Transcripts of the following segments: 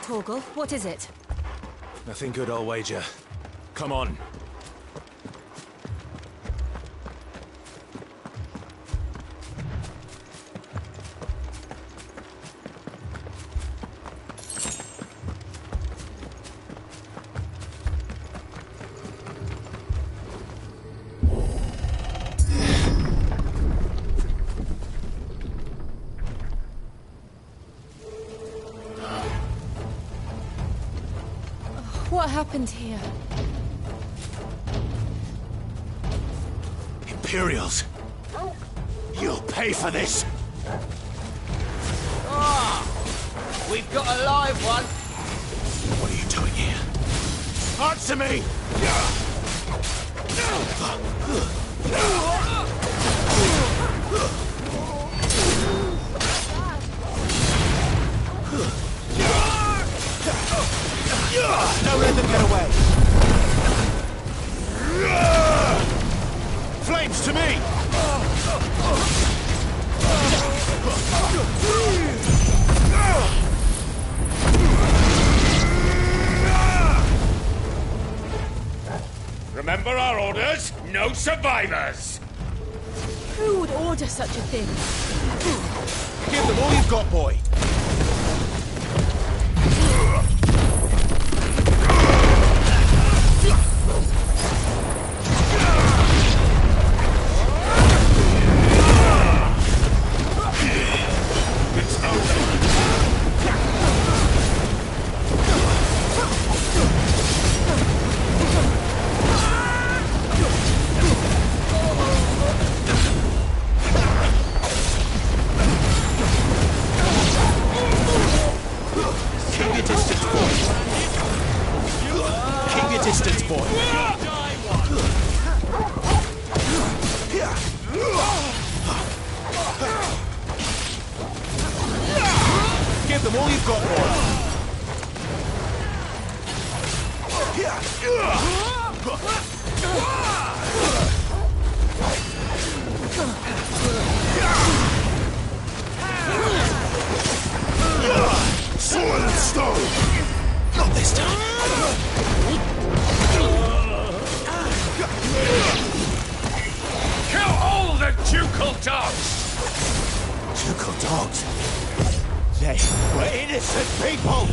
Torgal, what is it? Nothing good, I'll wager. Come on. What happened here? Imperials! You'll pay for this! Ah! We've got a live one! What are you doing here? Answer me! Don't let them get away! Flames to me! Remember our orders? No survivors! Who would order such a thing? Give them all you've got, boy! Distance, boy. Give them all you've got, boy. Sword and stone. Not this time. Kill all the ducal dogs! Ducal dogs? They were innocent people!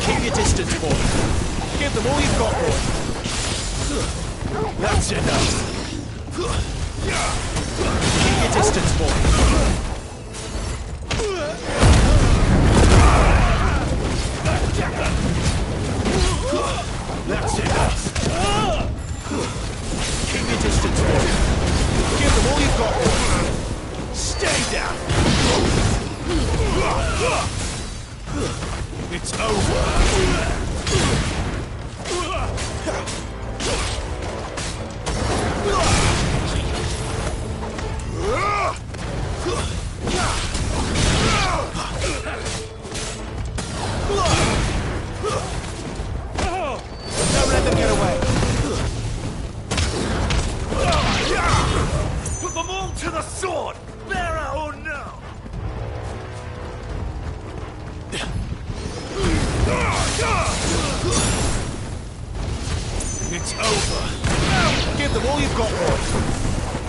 Keep your distance, boy. Give them all you've got, boy. That's enough. Keep your distance, boy. That's enough. Keep your distance, boy. Give them all you've got, boy. Stay down. It's over. the sword, bearer or no! It's over. Give them all you've got, boy.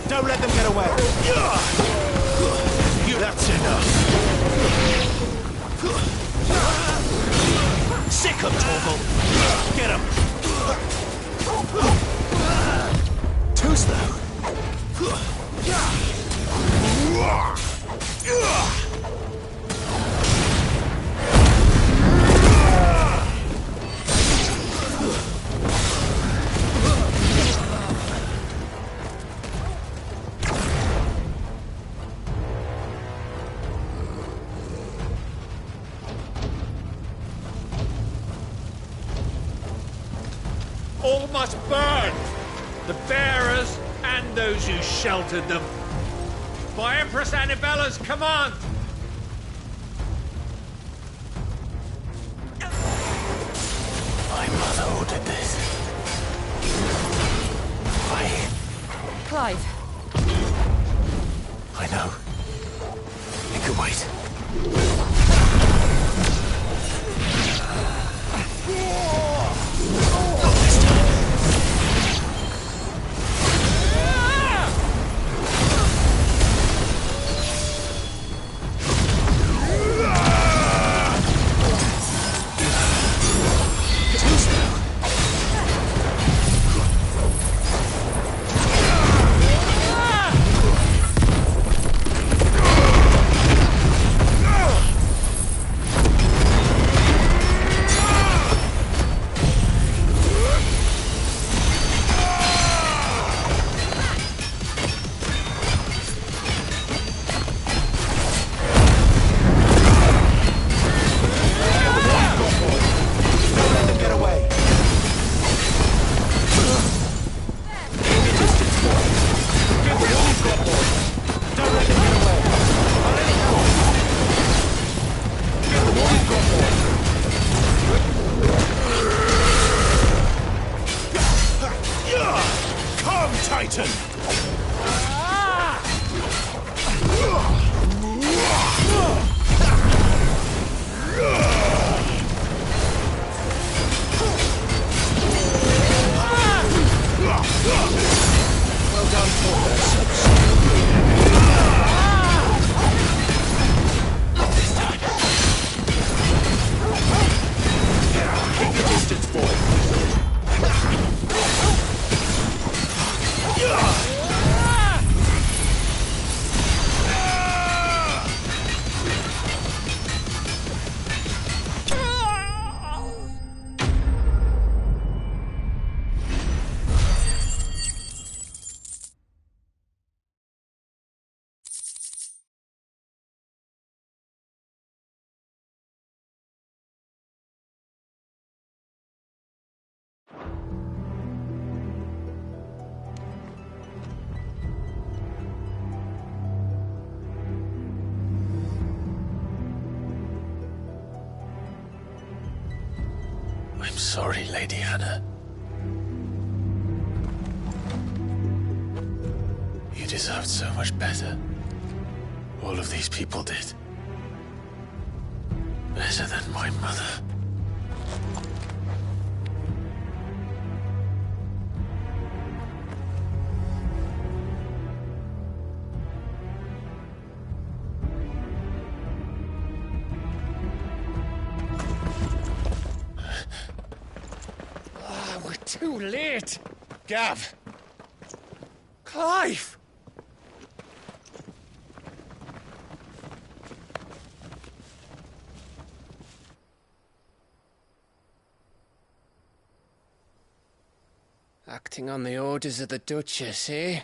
Don't let them get away. That's enough. Sick of Torgal. Get him. Too slow. All must burn! The bearers and those who sheltered them. By Empress Annibella's command! My mother ordered this. Clive. I know. It could wait. Not this time. Too slow. Titan! Well done, Porthos. Not this time. Keep your distance, boy. I'm sorry, Lady Hannah. You deserved so much better. All of these people did. Better than my mother. We're too late! Gav! Clive! Acting on the orders of the Duchess, eh?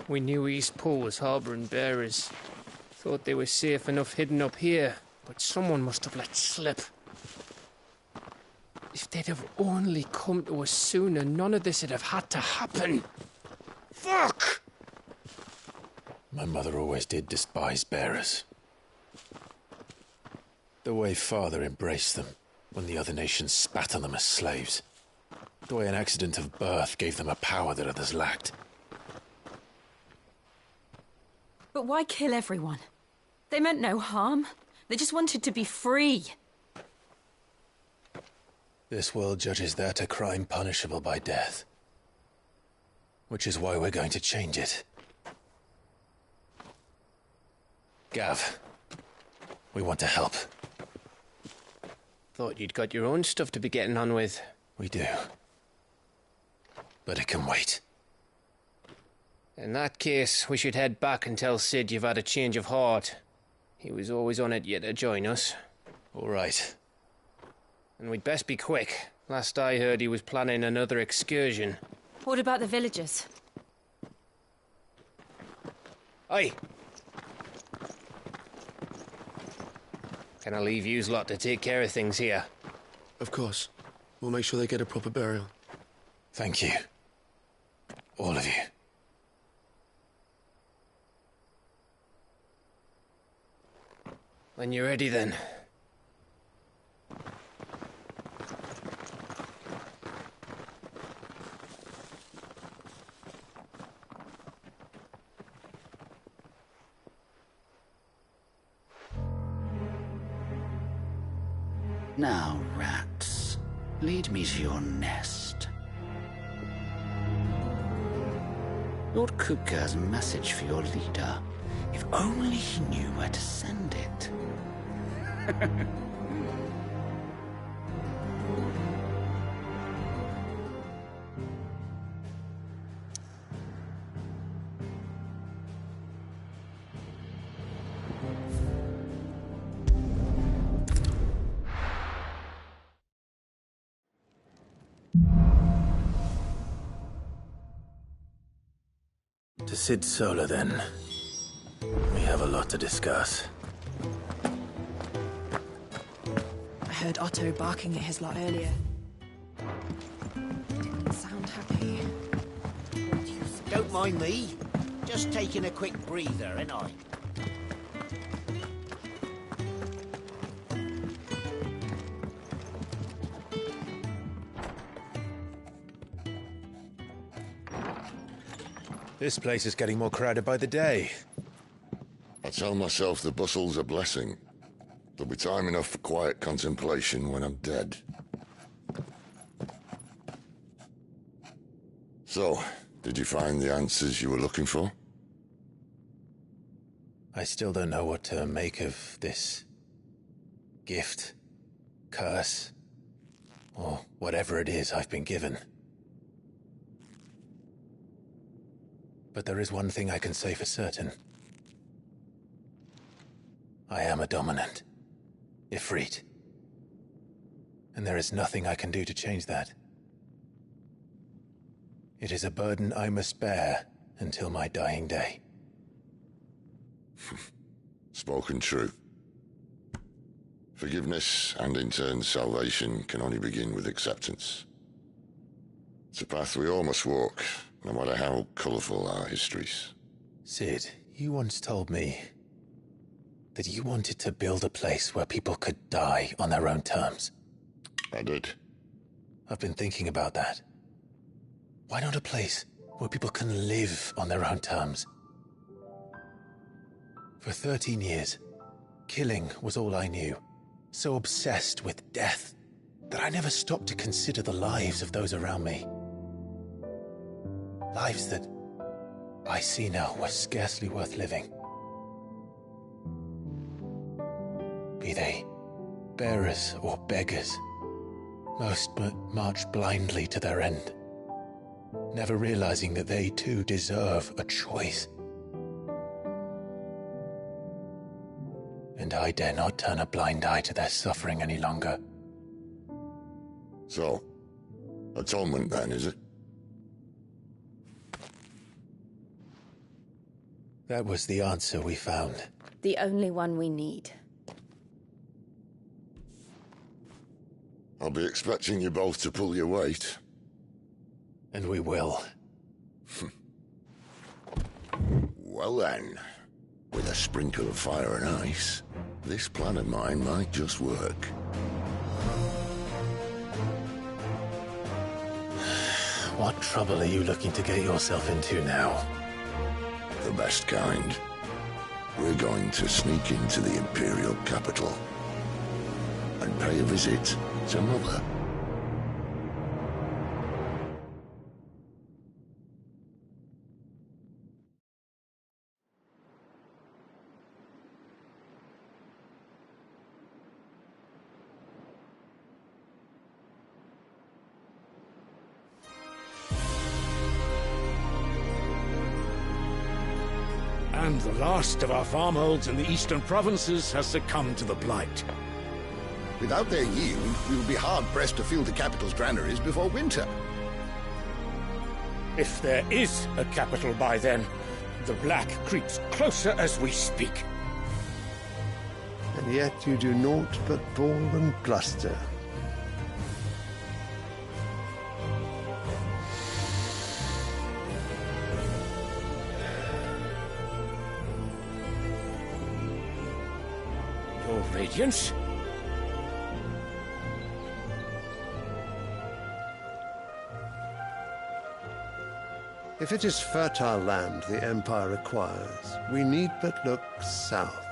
We knew Eastpool was harbouring bearers. Thought they were safe enough hidden up here, but someone must have let slip. If they'd have only come to us sooner, none of this would have had to happen. Fuck! My mother always did despise bearers. The way Father embraced them when the other nations spat on them as slaves. The way an accident of birth gave them a power that others lacked. But why kill everyone? They meant no harm. They just wanted to be free. This world judges that a crime punishable by death. Which is why we're going to change it. Gav, we want to help. Thought you'd got your own stuff to be getting on with. We do. But it can wait. In that case, we should head back and tell Sid you've had a change of heart. He was always on it yet to join us. All right. And we'd best be quick. Last I heard, he was planning another excursion. What about the villagers? Aye. Can I leave yous lot to take care of things here? Of course. We'll make sure they get a proper burial. Thank you. All of you. When you're ready, then. Now, rats, lead me to your nest. Lord Kupka's message for your leader. If only he knew where to send it. To Sid Solar, then. We have a lot to discuss. I heard Otto barking at his lot earlier. Didn't sound happy. Don't mind me. Just taking a quick breather, ain't I? This place is getting more crowded by the day. I tell myself the bustle's a blessing. There'll be time enough for quiet contemplation when I'm dead. So, did you find the answers you were looking for? I still don't know what to make of this gift, curse, or whatever it is I've been given. But there is one thing I can say for certain. I am a dominant, Ifrit. And there is nothing I can do to change that. It is a burden I must bear until my dying day. Spoken true. Forgiveness and in turn salvation can only begin with acceptance. It's a path we all must walk, no matter how colourful our histories. Sid, you once told me that you wanted to build a place where people could die on their own terms. I did. I've been thinking about that. Why not a place where people can live on their own terms? For 13 years, killing was all I knew. So obsessed with death that I never stopped to consider the lives of those around me. Lives that I see now were scarcely worth living. Be they bearers or beggars, most but march blindly to their end, never realizing that they too deserve a choice. And I dare not turn a blind eye to their suffering any longer. So, atonement then, is it? That was the answer we found. The only one we need. I'll be expecting you both to pull your weight. And we will. Well then, with a sprinkle of fire and ice, this plan of mine might just work. What trouble are you looking to get yourself into now? The best kind. We're going to sneak into the Imperial capital and pay a visit to Mother. And the last of our farmholds in the eastern provinces has succumbed to the blight. Without their yield, we will be hard-pressed to fill the capital's granaries before winter. If there is a capital by then, the black creeps closer as we speak. And yet you do naught but bawl and bluster. Your Radiance? If it is fertile land the Empire acquires, we need but look south.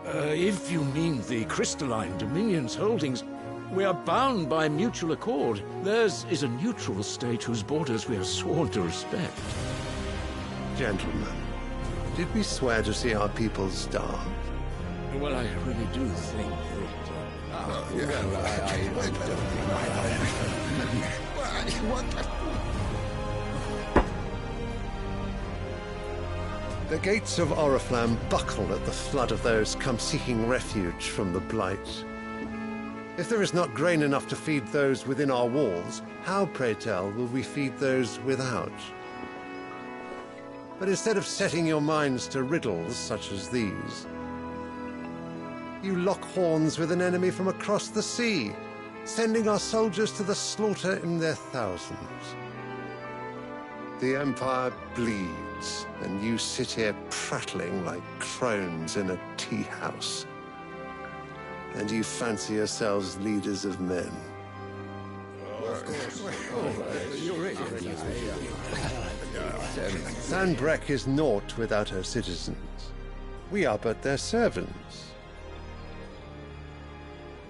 If you mean the crystalline Dominion's holdings, we are bound by mutual accord. Theirs is a neutral state whose borders we are sworn to respect. Gentlemen, did we swear to see our people starve? Well, I really do think that... The gates of Oriflamme buckle at the flood of those come seeking refuge from the blight. If there is not grain enough to feed those within our walls, how, pray tell, will we feed those without? But instead of setting your minds to riddles such as these, you lock horns with an enemy from across the sea, sending our soldiers to the slaughter in their thousands. The Empire bleeds, and you sit here prattling like crones in a tea house. And you fancy yourselves leaders of men. Sanbreque is naught without her citizens. We are but their servants.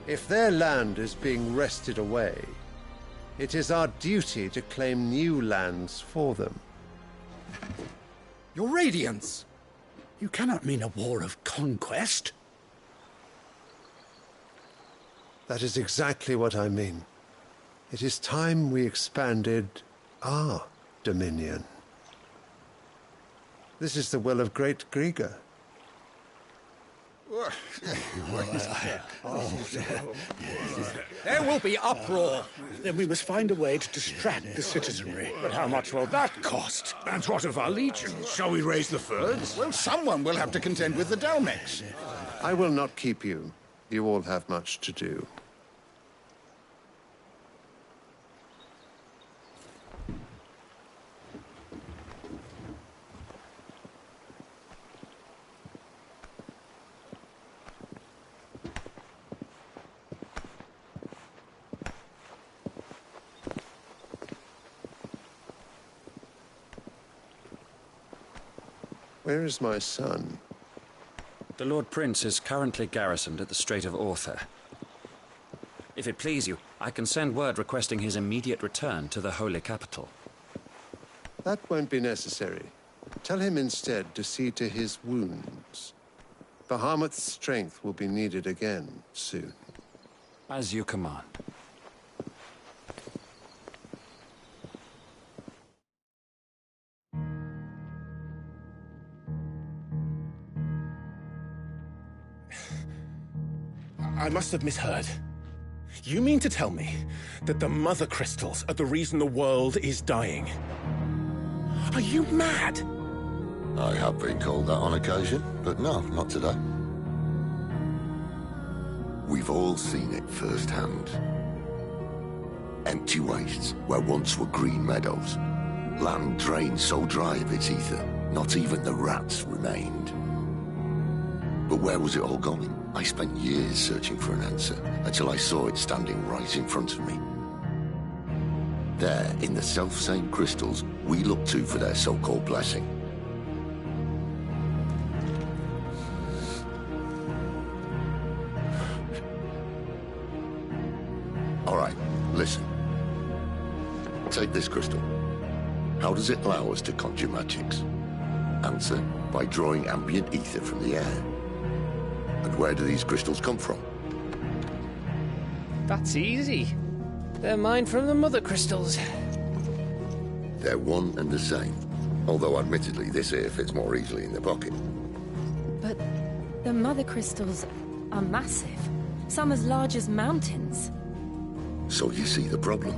If their land is being wrested away, it is our duty to claim new lands for them. Your Radiance! You cannot mean a war of conquest. That is exactly what I mean. It is time we expanded our dominion. This is the will of great Grieger. There will be uproar. Then we must find a way to distract the citizenry. But how much will that cost? And what of our legions? Shall we raise the furs? Well, someone will have to contend with the Dalmex. I will not keep you. You all have much to do. Where is my son? The Lord Prince is currently garrisoned at the Strait of Author. If it please you, I can send word requesting his immediate return to the Holy Capital. That won't be necessary. Tell him instead to see to his wounds. Bahamut's strength will be needed again soon. As you command. I must have misheard. You mean to tell me that the Mother Crystals are the reason the world is dying? Are you mad? I have been called that on occasion, but no, not today. We've all seen it firsthand. Empty wastes where once were green meadows. Land drained so dry of its ether, not even the rats remained. But where was it all going? I spent years searching for an answer, until I saw it standing right in front of me. There, in the self-same crystals we look to for their so-called blessing, Listen. Take this crystal. How does it allow us to conjure magics? Answer, by drawing ambient ether from the air. And where do these crystals come from? That's easy. They're mine from the mother crystals. They're one and the same. Although admittedly this here fits more easily in the pocket. But the mother crystals are massive. Some as large as mountains. So you see the problem.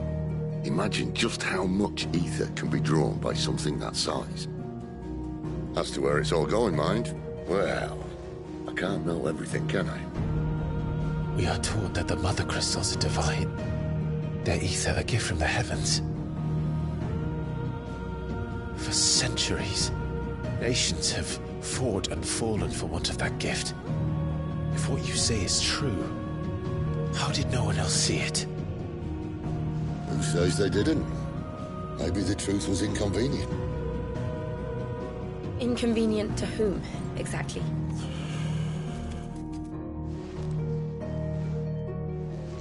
Imagine just how much ether can be drawn by something that size. As to where it's all going, mind, well, I can't know everything, can I? We are taught that the mother crystals are divine. Their ether a gift from the heavens. For centuries, nations have fought and fallen for want of that gift. If what you say is true, how did no one else see it? Who says they didn't? Maybe the truth was inconvenient. Inconvenient to whom, exactly?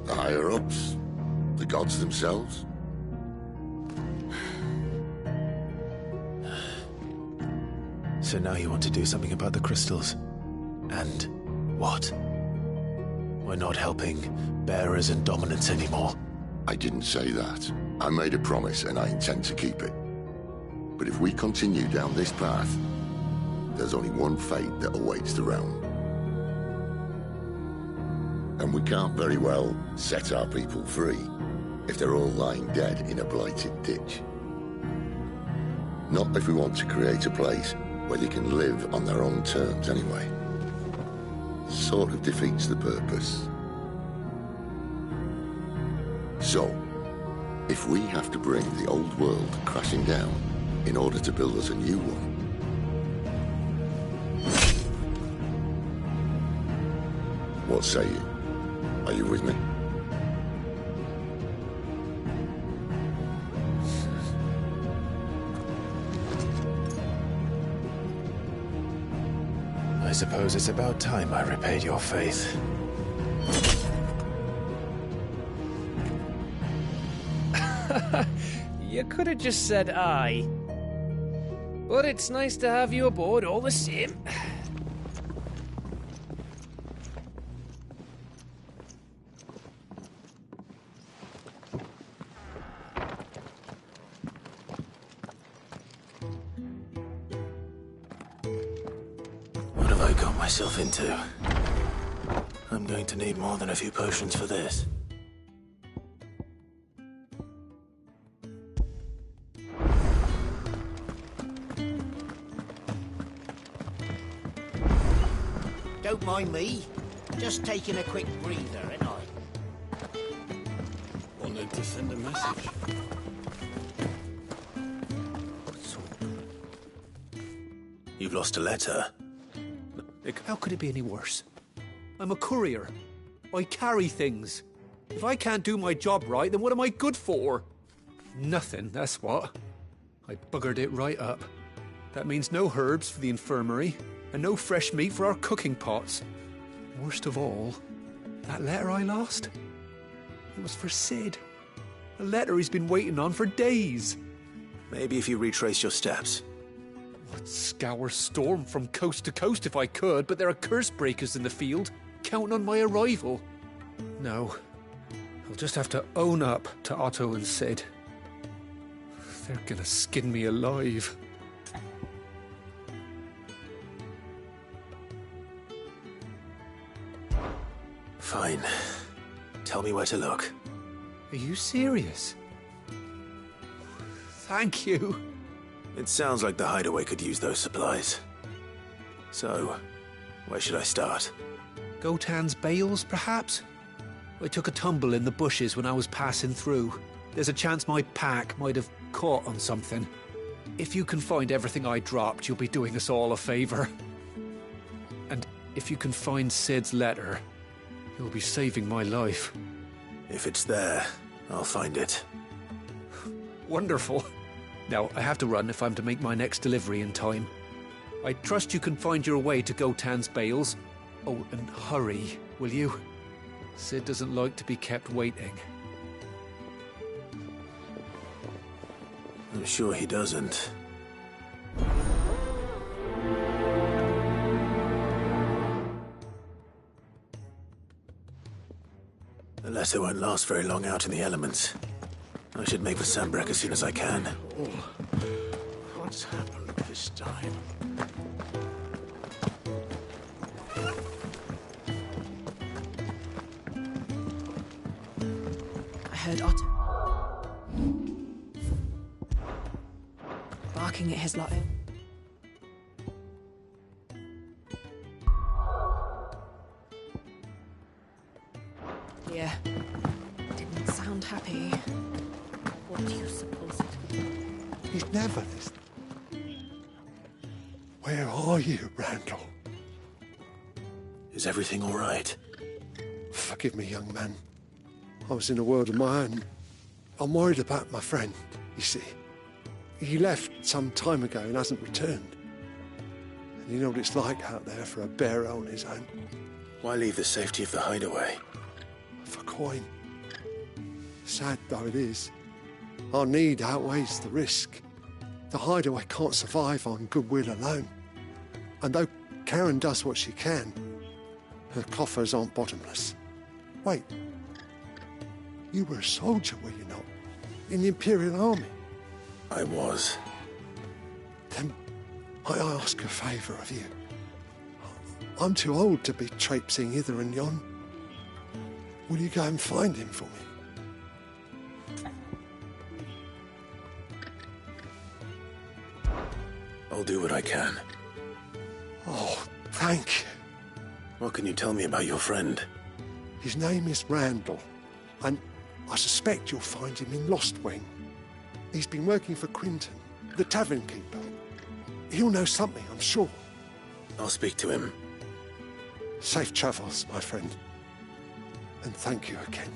The higher-ups? The gods themselves? So now you want to do something about the crystals? And what? We're not helping bearers and dominants anymore. I didn't say that. I made a promise and I intend to keep it. But if we continue down this path, there's only one fate that awaits the realm. And we can't very well set our people free if they're all lying dead in a blighted ditch. Not if we want to create a place where they can live on their own terms anyway. Sort of defeats the purpose. So, if we have to bring the old world crashing down in order to build us a new one, what say you? Are you with me? I suppose it's about time I repaid your faith. You could have just said aye. But it's nice to have you aboard all the same. What have I got myself into? I'm going to need more than a few potions for this. Don't mind me. Just taking a quick breather, ain't I? Wanted to send a message. You've lost a letter. Nick, how could it be any worse? I'm a courier. I carry things. If I can't do my job right, then what am I good for? Nothing, that's what. I buggered it right up. That means no herbs for the infirmary, and no fresh meat for our cooking pots. Worst of all, that letter I lost? It was for Sid. A letter he's been waiting on for days. Maybe if you retrace your steps. I'd scour Storm from coast to coast if I could, but there are curse breakers in the field, counting on my arrival. No, I'll just have to own up to Otto and Sid. They're gonna skin me alive. Fine. Tell me where to look. Are you serious? Thank you. It sounds like the hideaway could use those supplies. So, where should I start? Gotan's bales, perhaps? I took a tumble in the bushes when I was passing through. There's a chance my pack might have caught on something. If you can find everything I dropped, you'll be doing us all a favor. And if you can find Sid's letter, you'll be saving my life. If it's there, I'll find it. Wonderful. Now, I have to run if I'm to make my next delivery in time. I trust you can find your way to Gotan's bales. Oh, and hurry, will you? Sid doesn't like to be kept waiting. I'm sure he doesn't. The letter won't last very long out in the elements. I should make for Sandbreck as soon as I can. Oh, what's happened this time? I heard Otto barking at his lot. Yeah. Didn't sound happy. What do you suppose it was? He's never listened. Where are you, Randall? Is everything all right? Forgive me, young man. I was in a world of my own. I'm worried about my friend, you see. He left some time ago and hasn't returned. And you know what it's like out there for a bearer on his own. Why leave the safety of the hideaway? For coin. Sad though it is, our need outweighs the risk. The hideaway can't survive on goodwill alone. And though Karen does what she can, her coffers aren't bottomless. Wait, you were a soldier, were you not? In the Imperial Army? I was. Then might I ask a favour of you? I'm too old to be traipsing hither and yon. Will you go and find him for me? I'll do what I can. Oh, thank you. What can you tell me about your friend? His name is Randall, and I suspect you'll find him in Lost Wing. He's been working for Quinton, the tavern keeper. He'll know something, I'm sure. I'll speak to him. Safe travels, my friend. And thank you again.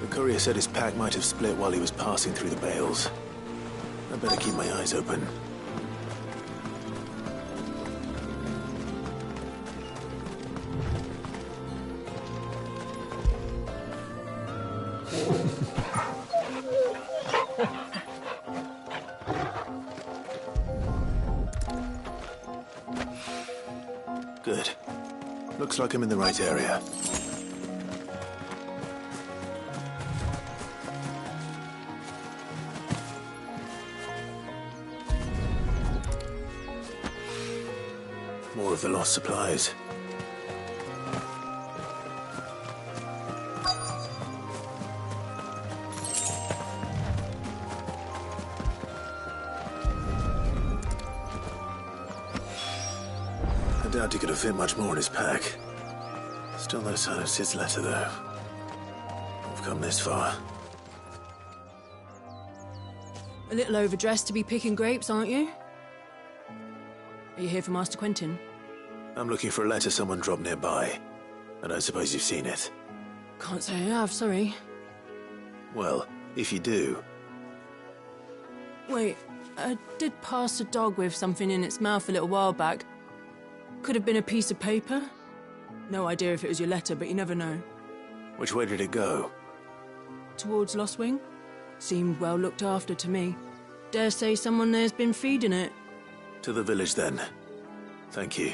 The courier said his pack might have split while he was passing through the bales. I better keep my eyes open. Good. Looks like I'm in the right area. More of the lost supplies. I doubt he could have fit much more in his pack. Still no sign of Sid's letter, though. We've come this far. A little overdressed to be picking grapes, aren't you? Are you here for Master Quentin? I'm looking for a letter someone dropped nearby. I don't suppose you've seen it. Can't say I have, sorry. Well, if you do... Wait, I did pass a dog with something in its mouth a little while back. Could have been a piece of paper. No idea if it was your letter, but you never know. Which way did it go? Towards Lost Wing? Seemed well looked after to me. Dare say someone there's been feeding it. To the village, then. Thank you.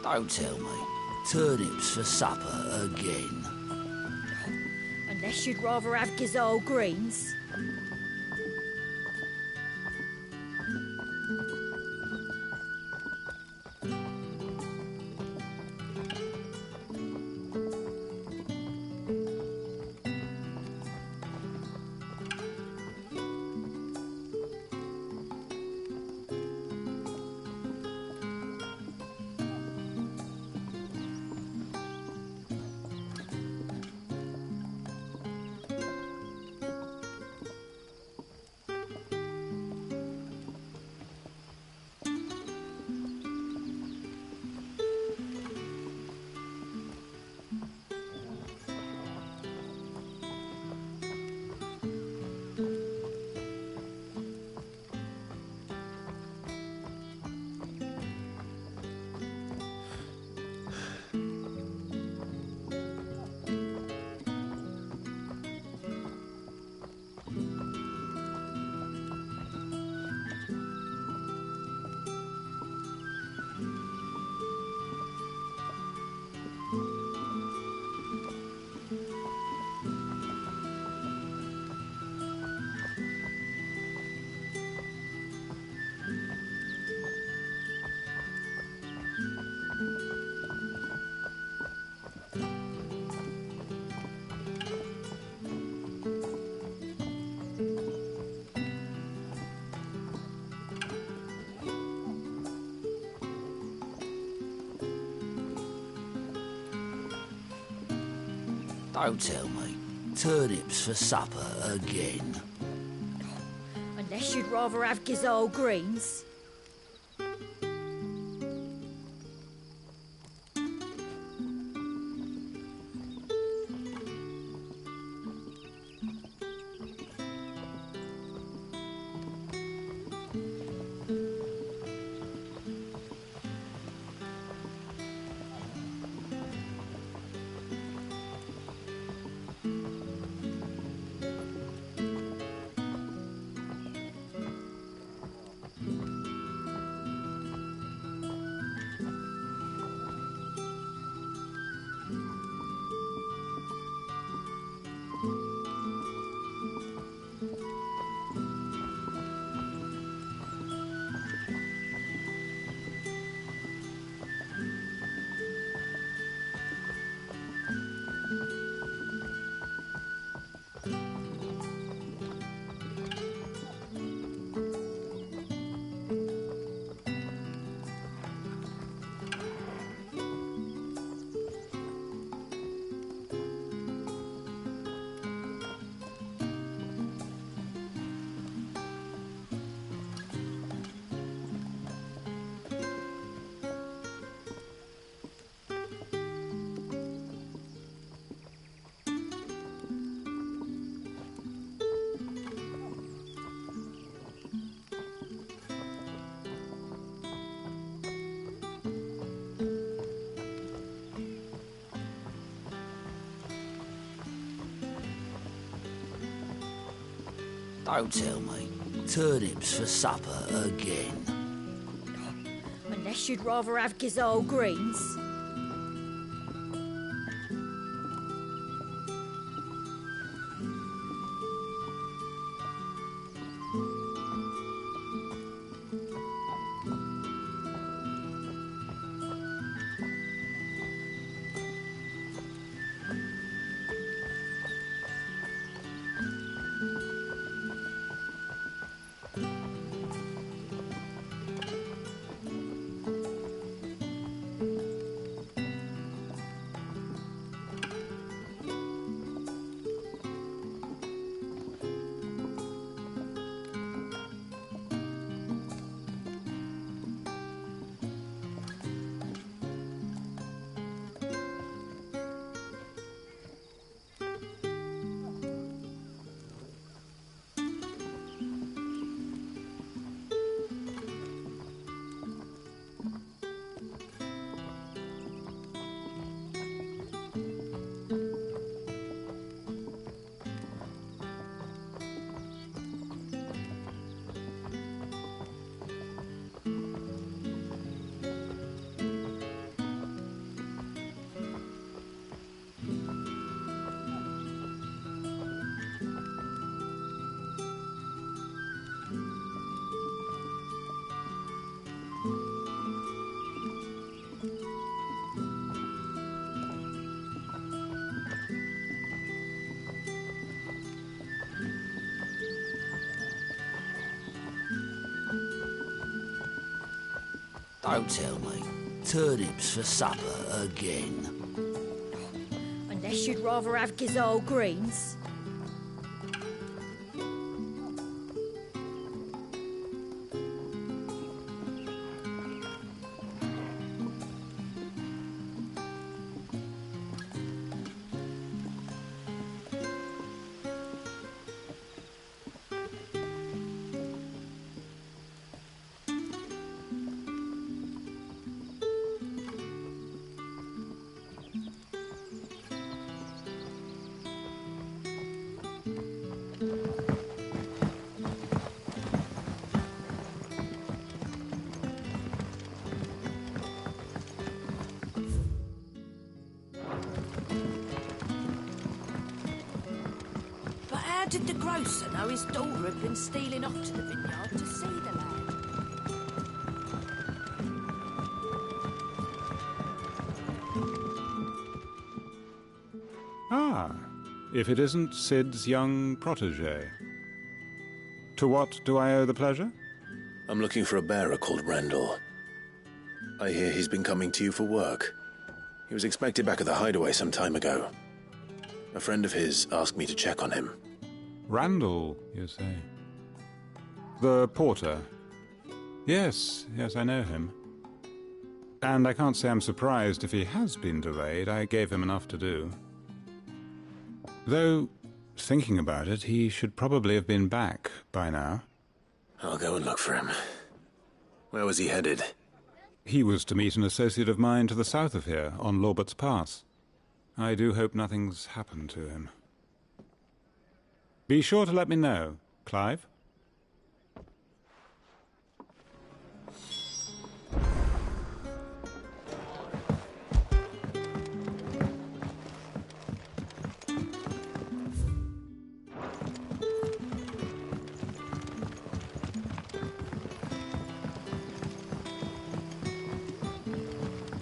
Don't tell me. Turnips for supper again. Unless you'd rather have gazelle greens. Don't tell me. Turnips for supper again. Unless you'd rather have gazelle greens. Don't tell me. Turnips for supper again. Unless you'd rather have Gizal greens. Don't tell me. Turnips for supper again. Unless you'd rather have Gizal greens. How did the grocer know his daughter had been stealing off to the vineyard to see the lad? Ah, if it isn't Sid's young protege. To what do I owe the pleasure? I'm looking for a bearer called Randall. I hear he's been coming to you for work. He was expected back at the hideaway some time ago. A friend of his asked me to check on him. Randall, you say? The porter? Yes, I know him. And I can't say I'm surprised if he has been delayed. I gave him enough to do. Though, thinking about it, he should probably have been back by now. I'll go and look for him. Where was he headed? He was to meet an associate of mine to the south of here, on Lorbert's Pass. I do hope nothing's happened to him. Be sure to let me know, Clive.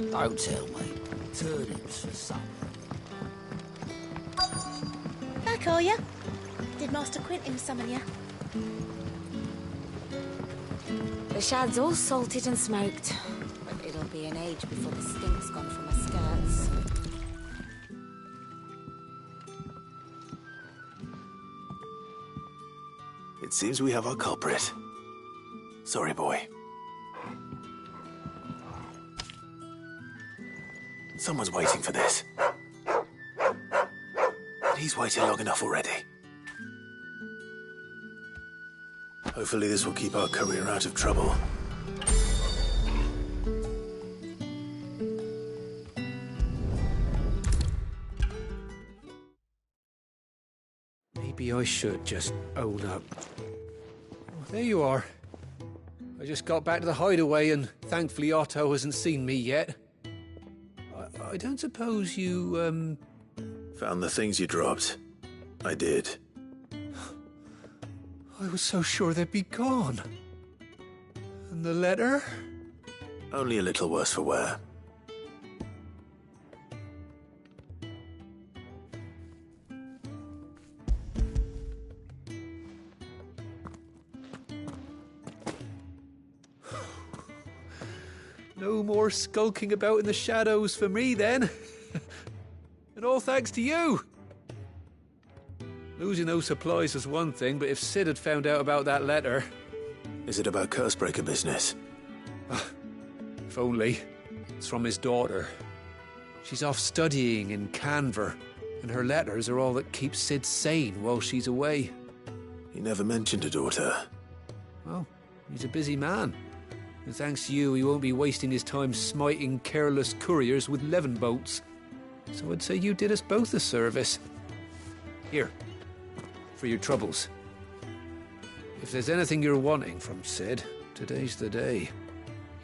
Don't tell me. Turnips for supper. Back, are you? Did Master Quentin summon you? The shad's all salted and smoked, but it'll be an age before the stink's gone from my skirts. It seems we have our culprit. Sorry, boy. Someone's waiting for this. He's waited long enough already. Hopefully this will keep our career out of trouble. Maybe I should just hold up. There you are. I just got back to the hideaway and thankfully Otto hasn't seen me yet. I don't suppose you, Found the things you dropped. I did. I was so sure they'd be gone. And the letter? Only a little worse for wear. No more skulking about in the shadows for me, then. And all thanks to you. Losing those supplies was one thing, but if Sid had found out about that letter... Is it about Cursebreaker business? If only. It's from his daughter. She's off studying in Canver, and her letters are all that keeps Sid sane while she's away. He never mentioned a daughter. Well, he's a busy man. And thanks to you, he won't be wasting his time smiting careless couriers with levin bolts. So I'd say you did us both a service. Here, for your troubles. If there's anything you're wanting from Sid, today's the day.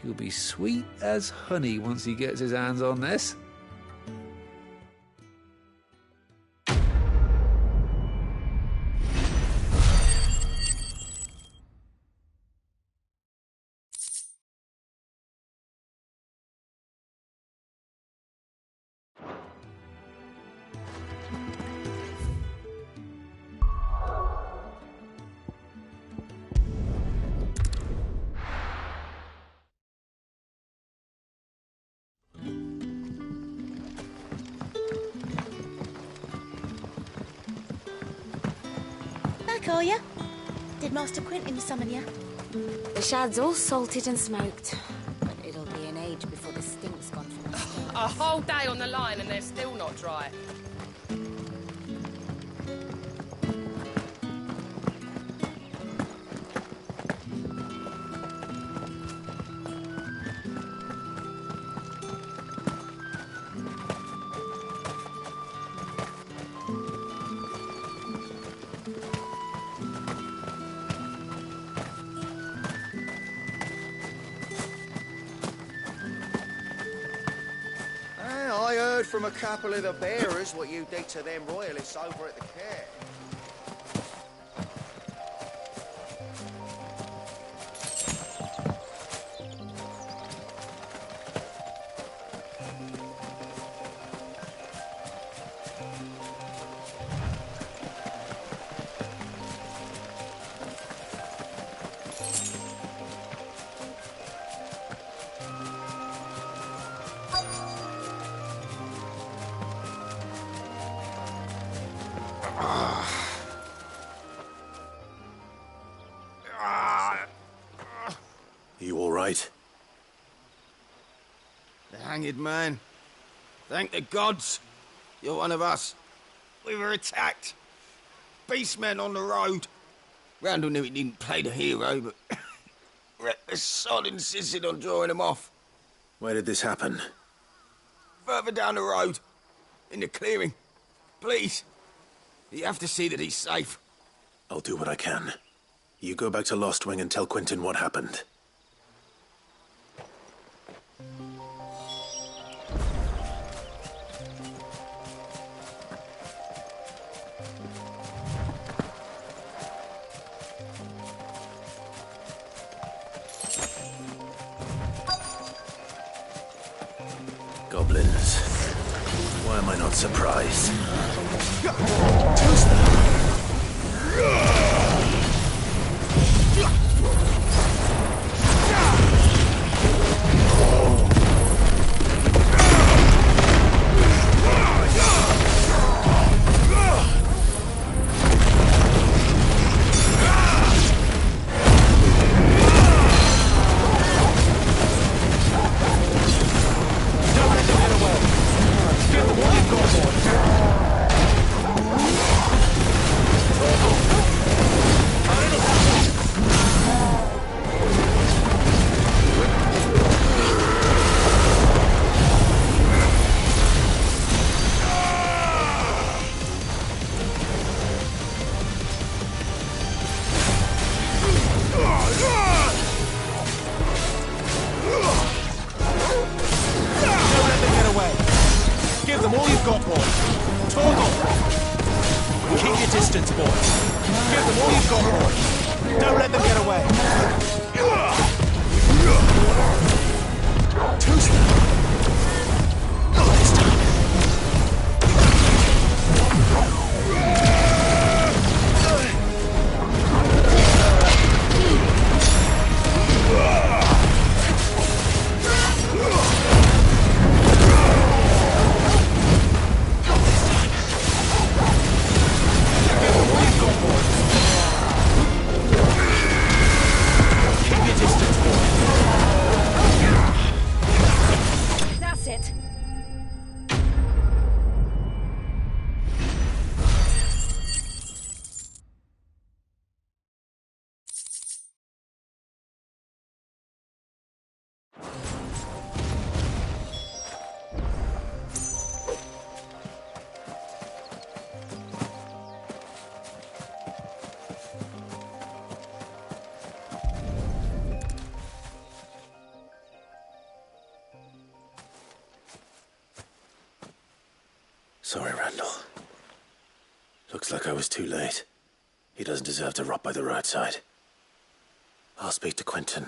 He'll be sweet as honey once he gets his hands on this. Are you? Did Master Quentin summon you? The shad's all salted and smoked, but it'll be an age before the stink's gone from the stairs. A whole day on the line and they're still not dry. From a couple of the bearers what you did to them royalists over at the care. You all right? The hanged man. Thank the gods. You're one of us. We were attacked. Beastmen on the road. Randall knew he didn't play the hero, but the sod insisted on drawing him off. Where did this happen? Further down the road. In the clearing. Please. You have to see that he's safe. I'll do what I can. You go back to Lost Wing and tell Quentin what happened. Goblins. Why am I not surprised? them all you've got, boy. Talk on. Keep your distance, boy. Give them all you've got, boy. Don't let them get away. Too slow. Not this time. That's it. Sorry, Randall. Looks like I was too late. He doesn't deserve to rot by the roadside. I'll speak to Quentin.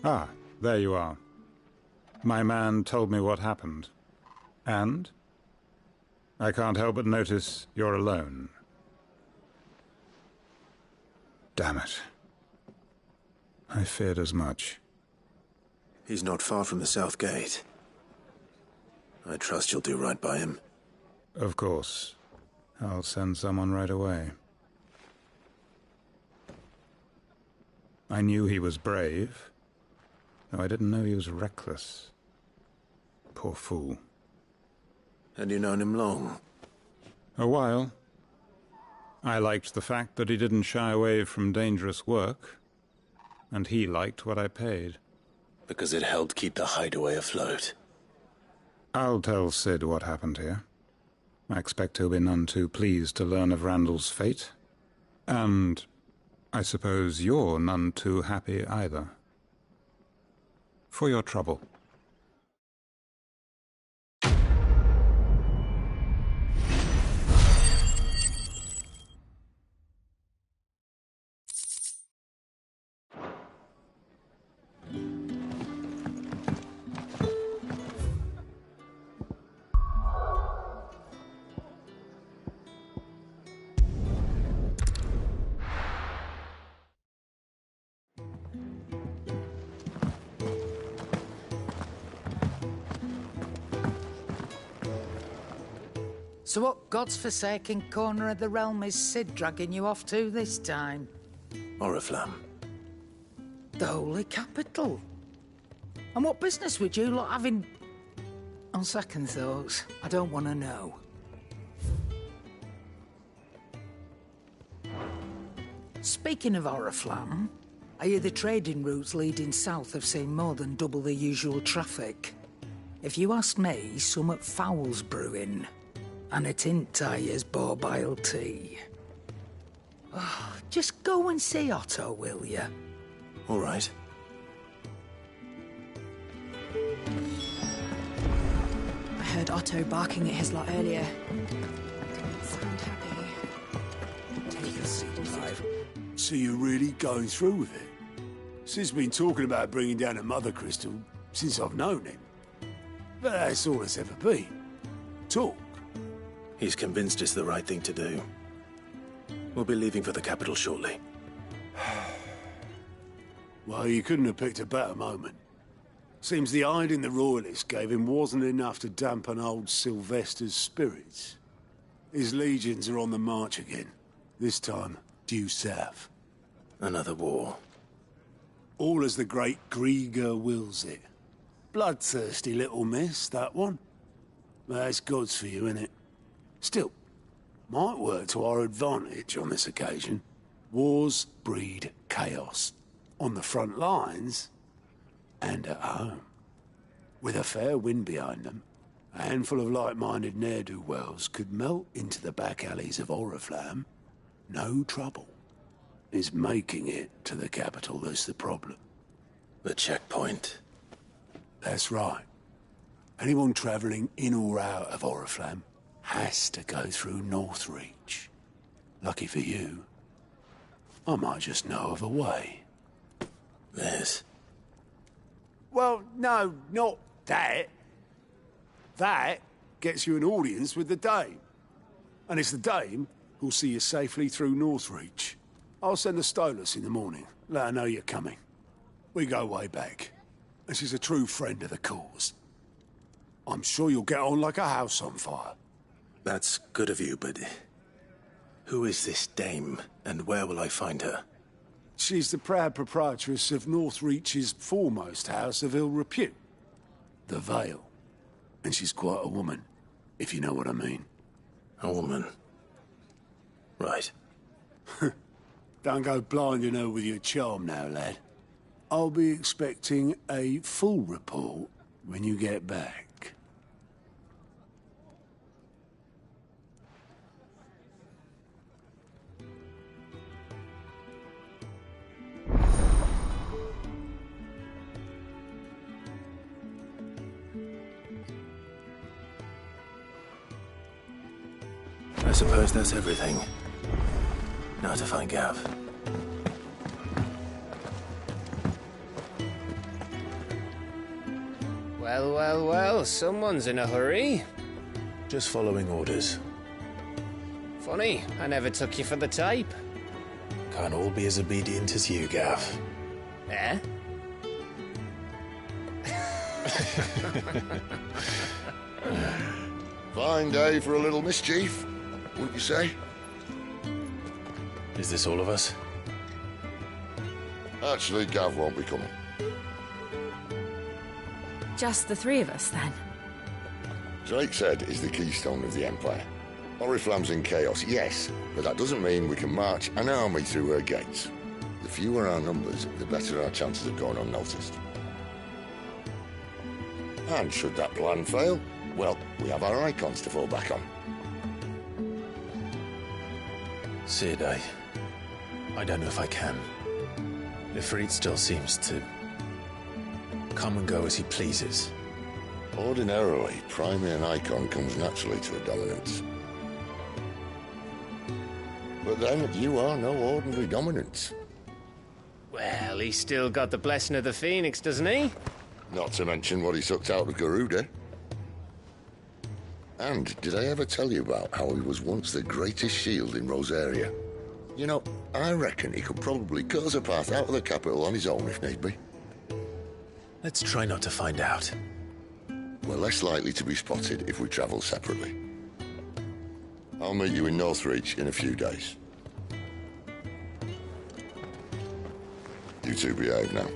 Ah, there you are. My man told me what happened. And? I can't help but notice you're alone. Damn it. I feared as much. He's not far from the South Gate. I trust you'll do right by him. Of course. I'll send someone right away. I knew he was brave, though I didn't know he was reckless. Poor fool. And you known him long? A while. I liked the fact that he didn't shy away from dangerous work, and he liked what I paid. Because it helped keep the hideaway afloat. I'll tell Sid what happened here. I expect he'll be none too pleased to learn of Randall's fate. And I suppose you're none too happy either. For your trouble. So what god's-forsaken corner of the realm is Sid dragging you off to this time? Oriflamme. The Holy Capital. And what business would you lot have in... On second thoughts, I don't want to know. Speaking of Oriflamme, I hear the trading routes leading south have seen more than double the usual traffic. If you ask me, summat foul's brewing. And a tint tires borbile tea. Oh, just go and see Otto, will you? All right. I heard Otto barking at his lot earlier. Didn't sound happy. Take a seat, Clive. So you're really going through with it? Sid's been talking about bringing down a mother crystal since I've known him. But that's all it's ever been. Talk. He's convinced it's the right thing to do. We'll be leaving for the capital shortly. Well, you couldn't have picked a better moment. Seems the hiding the royalists gave him wasn't enough to dampen old Sylvester's spirits. His legions are on the march again. This time, due south. Another war. All as the great Grieger wills it. Bloodthirsty little miss, that one. That's God's for you, innit? Still, might work to our advantage on this occasion. Wars breed chaos. On the front lines, and at home. With a fair wind behind them, A handful of like-minded ne'er-do-wells could melt into the back alleys of Oriflamme. No trouble. It's making it to the capital that's the problem. The checkpoint. That's right. Anyone travelling in or out of Oriflamme has to go through Northreach. Lucky for you, I might just know of a way. Liz. Well, no, not that. That gets you an audience with the Dame. And it's the Dame who'll see you safely through Northreach. I'll send the Stolas in the morning. Let her know you're coming. We go way back. And she's a true friend of the cause. I'm sure you'll get on like a house on fire. That's good of you, but who is this dame, and where will I find her? She's the proud proprietress of Northreach's foremost house of ill repute, the Vale. And she's quite a woman, if you know what I mean. A woman? Right. Don't go blinding her with your charm now, lad. I'll be expecting a full report when you get back. I suppose that's everything. Now to find Gav. Well, well, well, someone's in a hurry. Just following orders. Funny, I never took you for the type. Can't all be as obedient as you, Gav. Eh? Fine day for a little mischief, wouldn't you say? Is this all of us? Actually, Gav won't be coming. Just the three of us, then? Drakeshead is the keystone of the Empire. Oriflamme's in chaos, yes, but that doesn't mean we can march an army through her gates. The fewer our numbers, the better our chances of going unnoticed. And should that plan fail, well, we have our icons to fall back on. Sid, I don't know if I can. Ifrit still seems to come and go as he pleases. Ordinarily, priming an icon comes naturally to a dominance. But then, you are no ordinary dominance. Well, he's still got the blessing of the Phoenix, doesn't he? Not to mention what he sucked out of Garuda. And did I ever tell you about how he was once the greatest shield in Rosaria? You know, I reckon he could probably cut us a path out of the capital on his own if need be. Let's try not to find out. We're less likely to be spotted if we travel separately. I'll meet you in Northreach in a few days. You two behave now.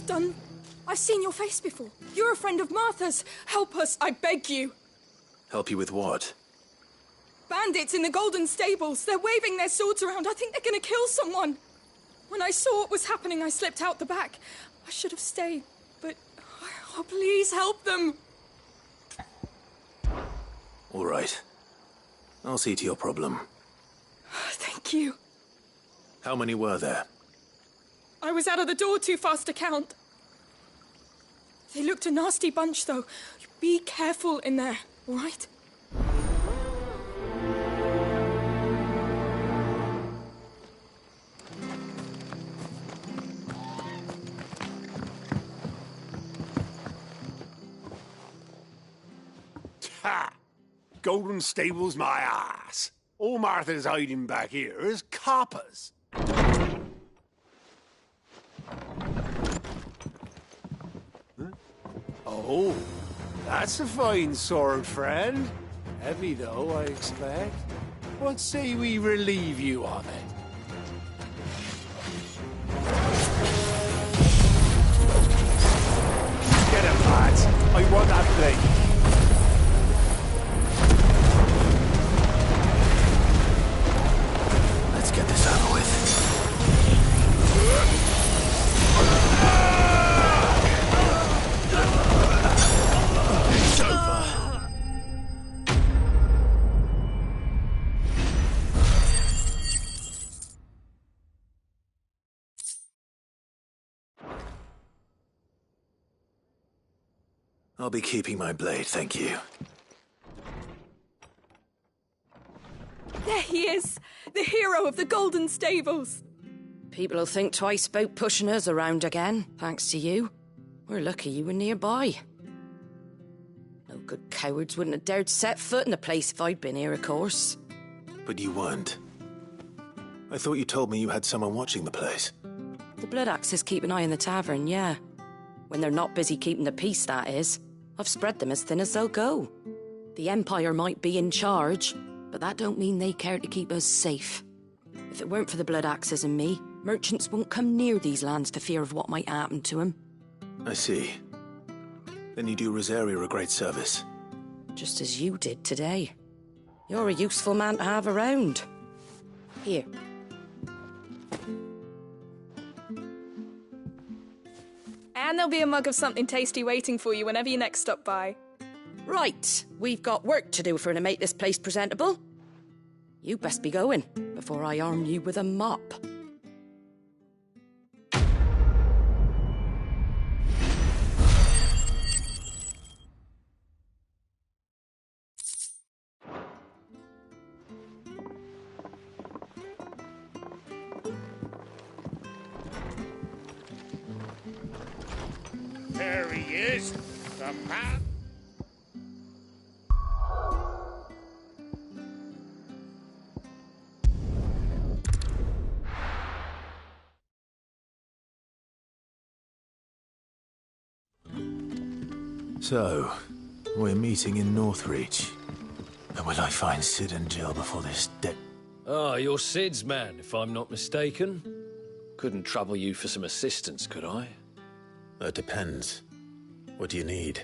Done. I've seen your face before. You're a friend of Martha's. Help us, I beg you. Help you with what? Bandits in the Golden Stables. They're waving their swords around. I think they're going to kill someone. When I saw what was happening, I slipped out the back. I should have stayed, but... Oh, please help them. All right. I'll see to your problem. Thank you. How many were there? I was out of the door too fast to count. They looked a nasty bunch, though. Be careful in there, all right? Ha! Golden Stables my ass. All Martha's hiding back here is coppers. Oh, that's a fine sword, friend. Heavy, though, I expect. What say we relieve you of it? Get him, lads. I want that blade. Let's get this over with. It's over. I'll be keeping my blade, thank you. There he is! The hero of the Golden Stables! People will think twice about pushing us around again, thanks to you. We're lucky you were nearby. No good cowards wouldn't have dared set foot in the place if I'd been here, of course. But you weren't. I thought you told me you had someone watching the place. The Blood Axes keep an eye on the tavern, yeah. When they're not busy keeping the peace, that is. I've spread them as thin as they'll go. The Empire might be in charge, but that don't mean they care to keep us safe. If it weren't for the Blood Axes and me, merchants won't come near these lands for fear of what might happen to them. I see. Then you do Rosaria a great service. Just as you did today. You're a useful man to have around. Here. And there'll be a mug of something tasty waiting for you whenever you next stop by. Right, we've got work to do for to make this place presentable. You best be going, before I arm you with a mop. There he is, the man. So, we're meeting in Northreach. And will I find Sid and Jill before this Ah, you're Sid's man, if I'm not mistaken. Couldn't trouble you for some assistance, could I? That depends. What do you need?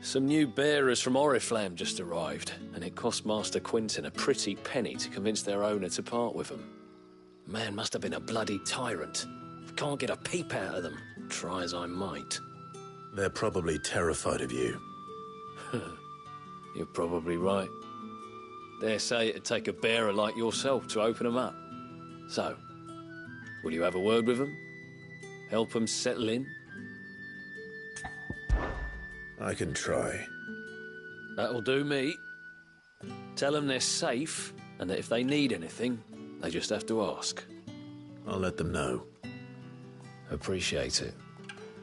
Some new bearers from Oriflamme just arrived, and it cost Master Quinton a pretty penny to convince their owner to part with them. Man must have been a bloody tyrant. Can't get a peep out of them, try as I might. They're probably terrified of you. You're probably right. Dare say it'd take a bearer like yourself to open them up. So, will you have a word with them? Help them settle in? I can try. That'll do me. Tell them they're safe, and that if they need anything, they just have to ask. I'll let them know. Appreciate it.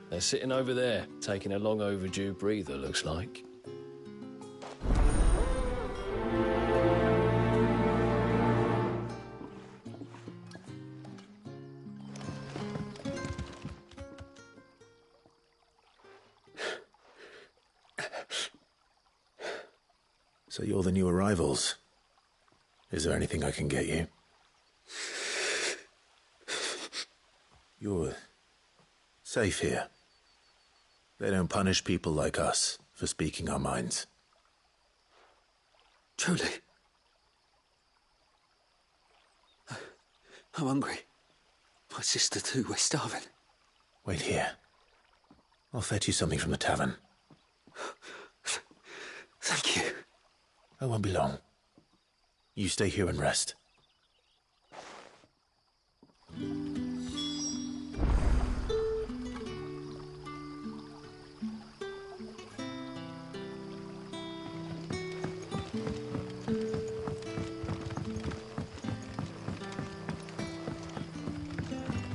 They're sitting over there, taking a long overdue breather, looks like. So you're the new arrivals. Is there anything I can get you? You're safe here. They don't punish people like us for speaking our minds. Truly. I'm hungry. My sister too, we're starving. Wait here. I'll fetch you something from the tavern. Thank you. I won't be long. You stay here and rest.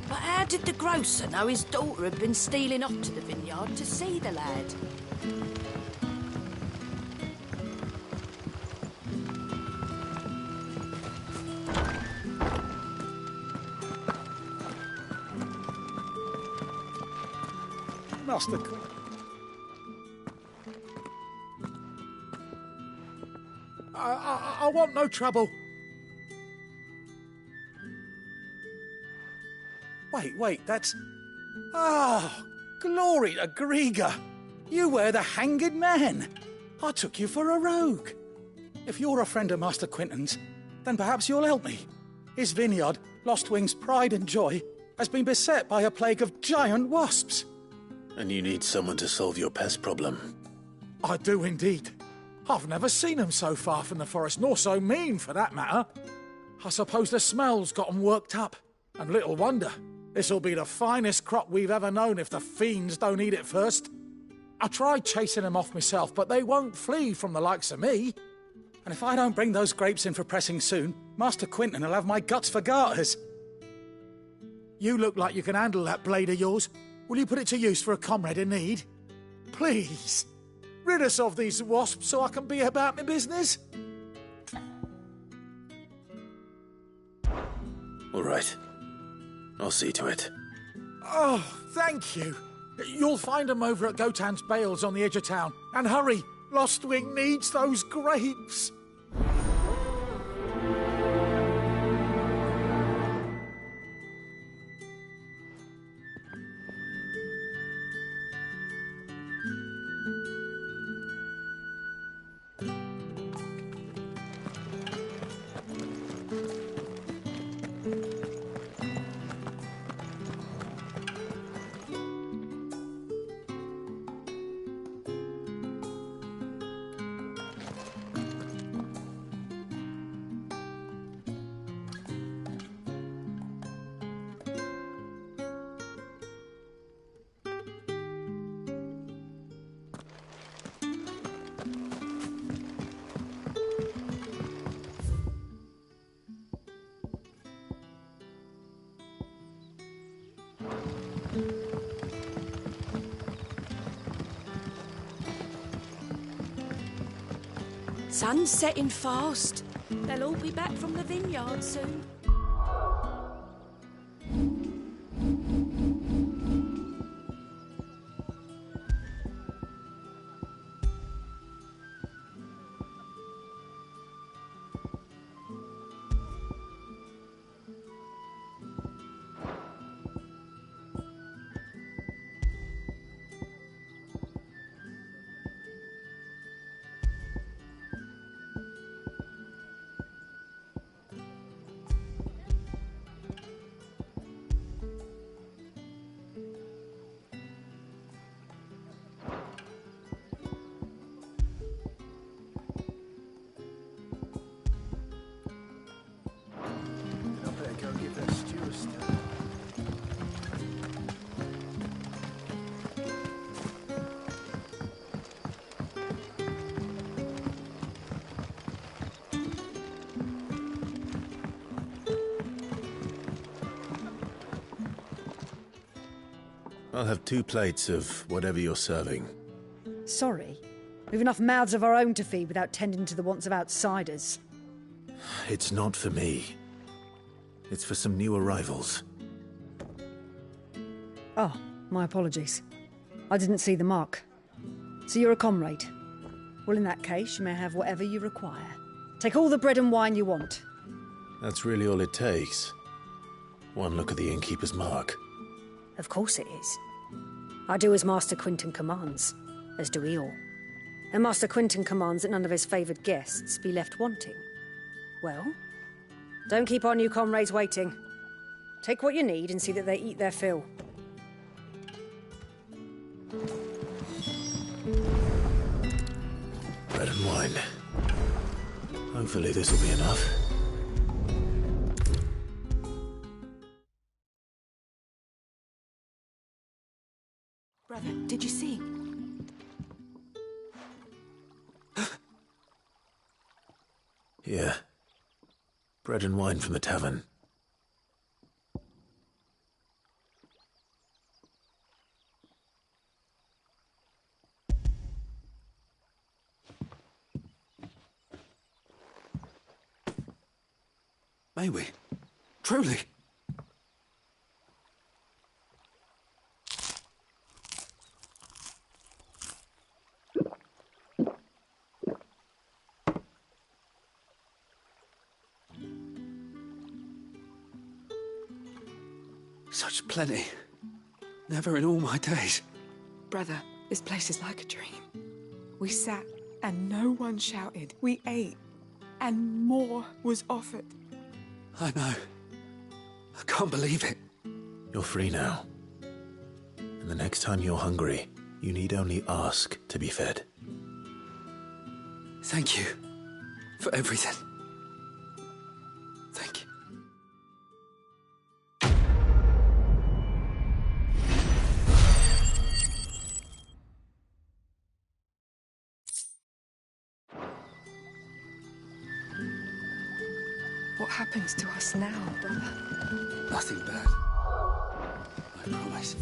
But how did the grocer know his daughter had been stealing off to the vineyard to see the lad? Master... I want no trouble. Wait, that's... Oh, glory to Grieger. You were the hanged man. I took you for a rogue. If you're a friend of Master Quinton's, then perhaps you'll help me. His vineyard, Lostwing's pride and joy, has been beset by a plague of giant wasps. And you need someone to solve your pest problem. I do indeed. I've never seen them so far from the forest, nor so mean, for that matter. I suppose the smell's got 'em worked up. And little wonder. This'll be the finest crop we've ever known if the fiends don't eat it first. I tried chasing them off myself, but they won't flee from the likes of me. And if I don't bring those grapes in for pressing soon, Master Quinton will have my guts for garters. You look like you can handle that blade of yours. Will you put it to use for a comrade in need? Please, rid us of these wasps so I can be about my business. All right. I'll see to it. Oh, thank you. You'll find them over at Gotan's Bales on the edge of town. And hurry, Lostwing needs those grapes. Sun's setting fast. They'll all be back from the vineyard soon. I'll have 2 plates of whatever you're serving. Sorry. We've enough mouths of our own to feed without tending to the wants of outsiders. It's not for me. It's for some new arrivals. Oh, my apologies. I didn't see the mark. So you're a comrade? Well, in that case, you may have whatever you require. Take all the bread and wine you want. That's really all it takes. One look at the innkeeper's mark. Of course it is. I do as Master Quinton commands, as do we all. And Master Quinton commands that none of his favoured guests be left wanting. Well, don't keep our new comrades waiting. Take what you need and see that they eat their fill. Bread and wine. Hopefully this will be enough. Brother, did you see? Yeah. Bread and wine from the tavern. May we? Truly? Such plenty. Never in all my days. Brother, this place is like a dream. We sat and no one shouted. We ate and more was offered. I know. I can't believe it. You're free now. And the next time you're hungry, you need only ask to be fed. Thank you for everything. Thank you. What happens to us now, brother? Nothing bad. I promise.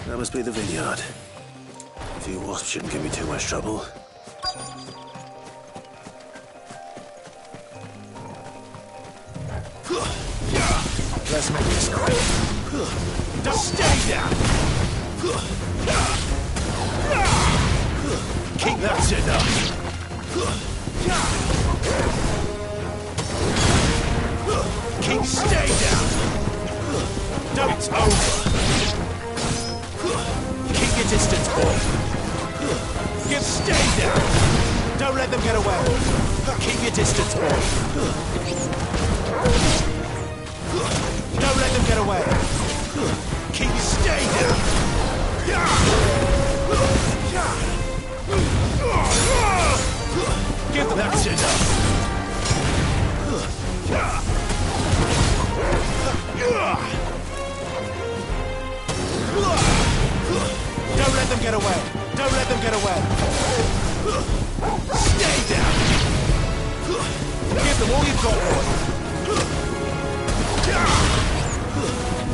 That must be the vineyard. A few wasps shouldn't give me too much trouble. Let's make this quick. Don't stay down. Keep that enough. Keep stay down. Don't. It's over. Keep your distance, boy. Give stay down. Don't let them get away. Keep your distance, boy. Don't let them get away. Keep stay down. Give them that's enough. Don't let them get away. Don't let them get away. Stay down. Give them all you've got, boy.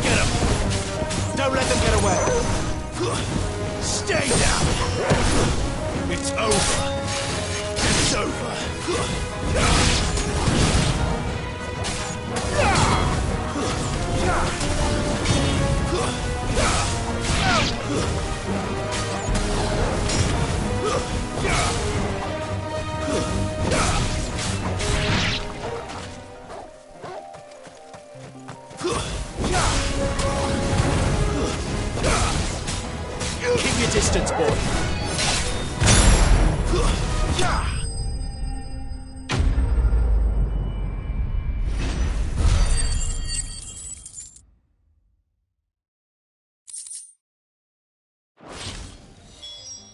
Get him. Don't let them get away. Stay down. It's over. It's over. Keep your distance, boy.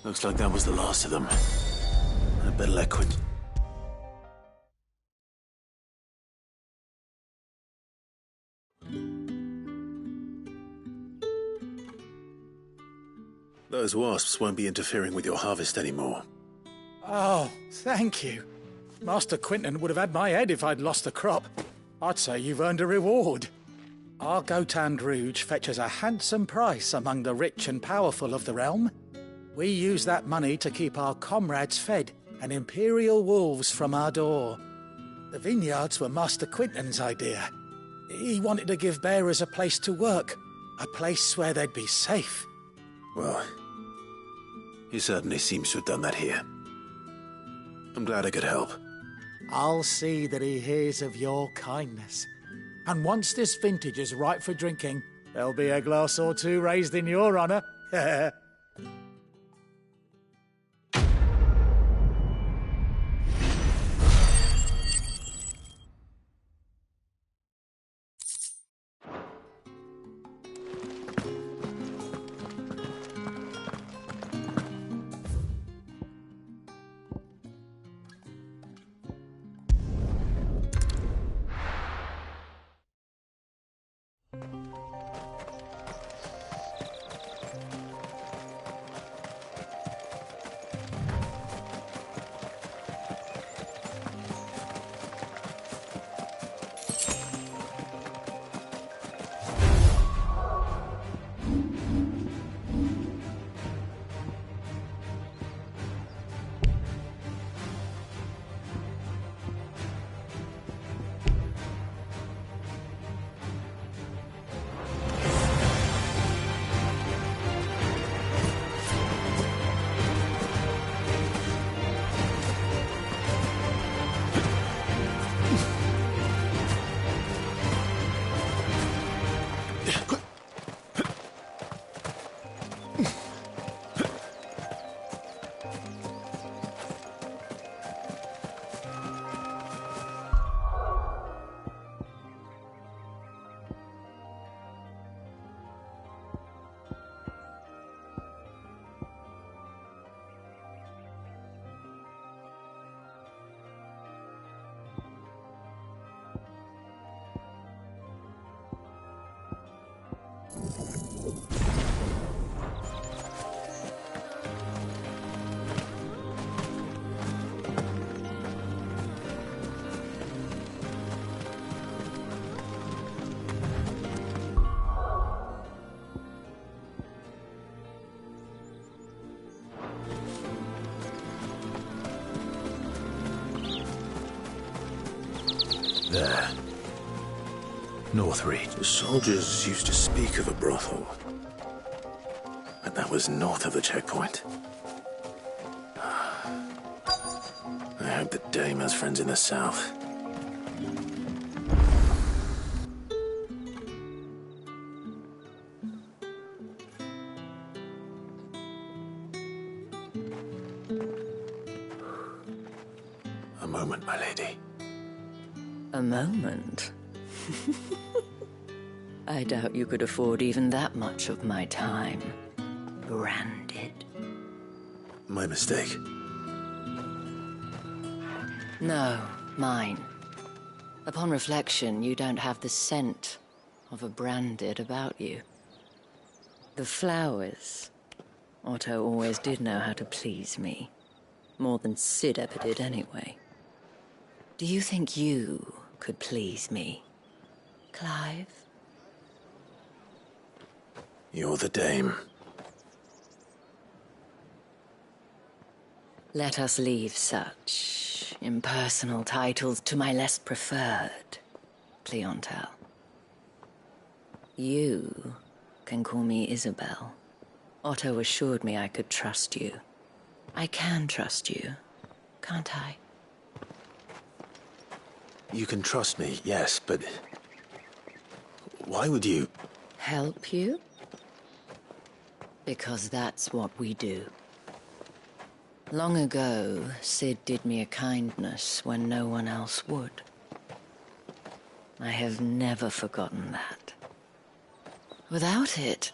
Looks like that was the last of them. I better let Quint. Those wasps won't be interfering with your harvest anymore. Oh, thank you. Master Quinton would have had my head if I'd lost the crop. I'd say you've earned a reward. Our Gotand Rouge fetches a handsome price among the rich and powerful of the realm. We use that money to keep our comrades fed and imperial wolves from our door. The vineyards were Master Quinton's idea. He wanted to give bearers a place to work, a place where they'd be safe. Well, he certainly seems to have done that here. I'm glad I could help. I'll see that he hears of your kindness. And once this vintage is ripe for drinking, there'll be a glass or two raised in your honour. There. Northreach. The soldiers used to speak of a brothel. But that was north of the checkpoint. I hope the dame has friends in the south. A moment, my lady. A moment? I doubt you could afford even that much of my time. Branded. My mistake. No, mine. Upon reflection, you don't have the scent of a branded about you. The flowers. Otto always did know how to please me. More than Sid ever did anyway. Do you think you could please me, Clive? You're the dame. Let us leave such impersonal titles to my less preferred clientele. You can call me Isabel. Otto assured me I could trust you. I can trust you, can't I? You can trust me, yes, but... why would you... Help you? Because that's what we do. Long ago, Sid did me a kindness when no one else would. I have never forgotten that. Without it,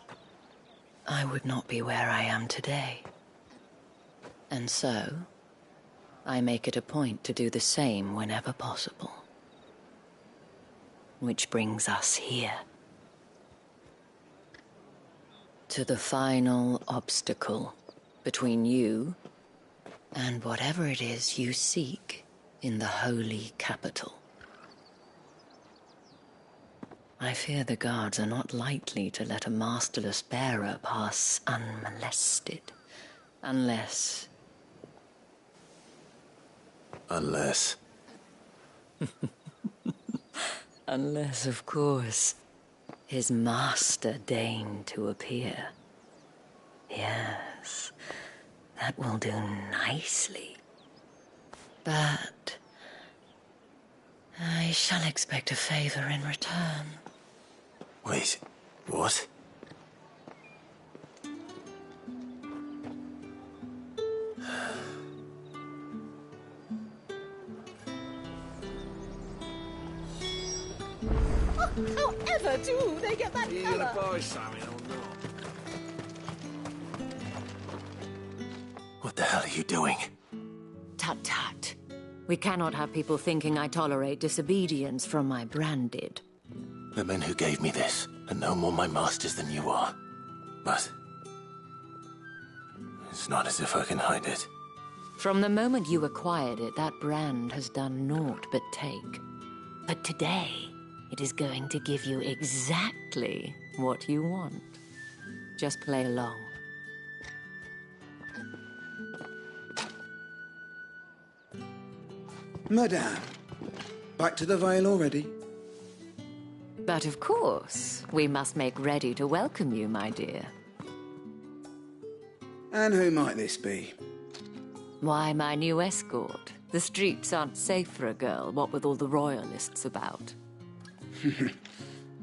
I would not be where I am today. And so, I make it a point to do the same whenever possible. Which brings us here. To the final obstacle between you and whatever it is you seek in the holy capital. I fear the guards are not likely to let a masterless bearer pass unmolested, unless... Unless... Unless, of course, his master deigned to appear. Yes, that will do nicely. But I shall expect a favor in return. Wait, what? However do they get that You colour? gonna buy something or not? What the hell are you doing? Tut-tut. We cannot have people thinking I tolerate disobedience from my branded. The men who gave me this are no more my masters than you are. But... it's not as if I can hide it. From the moment you acquired it, that brand has done naught but take. But today, it is going to give you exactly what you want. Just play along. Madame, back to the Vale already? But of course, we must make ready to welcome you, my dear. And who might this be? Why, my new escort. The streets aren't safe for a girl, what with all the royalists about.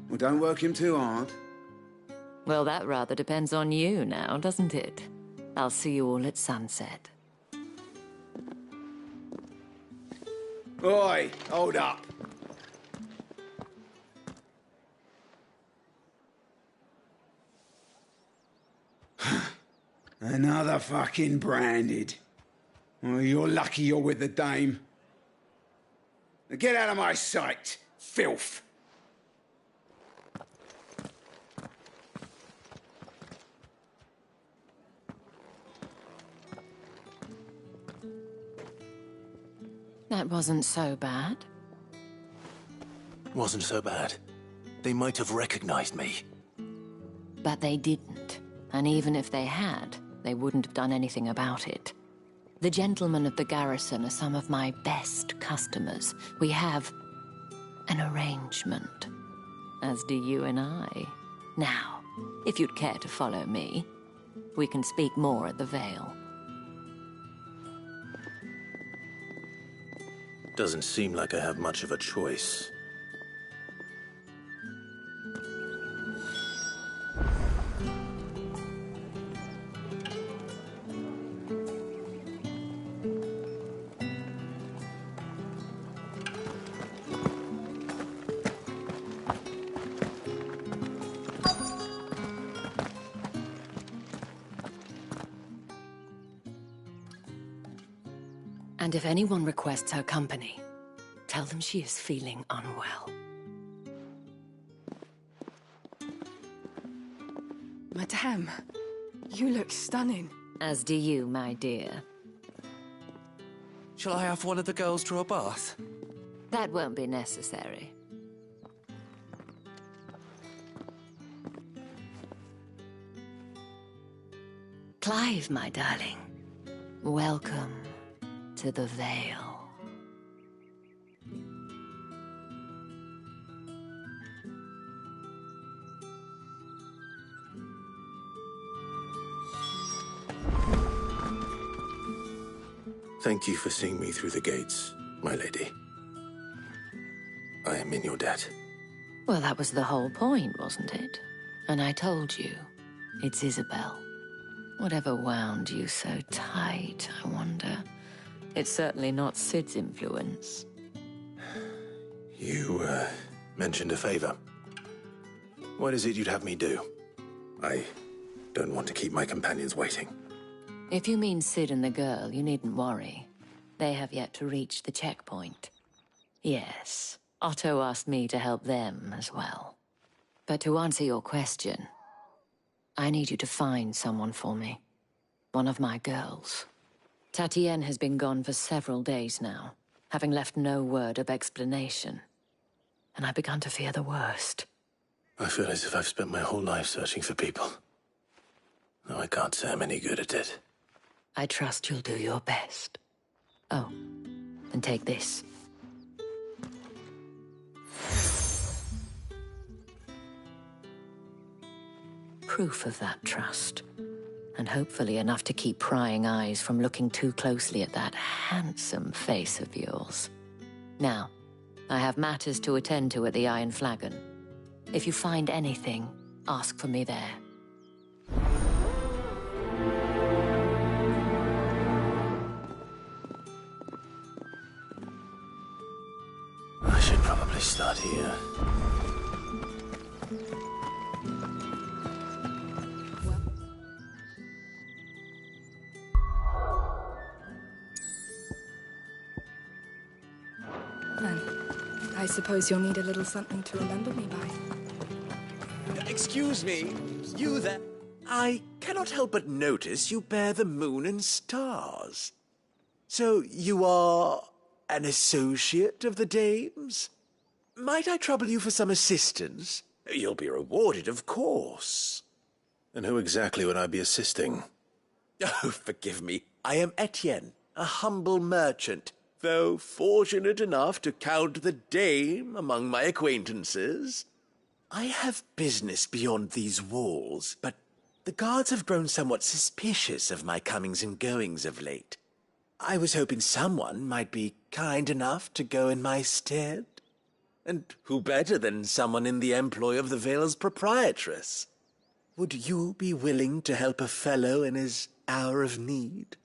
Well, don't work him too hard. Well, that rather depends on you now, doesn't it? I'll see you all at sunset. Oi, hold up. Another fucking branded. Well, you're lucky you're with the dame. Now get out of my sight, filth. That wasn't so bad. Wasn't so bad. They might have recognized me. But they didn't. And even if they had, they wouldn't have done anything about it. The gentlemen of the garrison are some of my best customers. We have an arrangement, as do you and I. Now, if you'd care to follow me, we can speak more at the Vale. Doesn't seem like I have much of a choice. And if anyone requests her company, tell them she is feeling unwell. Madame, you look stunning. As do you, my dear. Shall I have one of the girls draw a bath? That won't be necessary. Clive, my darling. Welcome to the Vale. Thank you for seeing me through the gates, my lady. I am in your debt. Well, that was the whole point, wasn't it? And I told you, it's Isabel. Whatever wound you so tight, I wonder. It's certainly not Sid's influence. You, mentioned a favor. What is it you'd have me do? I don't want to keep my companions waiting. If you mean Sid and the girl, you needn't worry. They have yet to reach the checkpoint. Yes, Otto asked me to help them as well. But to answer your question, I need you to find someone for me. One of my girls. Tatienne has been gone for several days now, having left no word of explanation. And I've begun to fear the worst. I feel as if I've spent my whole life searching for people. Though I can't say I'm any good at it. I trust you'll do your best. Oh, and take this. Proof of that trust. And hopefully enough to keep prying eyes from looking too closely at that handsome face of yours. Now, I have matters to attend to at the Iron Flagon. If you find anything, ask for me there. I should probably start here. I suppose you'll need a little something to remember me by. Excuse me, you there? I cannot help but notice you bear the moon and stars. So you are an associate of the dames? Might I trouble you for some assistance? You'll be rewarded, of course. And who exactly would I be assisting? Oh, forgive me. I am Etienne, a humble merchant, though fortunate enough to count the dame among my acquaintances. I have business beyond these walls, but the guards have grown somewhat suspicious of my comings and goings of late. I was hoping someone might be kind enough to go in my stead. And who better than someone in the employ of the Vale's proprietress? Would you be willing to help a fellow in his hour of need?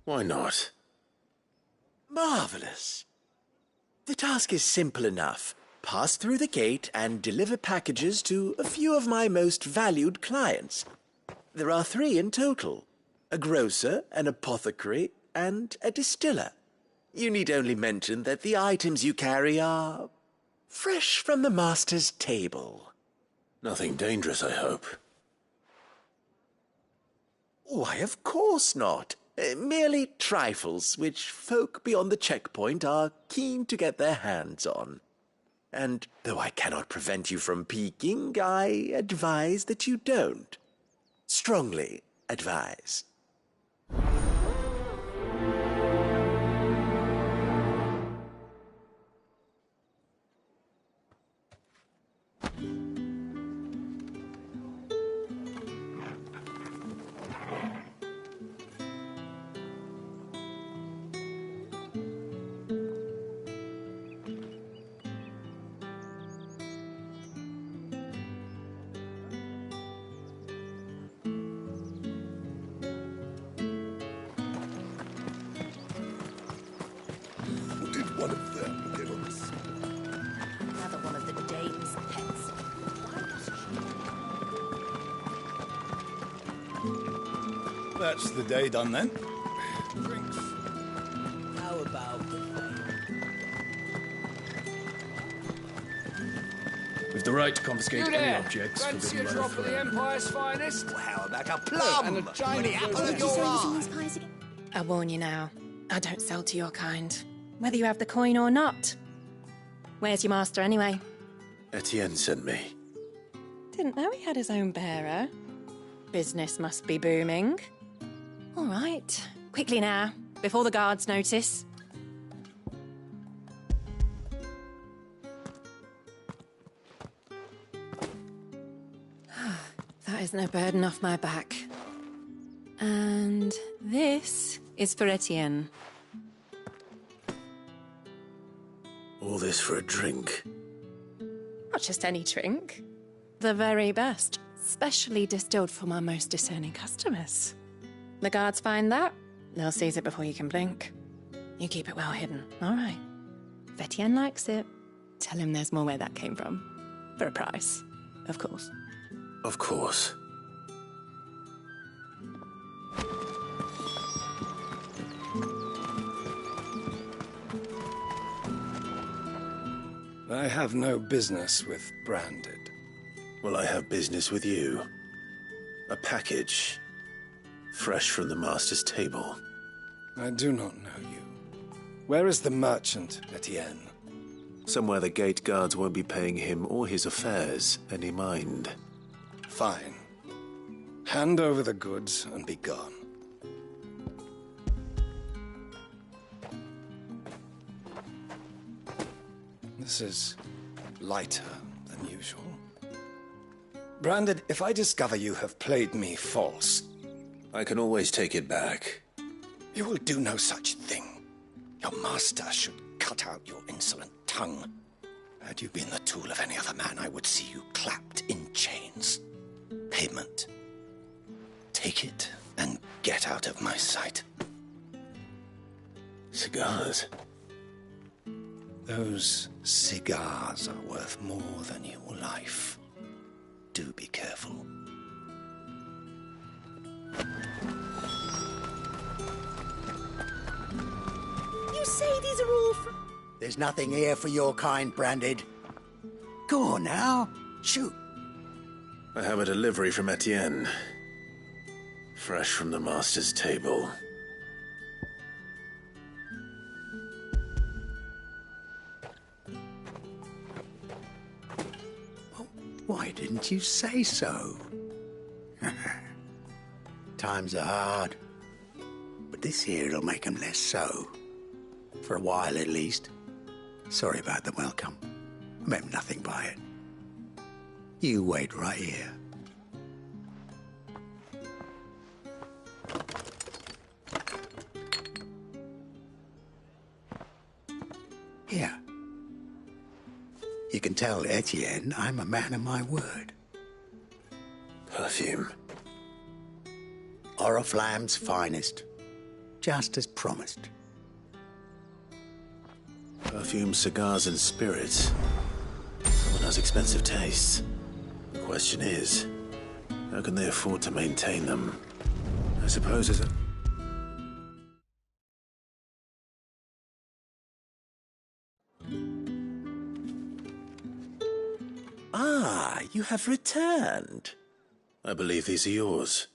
Why not? Marvelous. The task is simple enough. Pass through the gate and deliver packages to a few of my most valued clients. There are 3 in total. A grocer, an apothecary, and a distiller. You need only mention that the items you carry are fresh from the master's table. Nothing dangerous, I hope. Why, of course not. Merely trifles which folk beyond the checkpoint are keen to get their hands on. And though I cannot prevent you from peeking, I advise that you don't. Strongly advise. One of them give us. Another one of the dame's pets. Why does she... That's the day done then. Drinks. How about With the right to confiscate You any there! objects Fancy a forbidden by the drop of the throne. Empire's finest? Well, how about a plum? And a giant the apple of your eye. I warn you now, I don't sell to your kind, whether you have the coin or not. Where's your master anyway? Etienne sent me. Didn't know he had his own bearer. Business must be booming. All right, quickly now, before the guards notice. That is no burden off my back. And this is for Etienne. All this for a drink. Not just any drink. The very best, specially distilled for my most discerning customers. The guards find that, they'll seize it before you can blink. You keep it well hidden, all right? If Etienne likes it, tell him there's more where that came from. For a price, of course. Of course. I have no business with Branded. Well, I have business with you. A package. Fresh from the master's table. I do not know you. Where is the merchant, Etienne? Somewhere the gate guards won't be paying him or his affairs any mind. Fine. Hand over the goods and be gone. This is lighter than usual. Branded, if I discover you have played me false... I can always take it back. You will do no such thing. Your master should cut out your insolent tongue. Had you been the tool of any other man, I would see you clapped in chains. Payment. Take it and get out of my sight. Cigars? Those cigars are worth more than your life. Do be careful. You say these are all from... There's nothing here for your kind, Branded. Go on now. Shoot. I have a delivery from Etienne. Fresh from the master's table. Why didn't you say so? Times are hard. But this here'll make 'em less so. For a while, at least. Sorry about the welcome. I meant nothing by it. You wait right here. Here. You can tell Etienne I'm a man of my word. Perfume. Oriflamme's finest. Just as promised. Perfume, cigars, and spirits. Someone has expensive tastes. The question is, how can they afford to maintain them? I suppose as a... Ah, you have returned. I believe these are yours.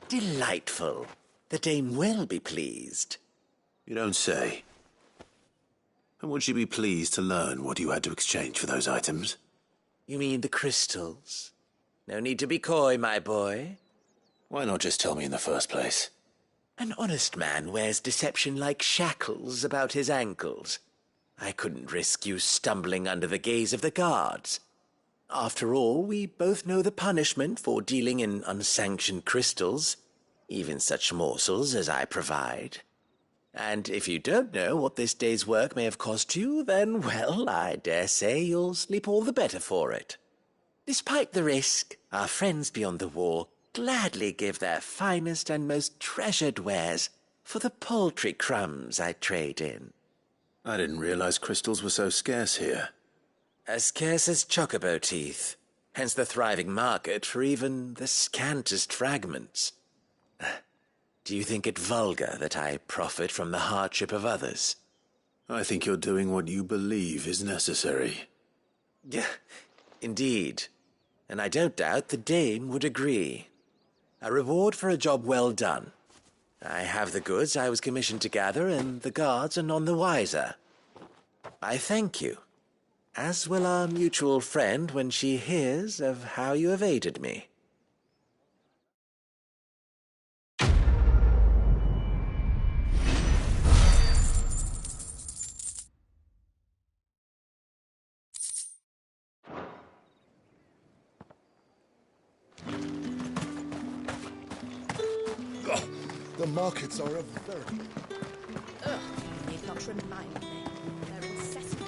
Delightful. The dame will be pleased. You don't say. And would she be pleased to learn what you had to exchange for those items? You mean the crystals? No need to be coy, my boy. Why not just tell me in the first place? An honest man wears deception like shackles about his ankles. I couldn't risk you stumbling under the gaze of the guards. After all, we both know the punishment for dealing in unsanctioned crystals, even such morsels as I provide. And if you don't know what this day's work may have cost you, then, well, I dare say you'll sleep all the better for it. Despite the risk, our friends beyond the wall gladly give their finest and most treasured wares for the paltry crumbs I trade in. I didn't realize crystals were so scarce here. As scarce as chocobo teeth, hence the thriving market for even the scantest fragments. Do you think it vulgar that I profit from the hardship of others? I think you're doing what you believe is necessary. Yeah, indeed. And I don't doubt the dame would agree. A reward for a job well done. I have the goods I was commissioned to gather, and the guards are none the wiser. I thank you, as will our mutual friend when she hears of how you have aided me. The markets are a very... Ugh, you need not remind me. They're incessant.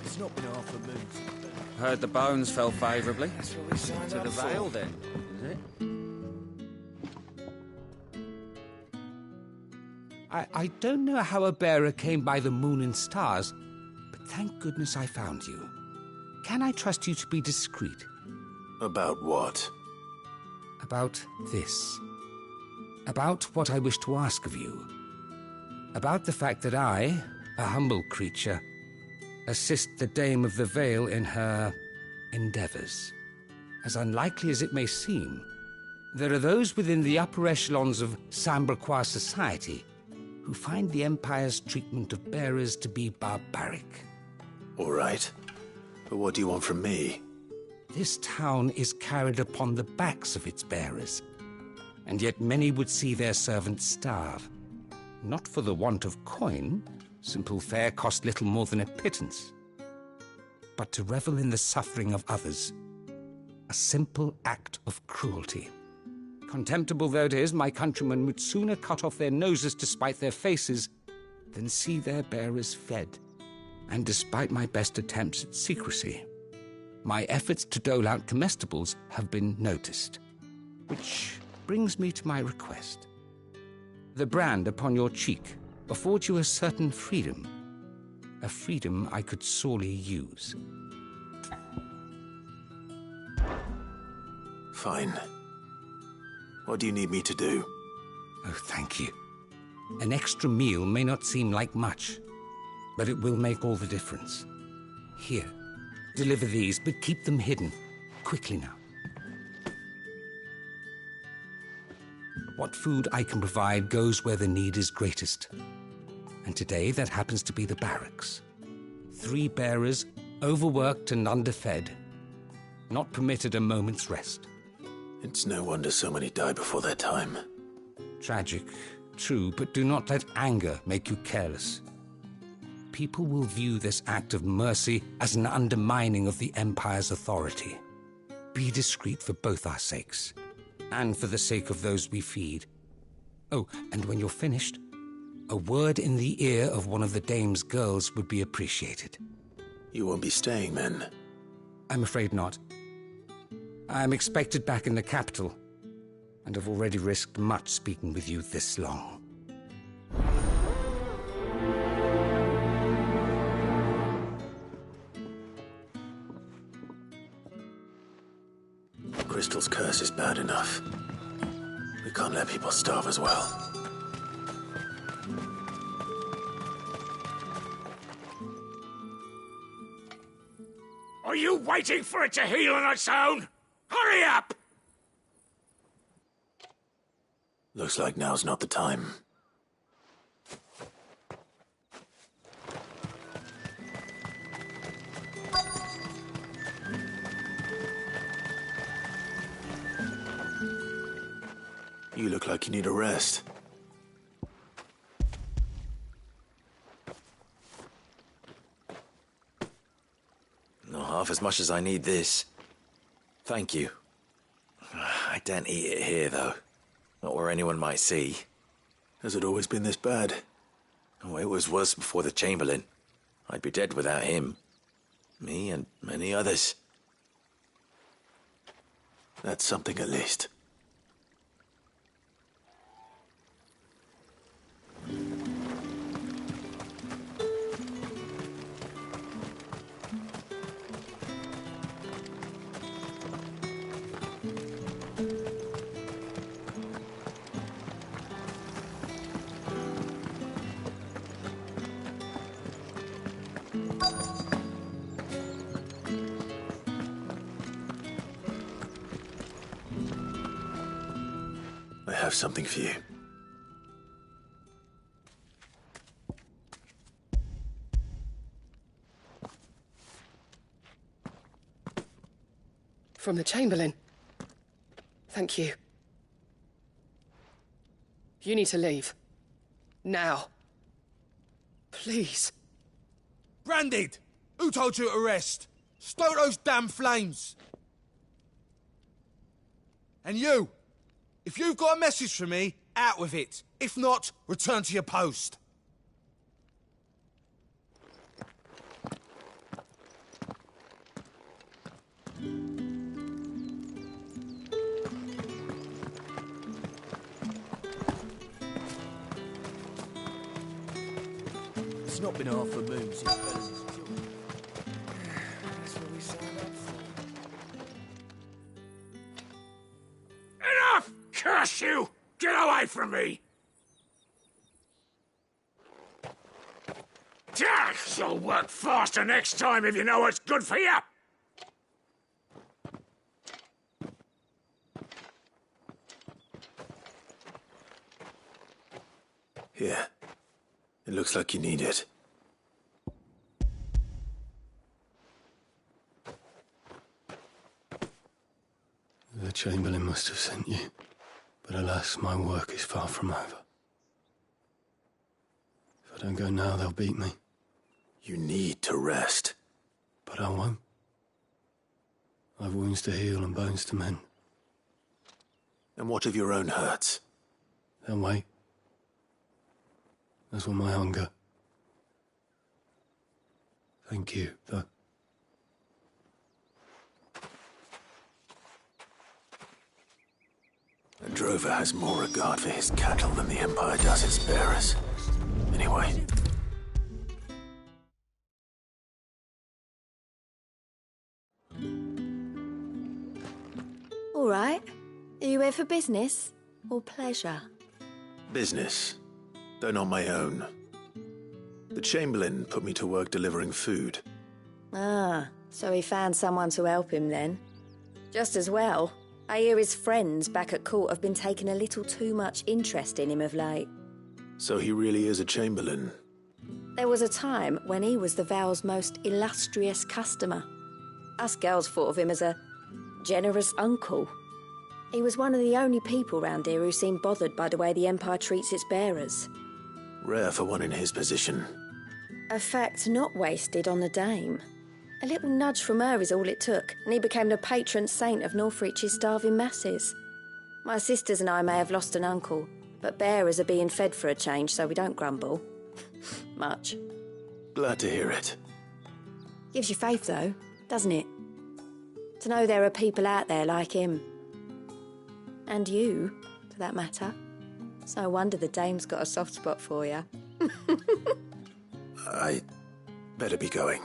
It's not been half a moon. Heard the bones fell favourably. That's what we signed To up the for. Vale, then, is it? I don't know how a bearer came by the moon and stars, but thank goodness I found you. Can I trust you to be discreet? About what? About this. About what I wish to ask of you. About the fact that I, a humble creature, assist the Dame of the Vale in her endeavours. As unlikely as it may seem, there are those within the upper echelons of Samberquois society who find the Empire's treatment of bearers to be barbaric. All right. But what do you want from me? This town is carried upon the backs of its bearers, and yet many would see their servants starve. Not for the want of coin, simple fare cost little more than a pittance, but to revel in the suffering of others, a simple act of cruelty. Contemptible though it is, my countrymen would sooner cut off their noses to spite their faces than see their bearers fed. And despite my best attempts at secrecy, my efforts to dole out comestibles have been noticed. Which brings me to my request. The brand upon your cheek affords you a certain freedom, a freedom I could sorely use. Fine. What do you need me to do? Oh, thank you. An extra meal may not seem like much, but it will make all the difference. Here, deliver these, but keep them hidden. Quickly now. What food I can provide goes where the need is greatest. And today that happens to be the barracks. 3 bearers, overworked and underfed, not permitted a moment's rest. It's no wonder so many die before their time. Tragic, true, but do not let anger make you careless. People will view this act of mercy as an undermining of the Empire's authority. Be discreet for both our sakes, and for the sake of those we feed. Oh, and when you're finished, a word in the ear of one of the dame's girls would be appreciated. You won't be staying then? I'm afraid not. I'm expected back in the capital, and have already risked much speaking with you this long. Crystal's curse is bad enough. We can't let people starve as well. Are you waiting for it to heal on its own? Hurry up! Looks like now's not the time. You look like you need a rest. Not half as much as I need this. Thank you. I don't eat it here, though. Not where anyone might see. Has it always been this bad? Oh, it was worse before the Chamberlain. I'd be dead without him. Me and many others. That's something at least. I have something for you. From the Chamberlain. Thank you. You need to leave. Now. Please. Branded! Who told you to rest? Stoke those damn flames! And you! If you've got a message for me, out with it. If not, return to your post. It's not been half a moon since Belen's killed. That's what we signed up for. Enough! Curse you! Get away from me! You'll work faster next time if you know what's good for you! Here. It looks like you need it. The Chamberlain must have sent you. But alas, my work is far from over. If I don't go now, they'll beat me. You need to rest. But I won't. I've wounds to heal and bones to mend. And what of your own hurts? They'll wait. As will my hunger. Thank you, though. A drover has more regard for his cattle than the Empire does its bearers. Anyway. All right. Are you here for business or pleasure? Business, though not my own. The Chamberlain put me to work delivering food. Ah, so he found someone to help him then. Just as well. I hear his friends back at court have been taking a little too much interest in him of late. So he really is a Chamberlain? There was a time when he was the Vale's most illustrious customer. Us girls thought of him as a generous uncle. He was one of the only people round here who seemed bothered by the way the Empire treats its bearers. Rare for one in his position. A fact not wasted on the Dame. A little nudge from her is all it took, and he became the patron saint of Northreach's starving masses. My sisters and I may have lost an uncle, but bearers are being fed for a change, so we don't grumble. Much. Glad to hear it. Gives you faith, though, doesn't it? To know there are people out there like him. And you, for that matter. It's no wonder the Dame's got a soft spot for you. I better be going.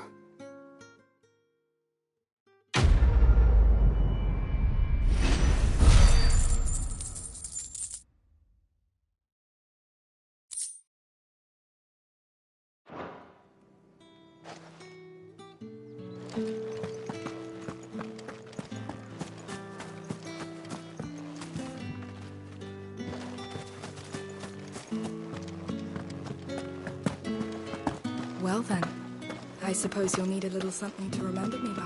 Well then, I suppose you'll need a little something to remember me by.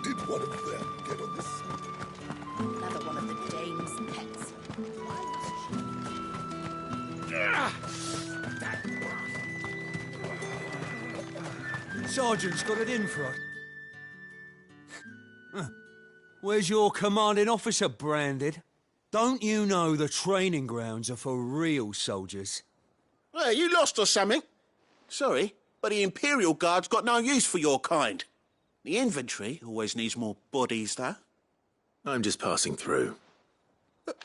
Did one of them get on this? Another one of the dame's pets. Why must she? Sergeant's got it in for us. Where's your commanding officer, Branded? Don't you know the training grounds are for real soldiers? Well, you lost or something? Sorry, but the Imperial Guard's got no use for your kind. The infantry always needs more bodies, though. I'm just passing through. But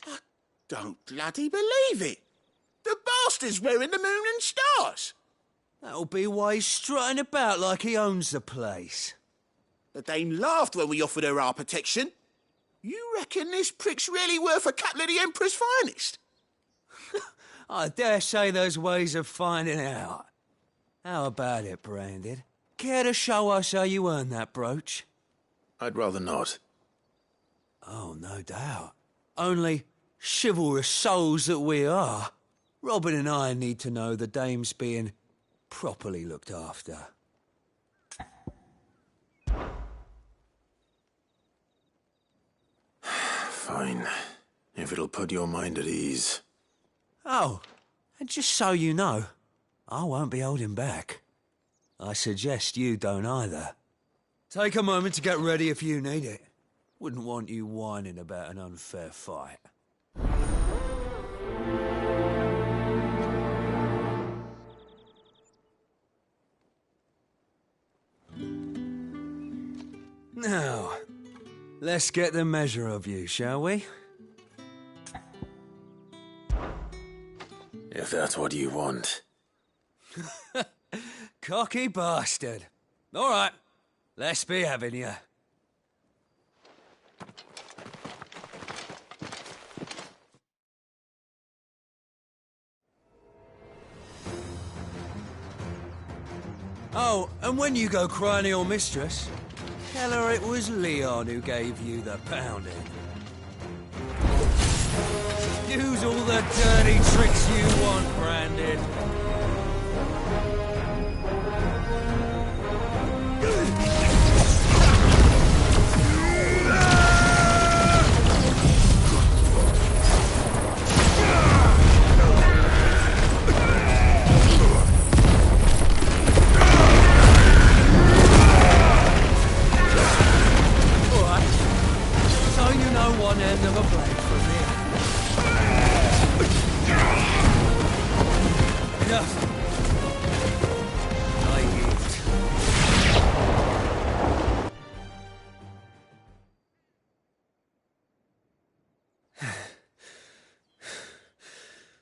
I don't bloody believe it. The bastard's wearing the moon and stars. That'll be why he's strutting about like he owns the place. The dame laughed when we offered her our protection. You reckon this prick's really worth a couple of the Emperor's finest? I dare say there's ways of finding out. How about it, Branded? Care to show us how you earned that brooch? I'd rather not. Oh, no doubt. Only chivalrous souls that we are, Robin and I need to know the dame's being properly looked after. Fine. If it'll put your mind at ease. Oh, and just so you know, I won't be holding back. I suggest you don't either. Take a moment to get ready if you need it. Wouldn't want you whining about an unfair fight. Now, let's get the measure of you, shall we? If that's what you want. Cocky bastard. All right, let's be having you. Oh, and when you go crying to your mistress, tell her it was Leon who gave you the pounding. Use all the dirty tricks you want, Brandon. One end of a blade from here. Enough. I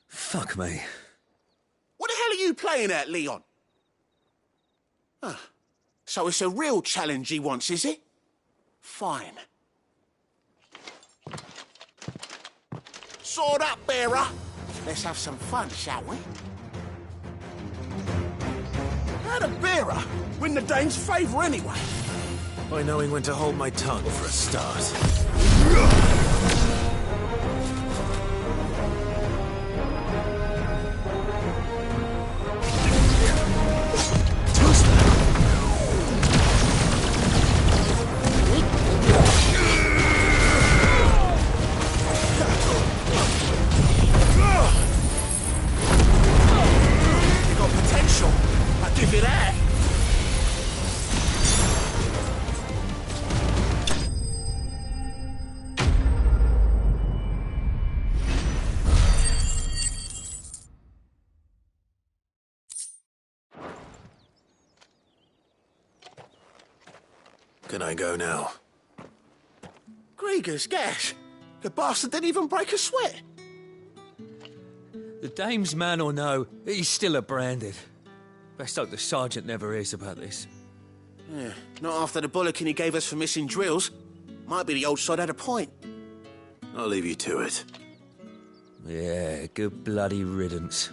Fuck me. What the hell are you playing at, Leon? So it's a real challenge he wants, is it? Fine. Sword up, bearer. Let's have some fun, shall we? How'd a bearer win the dame's favour anyway? By knowing when to hold my tongue for a start. Can I go now? Grieger's gas. The bastard didn't even break a sweat. The dame's man or no, he's still a Branded. Best hope the sergeant never hears about this. Yeah, not after the bollocking he gave us for missing drills. Might be the old sod had a point. I'll leave you to it. Yeah, good bloody riddance.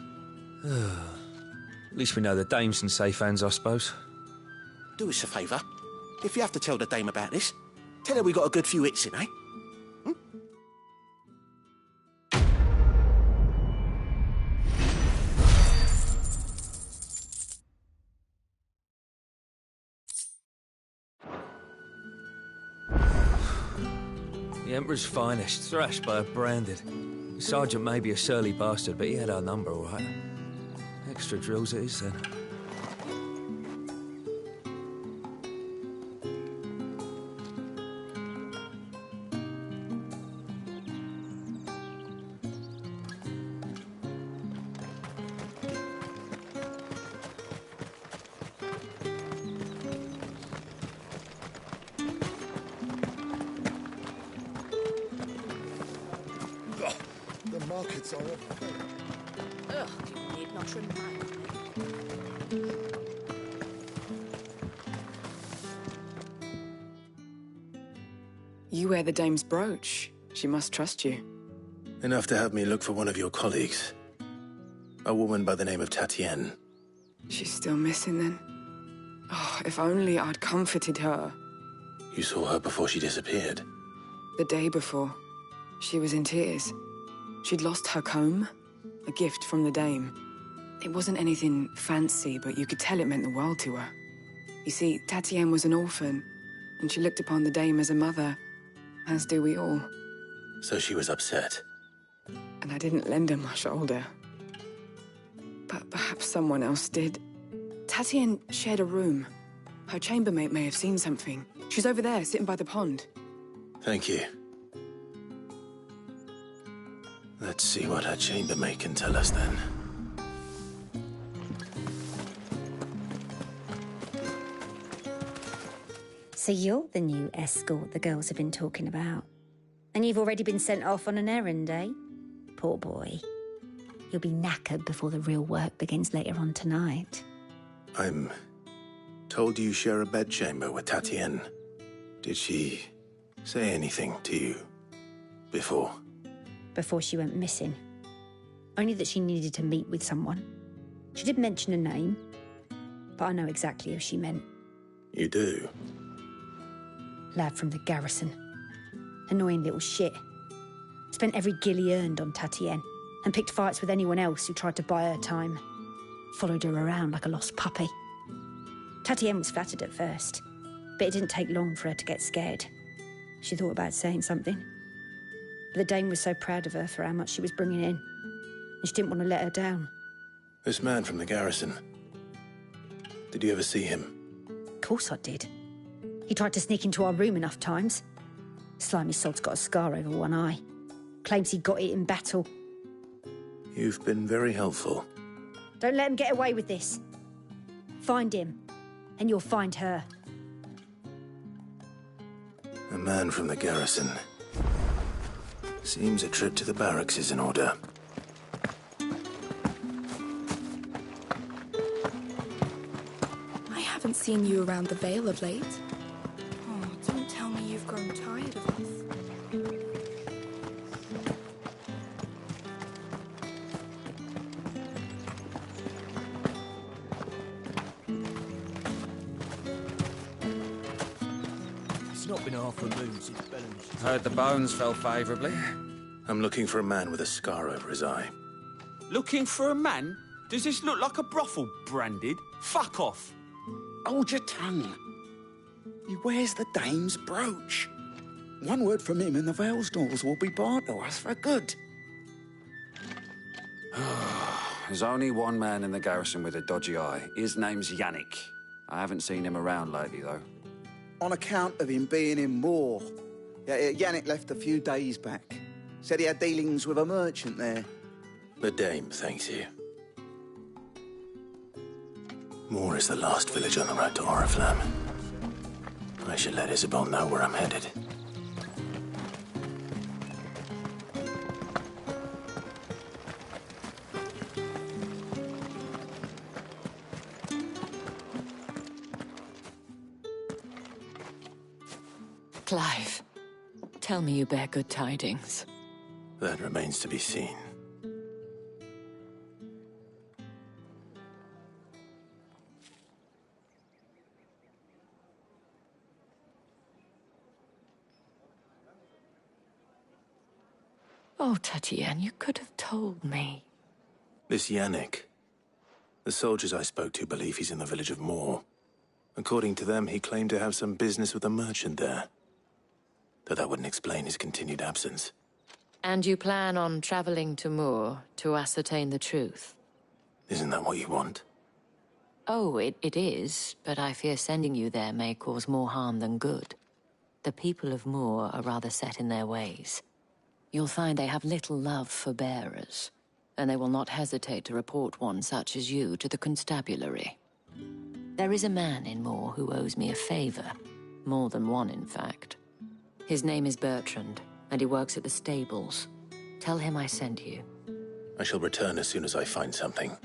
At least we know the dame's in safe hands, I suppose. Do us a favour. If you have to tell the dame about this, tell her we got a good few hits in, eh? Emperor's finest, thrashed by a branded. The sergeant may be a surly bastard, but he had our number, all right. Extra drills it is, then. The markets are up. Ugh, you need not remind me. You wear the dame's brooch. She must trust you. Enough to have me look for one of your colleagues. A woman by the name of Tatienne. She's still missing then. Oh, if only I'd comforted her. You saw her before she disappeared. The day before, she was in tears. She'd lost her comb, a gift from the dame. It wasn't anything fancy, but you could tell it meant the world to her. You see, Tatienne was an orphan, and she looked upon the dame as a mother, as do we all. So she was upset. And I didn't lend her my shoulder. But perhaps someone else did. Tatienne shared a room. Her chambermaid may have seen something. She's over there, sitting by the pond. Thank you. Let's see what her chambermaid can tell us then. So you're the new escort the girls have been talking about. And you've already been sent off on an errand, eh? Poor boy. You'll be knackered before the real work begins later on tonight. I'm told you share a bedchamber with Tatienne. Did she say anything to you before? Before she went missing. Only that she needed to meet with someone. She did mention a name, but I know exactly who she meant. You do? Lad from the garrison. Annoying little shit. Spent every guil he earned on Tatienne, and picked fights with anyone else who tried to buy her time. Followed her around like a lost puppy. Tatienne was flattered at first, but it didn't take long for her to get scared. She thought about saying something. But the dame was so proud of her for how much she was bringing in, and she didn't want to let her down. This man from the garrison. Did you ever see him? Of course I did. He tried to sneak into our room enough times. Slimy sod's got a scar over one eye. Claims he got it in battle. You've been very helpful. Don't let him get away with this. Find him, and you'll find her. A man from the garrison. Seems a trip to the barracks is in order. I haven't seen you around the Vale of late. Oh, don't tell me you've grown tired of us. It's not been half a moon since Bellamy. Heard the bones fell favourably. I'm looking for a man with a scar over his eye. Looking for a man? Does this look like a brothel, Branded? Fuck off. Hold your tongue. He wears the dame's brooch. One word from him and the Vale's doors will be barred to us for good. There's only one man in the garrison with a dodgy eye. His name's Yannick. I haven't seen him around lately, though. On account of him being in war. Yeah, Yannick left a few days back. Said he had dealings with a merchant there. The dame thanks you. Moore is the last village on the road to Oriflamme. I should let Isabel know where I'm headed. Clive, tell me you bear good tidings. That remains to be seen. Oh, Tatienne, you could have told me. This Yannick. The soldiers I spoke to believe he's in the village of Moore. According to them, he claimed to have some business with a merchant there. though that wouldn't explain his continued absence. And you plan on traveling to Moor to ascertain the truth? Isn't that what you want? Oh, it is, but I fear sending you there may cause more harm than good. The people of Moor are rather set in their ways. You'll find they have little love for bearers, and they will not hesitate to report one such as you to the constabulary. There is a man in Moor who owes me a favor. More than one, in fact. His name is Bertrand, and he works at the stables. Tell him I sent you. I shall return as soon as I find something.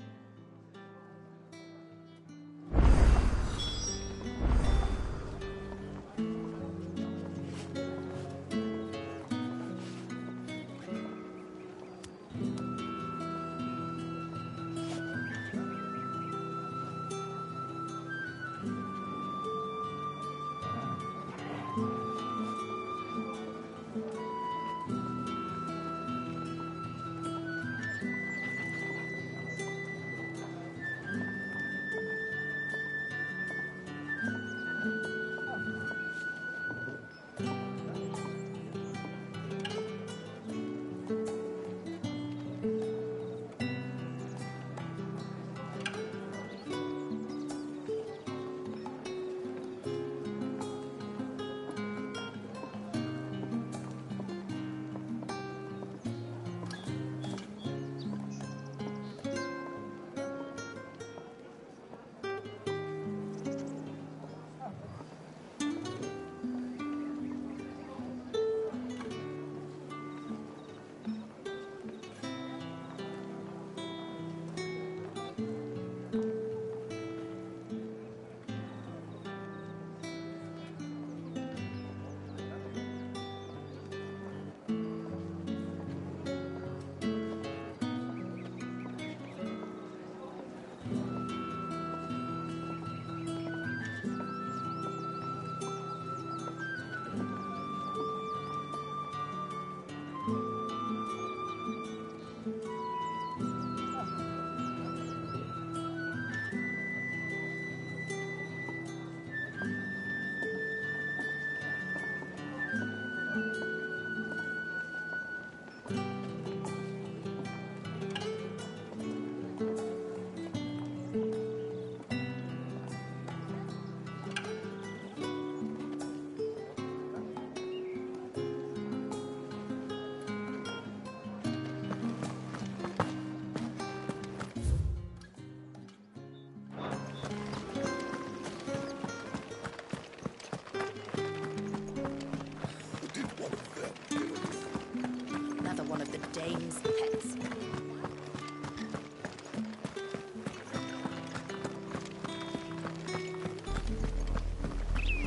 Another one of the dame's pets.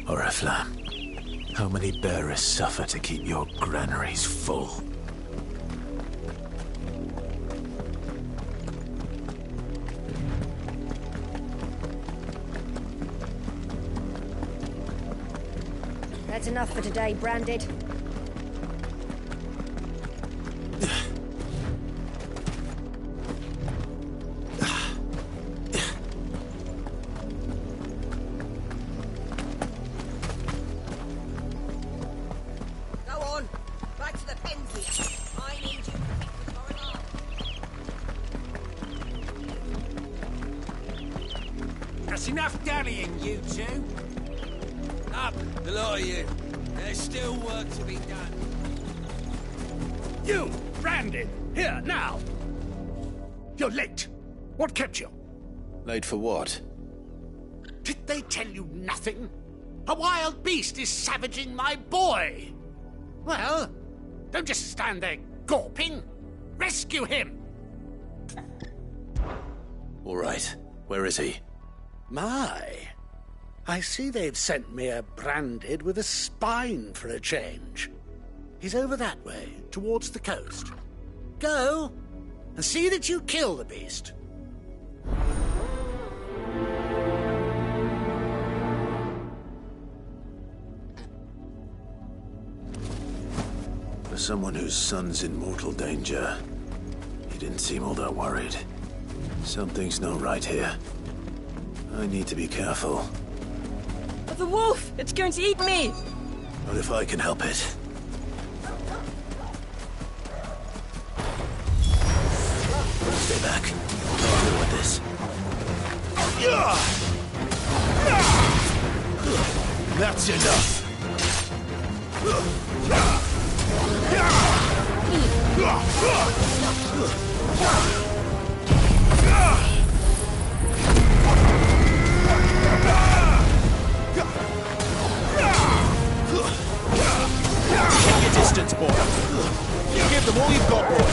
Oriflamme, how many bearers suffer to keep your granaries full? That's enough for today, Branded. Go on, back to the pens here. I need you to pick the coroner. That's enough dallying, you two. Up, the lot of you. There's still work to be done. You, Branded, here, now. You're late. What kept you? Late for what? Did they tell you nothing? A wild beast is savaging my boy. Well, don't just stand there gawping. Rescue him. All right. Where is he? My. I see they've sent me a Branded with a spine for a change. He's over that way, towards the coast. Go, and see that you kill the beast. For someone whose son's in mortal danger, he didn't seem all that worried. Something's not right here. I need to be careful. The wolf! It's going to eat me! Not if I can help it. That's enough. Take your distance, boy. Give them all you've got, boy.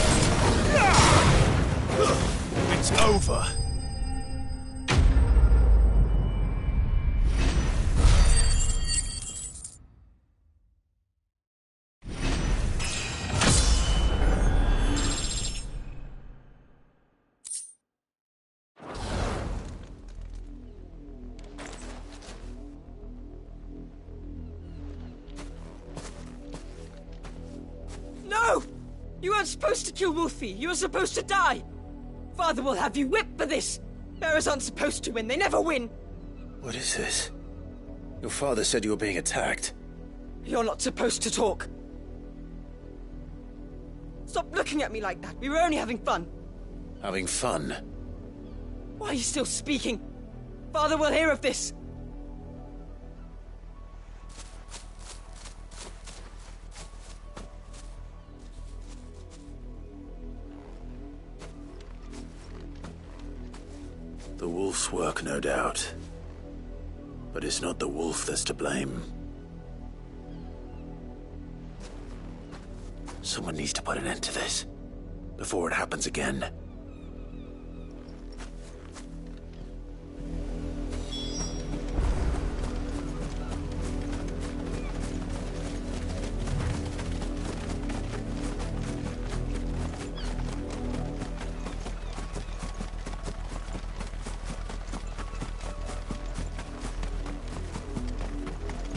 It's over. No! You weren't supposed to kill Wolfie. You were supposed to die. Father will have you whipped for this. Bearers aren't supposed to win. They never win. What is this? Your father said you were being attacked. You're not supposed to talk. Stop looking at me like that. We were only having fun. Having fun? Why are you still speaking? Father will hear of this. The wolf's work, no doubt. But it's not the wolf that's to blame. Someone needs to put an end to this, before it happens again.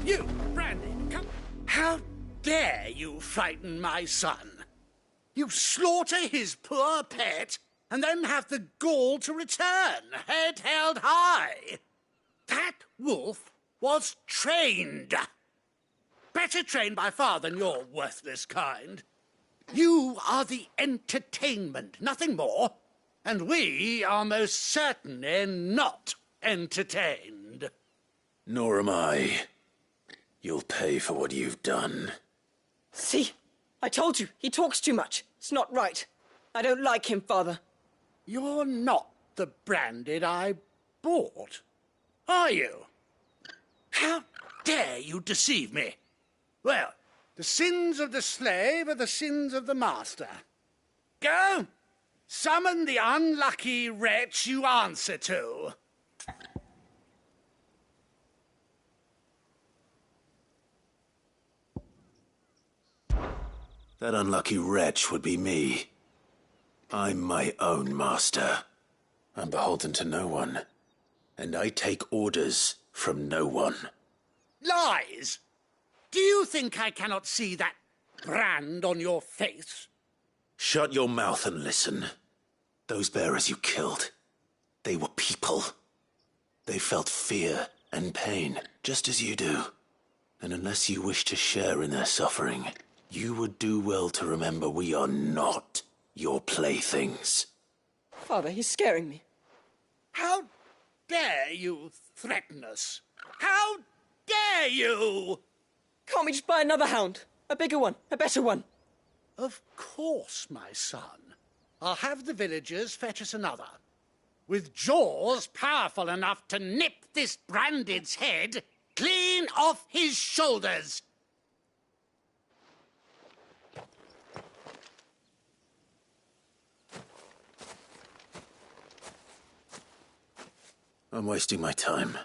You, Brandon, come. How dare you frighten my son? You slaughter his poor pet, and then have the gall to return, head held high. That wolf was trained. Better trained by far than your worthless kind. You are the entertainment, nothing more. And we are most certainly not entertained. Nor am I. You'll pay for what you've done. See? I told you, he talks too much. It's not right. I don't like him, Father. You're not the Branded I bought, are you? How dare you deceive me? Well, the sins of the slave are the sins of the master. Go, summon the unlucky wretch you answer to. That unlucky wretch would be me. I'm my own master. I'm beholden to no one. And I take orders from no one. Lies! Do you think I cannot see that brand on your face? Shut your mouth and listen. Those bearers you killed, they were people. They felt fear and pain, just as you do. And unless you wish to share in their suffering, you would do well to remember we are not your playthings. Father, he's scaring me. How dare you threaten us? How dare you? Can't we just buy another hound? A bigger one, a better one. Of course, my son. I'll have the villagers fetch us another. With jaws powerful enough to nip this Branded's head clean off his shoulders. I'm wasting my time.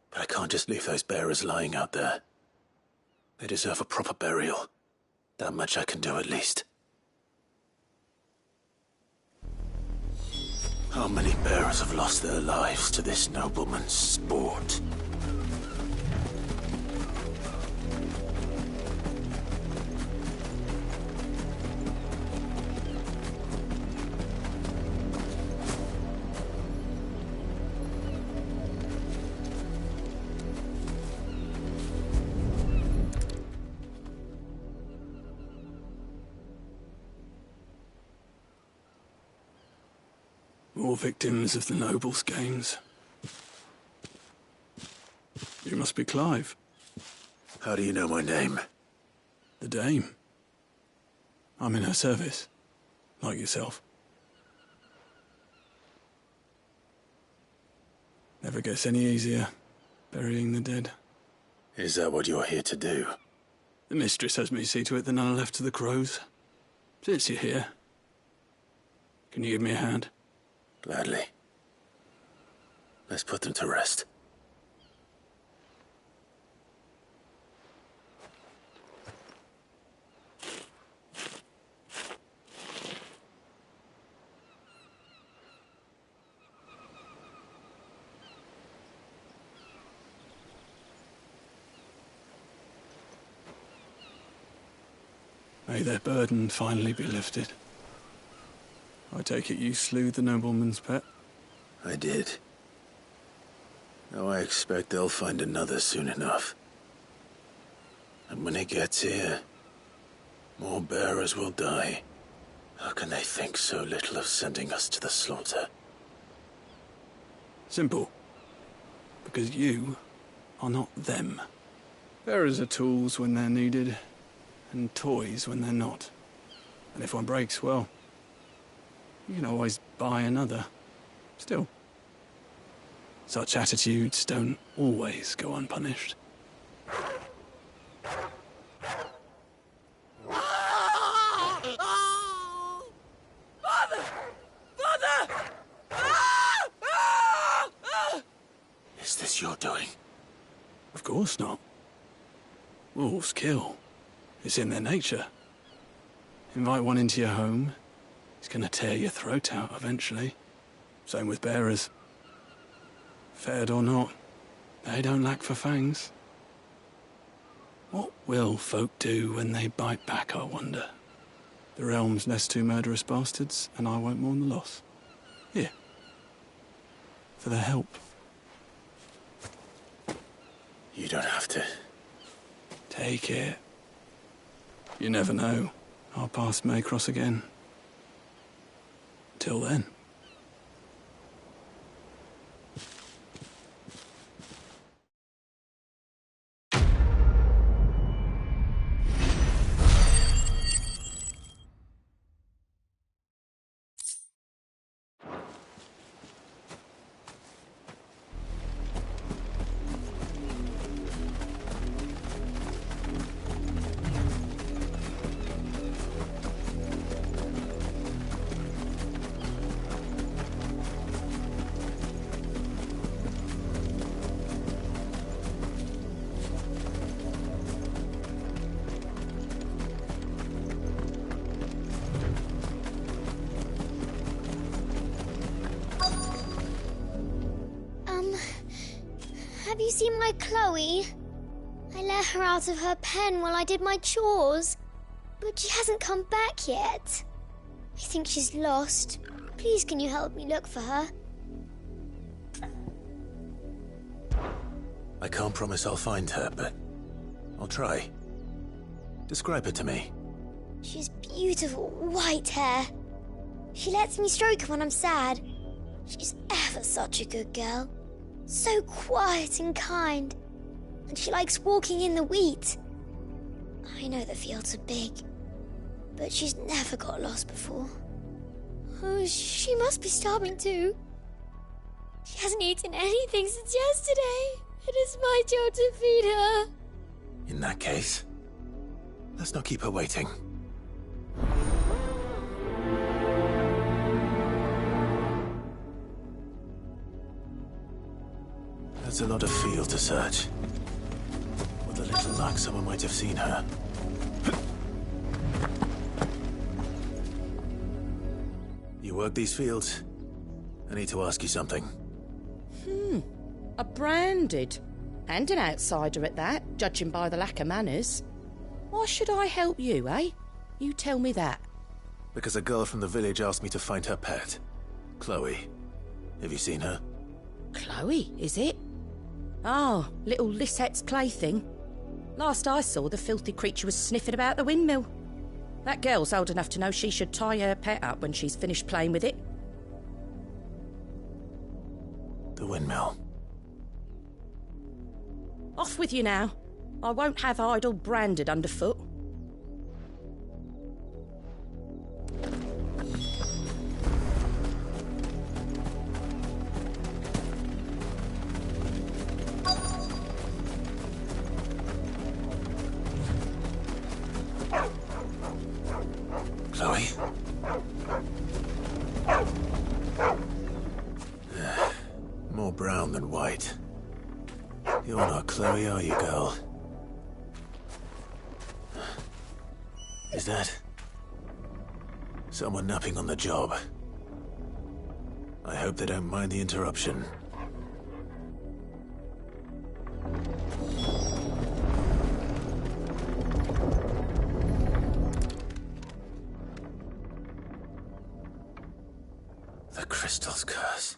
But I can't just leave those bearers lying out there. They deserve a proper burial. That much I can do at least. How many bearers have lost their lives to this nobleman's sport? More victims of the nobles' games. You must be Clive. How do you know my name? The Dame. I'm in her service, like yourself. Never gets any easier, burying the dead. Is that what you're here to do? The mistress has me see to it that none are left to the crows. Since you're here, can you give me a hand? Gladly. Let's put them to rest. May their burden finally be lifted. I take it you slew the nobleman's pet? I did. Now I expect they'll find another soon enough. And when it gets here, more bearers will die. How can they think so little of sending us to the slaughter? Simple. Because you are not them. Bearers are tools when they're needed, and toys when they're not. And if one breaks, well, you can always buy another. Still, such attitudes don't always go unpunished. Father! Father! Is this your doing? Of course not. Wolves kill. It's in their nature. Invite one into your home, he's gonna tear your throat out eventually. Same with bearers. Fed or not, they don't lack for fangs. What will folk do when they bite back, I wonder? The realm's nest two murderous bastards, and I won't mourn the loss. Here. For their help. You don't have to. Take it. You never know. Our paths may cross again. Till then. Have you seen my Chloe? I let her out of her pen while I did my chores, but she hasn't come back yet. I think she's lost. Please, can you help me look for her? I can't promise I'll find her, but I'll try. Describe her to me. She's beautiful white hair. She lets me stroke her when I'm sad. She's ever such a good girl. So quiet and kind. And she likes walking in the wheat. I know the fields are big, but she's never got lost before. Oh, she must be starving too. She hasn't eaten anything since yesterday. It is my job to feed her. In that case, let's not keep her waiting. That's a lot of field to search. With a little luck, someone might have seen her. You work these fields? I need to ask you something. A branded. And an outsider at that, judging by the lack of manners. Why should I help you, eh? You tell me that. Because a girl from the village asked me to find her pet. Chloe. Have you seen her? Chloe, is it? Oh, little Lisette's plaything. Last I saw, the filthy creature was sniffing about the windmill. That girl's old enough to know she should tie her pet up when she's finished playing with it. The windmill. Off with you now. I won't have idle branded underfoot. Chloe? More brown than white. You're not Chloe, are you, girl? Is that someone napping on the job? I hope they don't mind the interruption. The crystal's curse.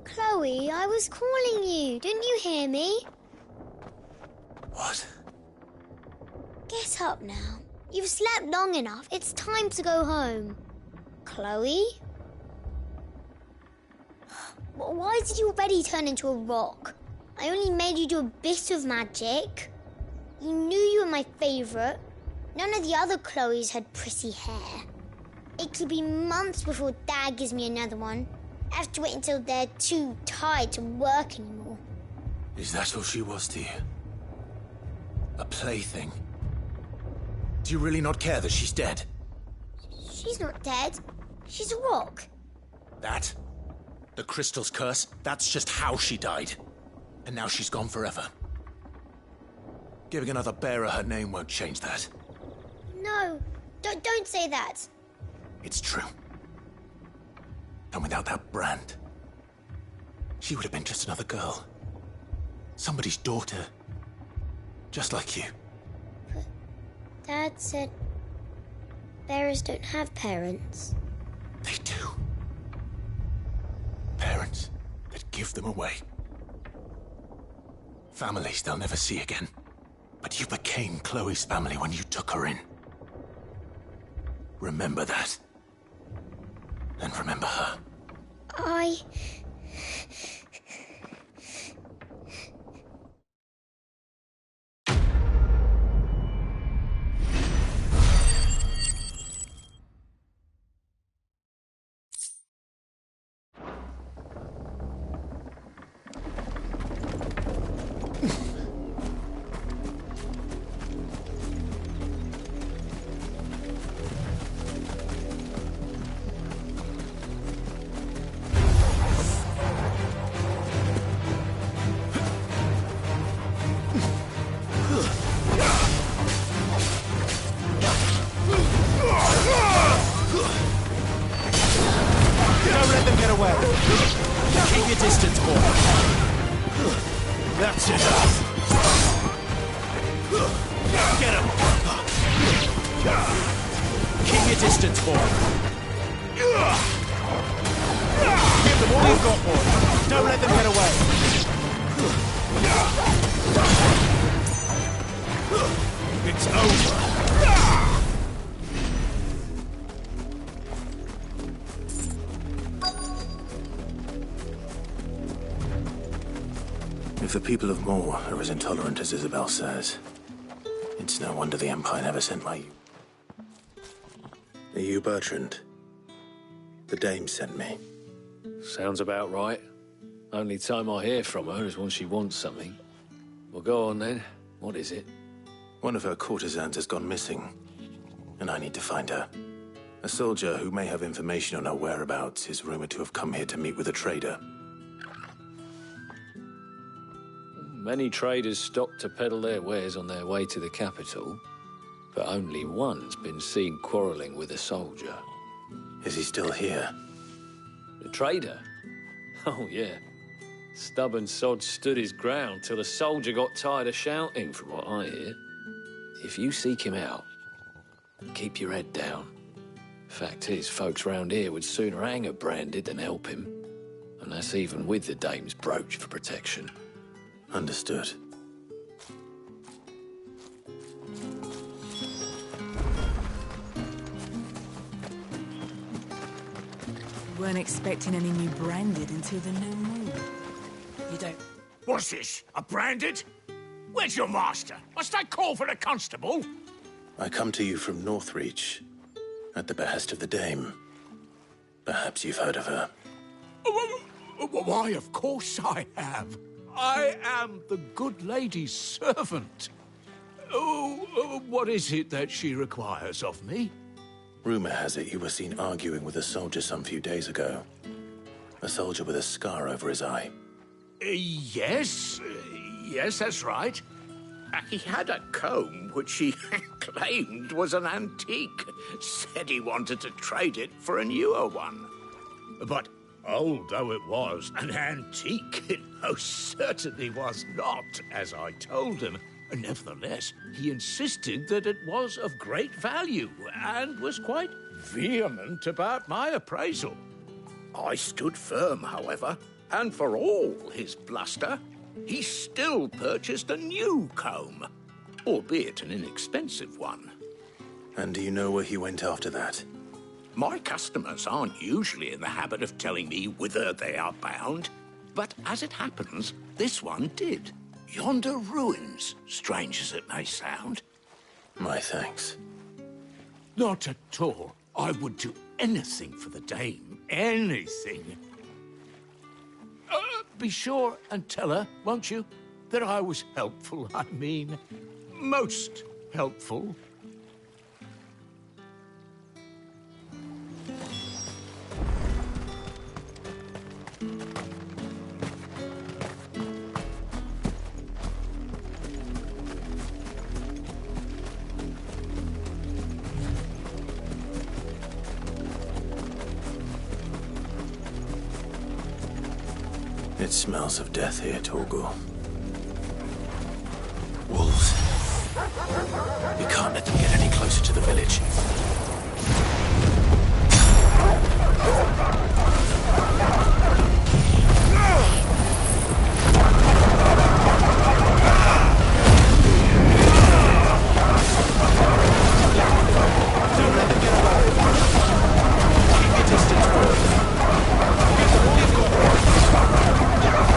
Chloe, I was calling you. Didn't you hear me? What? Get up now. You've slept long enough. It's time to go home. Chloe? Why did you already turn into a rock? I only made you do a bit of magic. You knew you were my favourite. None of the other Chloes had pretty hair. It could be months before Dad gives me another one. I have to wait until they're too tired to work anymore. Is that all she was to you? A plaything? Do you really not care that she's dead? She's not dead. She's a rock. That? The crystal's curse? That's just how she died. And now she's gone forever. Giving another bearer her name won't change that. No, don't say that. It's true. And without that brand, she would have been just another girl. Somebody's daughter. Just like you. But Dad said bearers don't have parents. They do. Parents that give them away. Families they'll never see again. But you became Chloe's family when you took her in. Remember that. And remember her. Keep your distance, boy. That's it. Get him. Keep your distance, boy. Give them all you've got, boy. Don't let them get away. It's over. If the people of Moor are as intolerant as Isabel says, it's no wonder the Empire never sent my... Are you Bertrand? The dame sent me. Sounds about right. Only time I hear from her is when she wants something. Well, go on then. What is it? One of her courtesans has gone missing, and I need to find her. A soldier who may have information on her whereabouts is rumored to have come here to meet with a trader. Many traders stop to peddle their wares on their way to the capital, but only one's been seen quarrelling with a soldier. Is he still here? The trader? Oh, yeah. Stubborn sod stood his ground till the soldier got tired of shouting, from what I hear. If you seek him out, keep your head down. Fact is, folks round here would sooner hang a branded than help him. And that's even with the dame's brooch for protection. Understood. Weren't expecting any new branded until the new moon. What's this? A branded? Where's your master? Must I call for a constable? I come to you from Northreach, at the behest of the Dame. Perhaps you've heard of her. Why, of course I have. I am the good lady's servant. What is it that she requires of me? Rumor has it you were seen arguing with a soldier some few days ago. A soldier with a scar over his eye. Yes, that's right. He had a comb which he claimed was an antique. Said he wanted to trade it for a newer one. But old though it was, an antique it most certainly was not, as I told him. Nevertheless, he insisted that it was of great value and was quite vehement about my appraisal. I stood firm, however, and for all his bluster, he still purchased a new comb, albeit an inexpensive one. And do you know where he went after that? My customers aren't usually in the habit of telling me whither they are bound, but as it happens, this one did. Yonder ruins, strange as it may sound. My thanks. Not at all. I would do anything for the Dame. Anything. Be sure and tell her, won't you, that I was helpful, I mean, most helpful. It smells of death here, Torgor. Wolves. We can't let them get any closer to the village. Don't let them get away. Keep your distance, boys. Get them all you've got. Don't let them get away.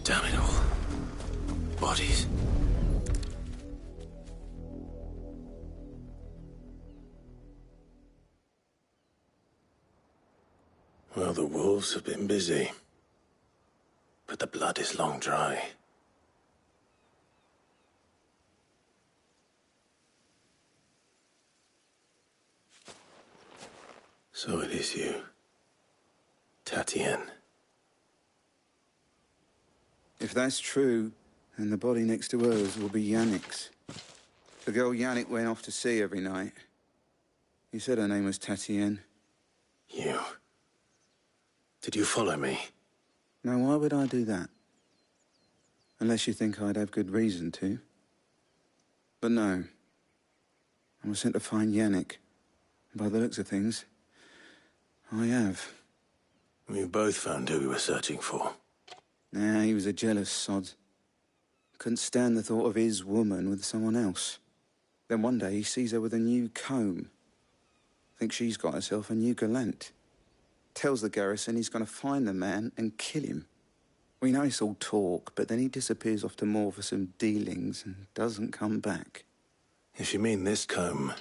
Damn it all. Bodies. Well, the wolves have been busy. But the blood is long dry. So it is you, Tatienne. If that's true, then the body next to hers will be Yannick's. The girl Yannick went off to sea every night. He said her name was Tatienne. You. Did you follow me? Now, why would I do that? Unless you think I'd have good reason to. But no. I was sent to find Yannick. By the looks of things, I have. We both found who we were searching for. Nah, he was a jealous sod. Couldn't stand the thought of his woman with someone else. Then one day he sees her with a new comb. Thinks she's got herself a new gallant. Tells the garrison he's going to find the man and kill him. We know it's all talk, but then he disappears off to Moor for some dealings and doesn't come back. If you mean this comb,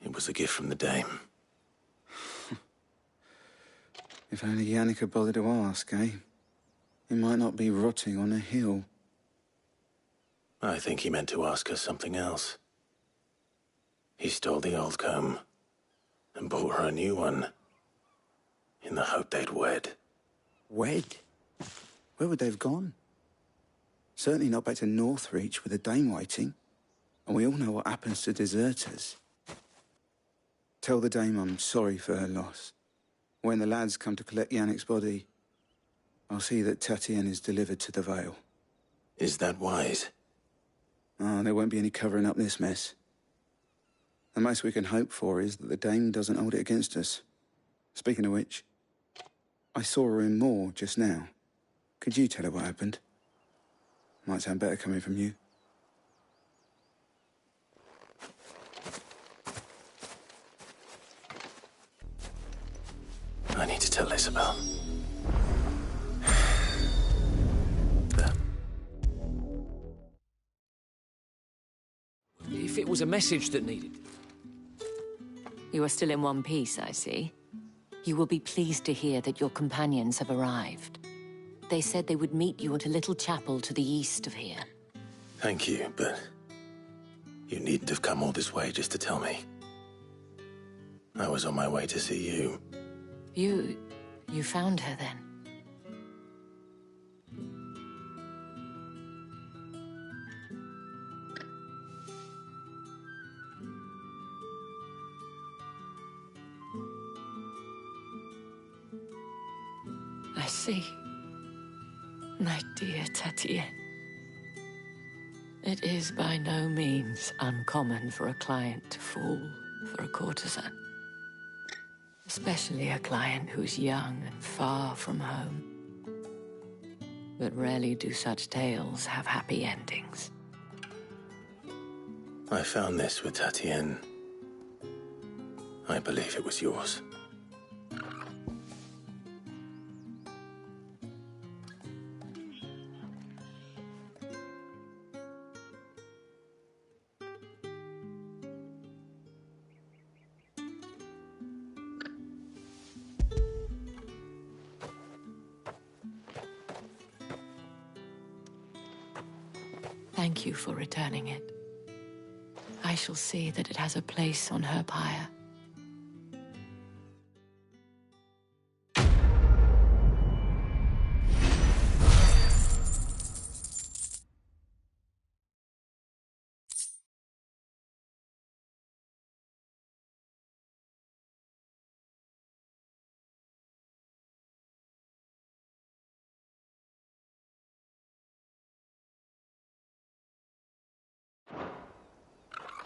it was a gift from the Dame. If only Yannick had bothered to ask, eh? He might not be rotting on a hill. I think he meant to ask her something else. He stole the old comb and bought her a new one in the hope they'd wed. Wed? Where would they have gone? Certainly not back to Northreach with a dame waiting. And we all know what happens to deserters. Tell the dame I'm sorry for her loss. When the lads come to collect Yannick's body, I'll see that Tatienne is delivered to the Vale. Is that wise? Oh, there won't be any covering up this mess. The most we can hope for is that the dame doesn't hold it against us. Speaking of which, I saw her in Moor just now. Could you tell her what happened? Might sound better coming from you. I need to tell Isabel. If it was a message that needed... You are still in one piece, I see. You will be pleased to hear that your companions have arrived. They said they would meet you at a little chapel to the east of here. Thank you, but you needn't have come all this way just to tell me. I was on my way to see you. You found her then? I see. My dear Tatienne. It is by no means uncommon for a client to fall for a courtesan. Especially a client who's young and far from home. But rarely do such tales have happy endings. I found this with Tatienne. I believe it was yours. Thank you for returning it. I shall see that it has a place on her pyre.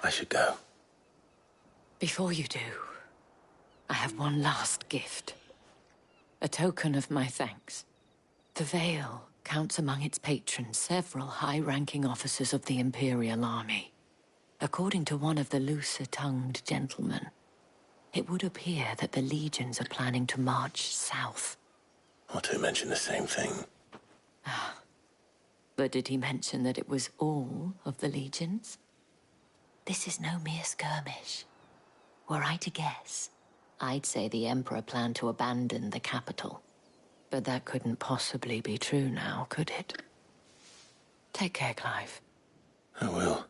I should go. Before you do, I have one last gift. A token of my thanks. The Vale counts among its patrons several high-ranking officers of the Imperial Army. According to one of the looser-tongued gentlemen, it would appear that the legions are planning to march south. Or to mention the same thing. But did he mention that it was all of the legions? This is no mere skirmish. Were I to guess, I'd say the Emperor planned to abandon the capital. But that couldn't possibly be true now, could it? Take care, Clive. I will.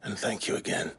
And thank you again.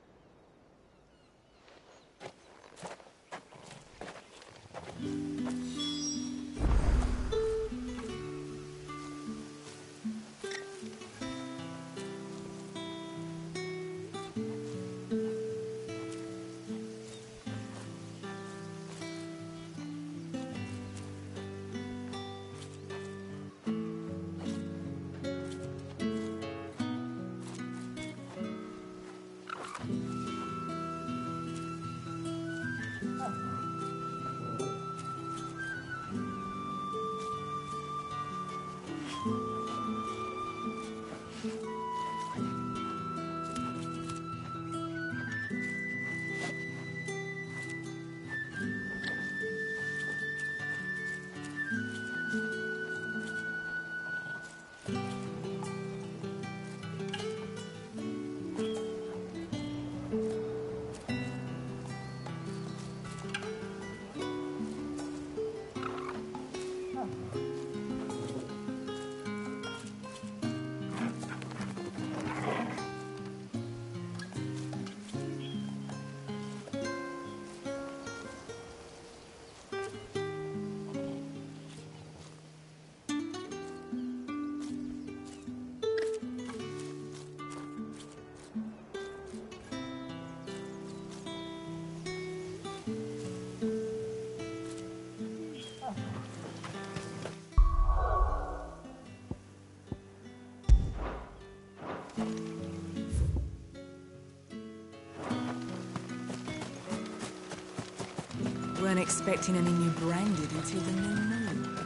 Weren't expecting any new branded until the new moon.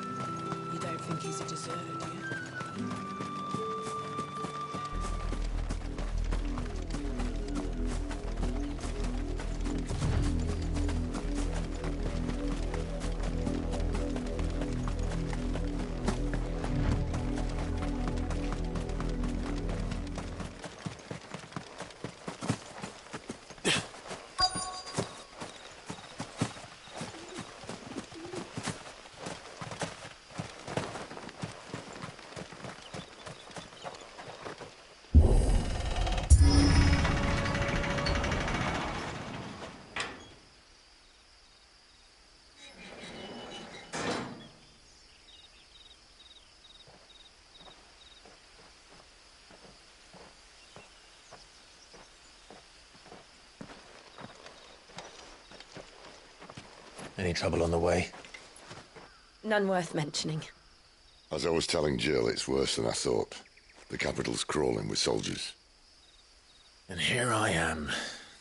You don't think he's a deserter, do you? Any trouble on the way? None worth mentioning. As I was telling Jill, it's worse than I thought. The capital's crawling with soldiers. And here I am,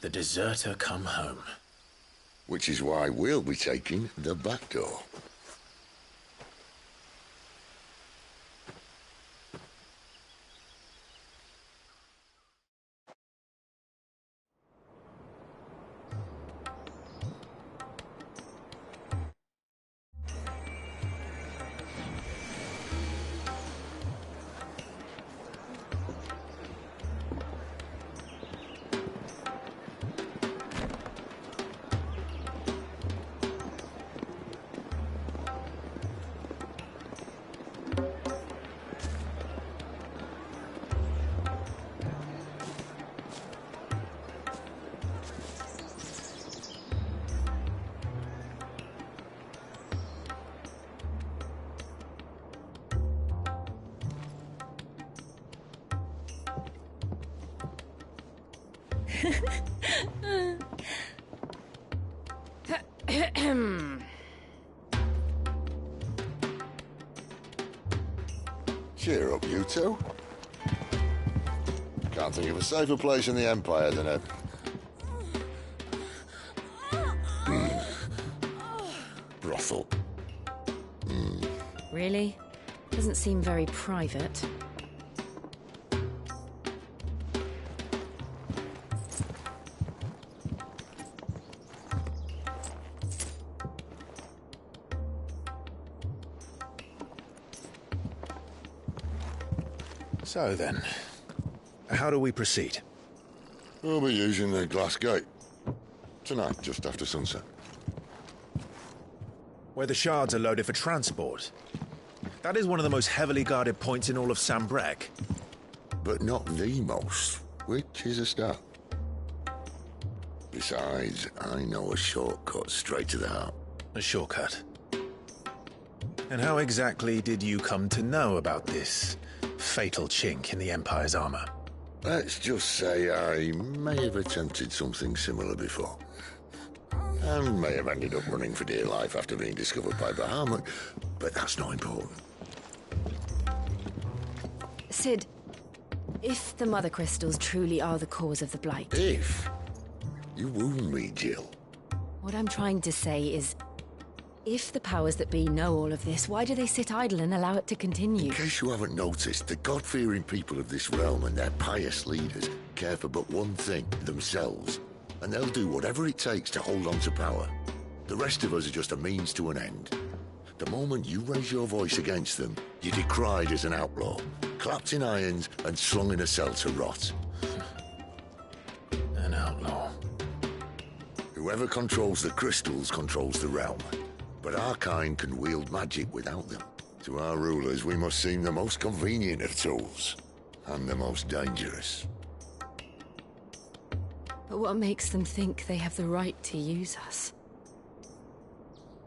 the deserter come home. Which is why we'll be taking the back door. Cheer up, you two. Can't think of a safer place in the Empire than a... brothel. Really? Doesn't seem very private. So then, how do we proceed? We'll be using the glass gate. Tonight, just after sunset. Where the shards are loaded for transport. That is one of the most heavily guarded points in all of Sambrec. But not the most, which is a start. Besides, I know a shortcut straight to the heart. A shortcut? And how exactly did you come to know about this fatal chink in the Empire's armor? Let's just say I may have attempted something similar before. And may have ended up running for dear life after being discovered by Bahamut, but that's not important. Sid, if the Mother Crystals truly are the cause of the Blight... If? You wound me, Jill. What I'm trying to say is, if the powers that be know all of this, why do they sit idle and allow it to continue? In case you haven't noticed, the God-fearing people of this realm and their pious leaders care for but one thing, themselves. And they'll do whatever it takes to hold on to power. The rest of us are just a means to an end. The moment you raise your voice against them, you're decried as an outlaw, clapped in irons and slung in a cell to rot. An outlaw. Whoever controls the crystals controls the realm. But our kind can wield magic without them. To our rulers, we must seem the most convenient of tools. And the most dangerous. But what makes them think they have the right to use us?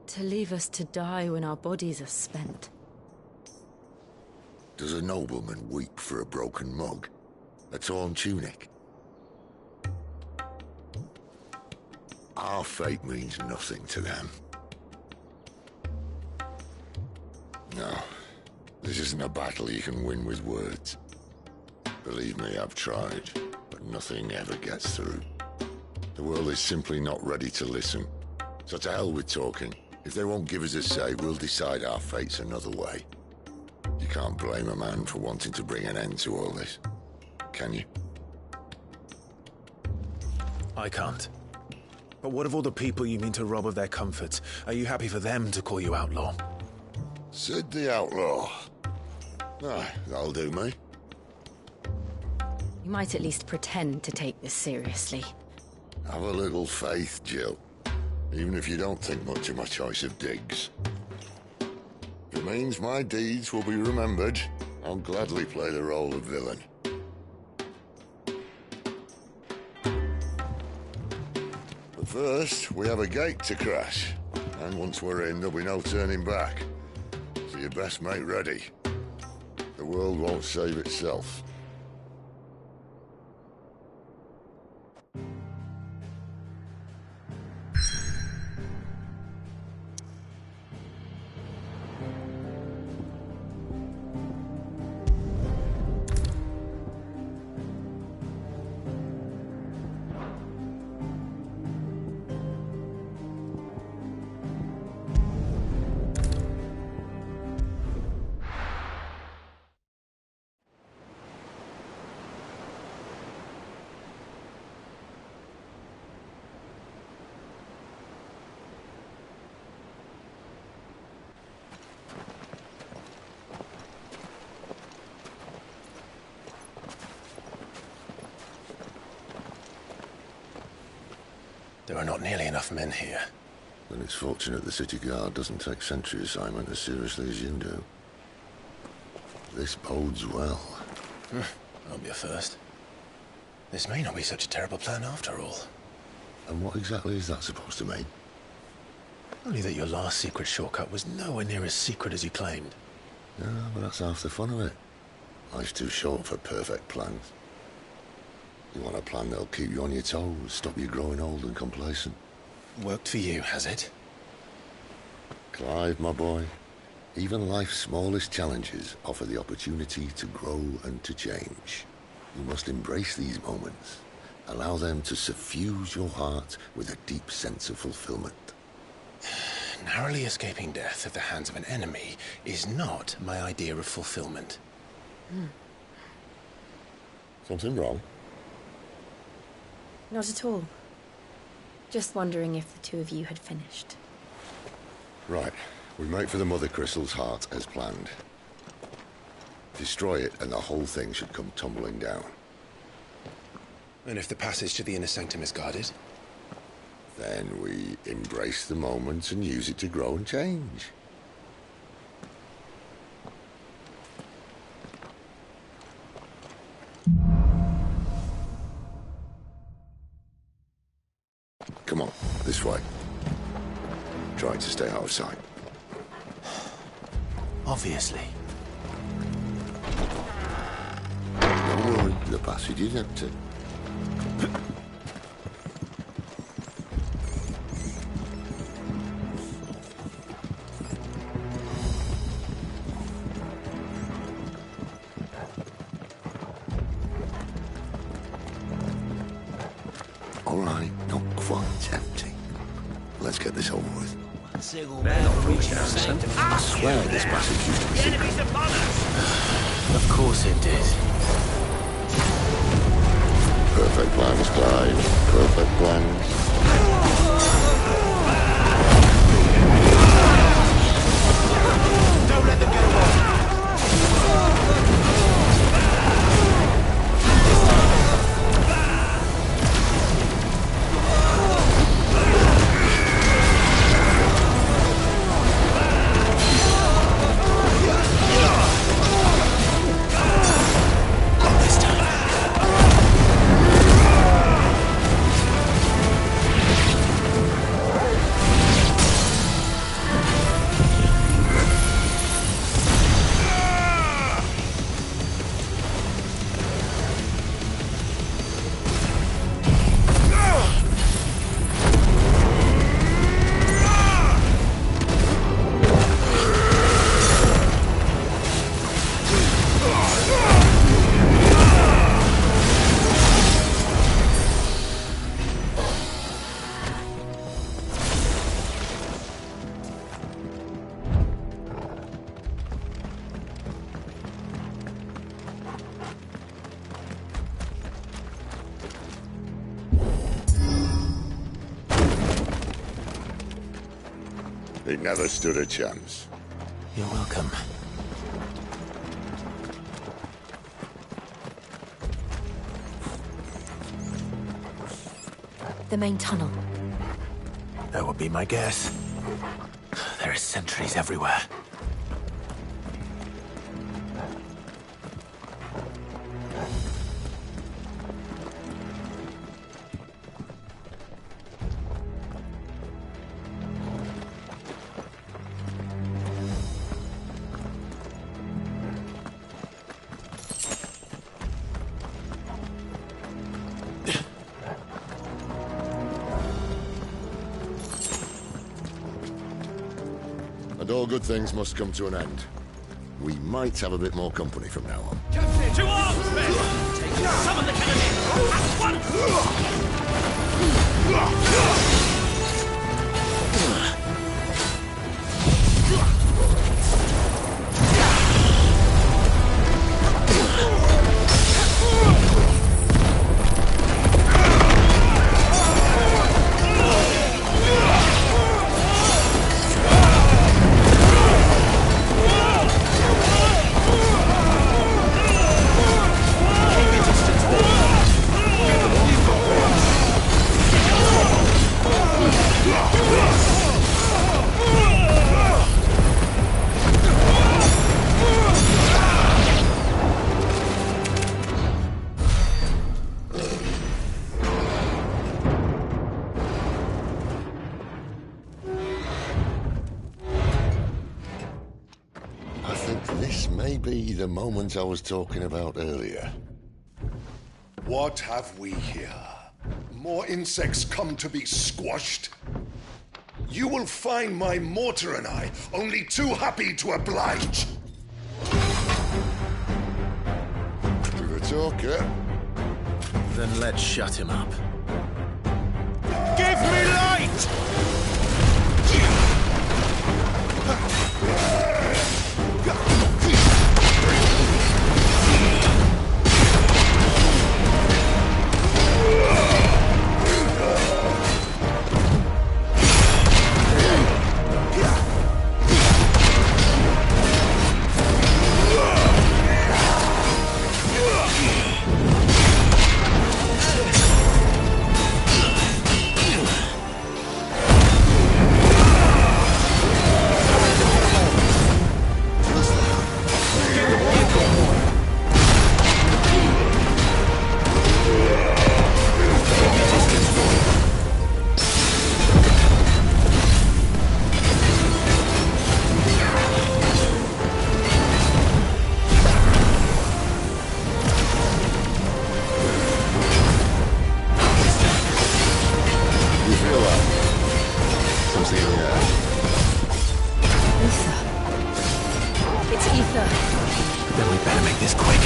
To leave us to die when our bodies are spent? Does a nobleman weep for a broken mug? A torn tunic? Our fate means nothing to them. No, this isn't a battle you can win with words. Believe me, I've tried, but nothing ever gets through. The world is simply not ready to listen. So to hell with talking. If they won't give us a say, we'll decide our fates another way. You can't blame a man for wanting to bring an end to all this, can you? I can't. But what of all the people you mean to rob of their comforts? Are you happy for them to call you outlaw? Sid the Outlaw. Ah, that'll do me. You might at least pretend to take this seriously. Have a little faith, Jill. Even if you don't think much of my choice of digs. If it means my deeds will be remembered, I'll gladly play the role of villain. But first, we have a gate to crash. And once we're in, there'll be no turning back. So you best make ready. The world won't save itself. There are not nearly enough men here. Then it's fortunate the city guard doesn't take sentry assignment as seriously as you do. This bodes well. That'll be a first. This may not be such a terrible plan after all. And what exactly is that supposed to mean? Only that your last secret shortcut was nowhere near as secret as you claimed. Yeah, but that's half the fun of it. Life's too short for perfect plans. You want a plan that'll keep you on your toes, stop you growing old and complacent. Worked for you, has it? Clive, my boy, even life's smallest challenges offer the opportunity to grow and to change. You must embrace these moments. Allow them to suffuse your heart with a deep sense of fulfillment. Narrowly escaping death at the hands of an enemy is not my idea of fulfillment. Something wrong? Not at all. Just wondering if the two of you had finished. Right. We make for the Mother Crystal's heart as planned. Destroy it and the whole thing should come tumbling down. And if the passage to the inner sanctum is guarded? Then we embrace the moment and use it to grow and change. Come on, this way. Try to stay out of sight. Obviously. Don't worry, the passage is empty. All right, not quite empty. Let's get this over with. I swear this passage used to be secret. Of course it did. Perfect plans, Clive. Perfect plans. Don't let them get away. It never stood a chance. You're welcome. The main tunnel. That would be my guess. There are sentries everywhere. And all good things must come to an end. We might have a bit more company from now on. Captain! To arms, men! Summon the cannon! At once! This may be the moment I was talking about earlier. What have we here? More insects come to be squashed? You will find my mortar and I only too happy to oblige. With a talker. Then let's shut him up. Give me light! It's ether. Then we better make this quick.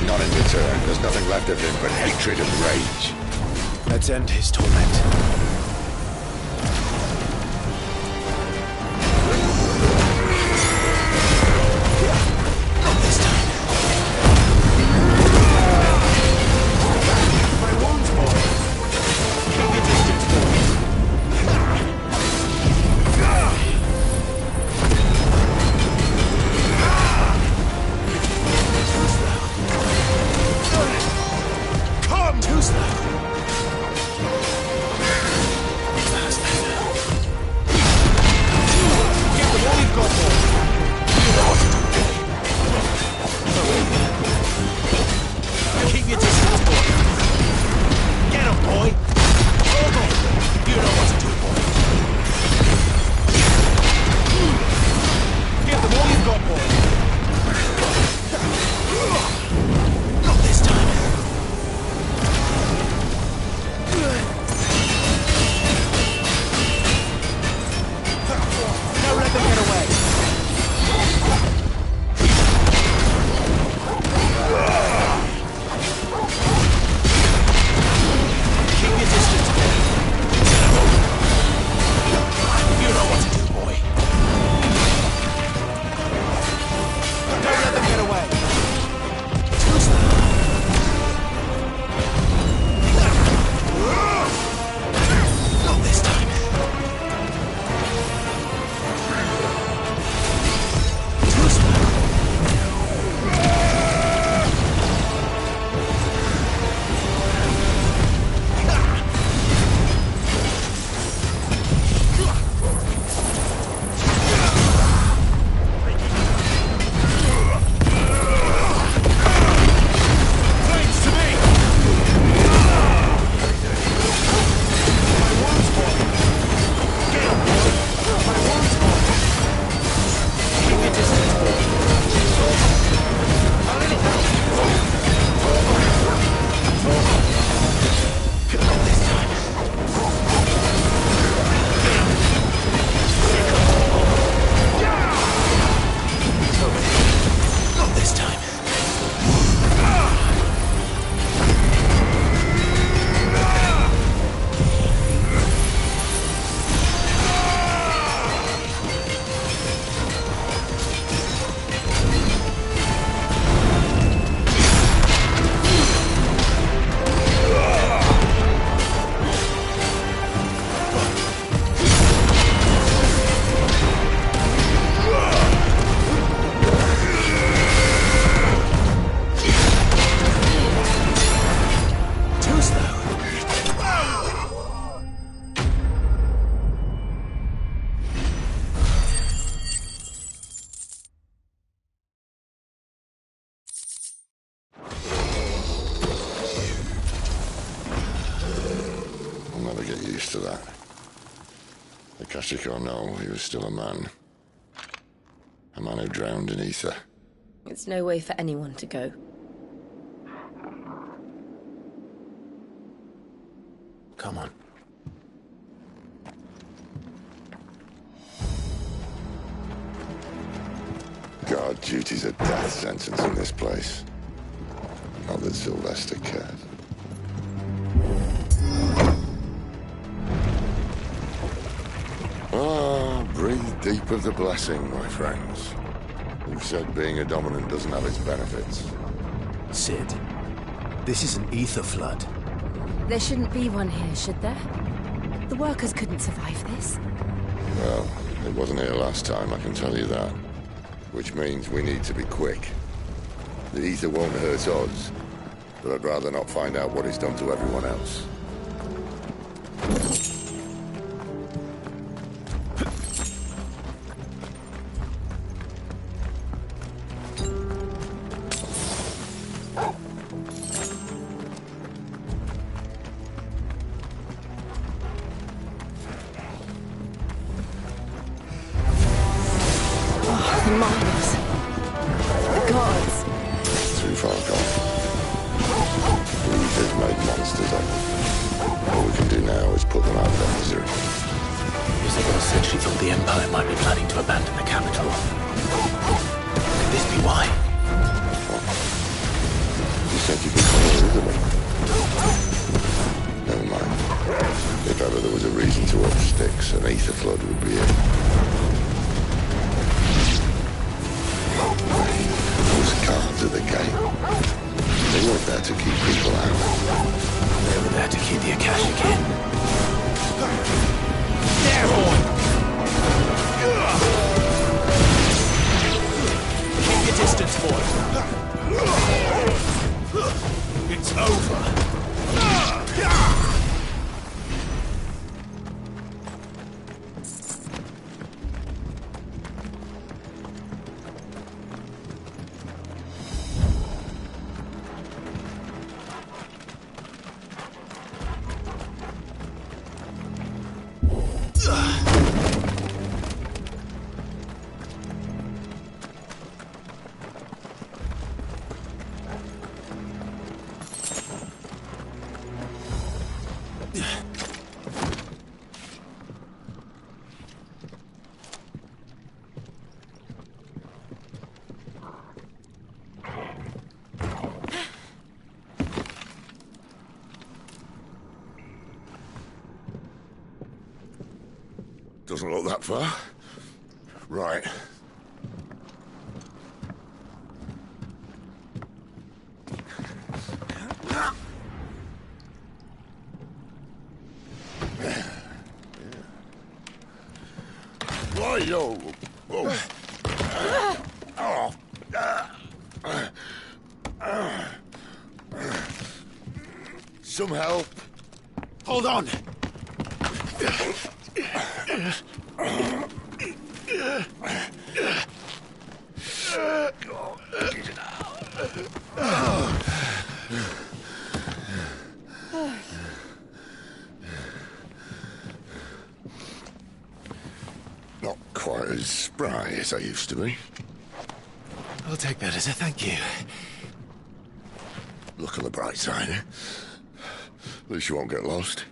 Not in return. There's nothing left of him but hatred and rage. Let's end his torment. To that. The Kashiko know he was still a man. A man who drowned in ether. It's no way for anyone to go. Come on. Guard duty's a death sentence in this place. Not that Sylvester cared. Breathe deep of the blessing, my friends. Who said being a dominant doesn't have its benefits? Sid, this is an ether flood. There shouldn't be one here, should there? The workers couldn't survive this. Well, it wasn't here last time, I can tell you that. Which means we need to be quick. The ether won't hurt us, but I'd rather not find out what it's done to everyone else. said you could call her Italy. Never mind. If ever there was a reason to up sticks, an ether flood would be it. Those guards at the gate. They weren't there to keep people out. They were there to keep the Akashic in. There, boy! Keep your distance, boy. It's over. Doesn't look that far. Right. Why, yo? Oh. Some help. Hold on. Not quite as spry as I used to be. I'll take that as a thank you. Look on the bright side, eh? At least you won't get lost.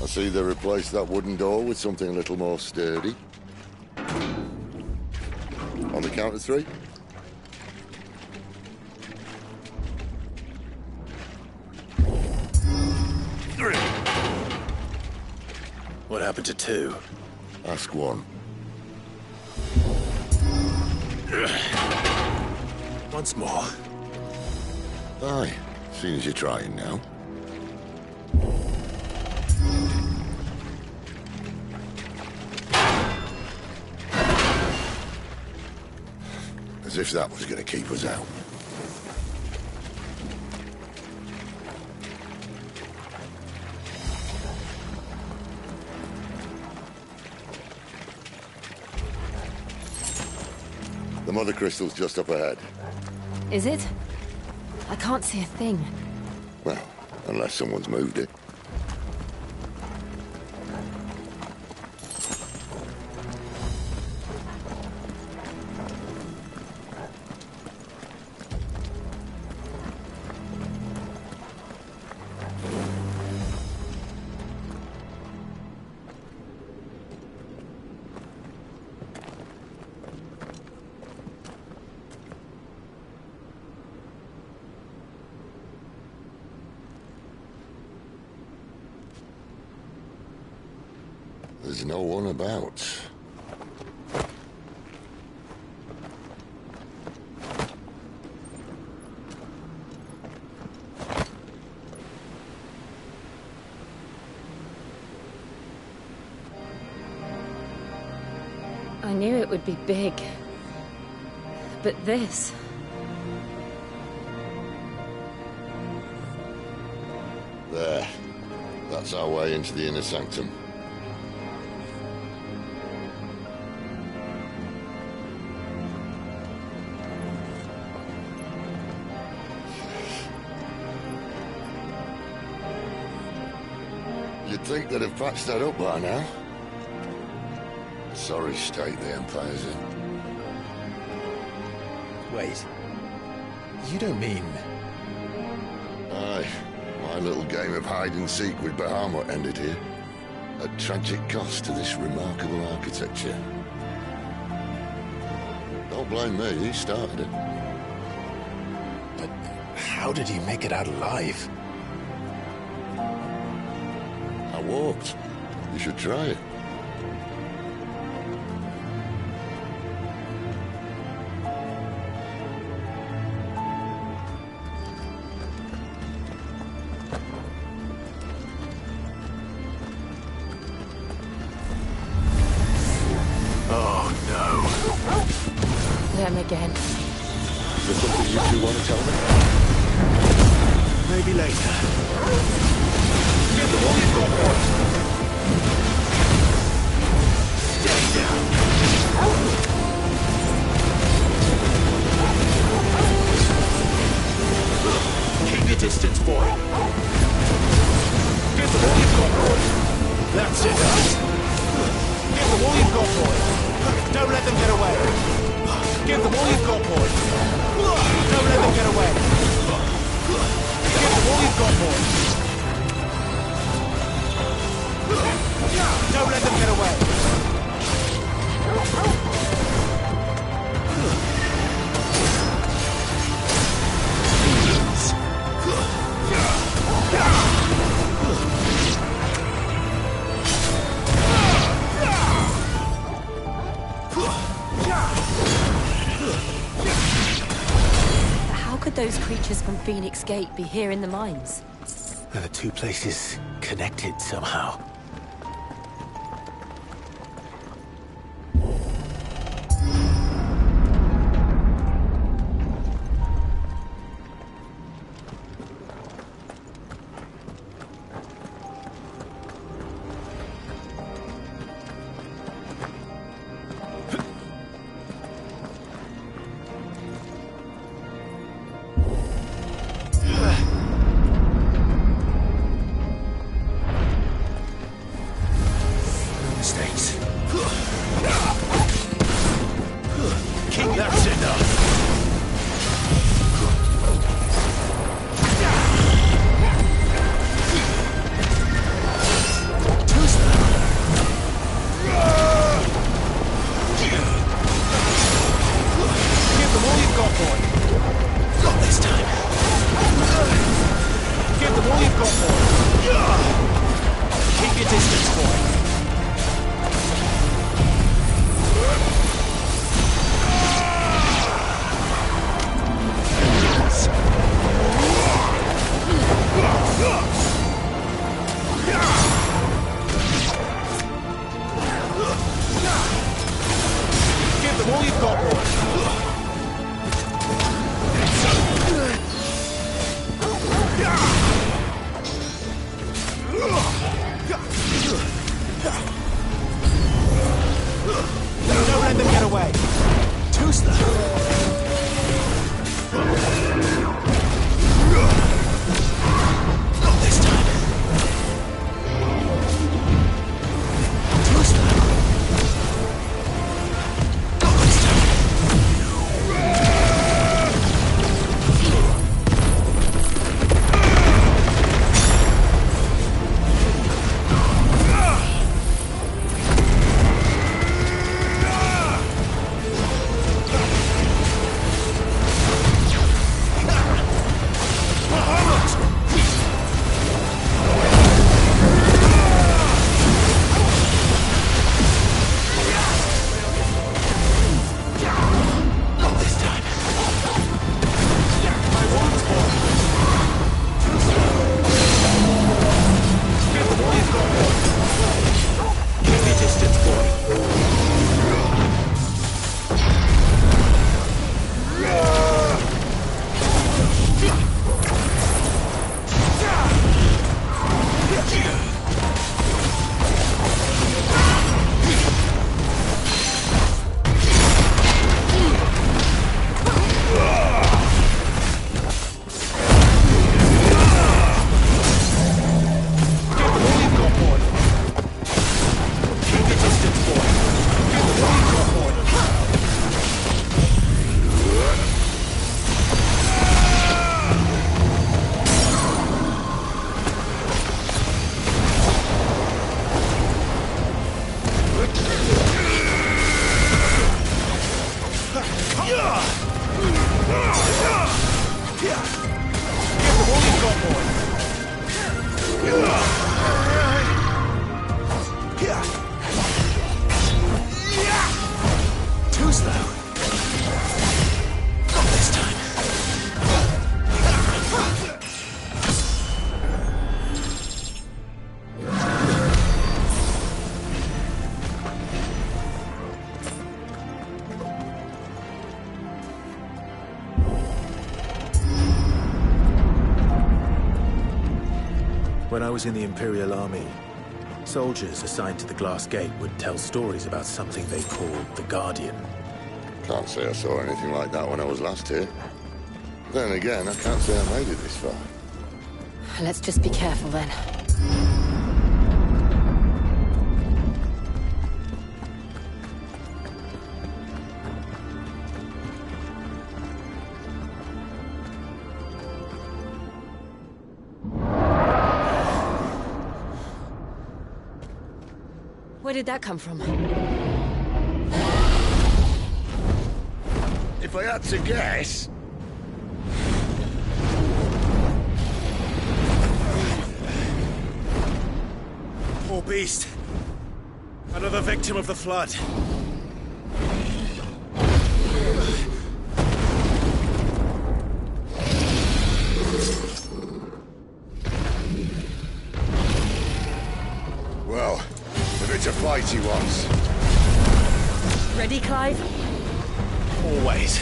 I see they replaced that wooden door with something a little more sturdy. On the count of 3. What happened to 2? Ask 1. Once more. Aye, seeing as you're trying now. As if that was going to keep us out. The mother crystal's just up ahead. Is it? I can't see a thing. Well, unless someone's moved it. There's no one about. I knew it would be big. But this... There. That's our way into the inner sanctum. You'd think they'd have patched that up by now. Sorry state the Empire's in. Wait. You don't mean... Aye. My little game of hide-and-seek with Bahamut ended here. At tragic cost to this remarkable architecture. Don't blame me, he started it. But how did he make it out alive? I walked. You should try it. Oh, no. Them again. Is there something you two want to tell me? Maybe later. Give them all you've got, boys. Stay down. Keep your distance, boy. Give them all you've got, boys. That's it. Give them all you've got, boys. Don't let them get away. Give them all you've got, boys. Don't let them get away. Give them all you've got, boys. Don't let them get away. How could those creatures from Phoenix Gate be here in the mines? Are the two places connected somehow? you've got, boy. Keep your distance, boy. Give them all you've got, boy. Don't let them get away. Too slow. Not this time. Too slow. Not this time. Too slow. Not this time. When I was in the Imperial Army, soldiers assigned to the Glass Gate would tell stories about something they called the Guardian. Can't say I saw anything like that when I was last here. Then again, I can't say I made it this far. Let's just be careful then. Where did that come from? If I had to guess... Poor beast. Another victim of the flood. Well, if it's a fight he wants. Ready, Clive? Always.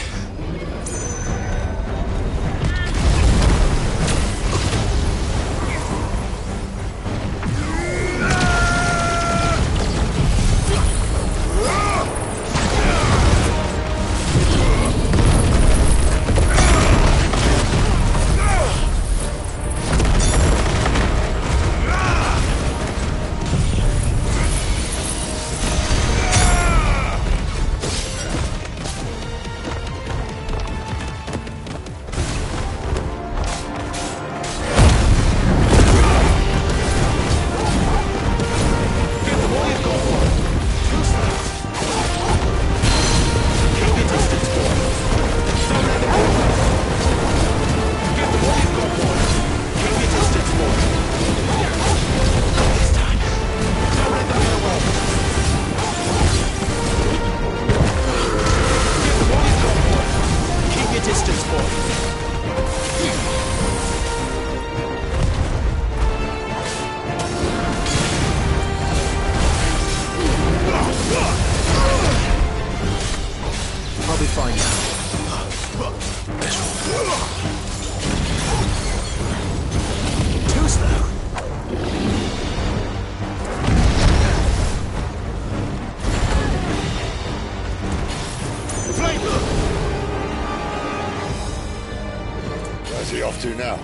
have to now.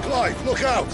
Clive, look out!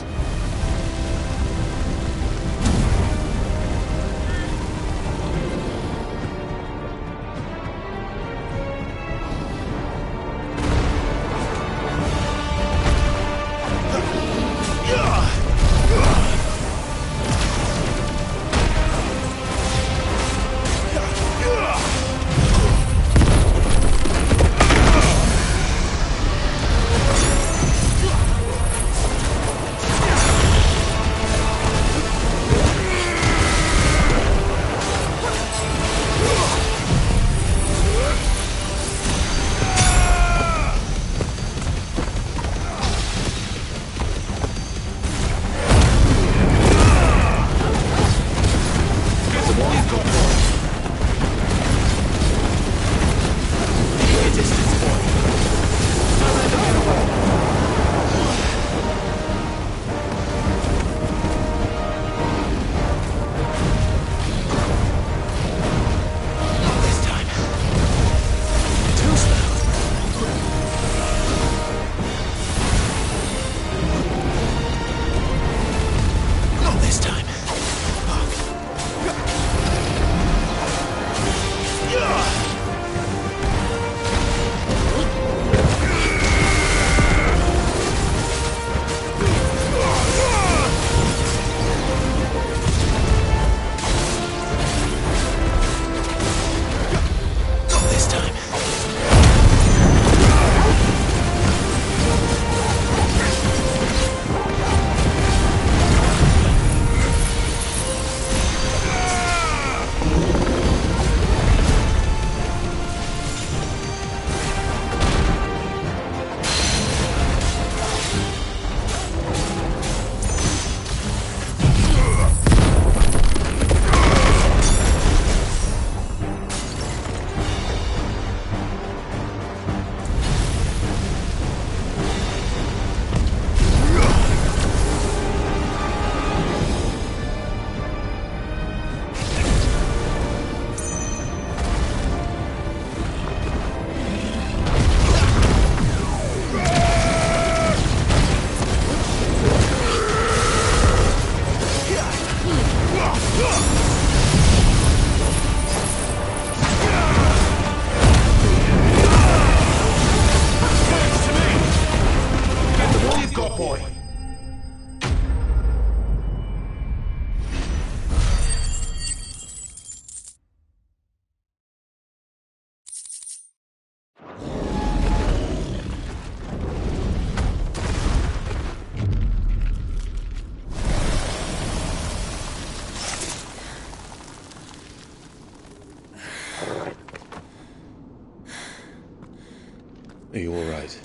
Are you all right?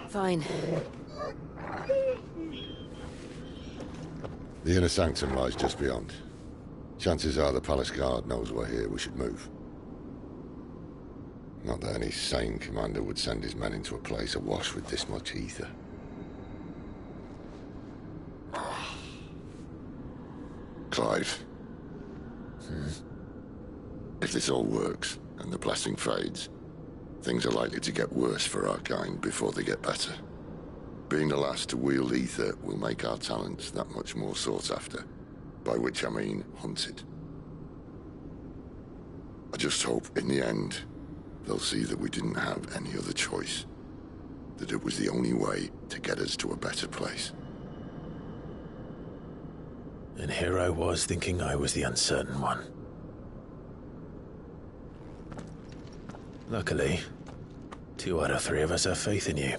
Fine. The inner sanctum lies just beyond. Chances are the palace guard knows we're here. We should move. Not that any sane commander would send his men into a place awash with this much ether. Clive. If this all works, and the blessing fades, things are likely to get worse for our kind before they get better. Being the last to wield ether will make our talents that much more sought after, by which I mean hunted. I just hope, in the end, they'll see that we didn't have any other choice. That it was the only way to get us to a better place. And here I was thinking I was the uncertain one. Luckily, 2 out of 3 of us have faith in you.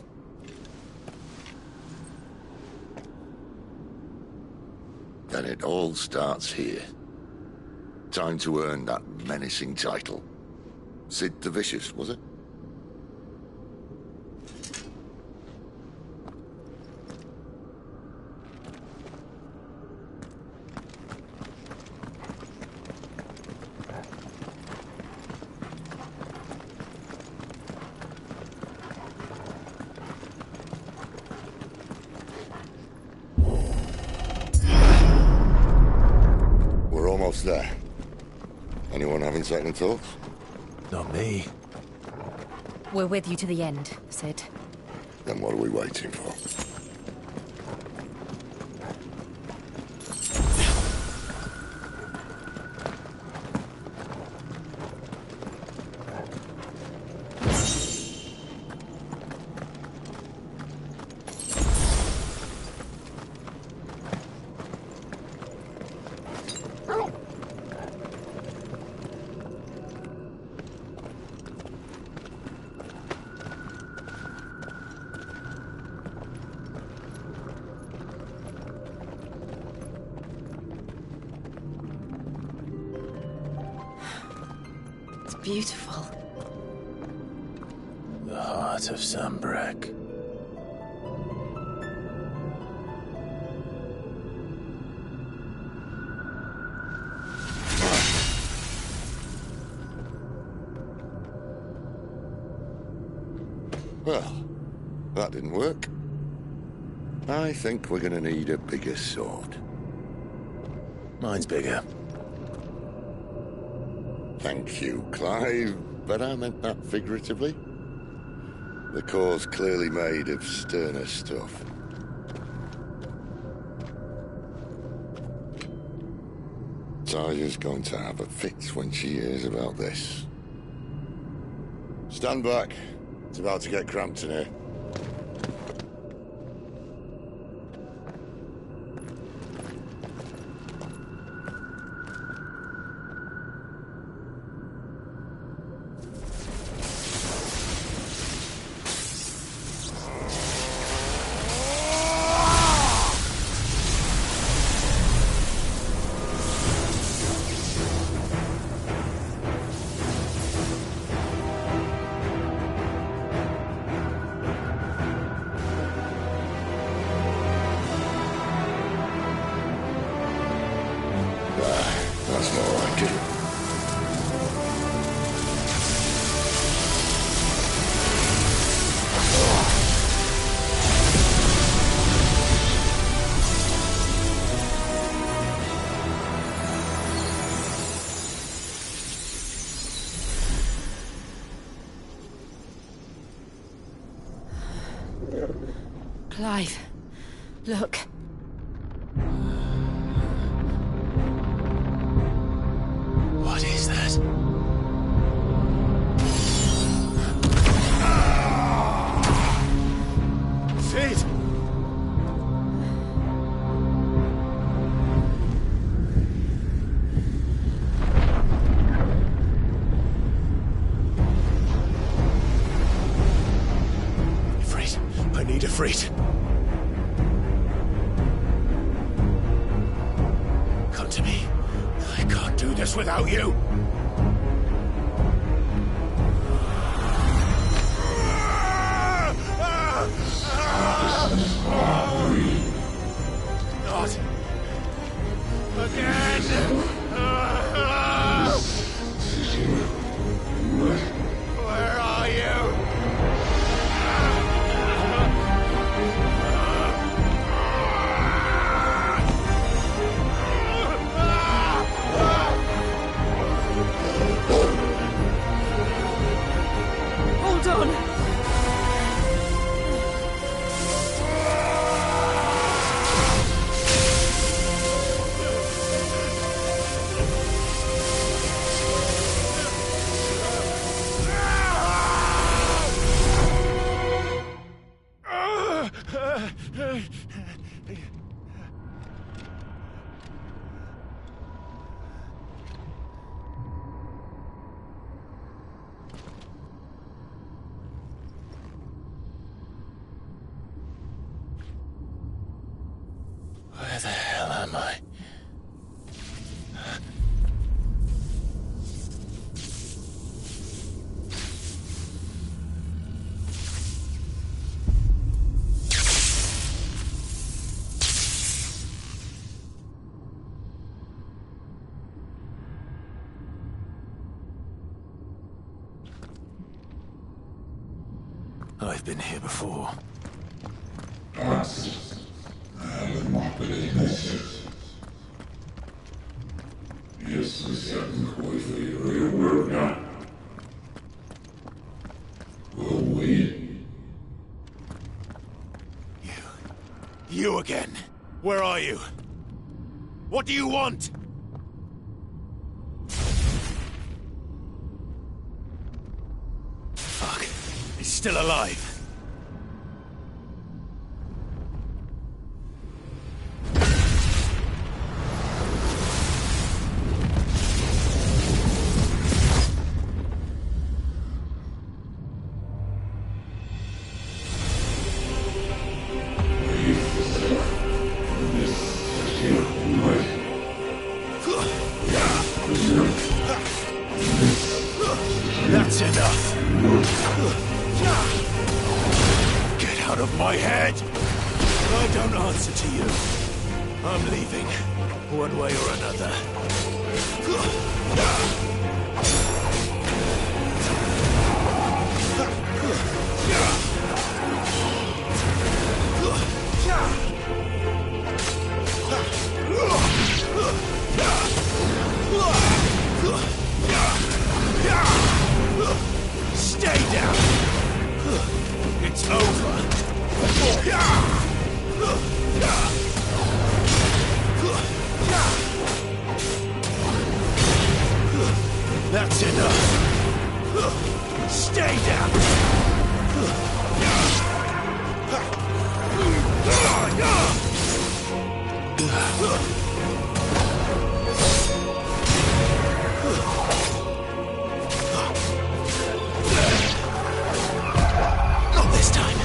Then it all starts here. Time to earn that menacing title. Sid the Vicious, was it? We're almost there. Anyone having second thoughts? Not me. We're with you to the end, Sid. Then what are we waiting for? Beautiful. The heart of Sambrek. Well, that didn't work. I think we're gonna need a bigger sword. Mine's bigger. Thank you, Clive, but I meant that figuratively. The core's clearly made of sterner stuff. Taya's going to have a fit when she hears about this. Stand back. It's about to get cramped in here. That's more like it. Clive, look. What is that? Sid! Ifrit, I need Ifrit. Come to me. I can't do this without you. Not again. Where are you? Hold on! Where the hell am I? I've been here before. You again. Where are you? What do you want? Fuck. He's still alive. That's enough. Get out of my head! I don't answer to you. I'm leaving, one way or another. Stay down! It's over! That's enough! Stay down! Not this time.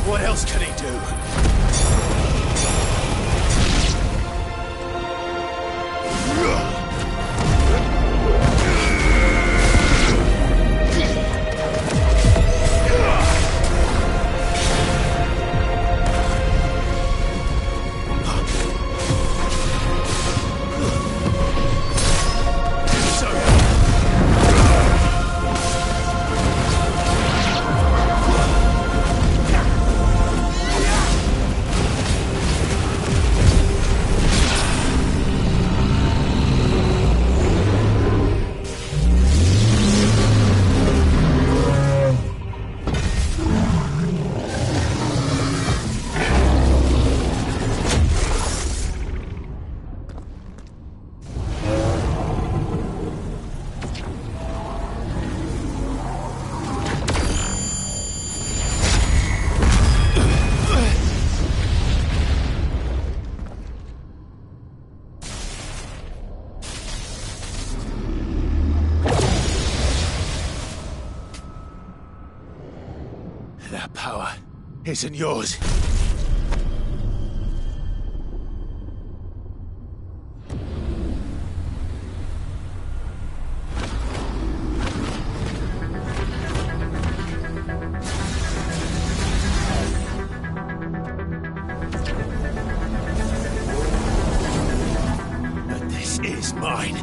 What else can he do? That power isn't yours. But this is mine.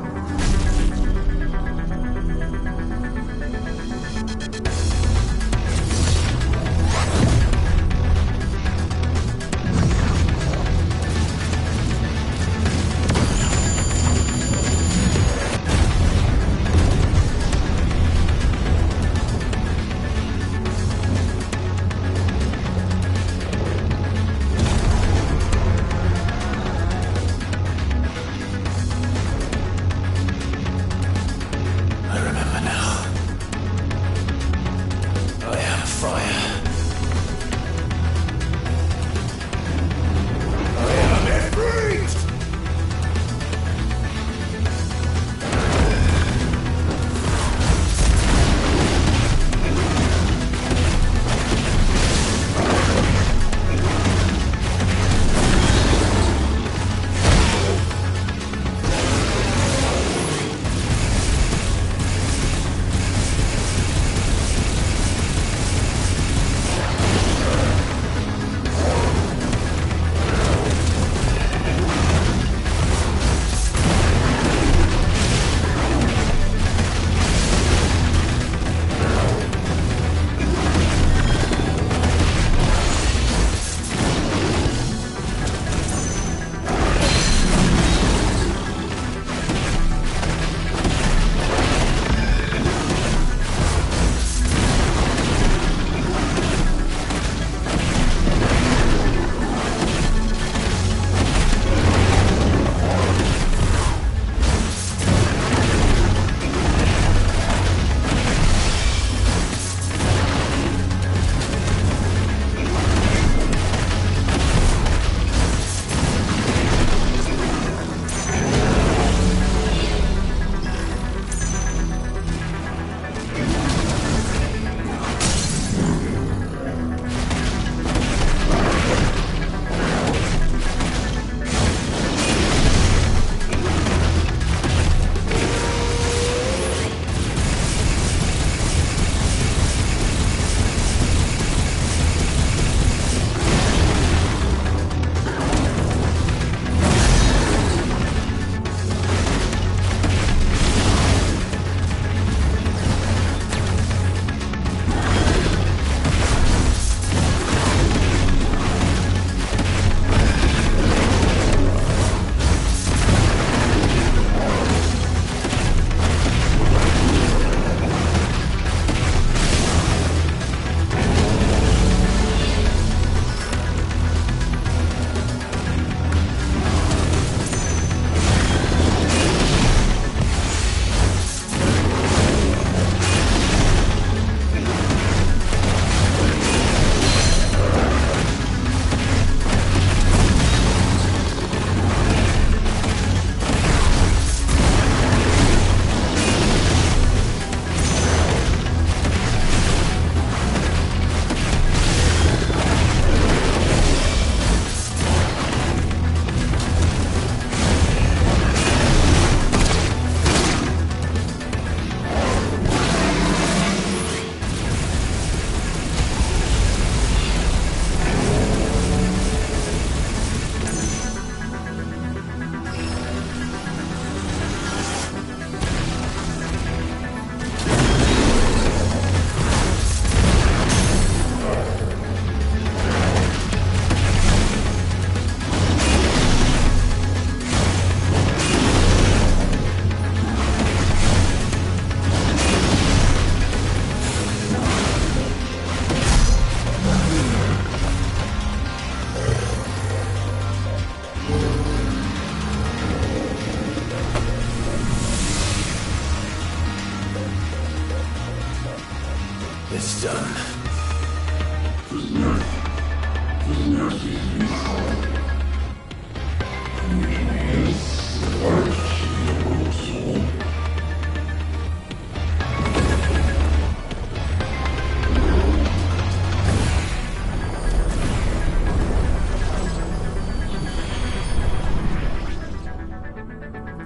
It's done.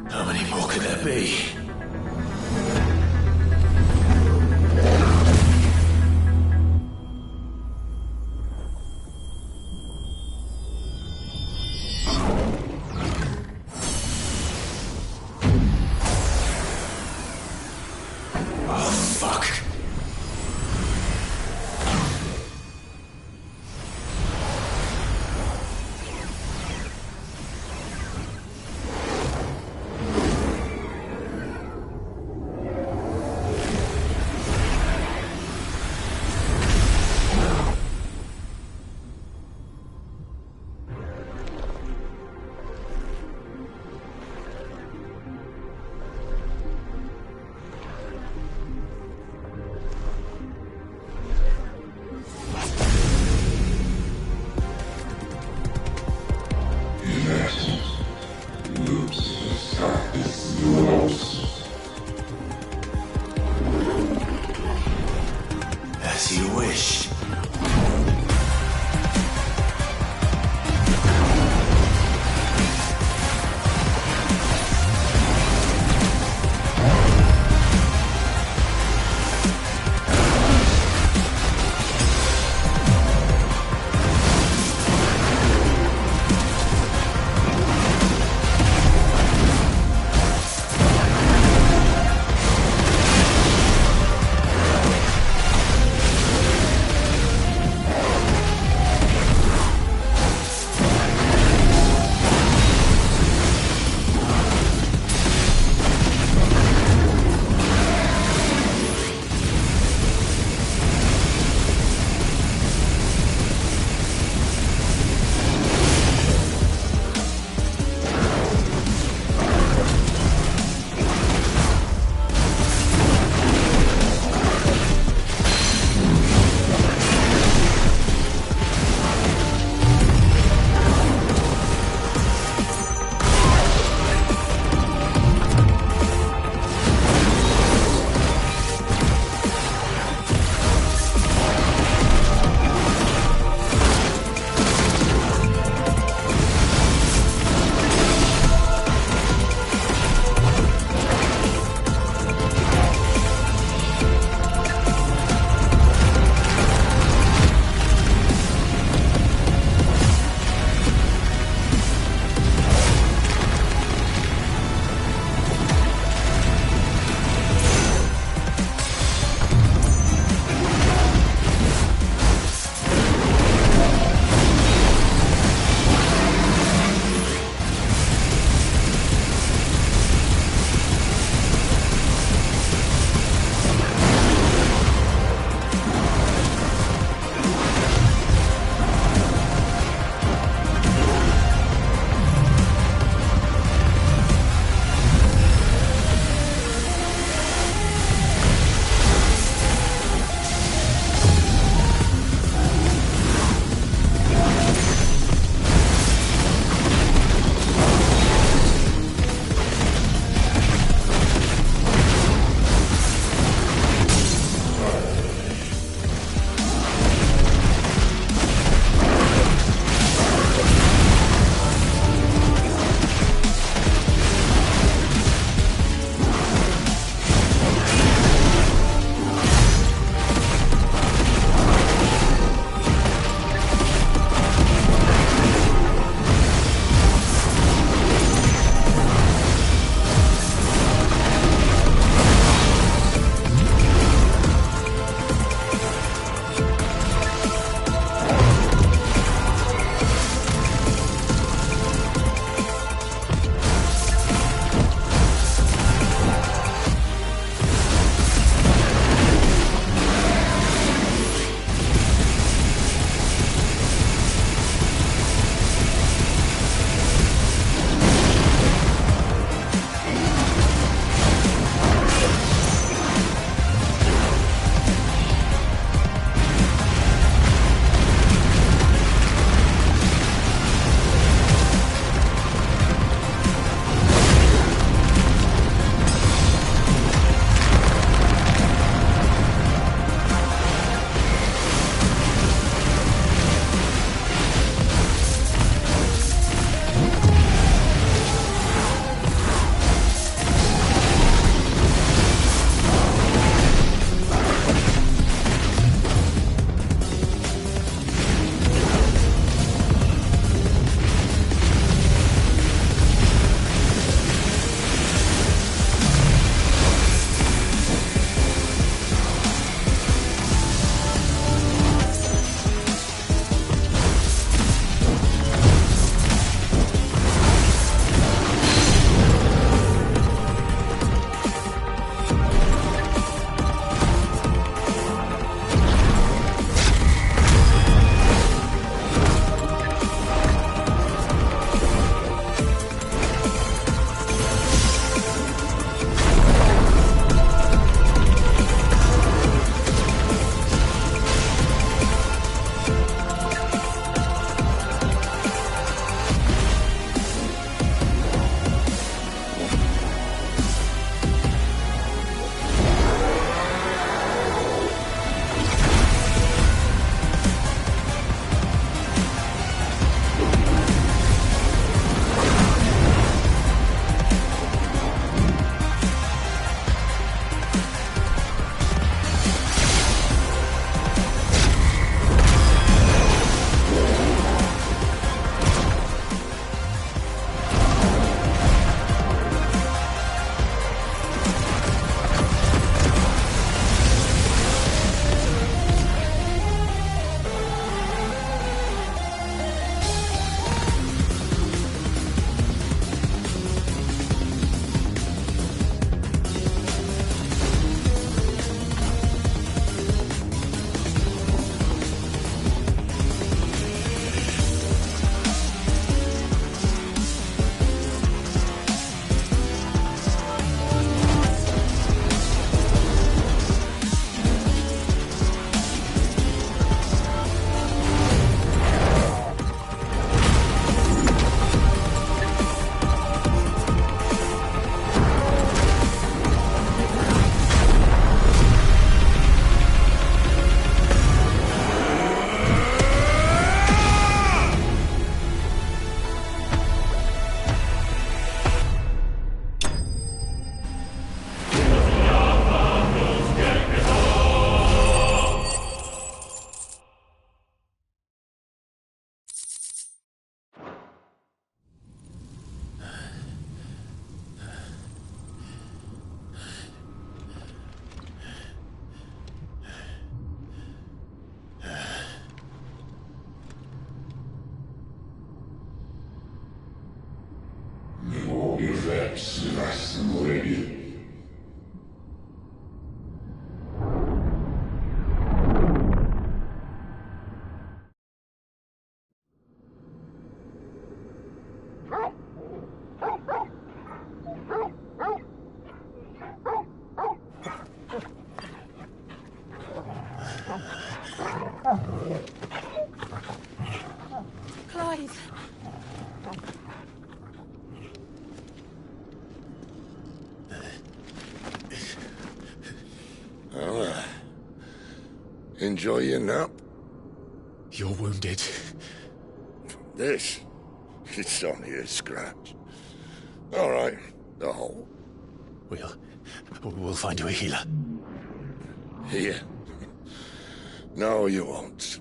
How many more could there be? As you wish. Enjoy your nap? You're wounded. This? It's only a scratch. All right, the hole. We'll find you a healer. Here? No, you won't.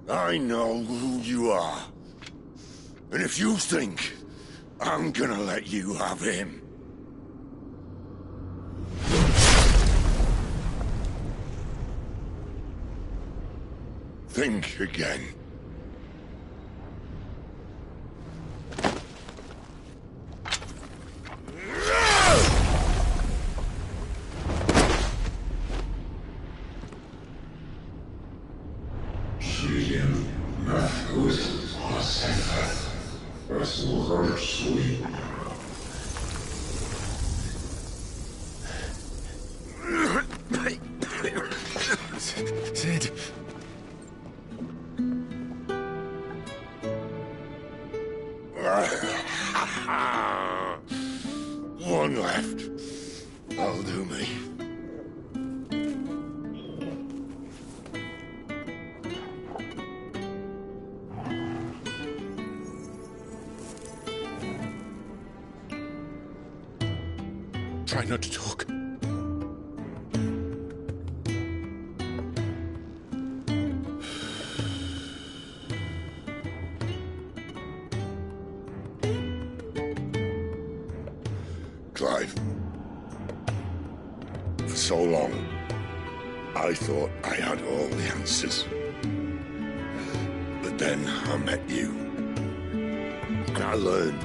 I know who you are. And if you think I'm gonna let you have him... think again. Sid. One left. That'll do me. Try not to talk. Clive. For so long, I thought I had all the answers. But then I met you. And I learned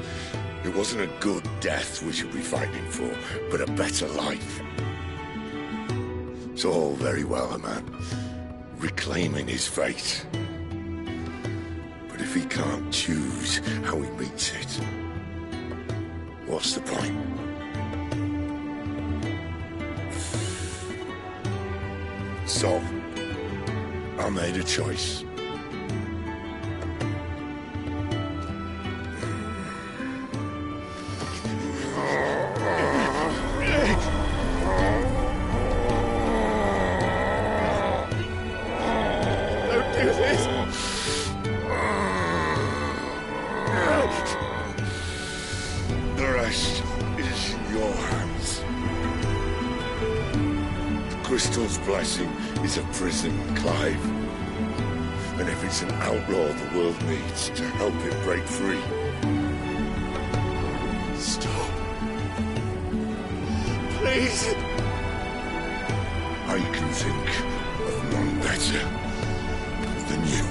it wasn't a good death we should be fighting for, but a better life. It's all very well, a man reclaiming his fate. But if he can't choose how he meets it, what's the point? So, I made a choice. Don't do this! The rest is in your hands. The Crystal's blessing is a prison, Clive. And if it's an outlaw the world needs to help it break free. Stop. Please. I can think of none better than you.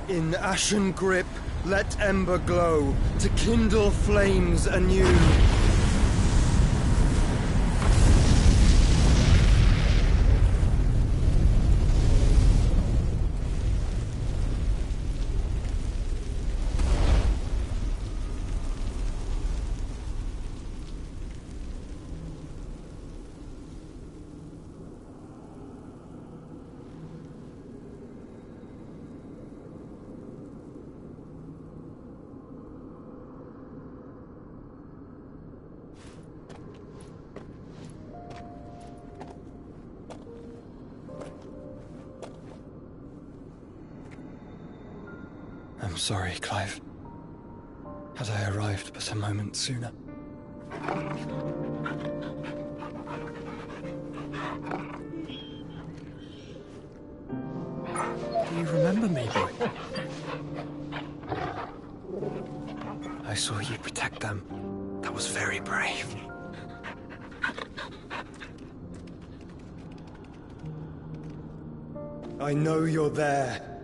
In ashen grip, let ember glow, to kindle flames anew. I'm sorry, Clive. Had I arrived but a moment sooner. Do you remember me, boy? I saw you protect them. That was very brave. I know you're there,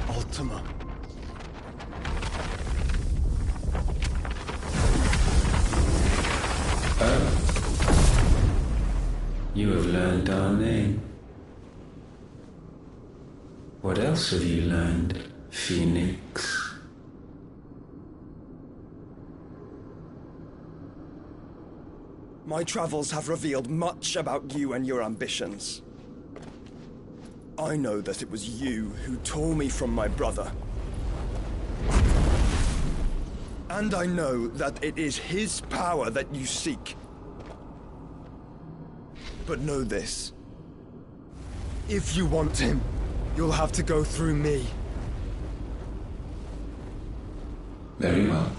Ultima. You have learned our name. What else have you learned, Phoenix? My travels have revealed much about you and your ambitions. I know that it was you who tore me from my brother. And I know that it is his power that you seek. But know this. If you want him, you'll have to go through me. Very well.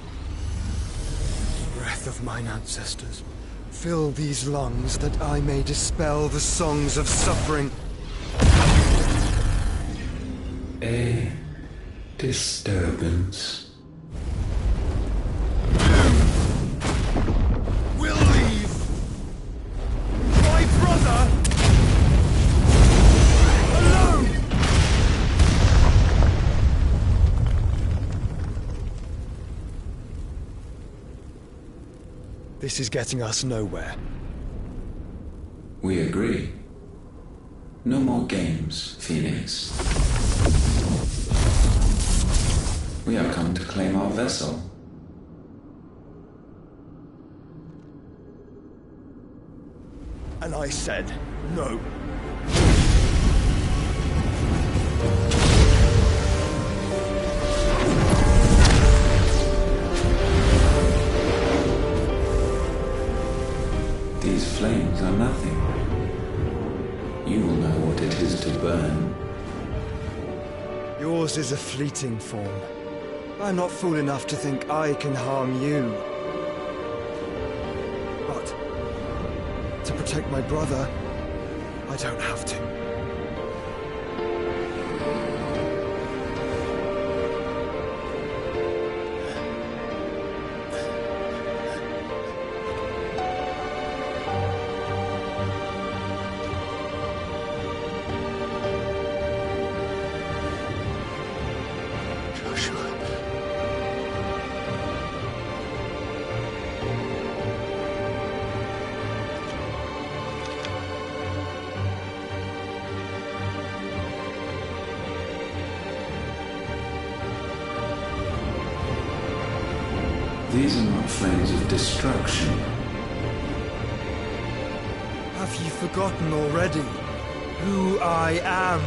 Breath of mine ancestors, fill these lungs that I may dispel the songs of suffering. A disturbance. We'll leave! My brother! Alone! This is getting us nowhere. We agree. No more games, Phoenix. We have come to claim our vessel. And I said no. These flames are nothing. You will know what it is to burn. Yours is a fleeting form. I'm not fool enough to think I can harm you. But to protect my brother, I don't have to. These are not flames of destruction. Have you forgotten already who I am?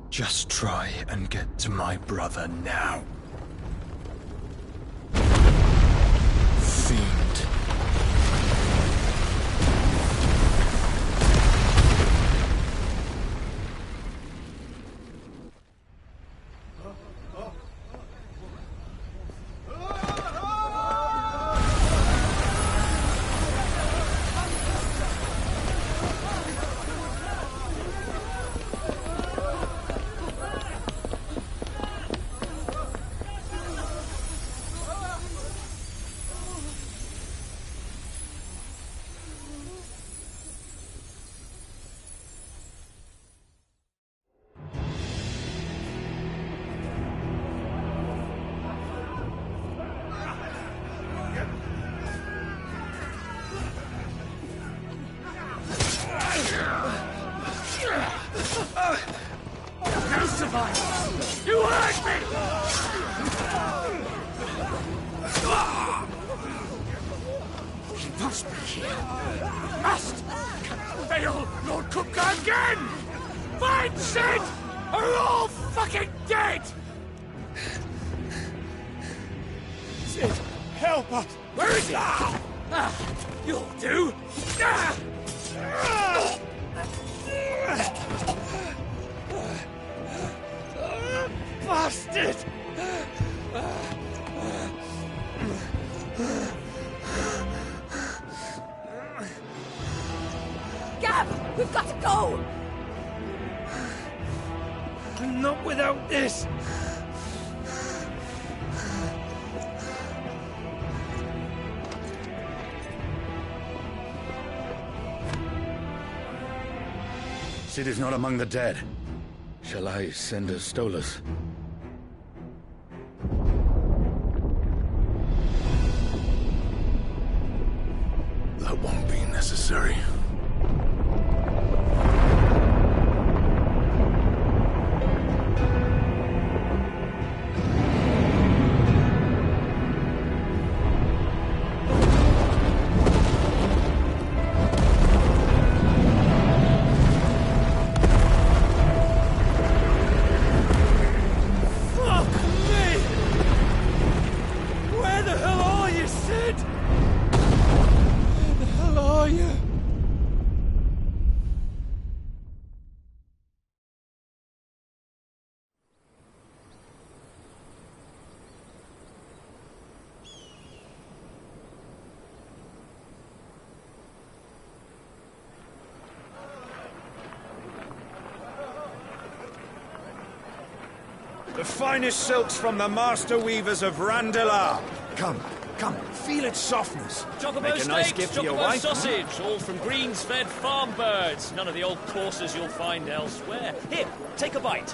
Just try and get to my brother now. Fiend. must be here. Must! Can fail Lord Kupka again! Find Sid! Or we're all fucking dead! Sid, help us! Where is he? You'll do! Bastard! Gav, we've got to go! Not without this! Sid is not among the dead. Shall I send a Stolas? That won't be necessary. The finest silks from the master weavers of Randalar. Come, feel its softness. Chocobo Make a nice steaks, gift for your chocobo wife. sausage, all from greens-fed farm birds. None of the old courses you'll find elsewhere. Here, take a bite.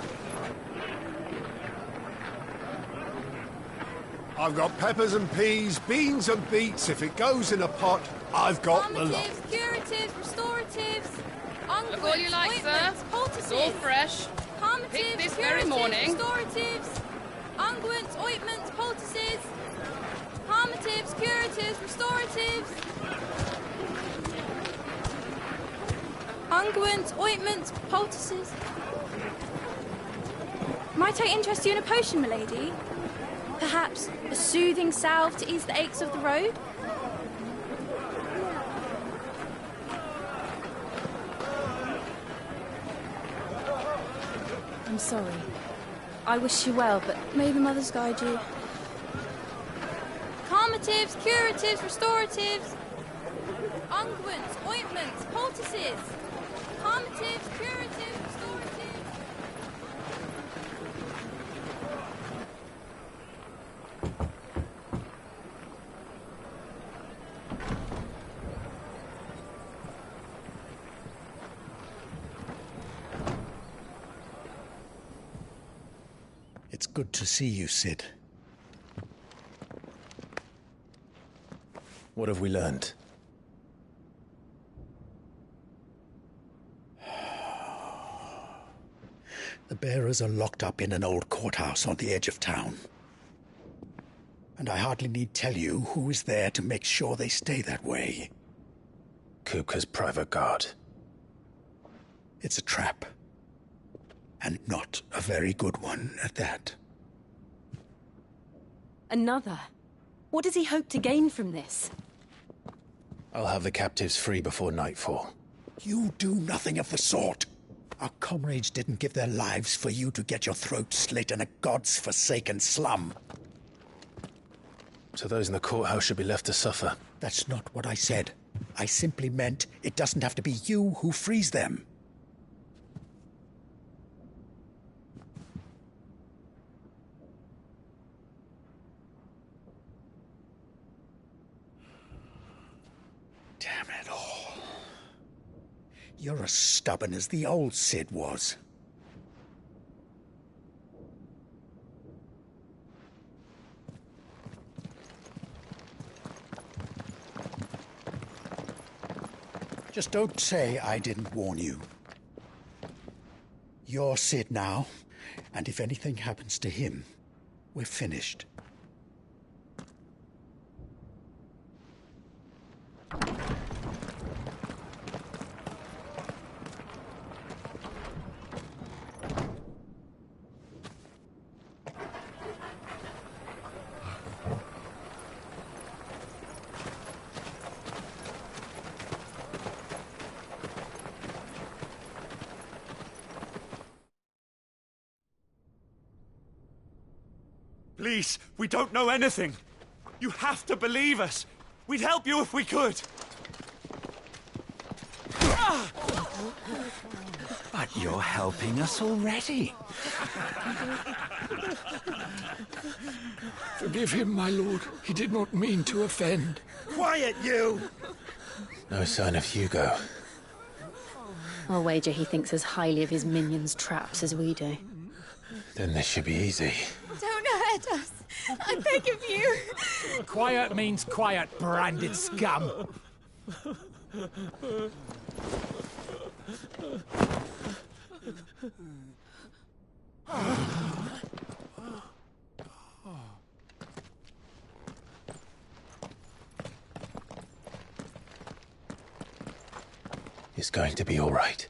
I've got peppers and peas, beans and beets. If it goes in a pot, I've got the lot. Calmatives, curatives, restoratives, unguents, Look all you like, sir. ointments, poultices. It's all fresh. Calmatives, Picked this curatives, very morning. restoratives, unguents, ointments, poultices. Calmatives, curatives, restoratives. Unguents, ointments, poultices. Might I interest you in a potion, milady? Perhaps a soothing salve to ease the aches of the road? I'm sorry. I wish you well, but may the mothers guide you. Calmatives, curatives, restoratives. Unguents, ointments, poultices. Calmatives, curatives, restoratives. It's good to see you, Sid. What have we learned? The bearers are locked up in an old courthouse on the edge of town. And I hardly need tell you who is there to make sure they stay that way. Kupka's private guard. It's a trap. And not a very good one at that. Another? What does he hope to gain from this? I'll have the captives free before nightfall. You do nothing of the sort. Our comrades didn't give their lives for you to get your throat slit in a god's forsaken slum. So those in the courthouse should be left to suffer. That's not what I said. I simply meant it doesn't have to be you who frees them. Damn it all. You're as stubborn as the old Sid was. Just don't say I didn't warn you. You're Sid now, and if anything happens to him, we're finished. Please, we don't know anything. You have to believe us. We'd help you if we could. But you're helping us already. Forgive him, my lord. He did not mean to offend. Quiet, you! No sign of Hugo. I'll wager he thinks as highly of his minions' traps as we do. Then this should be easy. Don't hurt us. I beg of you. Quiet means quiet, branded scum. It's going to be all right.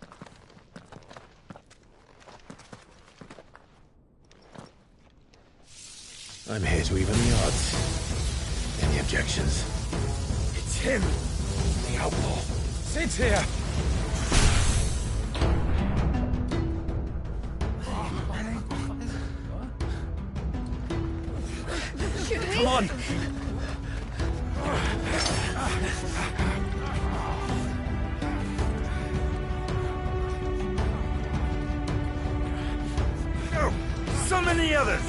I'm here to even the odds. Any objections? It's him, the outlaw. Sit here. Come on. Go! Summon the others!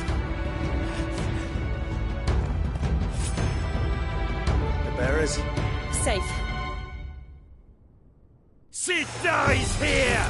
The bearers? Safe. Sid dies here!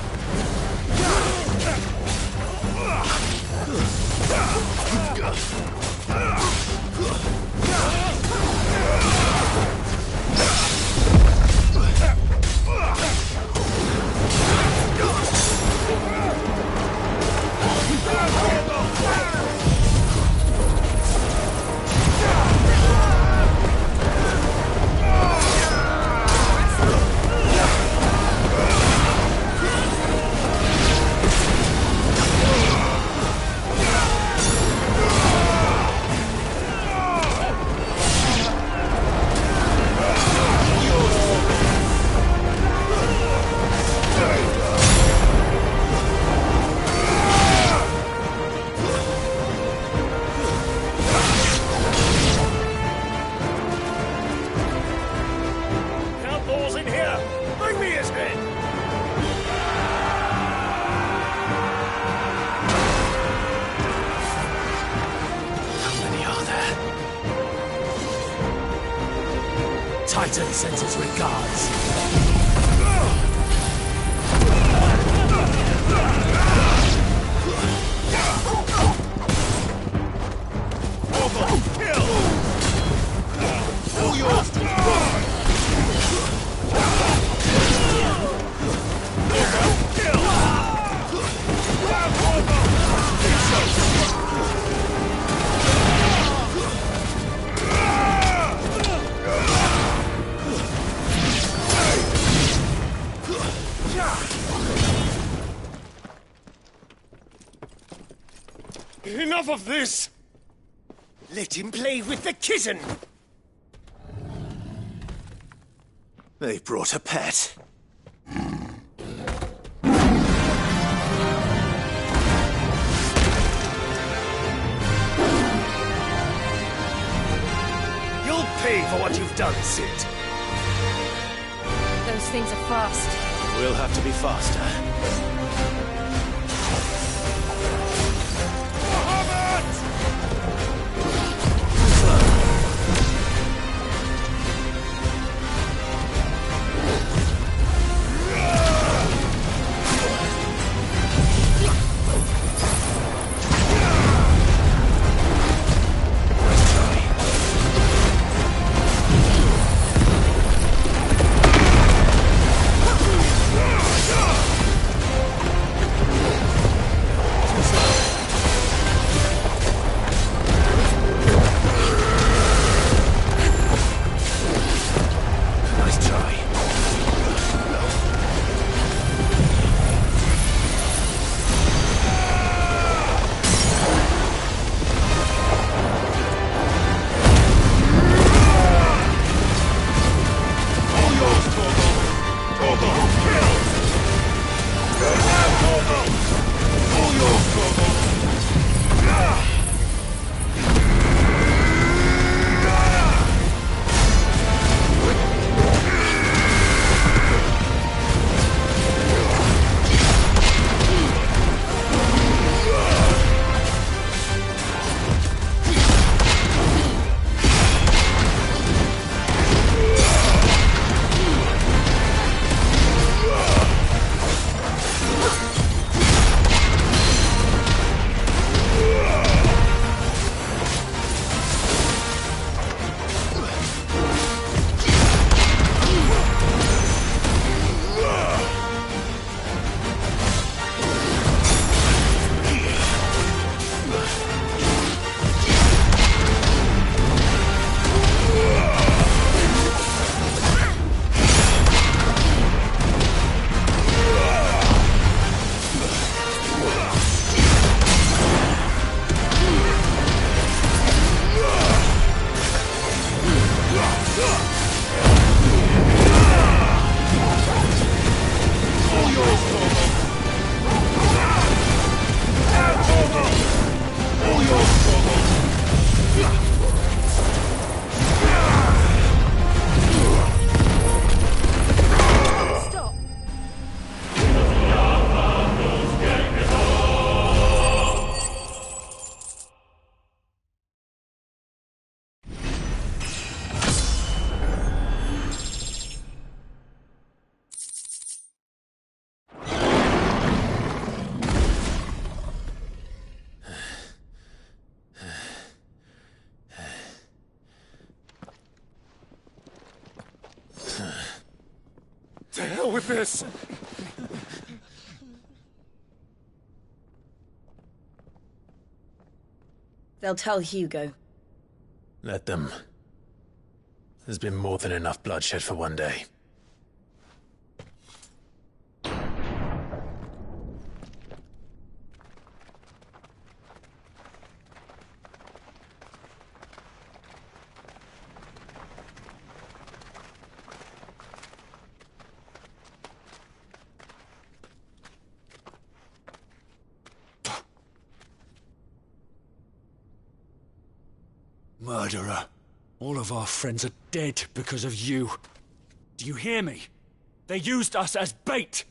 Outlaws in here! Bring me his head! How many are there? Titan sends his regards. All yours to destroy! Enough of this! Let him play with the kitten! They brought a pet. You'll pay for what you've done, Sid. Those things are fast. We'll have to be faster. Stop. To hell with this! They'll tell Hugo. Let them. There's been more than enough bloodshed for one day. Murderer. All of our friends are dead because of you. Do you hear me? They used us as bait!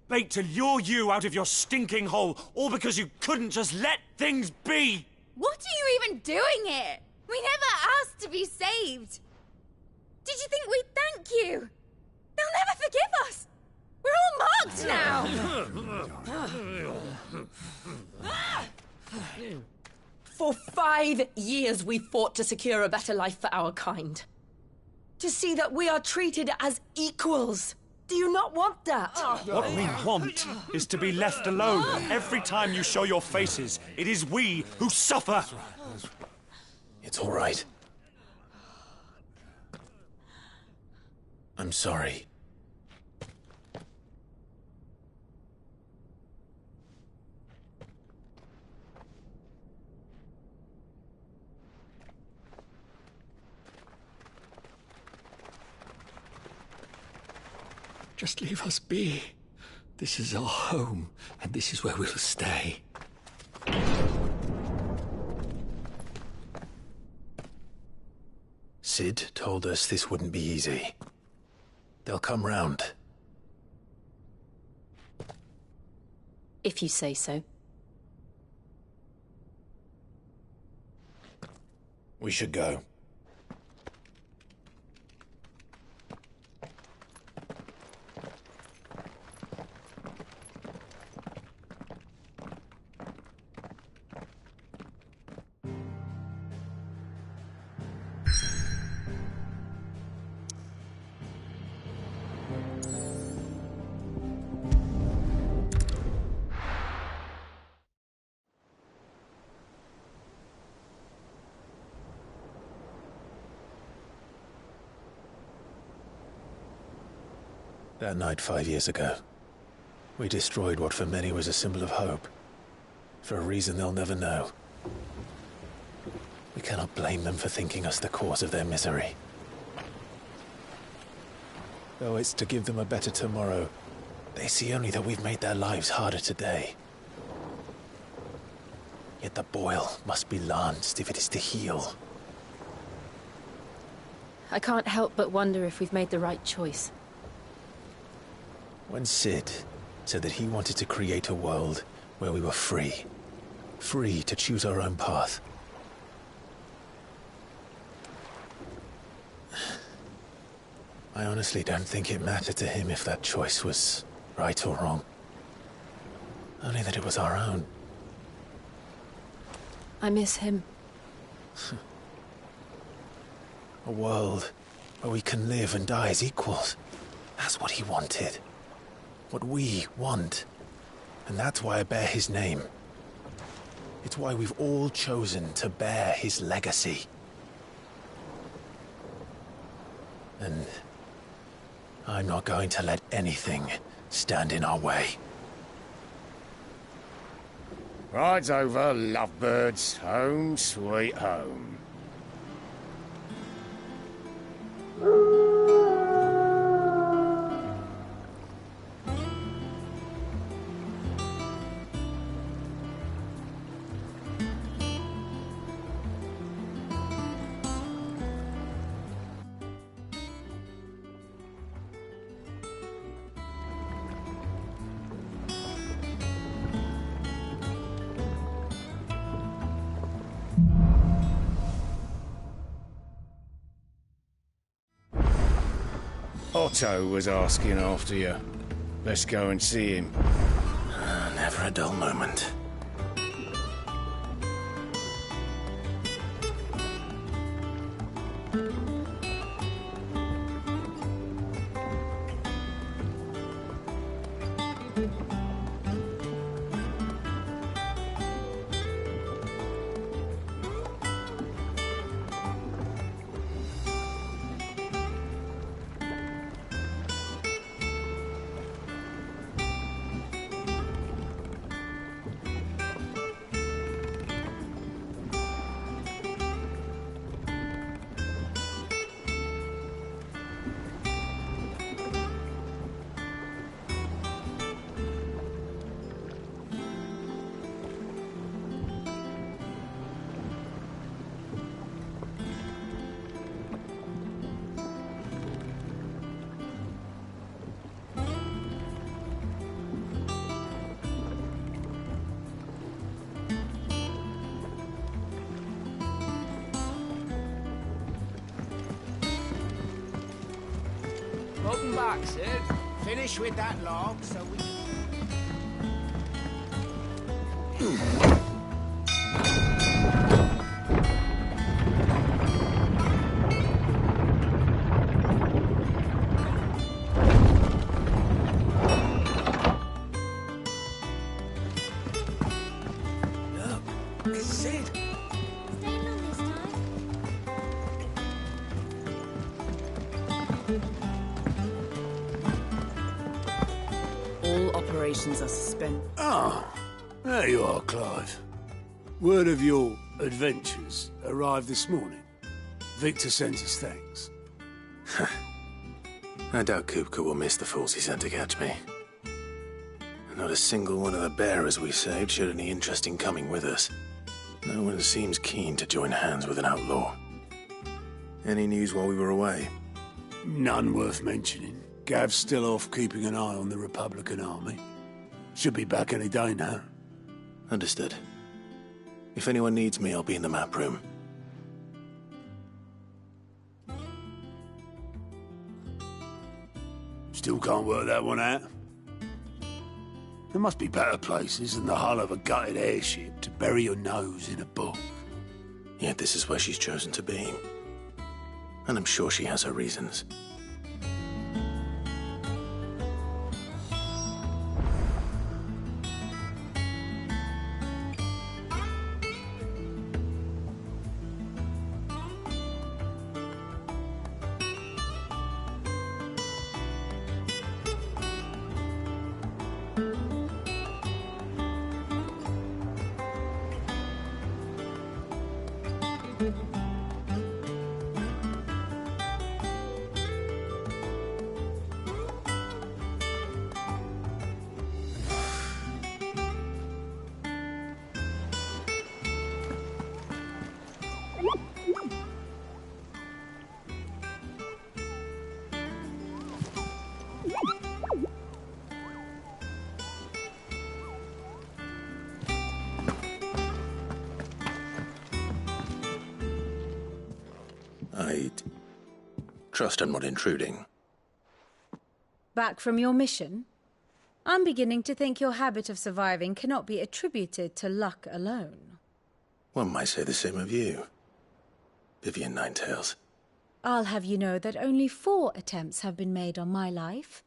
Bait to lure you out of your stinking hole, all because you couldn't just let things be! What are you even doing here? We never asked to be saved. Did you think we'd thank you? They'll never forgive us. We're all marked now. For 5 years we fought to secure a better life for our kind. To see that we are treated as equals. Do you not want that? What we want is to be left alone. Every time you show your faces, it is we who suffer. It's all right. I'm sorry. Just leave us be. This is our home, and this is where we'll stay. Sid told us this wouldn't be easy. They'll come round. If you say so. We should go. That night 5 years ago, we destroyed what for many was a symbol of hope. For a reason they'll never know. We cannot blame them for thinking us the cause of their misery. Though it's to give them a better tomorrow, they see only that we've made their lives harder today. Yet the boil must be lanced if it is to heal. I can't help but wonder if we've made the right choice. When Sid said that he wanted to create a world where we were free. Free to choose our own path. I honestly don't think it mattered to him if that choice was right or wrong. Only that it was our own. I miss him. A world where we can live and die as equals. That's what he wanted. What we want. And that's why I bear his name. It's why we've all chosen to bear his legacy. And I'm not going to let anything stand in our way. Ride's over, lovebirds. Home, sweet home. Otto was asking after you. Let's go and see him. Never a dull moment. Welcome back, Sid. Finish with that log so we Look, Sid. Staying long this time? All operations are suspended. Ah, there you are, Clive. Word of your adventures arrived this morning. Victor sends his thanks. I doubt Kupka will miss the fools he sent to catch me. Not a single one of the bearers we saved showed any interest in coming with us. No one seems keen to join hands with an outlaw. Any news while we were away? None worth mentioning. Gav's still off keeping an eye on the Republican army. Should be back any day now. Understood. If anyone needs me, I'll be in the map room. Still can't work that one out. There must be better places than the hull of a gutted airship to bury your nose in a book. Yet this is where she's chosen to be. And I'm sure she has her reasons. I trust I'm not intruding. Back from your mission? I'm beginning to think your habit of surviving cannot be attributed to luck alone. One might say the same of you, Vivian Ninetails. I'll have you know that only 4 attempts have been made on my life,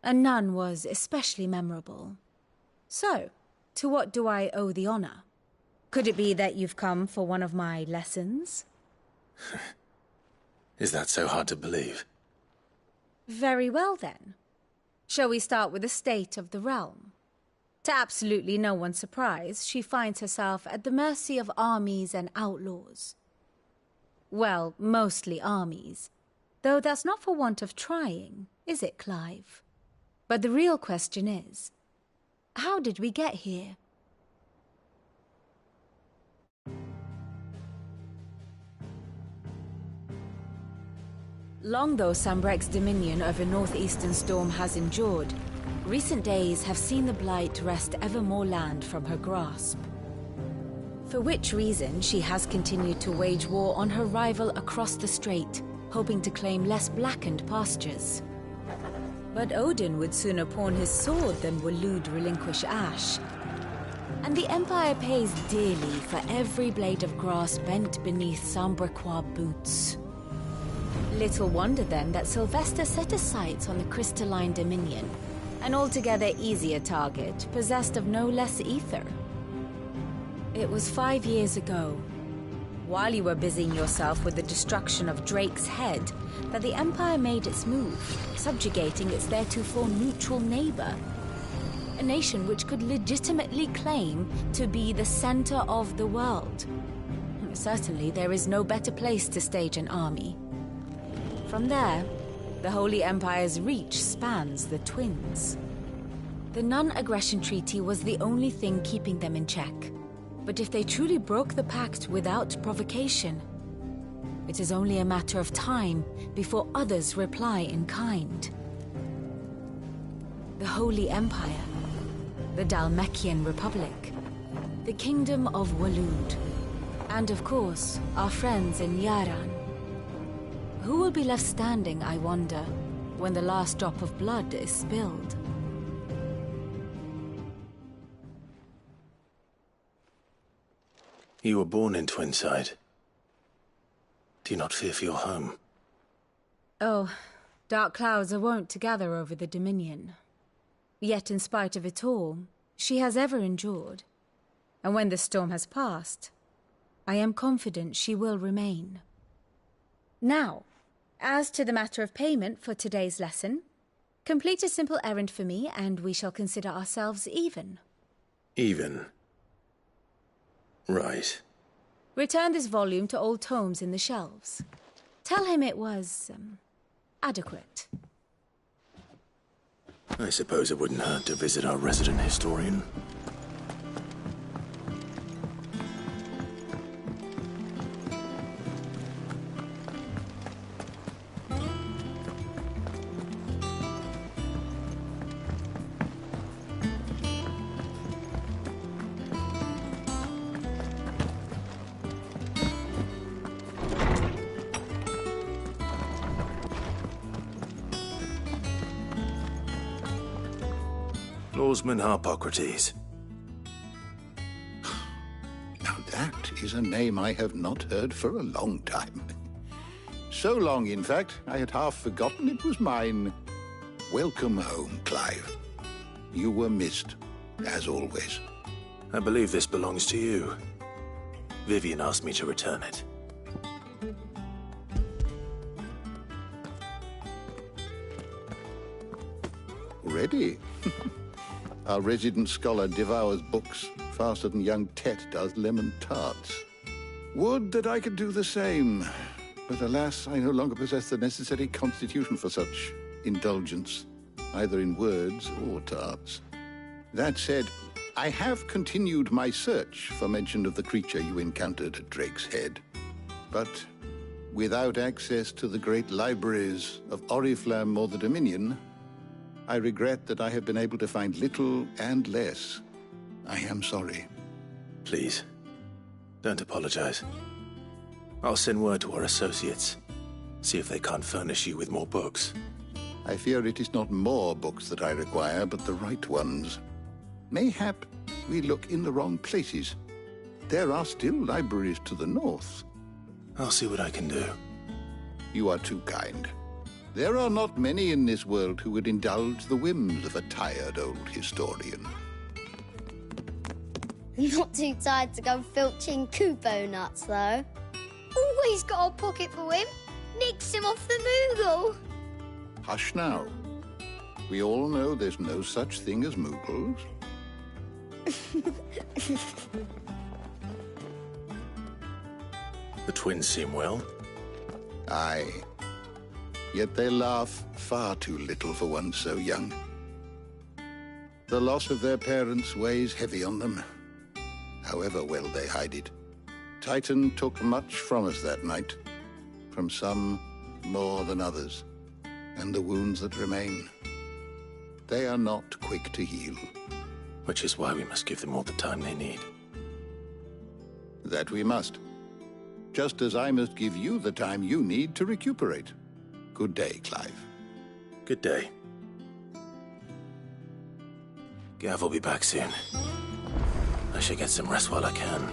and none was especially memorable. So, to what do I owe the honor? Could it be that you've come for one of my lessons? Is that so hard to believe? Very well, then. Shall we start with the state of the realm? To absolutely no one's surprise, she finds herself at the mercy of armies and outlaws. Well, mostly armies. Though that's not for want of trying, is it, Clive? But the real question is, how did we get here? Long though Sambrek's dominion over northeastern Storm has endured, recent days have seen the Blight wrest ever more land from her grasp. For which reason she has continued to wage war on her rival across the strait, hoping to claim less blackened pastures. But Odin would sooner pawn his sword than Waloed relinquish Ash. And the Empire pays dearly for every blade of grass bent beneath Sambrequois boots. Little wonder then that Sylvester set his sights on the crystalline Dominion, an altogether easier target, possessed of no less ether. It was 5 years ago, while you were busying yourself with the destruction of Drake's head, that the Empire made its move, subjugating its theretofore neutral neighbor. A nation which could legitimately claim to be the center of the world. Certainly, there is no better place to stage an army. From there, the Holy Empire's reach spans the Twins. The non-aggression treaty was the only thing keeping them in check. But if they truly broke the pact without provocation, it is only a matter of time before others reply in kind. The Holy Empire, the Dhalmekian Republic, the Kingdom of Waloed, and of course, our friends in Yaran. Who will be left standing, I wonder, when the last drop of blood is spilled? You were born in Twinside. Do you not fear for your home? Oh, dark clouds are wont to gather over the Dominion. Yet in spite of it all, she has ever endured. And when the storm has passed, I am confident she will remain. Now, as to the matter of payment for today's lesson, complete a simple errand for me and we shall consider ourselves even. Even? Right. Return this volume to old tomes in the shelves. Tell him it was, adequate. I suppose it wouldn't hurt to visit our resident historian. Lawsman Harpocrates. Now that is a name I have not heard for a long time. So long, in fact, I had half forgotten it was mine. Welcome home, Clive. You were missed, as always. I believe this belongs to you. Vivian asked me to return it. Ready? Our resident scholar devours books faster than young Tet does lemon tarts. Would that I could do the same. But alas, I no longer possess the necessary constitution for such indulgence, either in words or tarts. That said, I have continued my search for mention of the creature you encountered at Drake's Head. But without access to the great libraries of Oriflamme or the Dominion, I regret that I have been able to find little and less. I am sorry. Please, don't apologize. I'll send word to our associates. See if they can't furnish you with more books. I fear it is not more books that I require, but the right ones. Mayhap we look in the wrong places. There are still libraries to the north. I'll see what I can do. You are too kind. There are not many in this world who would indulge the whims of a tired old historian. Not too tired to go filching Kupo nuts, though. Always got a pocket for him. Nicks him off the Moogle. Hush now. We all know there's no such thing as Moogles. The twins seem well. Aye. Yet they laugh far too little for one so young. The loss of their parents weighs heavy on them, however well they hide it. Titan took much from us that night, from some more than others, and the wounds that remain, they are not quick to heal. Which is why we must give them all the time they need. That we must. Just as I must give you the time you need to recuperate. Good day, Clive. Good day. Gav will be back soon. I should get some rest while I can.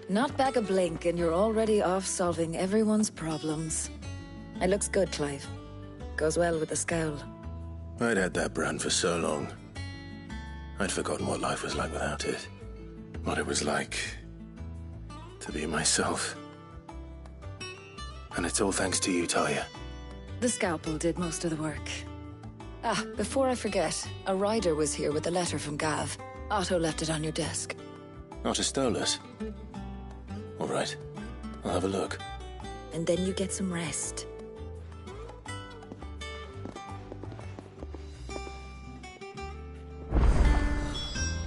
Not back a blink and you're already off solving everyone's problems. It looks good, Clive. Goes well with the scowl. I'd had that brand for so long. I'd forgotten what life was like without it. What it was like to be myself. And it's all thanks to you, Talia. The scalpel did most of the work. Ah, before I forget, a rider was here with a letter from Gav. Otto left it on your desk. Otto stole it. All right, I'll have a look. And then you get some rest.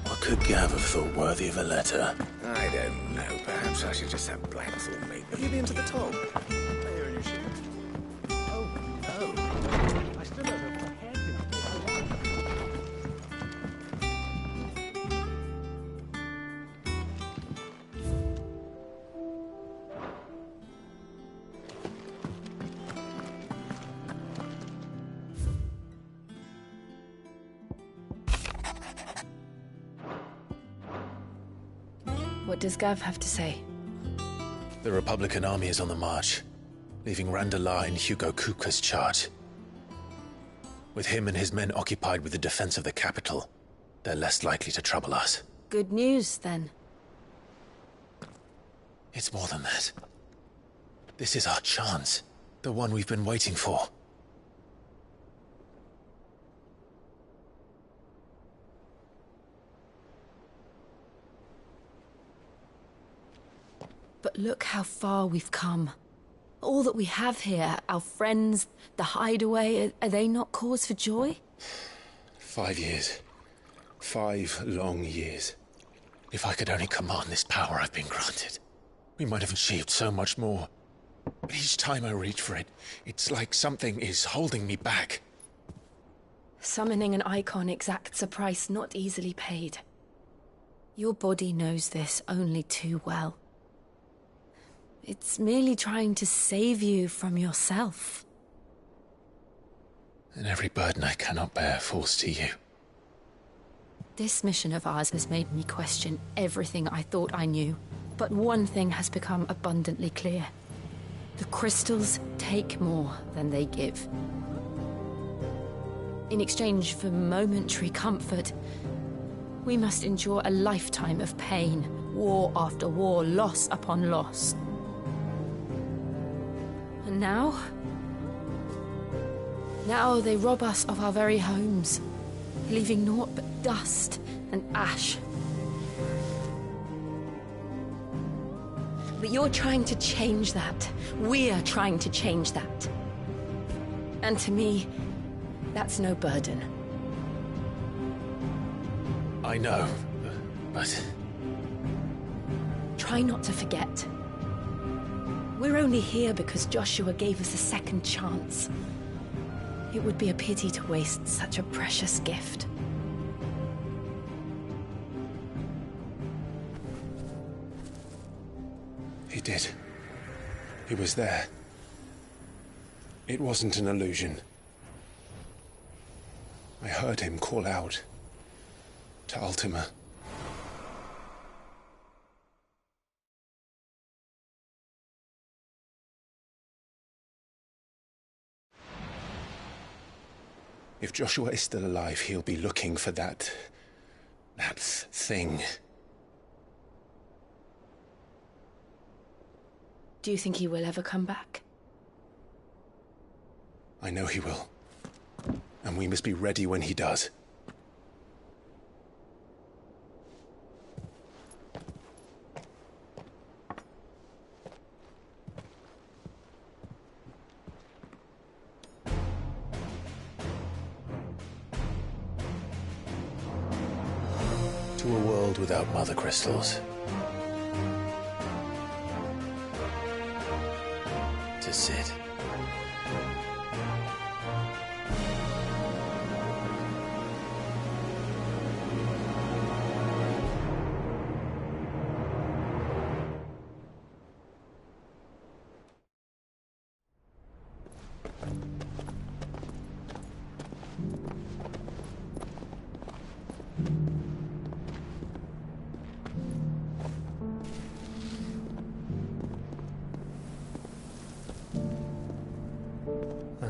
What could Gav have thought worthy of a letter? I don't know. Perhaps I should just have Blackthorn make. Have you been to the top? There in your ship. Oh, no. I still don't know what What does Gav have to say? The Republican army is on the march, leaving Randalar in Hugo Kupka's charge. With him and his men occupied with the defense of the capital, they're less likely to trouble us. Good news, then. It's more than that. This is our chance, the one we've been waiting for. But look how far we've come. All that we have here, our friends, the hideaway, are they not cause for joy? 5 years. 5 long years. If I could only command this power I've been granted, we might have achieved so much more. But each time I reach for it, it's like something is holding me back. Summoning an icon exacts a price not easily paid. Your body knows this only too well. It's merely trying to save you from yourself. And every burden I cannot bear falls to you. This mission of ours has made me question everything I thought I knew. But one thing has become abundantly clear. The crystals take more than they give. In exchange for momentary comfort, we must endure a lifetime of pain, war after war, loss upon loss. And now they rob us of our very homes, leaving naught but dust and ash. But you're trying to change that. We're trying to change that. And to me, that's no burden. I know, but... Try not to forget. We're only here because Joshua gave us a second chance. It would be a pity to waste such a precious gift. He did. He was there. It wasn't an illusion. I heard him call out to Ultima. If Joshua is still alive, he'll be looking for that thing. Do you think he will ever come back? I know he will. And we must be ready when he does. To a world without mother crystals. To Sid.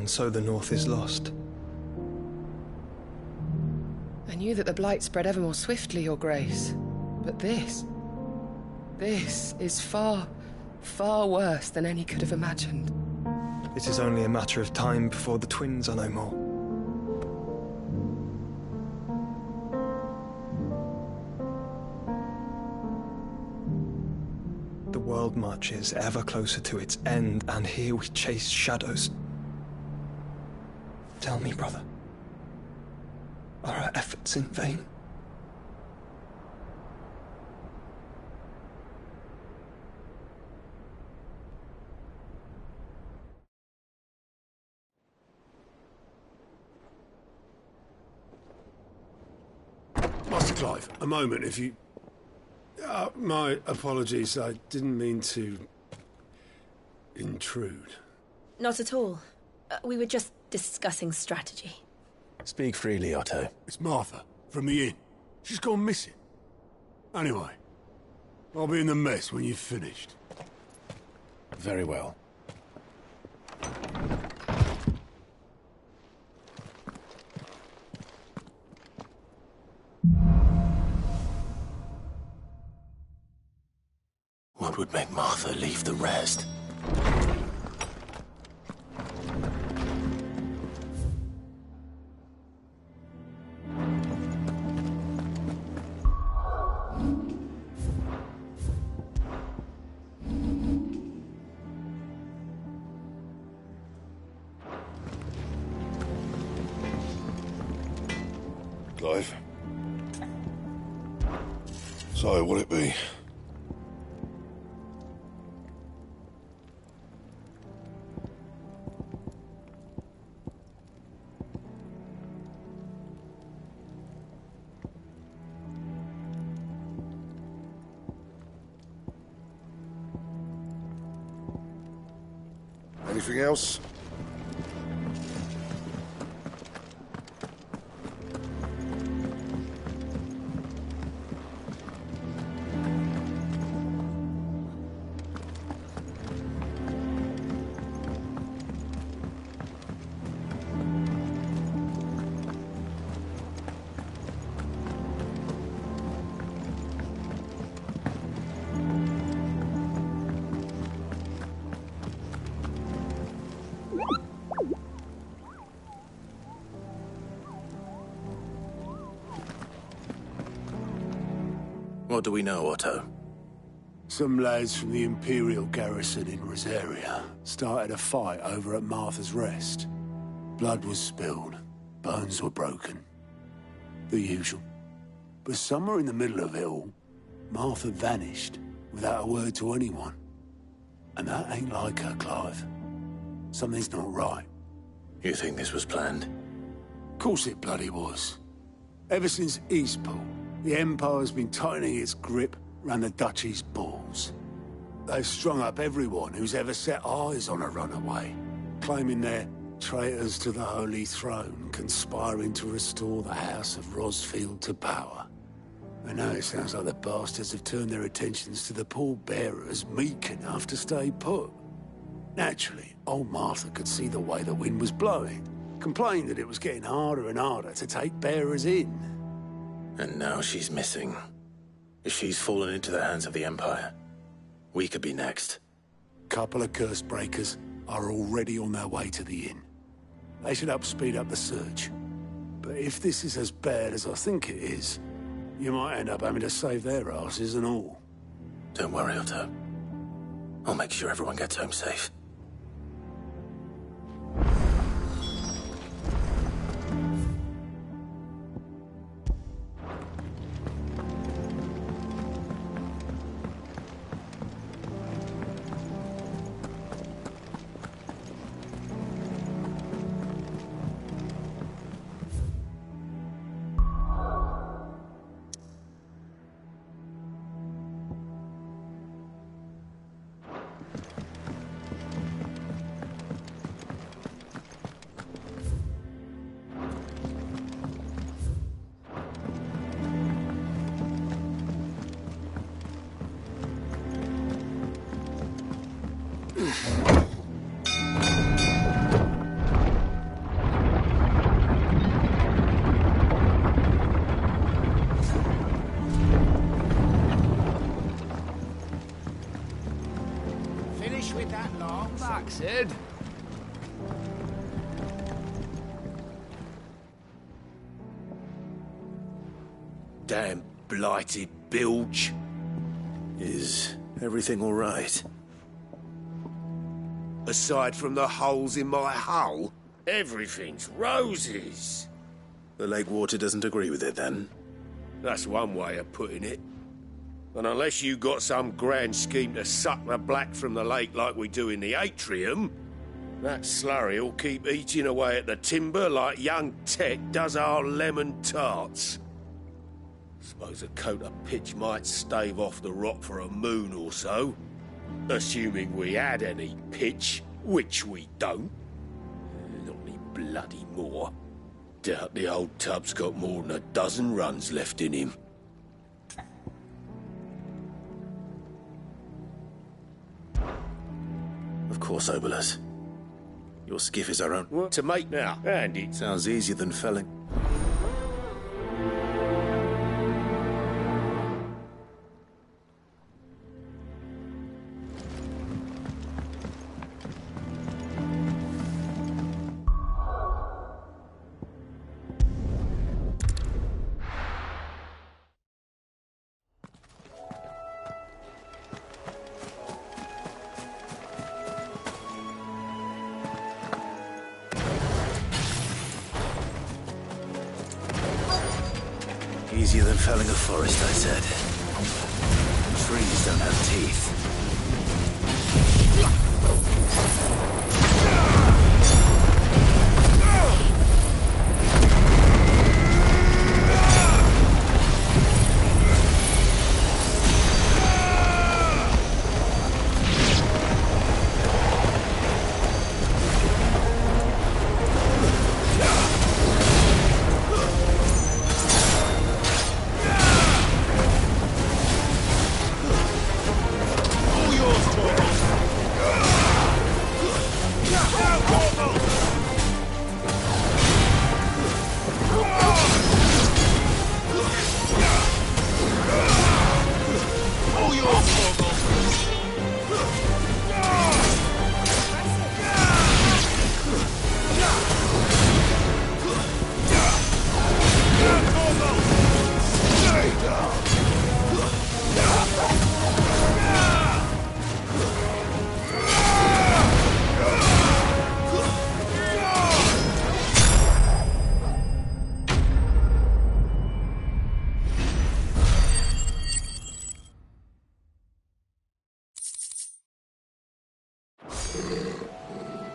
And so the North is lost. I knew that the Blight spread ever more swiftly, Your Grace. But this is far, far worse than any could have imagined. It is only a matter of time before the twins are no more. The world marches ever closer to its end, and here we chase shadows. Tell me, brother, are our efforts in vain? Master Clive, a moment, if you... my apologies, I didn't mean to... intrude. Not at all. We were just discussing strategy. Speak freely, Otto. It's Martha, from the inn. She's gone missing. Anyway, I'll be in the mess when you've finished. Very well. What would make Martha leave the rest? Clive? So, what'll it be? Anything else? What do we know, Otto? Some lads from the Imperial garrison in Rosaria started a fight over at Martha's Rest. Blood was spilled, bones were broken. The usual. But somewhere in the middle of it all, Martha vanished without a word to anyone. And that ain't like her, Clive. Something's not right. You think this was planned? Of course it bloody was. Ever since Eastpool, the Empire's been tightening its grip round the Duchy's balls. They've strung up everyone who's ever set eyes on a runaway, claiming they're traitors to the Holy Throne, conspiring to restore the House of Rosfield to power. And now it sounds like the bastards have turned their attentions to the pallbearers meek enough to stay put. Naturally, old Martha could see the way the wind was blowing, complained that it was getting harder and harder to take bearers in. And now she's missing. If she's fallen into the hands of the Empire, we could be next. Couple of curse breakers are already on their way to the inn. They should help speed up the search. But if this is as bad as I think it is, you might end up having to save their asses and all. Don't worry, Otto. I'll make sure everyone gets home safe. back, Sid. Damn blighted bilge. Is everything all right? Aside from the holes in my hull, everything's roses. The lake water doesn't agree with it, then? That's one way of putting it. And unless you got some grand scheme to suck the black from the lake like we do in the atrium, that slurry'll keep eating away at the timber like young Tet does our lemon tarts. Suppose a coat of pitch might stave off the rot for a moon or so. Assuming we had any pitch, which we don't. Not any bloody more. Doubt the old tub's got more than a dozen runs left in him. Of course, Obolus. Your skiff is our own. What to make now? And it sounds easier than felling. Easier than felling a forest, I said. Trees don't have teeth.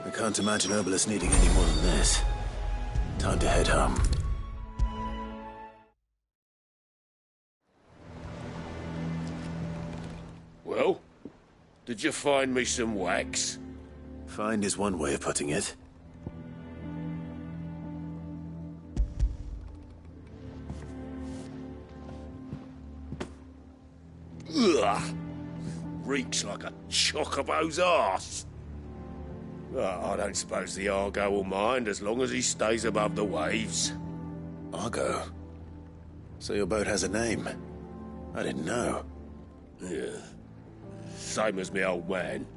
I can't imagine Obolus needing any more than this. Time to head home. Well, did you find me some wax? Find is one way of putting it. Ugh! Reeks like a chocobo's arse. I don't suppose the Argo will mind as long as he stays above the waves. Argo? So your boat has a name? I didn't know. Yeah. Same as me old man.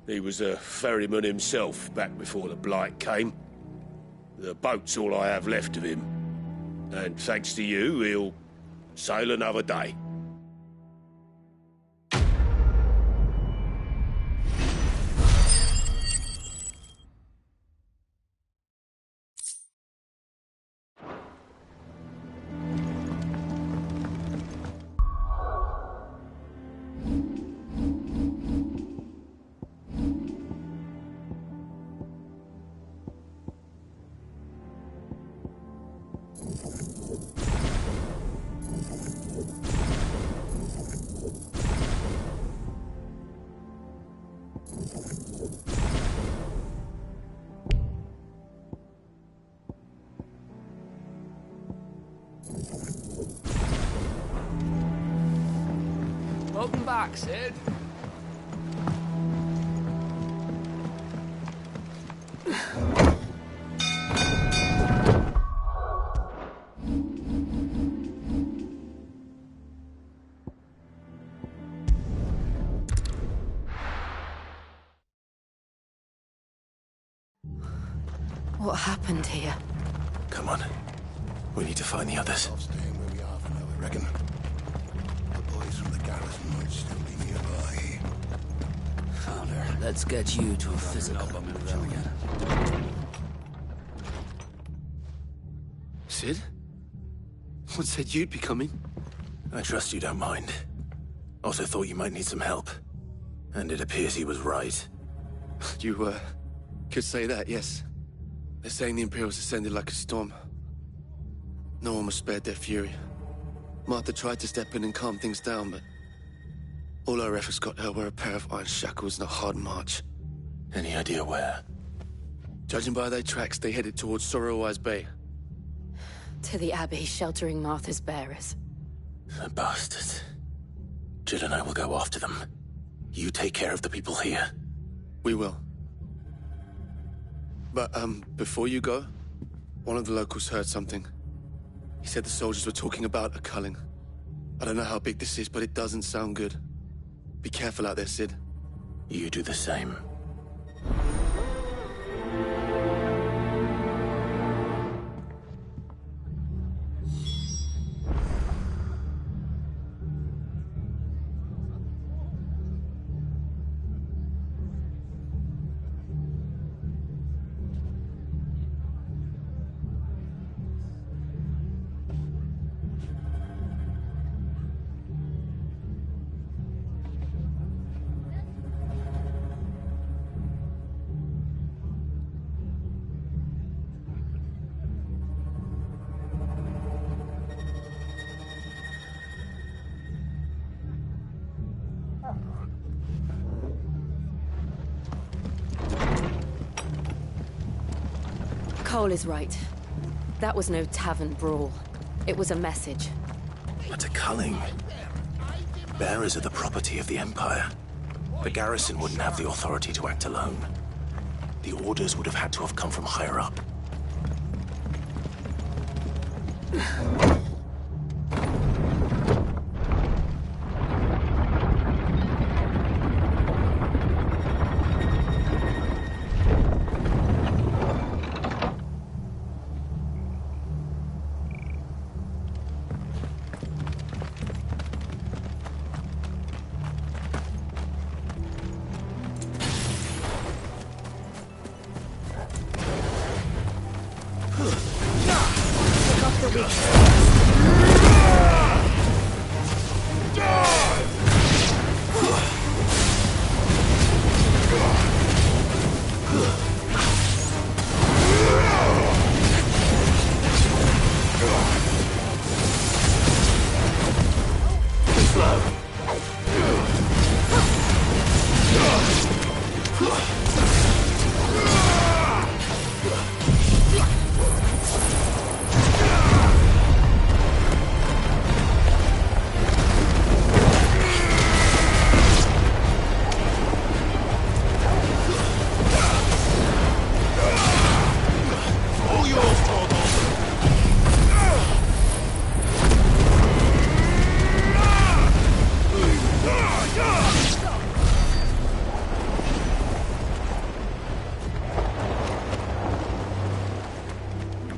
He was a ferryman himself back before the blight came. The boat's all I have left of him. And thanks to you, he'll sail another day. Welcome back, Sid. What happened here? Come on. We need to find the others. Staying where we are for now, I reckon. The boys from the garrison might still be nearby. Fowler, let's get you to a physical. Sid? What said you'd be coming? I trust you don't mind. Also thought you might need some help. And it appears he was right. You, could say that, yes. They're saying the Imperials ascended like a storm. No one was spared their fury. Martha tried to step in and calm things down, but all our efforts got her were a pair of iron shackles and a hard march. Any idea where? Judging by their tracks, they headed towards Sorrowwise Bay. To the Abbey, sheltering Martha's bearers. The bastards. Jill and I will go after them. You take care of the people here. We will. But, before you go, one of the locals heard something. He said the soldiers were talking about a culling. I don't know how big this is, but it doesn't sound good. Be careful out there, Sid. You do the same. Cole is right. That was no tavern brawl. It was a message. But a culling. Bearers are the property of the Empire. The garrison wouldn't have the authority to act alone. The orders would have had to have come from higher up.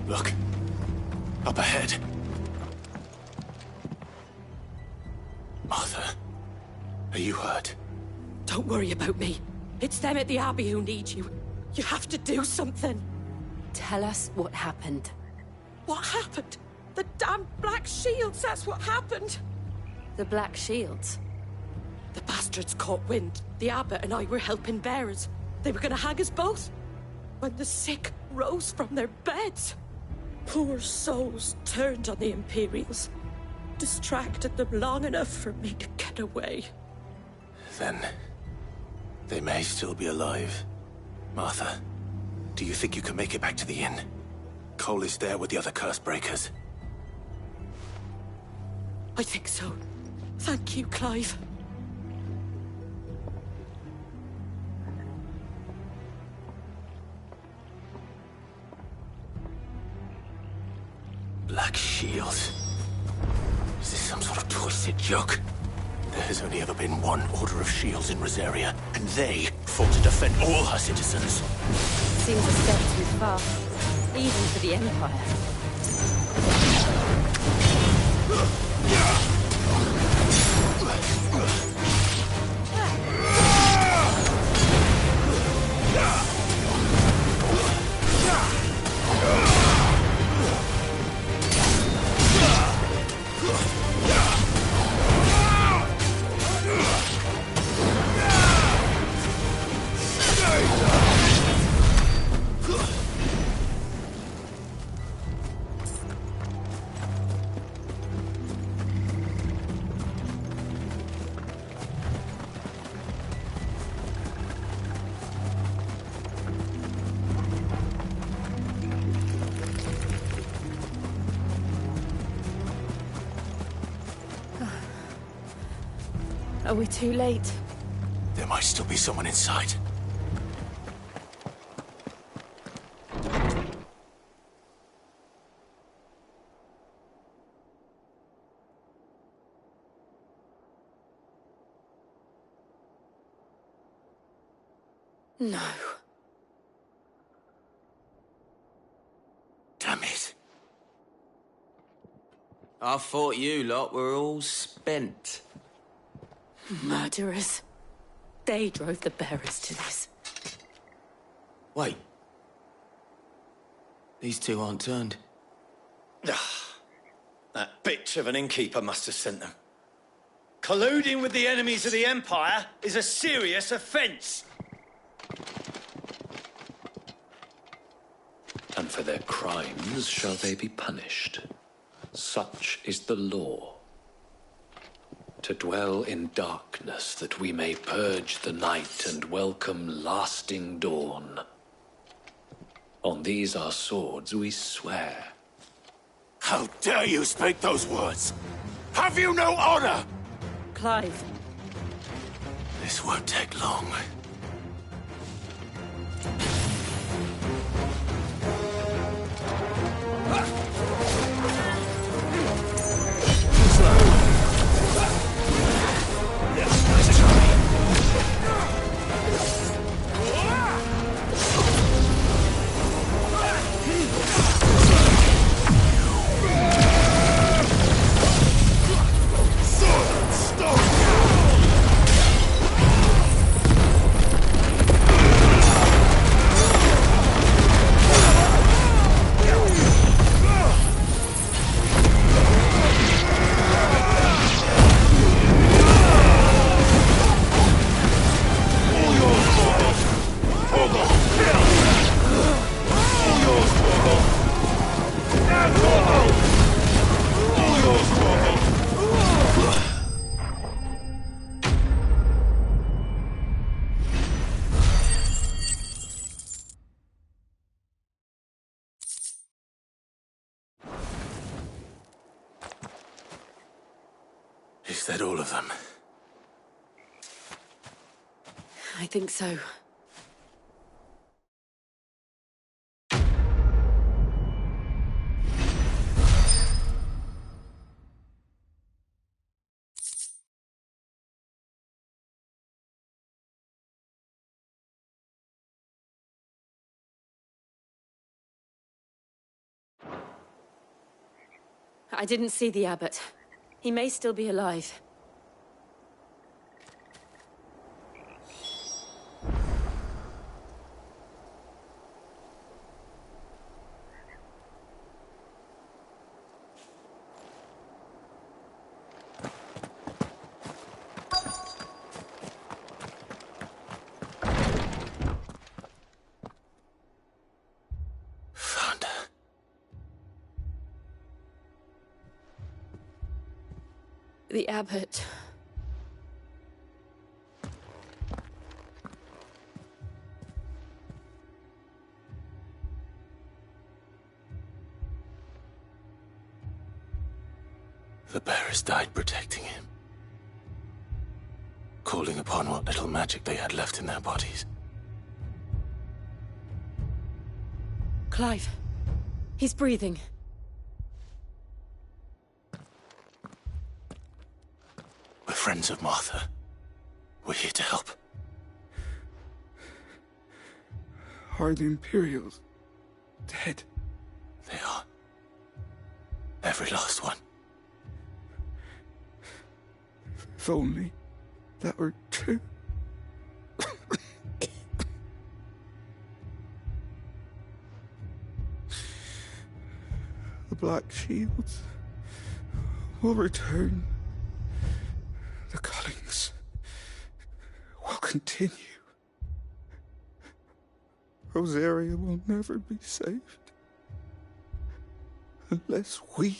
Look. Up ahead. Martha, are you hurt? Don't worry about me. It's them at the Abbey who need you. You have to do something. Tell us what happened. What happened? The damn Black Shields, that's what happened. The Black Shields? The bastards caught wind. The Abbot and I were helping bearers. They were gonna hang us both. When the sick rose from their beds. Poor souls turned on the Imperials. Distracted them long enough for me to get away. Then, they may still be alive. Martha, do you think you can make it back to the inn? Cole is there with the other curse breakers. I think so. Thank you, Clive. Black Shields. Is this some sort of twisted joke? There has only ever been one Order of Shields in Rosaria, and they fought to defend all her citizens. Seems a step too far. Even for the Empire. Are we too late? There might still be someone inside. No. Damn it. I thought you lot were all spent. Murderers. They drove the bearers to this. Wait. These two aren't turned. That bitch of an innkeeper must have sent them. Colluding with the enemies of the Empire is a serious offence. And for their crimes shall they be punished. Such is the law. To dwell in darkness that we may purge the night and welcome lasting dawn. On these our swords we swear. How dare you speak those words? Have you no honor? Clive. This won't take long. Is that all of them? I think so. I didn't see the abbot. He may still be alive. The abbot. The bearers died protecting him. Calling upon what little magic they had left in their bodies. Clive. He's breathing. We're friends of Martha. We're here to help. Are the Imperials dead? Every last one. If only that were true. The Black Shields will return. The cullings will continue. Rosaria will never be saved unless we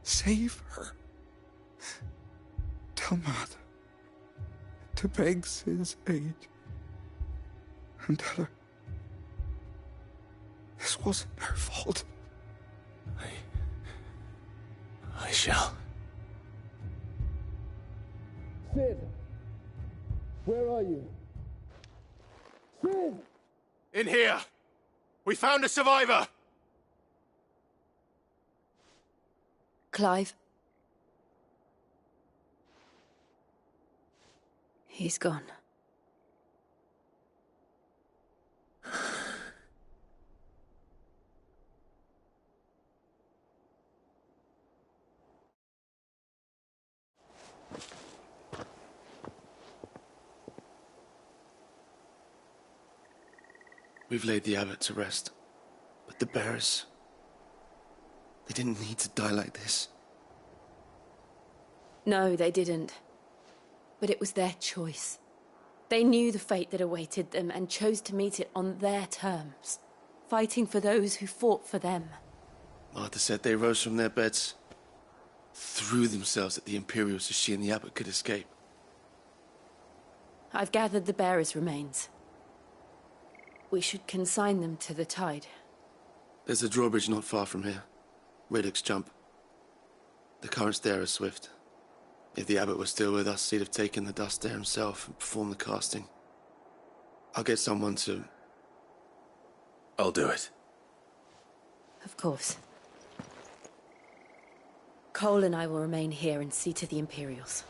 save her. Tell Mother to beg Sid's aid and tell her this wasn't her fault. I shall. Sid! Where are you? Sid! In here! We found a survivor! Clive. He's gone. We've laid the abbot to rest. But the bearers... they didn't need to die like this. No, they didn't. But it was their choice. They knew the fate that awaited them and chose to meet it on their terms, fighting for those who fought for them. Martha said they rose from their beds, threw themselves at the Imperials so she and the abbot could escape. I've gathered the bearers' remains. We should consign them to the tide. There's a drawbridge not far from here. Radix Jump. The currents there are swift. If the abbot was still with us, he'd have taken the dust there himself and performed the casting. I'll get someone to... I'll do it. Of course. Cole and I will remain here and see to the Imperials.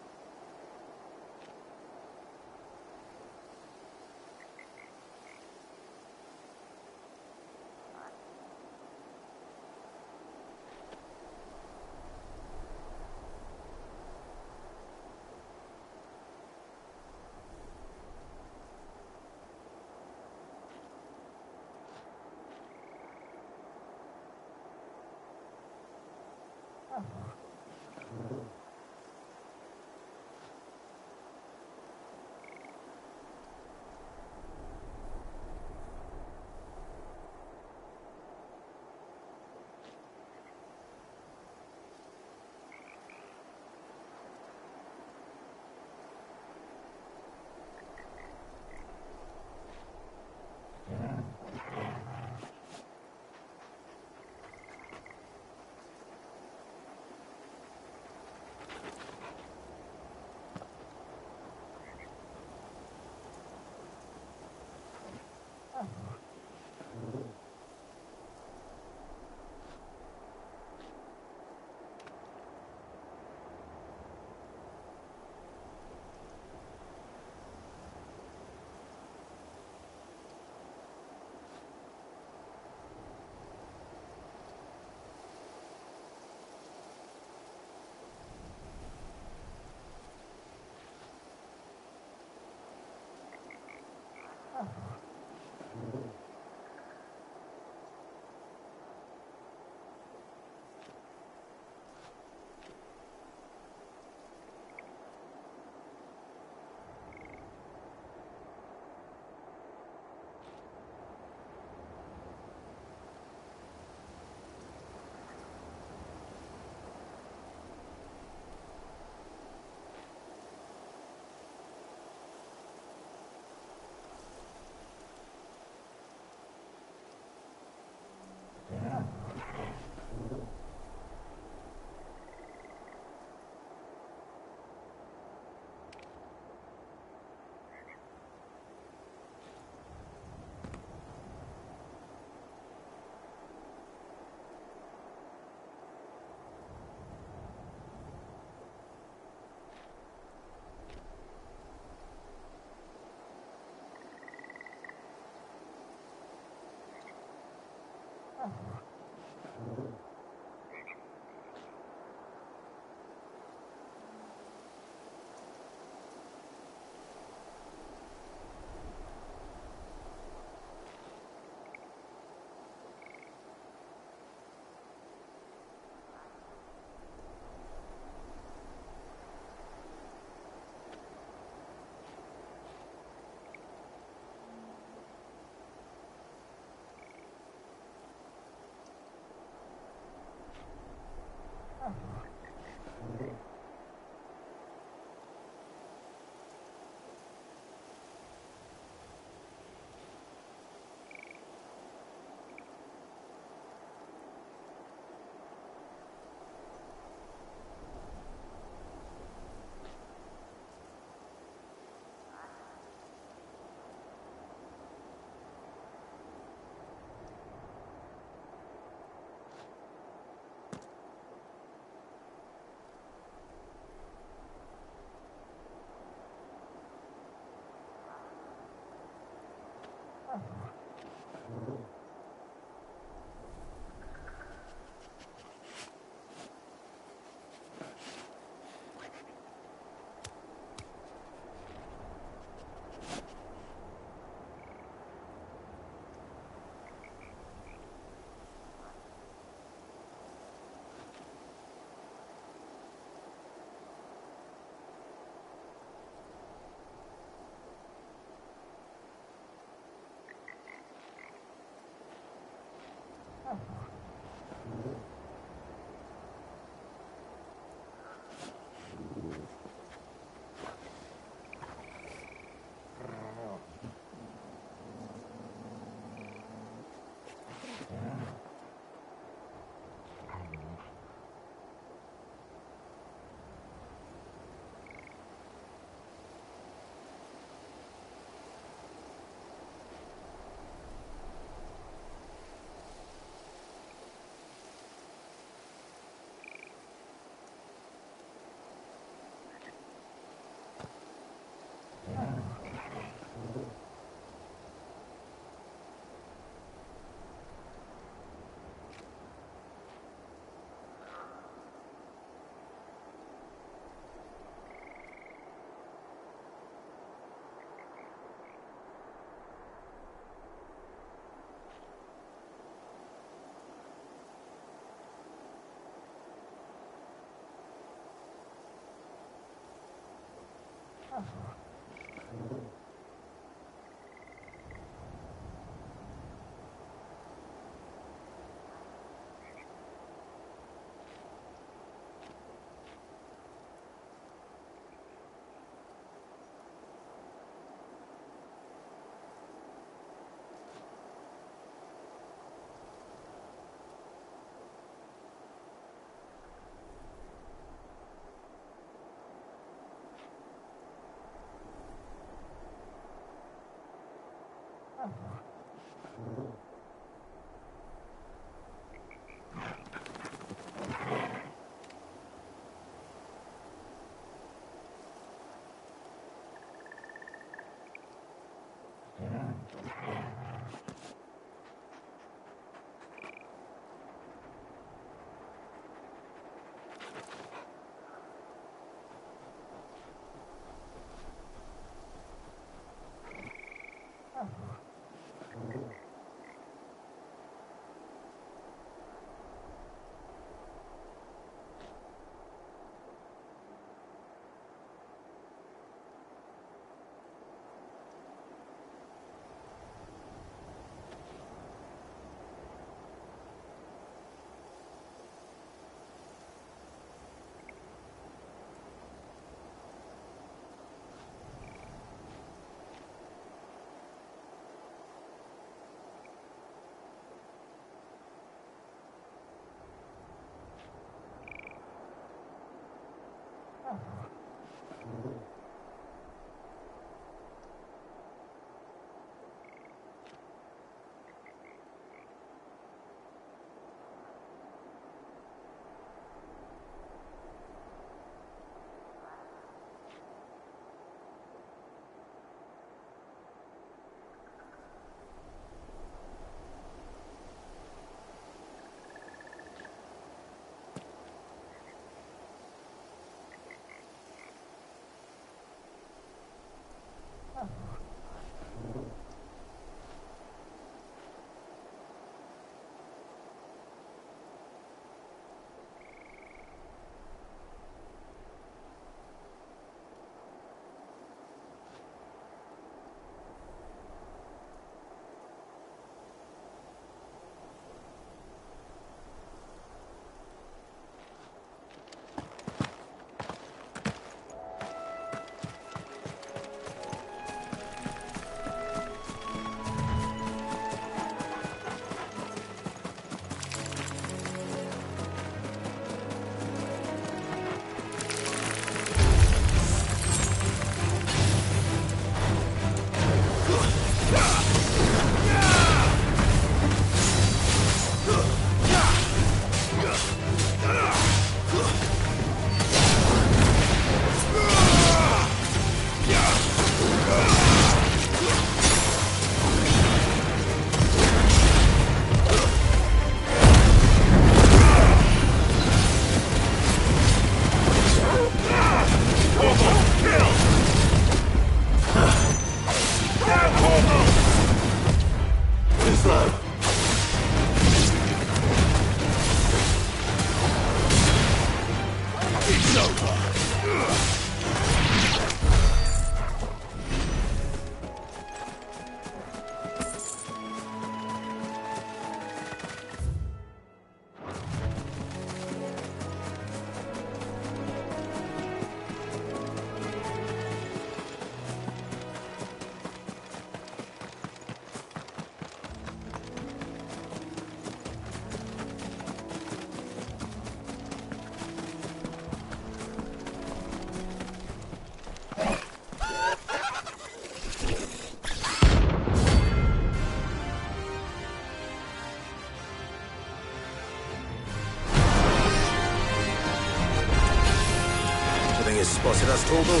Spotted us, Torgal?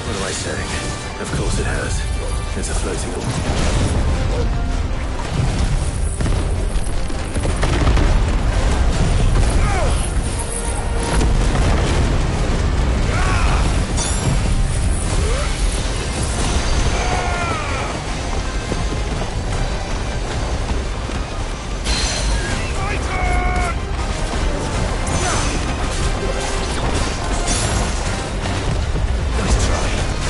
What am I saying? Of course it has. It's a floating orb. Nice try.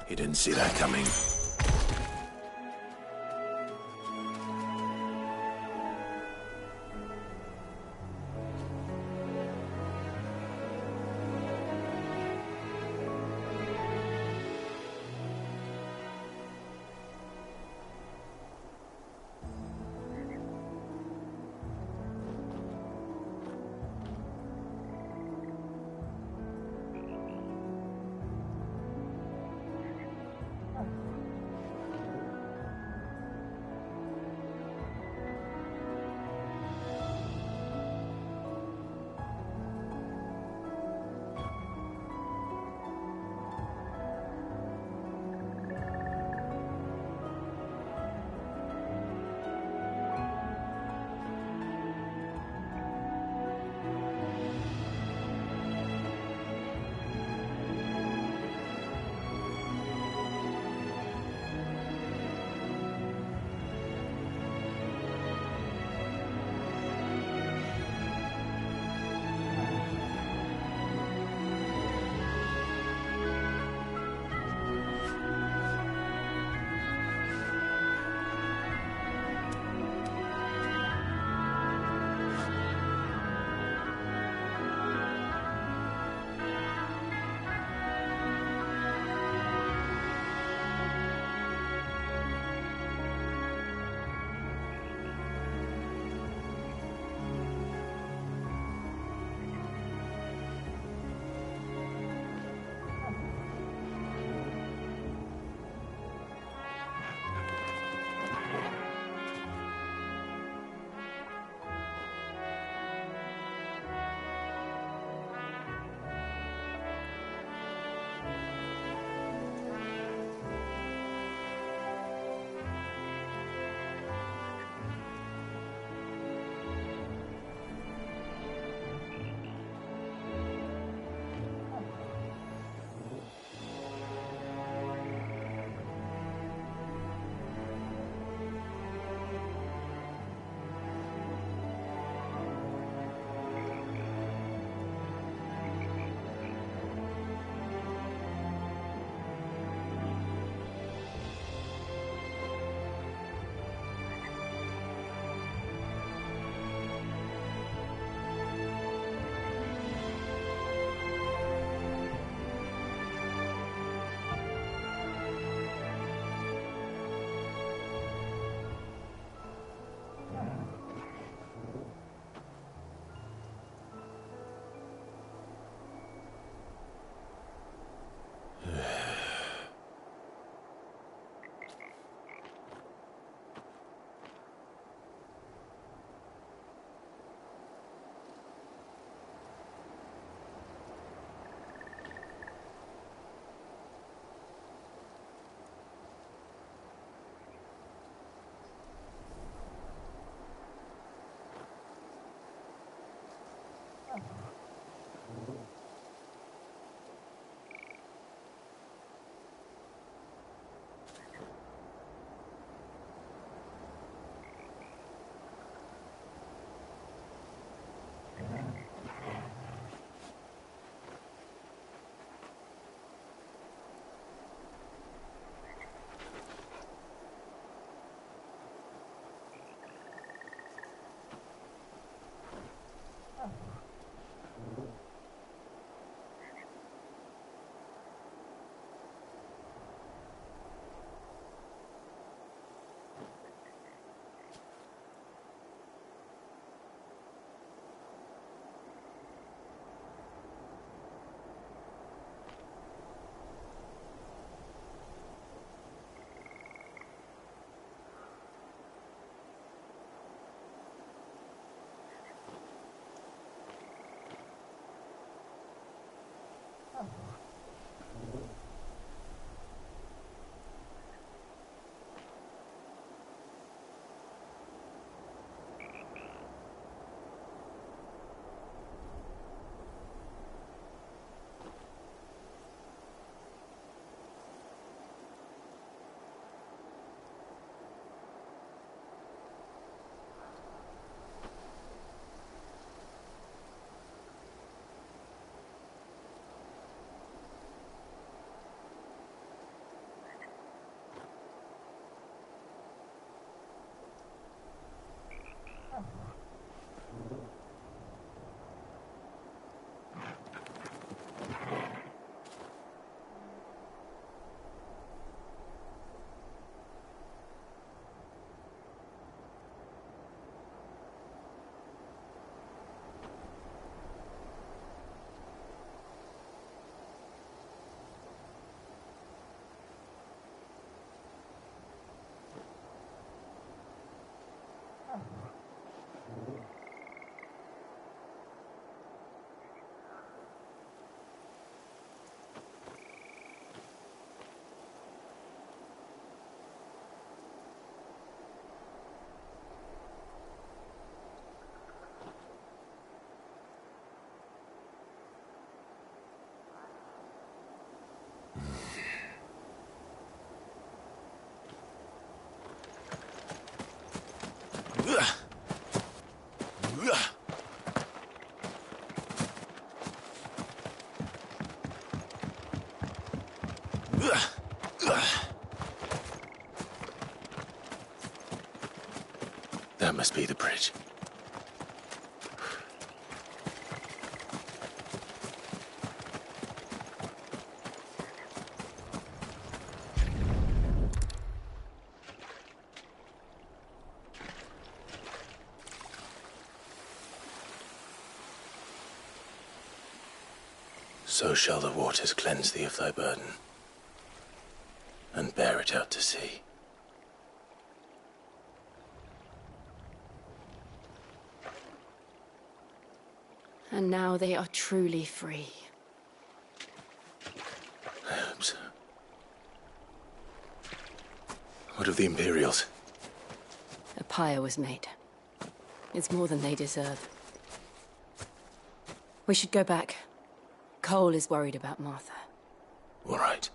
He didn't see that coming. That must be the bridge. So shall the waters cleanse thee of thy burden, and bear it out to sea. And now they are truly free. I hope so. What of the Imperials? A pyre was made. It's more than they deserve. We should go back. Cole is worried about Martha. All right.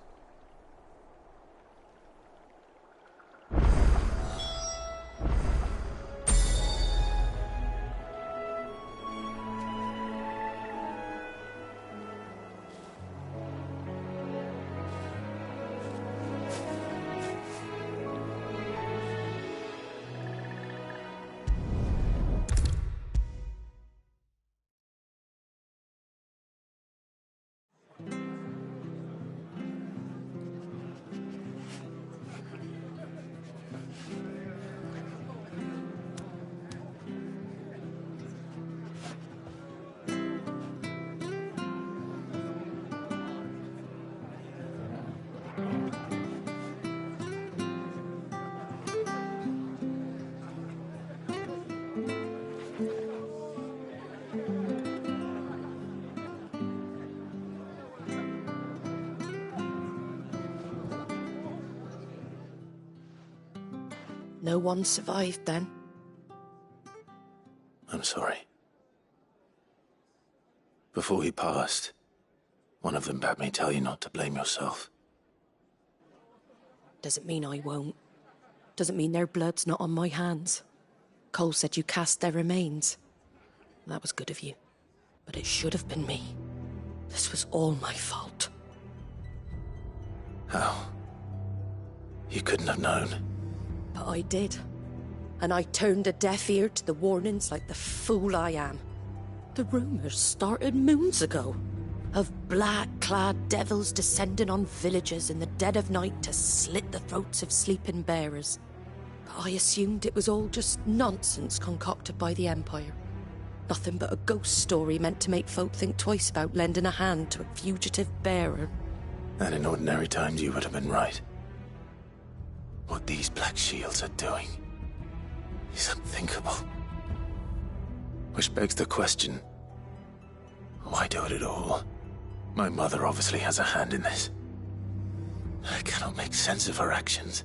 No one survived then? I'm sorry. Before he passed, one of them bade me tell you not to blame yourself. Doesn't mean I won't. Doesn't mean their blood's not on my hands. Cole said you cast their remains. That was good of you. But it should have been me. This was all my fault. How? You couldn't have known. But I did. And I turned a deaf ear to the warnings like the fool I am. The rumours started moons ago. Of black-clad devils descending on villages in the dead of night to slit the throats of sleeping bearers. But I assumed it was all just nonsense concocted by the Empire. Nothing but a ghost story meant to make folk think twice about lending a hand to a fugitive bearer. And in ordinary times you would have been right. What these Black Shields are doing is unthinkable. Which begs the question, why do it at all? My mother obviously has a hand in this. I cannot make sense of her actions.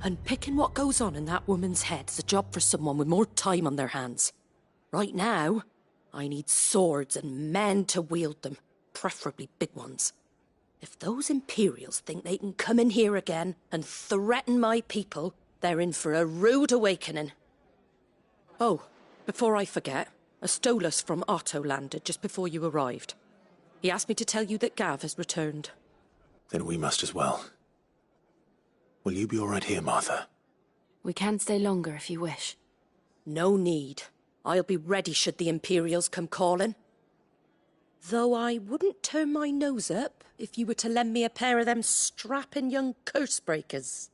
And picking what goes on in that woman's head is a job for someone with more time on their hands. Right now, I need swords and men to wield them, preferably big ones. If those Imperials think they can come in here again and threaten my people, they're in for a rude awakening. Oh, before I forget, a Stolas from Otto landed just before you arrived. He asked me to tell you that Gav has returned. Then we must as well. Will you be all right here, Martha? We can stay longer if you wish. No need. I'll be ready should the Imperials come calling. Though I wouldn't turn my nose up if you were to lend me a pair of them strapping young curse breakers.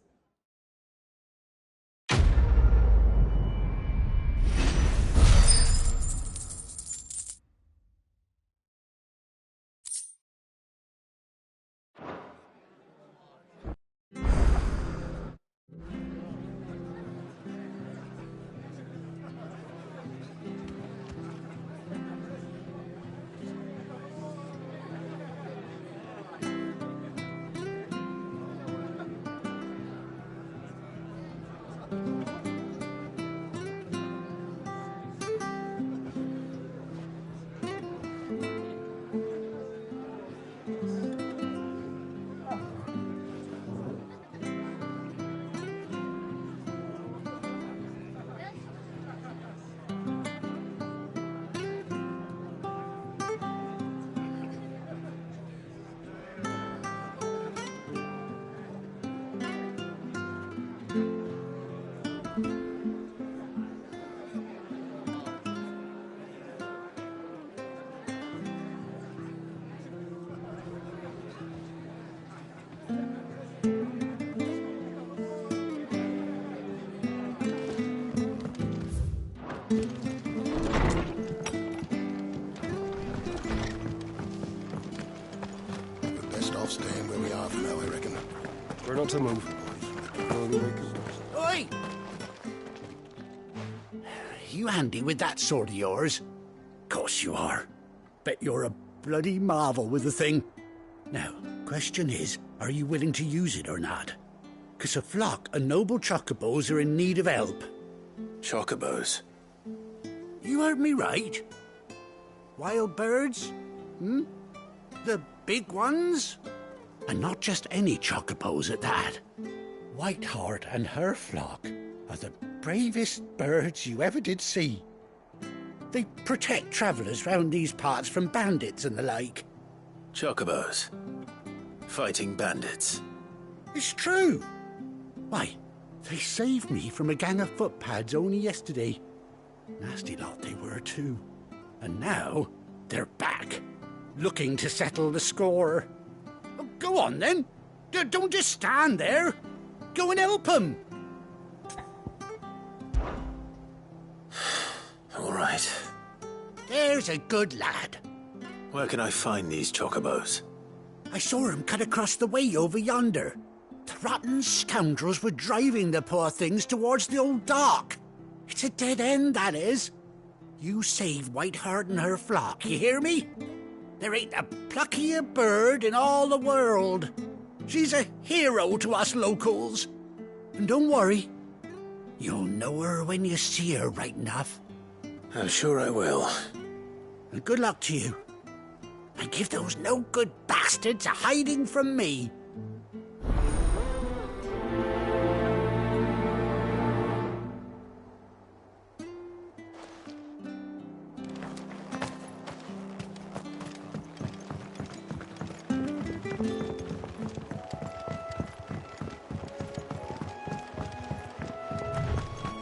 not to move. Oi! You handy with that sword of yours? Course you are. Bet you're a bloody marvel with the thing. Now, question is, are you willing to use it or not? 'Cause a flock of noble chocobos are in need of help. Chocobos? You heard me right. Wild birds? Hmm? The big ones? And not just any chocobos at that. Whiteheart and her flock are the bravest birds you ever did see. They protect travellers round these parts from bandits and the like. Chocobos? Fighting bandits? It's true. Why, they saved me from a gang of footpads only yesterday. Nasty lot they were too. And now they're back, looking to settle the score. Oh, go on then. Don't just stand there. Go and help them. All right. There's a good lad. Where can I find these chocobos? I saw him cut across the way over yonder. The rotten scoundrels were driving the poor things towards the old dock. It's a dead end, that is. You save Whiteheart and her flock, you hear me? There ain't a pluckier bird in all the world. She's a hero to us locals. And don't worry, you'll know her when you see her right enough. I'm sure I will. And good luck to you. And give those no-good bastards a hiding from me.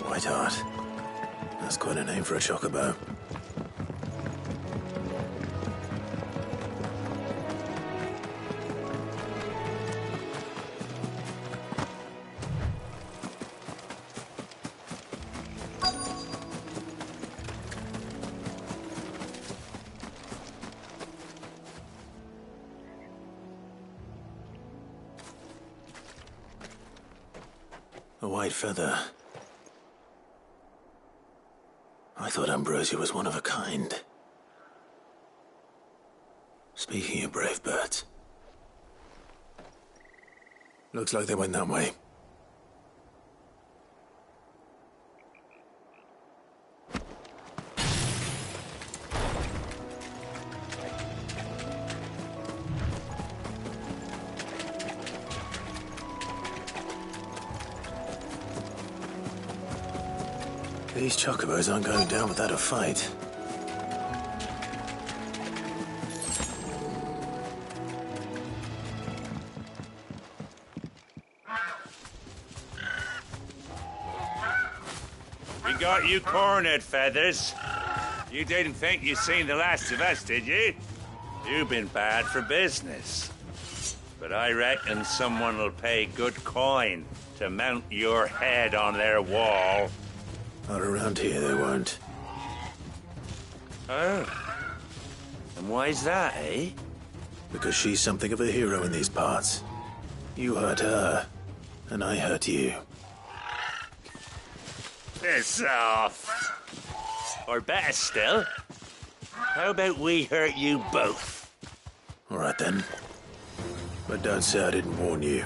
Whiteheart. That's quite a name for a chocobo. A white feather. I thought Ambrosia was one of a kind. Speaking of brave birds, looks like they went that way. These chocobos aren't going down without a fight. We got you cornered, Feathers. You didn't think you'd seen the last of us, did you? You've been bad for business. But I reckon someone will pay good coin to mount your head on their wall. Not around here, they won't. Oh. And why's that, eh? Because she's something of a hero in these parts. You hurt her, and I hurt you. Piss off. Or better still, how about we hurt you both? All right then. But don't say I didn't warn you.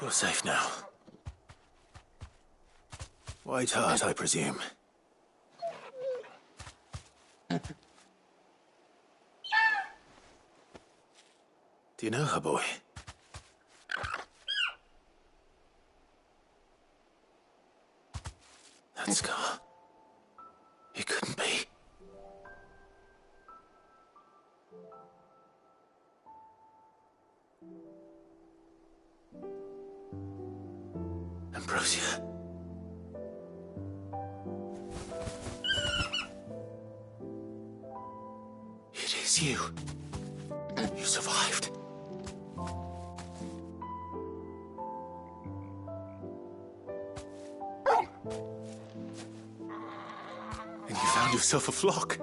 You're safe now. White Hart, I presume. Do you know her, boy? That scar. It couldn't be. Ambrosia. It is you. You survived. And you found yourself a flock.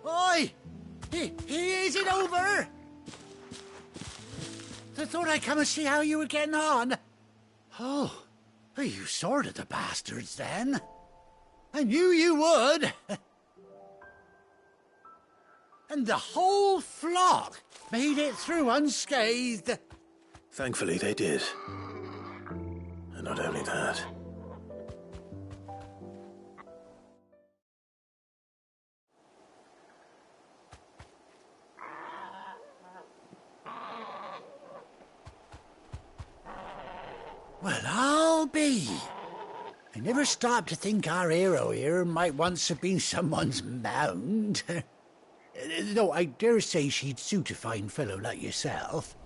Oi! Is it over? I thought I'd come and see how you were getting on. Oh, you sorted the bastards then. I knew you would. And the whole flock made it through unscathed. Thankfully, they did. And not only that. Well, I'll be. I never stopped to think our hero here might once have been someone's mound. Though I dare say she'd suit a fine fellow like yourself.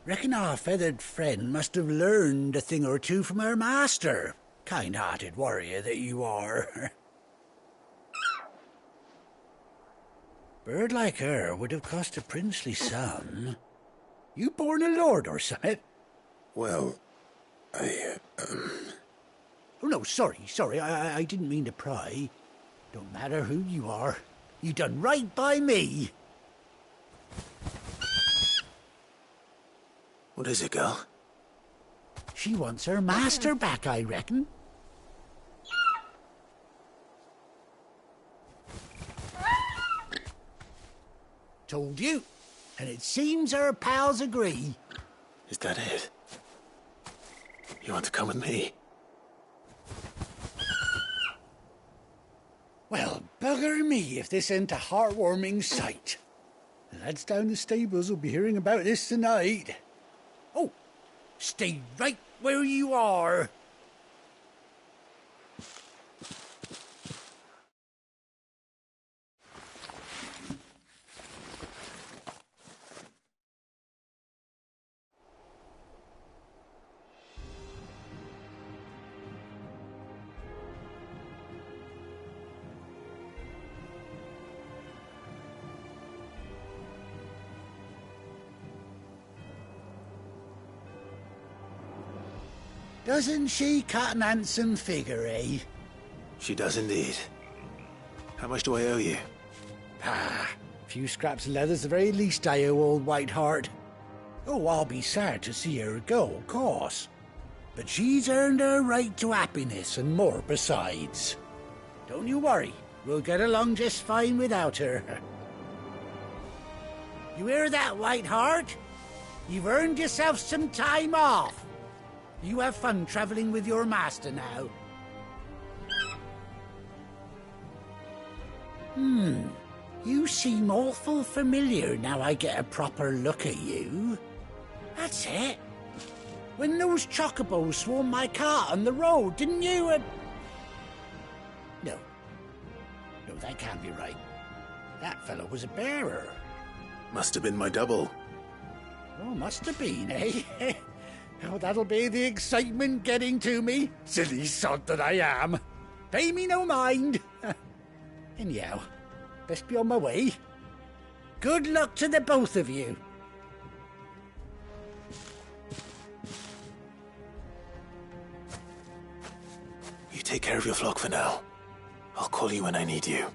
Reckon our feathered friend must have learned a thing or two from her master. Kind-hearted warrior that you are. Bird like her would have cost a princely sum. You born a lord or something? Well, Oh, no, sorry. I didn't mean to pry. Don't matter who you are. You done right by me. What is it, girl? She wants her master back, I reckon. Told you. And it seems her pals agree. Is that it? You want to come with me? Well, bugger me if this ain't a heartwarming sight. The lads down the stables will be hearing about this tonight. Oh, stay right where you are. Doesn't she cut an handsome figure, eh? She does indeed. How much do I owe you? A few scraps of leather's the very least I owe old White Hart. Oh, I'll be sad to see her go, of course. But she's earned her right to happiness and more besides. Don't you worry, we'll get along just fine without her. You hear that, White Hart? You've earned yourself some time off. You have fun traveling with your master now. You seem awful familiar now I get a proper look at you. That's it. When those chocobos swarmed my cart on the road, didn't you? No, that can't be right. That fellow was a bearer. Must have been my double. Oh, must have been, eh? Oh, that'll be the excitement getting to me. Silly sod that I am. Pay me no mind. Anyhow, best be on my way. Good luck to the both of you. You take care of your flock for now. I'll call you when I need you.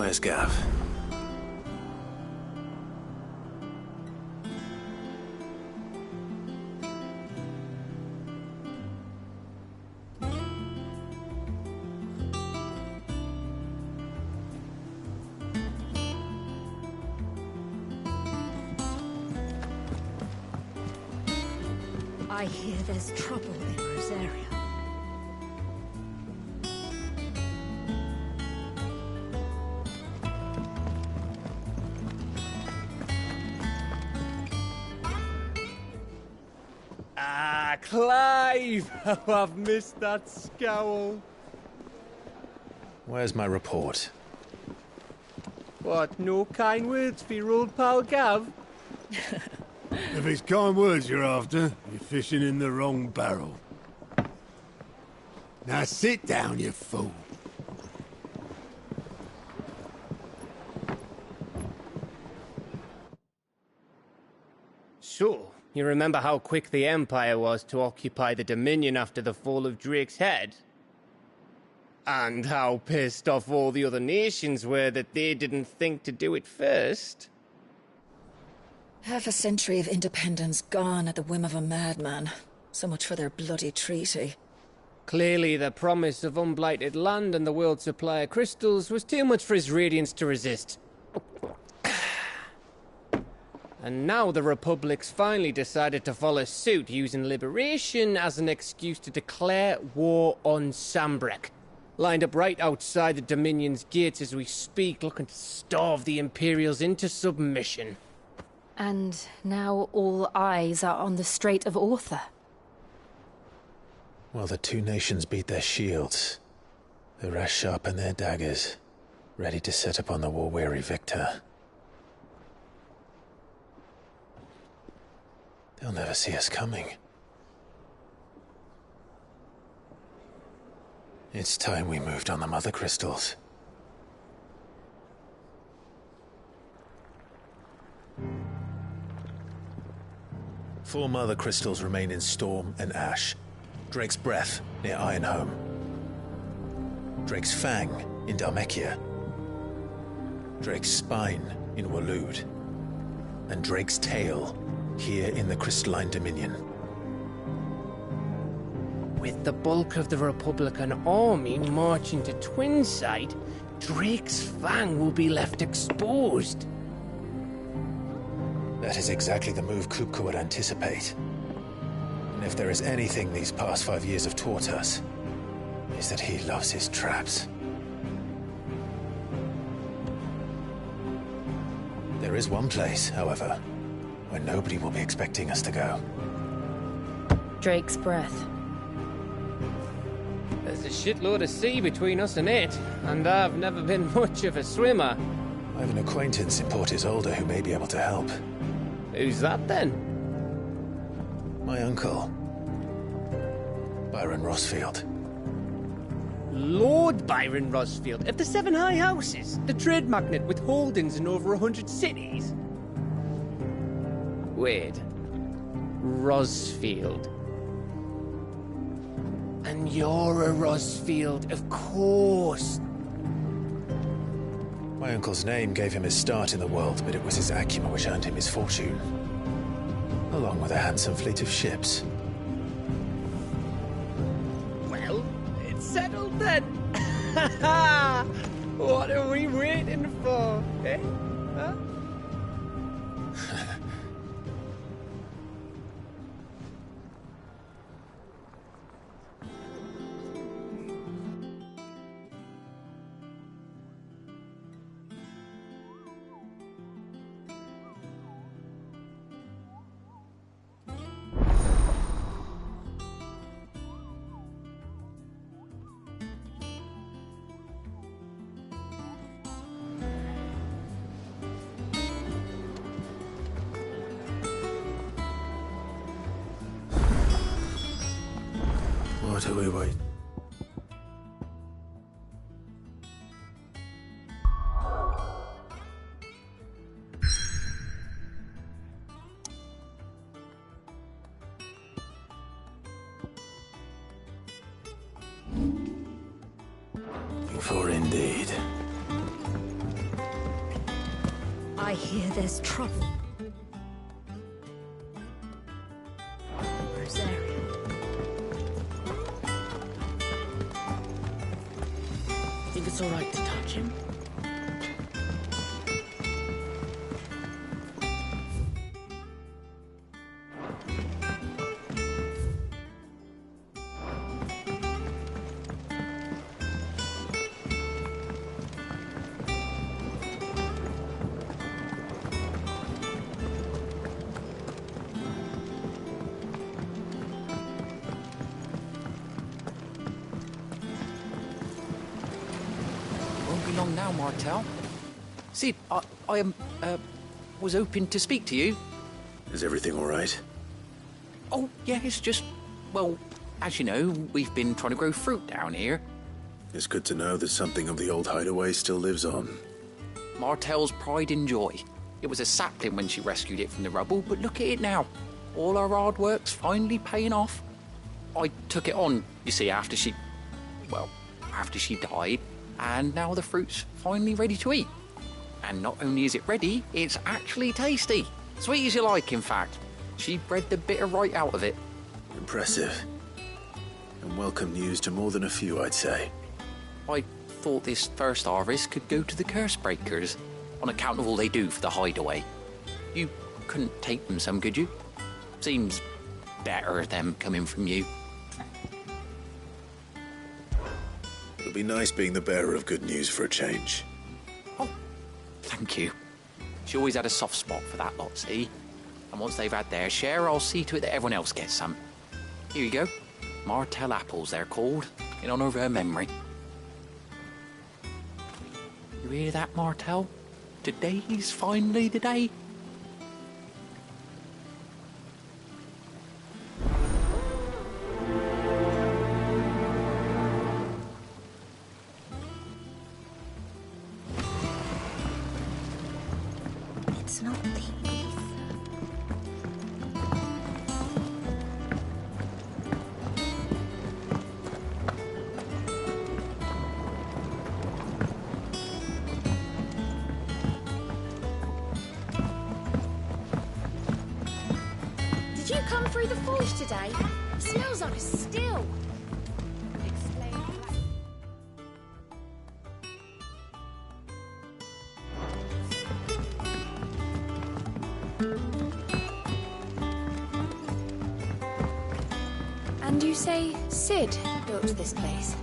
Where's Gav? I hear there's trouble in Rosaria. Ah, Clive! Oh, I've missed that scowl. Where's my report? What, no kind words for your old pal Gav? If it's kind words you're after, you're fishing in the wrong barrel. Now sit down, you fool. So, you remember how quick the Empire was to occupy the Dominion after the fall of Drake's head? And how pissed off all the other nations were that they didn't think to do it first? Half a century of independence gone at the whim of a madman. So much for their bloody treaty. Clearly, the promise of unblighted land and the world's supply of crystals was too much for his radiance to resist. And now the Republic's finally decided to follow suit, using liberation as an excuse to declare war on Sambrek. Lined up right outside the Dominion's gates as we speak, looking to starve the Imperials into submission. And now all eyes are on the Strait of Author. Well, the two nations beat their shields. The rest sharpen their daggers, ready to set upon the war-weary victor. They'll never see us coming. It's time we moved on the Mother Crystals. Four Mother Crystals remain in Storm and Ash. Drake's Breath near Ironhome. Drake's Fang in Dhalmekia. Drake's Spine in Waloed. And Drake's Tail here in the Crystalline Dominion. With the bulk of the Republican army marching to Twinside, Drake's Fang will be left exposed. That is exactly the move Kupka would anticipate. And if there is anything these past 5 years have taught us, is that he loves his traps. There is one place, however, where nobody will be expecting us to go. Drake's Breath. There's a shitload of sea between us and it, and I've never been much of a swimmer. I have an acquaintance in Port Isolde who may be able to help. Who's that then? My uncle, Byron Rosfield. Lord Byron Rosfield of the Seven High Houses, the trade magnate with holdings in over 100 cities. Wait, Rosfield. And you're a Rosfield, of course. My uncle's name gave him his start in the world, but it was his acumen which earned him his fortune. Along with a handsome fleet of ships. Well, it's settled then. What are we waiting for, eh? Huh? What are we waiting? For indeed. I hear there's trouble. Rosario. Think it's all right to touch him? Long now, Martel. Sid, I was hoping to speak to you. Is everything all right? Oh, yeah, it's just, well, as you know, we've been trying to grow fruit down here. It's good to know that something of the old hideaway still lives on. Martel's pride and joy. It was a sapling when she rescued it from the rubble, but look at it now. All our hard work's finally paying off. I took it on, you see, after she died. And now the fruit's finally ready to eat. And not only is it ready, it's actually tasty. Sweet as you like, in fact. She bred the bitter right out of it. Impressive. And welcome news to more than a few, I'd say. I thought this first harvest could go to the curse breakers, on account of all they do for the hideaway. You couldn't take them some, could you? Seems better them coming from you. It'll be nice being the bearer of good news for a change. Oh, thank you. She always had a soft spot for that lot, see? And once they've had their share, I'll see to it that everyone else gets some. Here you go. Martel apples, they're called, in honour of her memory. You hear that, Martel? Today's finally the day. It's not the beef. Did you come through the forge today? It smells like a still. And you say Sid built this place?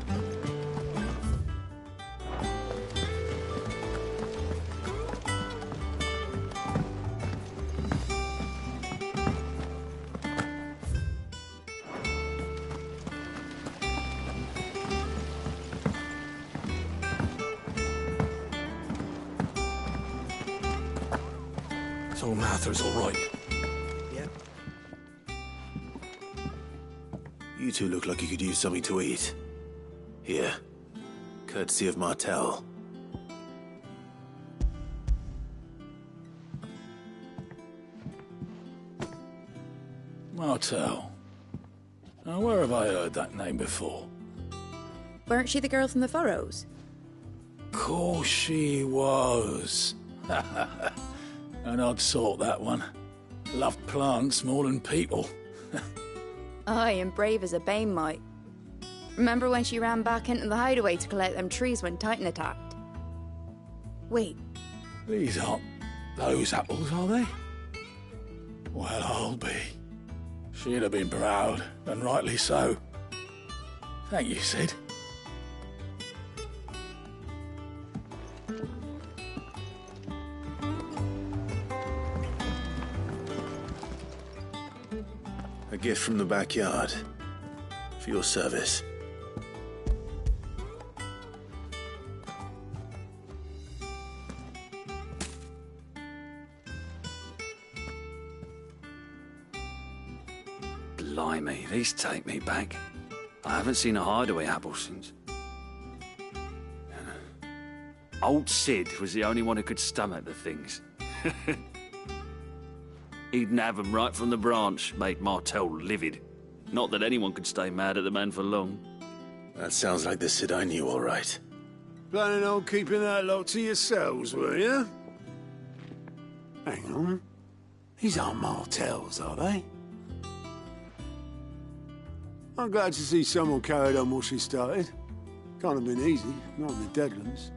So Martha's all right. Yep. You two look like you could use something to eat. Here. Courtesy of Martel. Martel. Now, where have I heard that name before? Weren't she the girl from the Furrows? Course she was. An odd sort, that one. Loved plants more than people. Aye, and brave as a bane might. Remember when she ran back into the hideaway to collect them trees when Titan attacked? Wait. These aren't those apples, are they? Well, I'll be. She'd have been proud, and rightly so. Thank you, Sid. A gift from the backyard. For your service. Blimey, these take me back. I haven't seen a hideaway apple since. Old Sid was the only one who could stomach the things. He'd nab 'em right from the branch, made Martel livid. Not that anyone could stay mad at the man for long. That sounds like the Sid I knew, all right. Planning on keeping that lot to yourselves, were you? Hang on. These aren't Martells, are they? I'm glad to see someone carried on what she started. Can't have been easy, not in the Deadlands.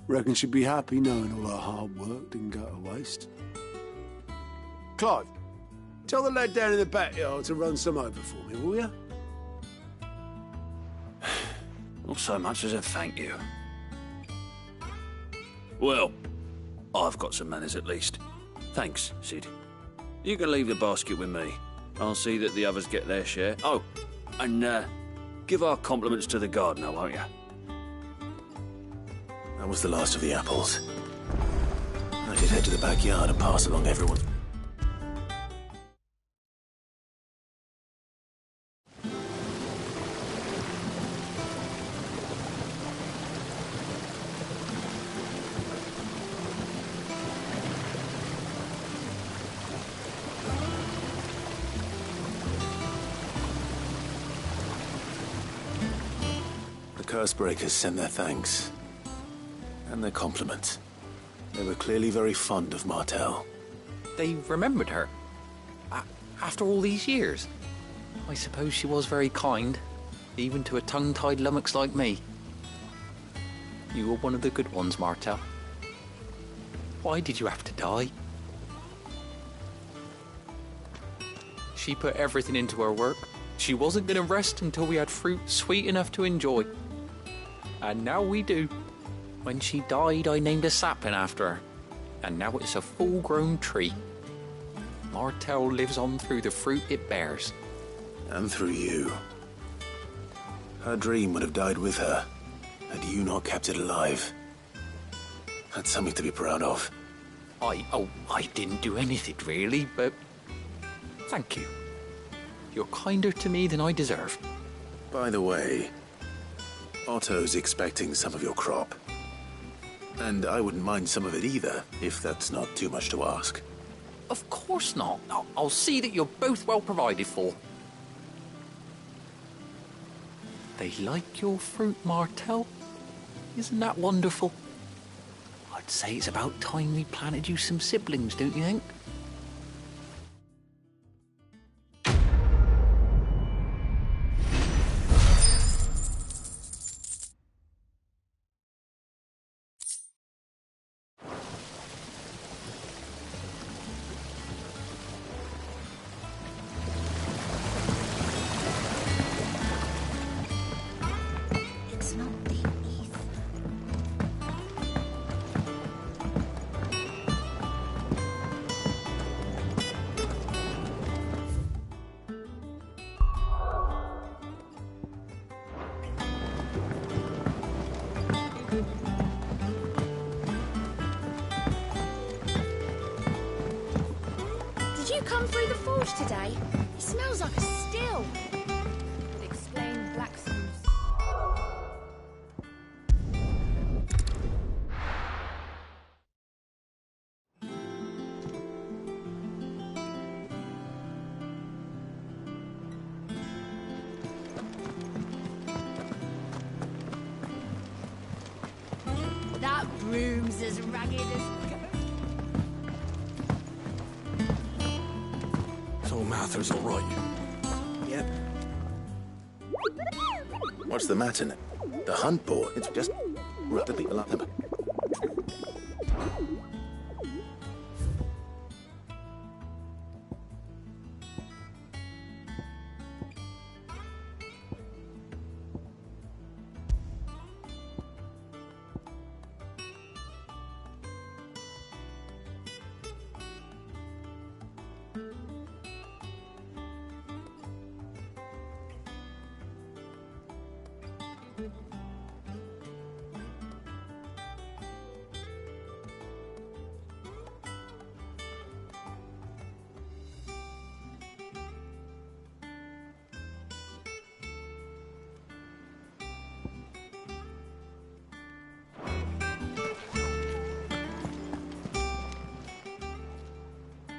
Reckon she'd be happy knowing all her hard work didn't go to waste. Clive, tell the lad down in the backyard to run some over for me, will you? Not so much as a thank you. Well, I've got some manners at least. Thanks, Sid. You can leave the basket with me. I'll see that the others get their share. Oh, and give our compliments to the gardener, won't you? That was the last of the apples. I should head to the backyard and pass along everyone. The Cursebreakers sent their thanks. And their compliments. They were clearly very fond of Martell. They remembered her. After all these years. I suppose she was very kind, even to a tongue-tied lummox like me. You were one of the good ones, Martell. Why did you have to die? She put everything into her work. She wasn't going to rest until we had fruit sweet enough to enjoy. And now we do. When she died, I named a sapling after her. And now it's a full-grown tree. Martell lives on through the fruit it bears. And through you. Her dream would have died with her, had you not kept it alive. That's something to be proud of. I didn't do anything really, but thank you. You're kinder to me than I deserve. By the way, Otto's expecting some of your crop. And I wouldn't mind some of it either, if that's not too much to ask. Of course not. I'll see that you're both well provided for. They like your fruit, Martell. Isn't that wonderful? I'd say it's about time we planted you some siblings, don't you think? Did you come through the forge today? It smells like a still. Would explain blacksmiths. That broom's as ragged as... So Mather's all right? Yep. What's the matter? The hunt board. It's just rip the people up.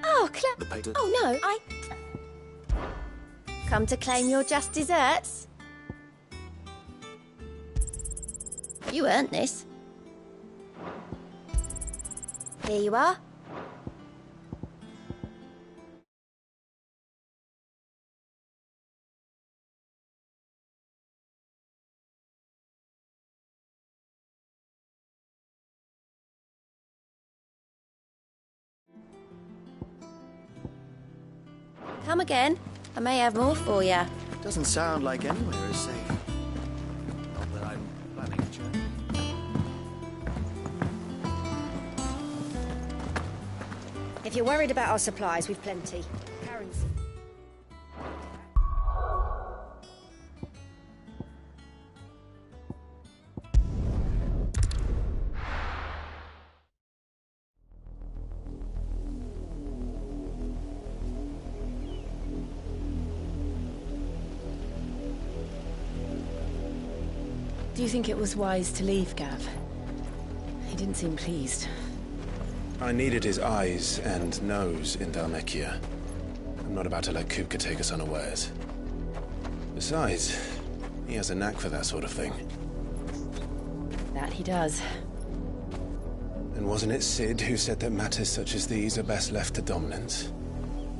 Oh, oh no, I... Come to claim your just desserts? You earned this. Here you are. Come again. I may have more for you. Doesn't sound like anywhere is safe. Not that I'm planning a journey. If you're worried about our supplies, we've plenty. Currency. Do you think it was wise to leave, Gav? He didn't seem pleased. I needed his eyes and nose in Dhalmekia. I'm not about to let Kupka take us unawares. Besides, he has a knack for that sort of thing. That he does. And wasn't it Sid who said that matters such as these are best left to dominance?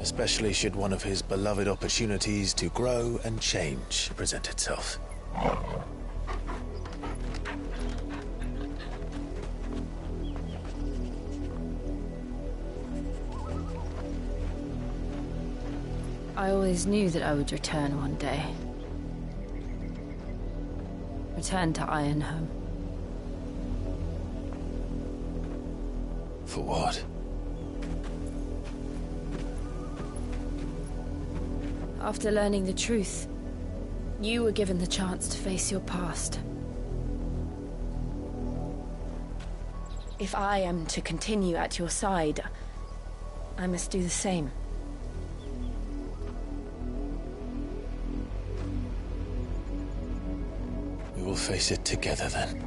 Especially should one of his beloved opportunities to grow and change present itself. I always knew that I would return one day. Return to Ironhome. For what? After learning the truth, you were given the chance to face your past. If I am to continue at your side, I must do the same. We will face it together then.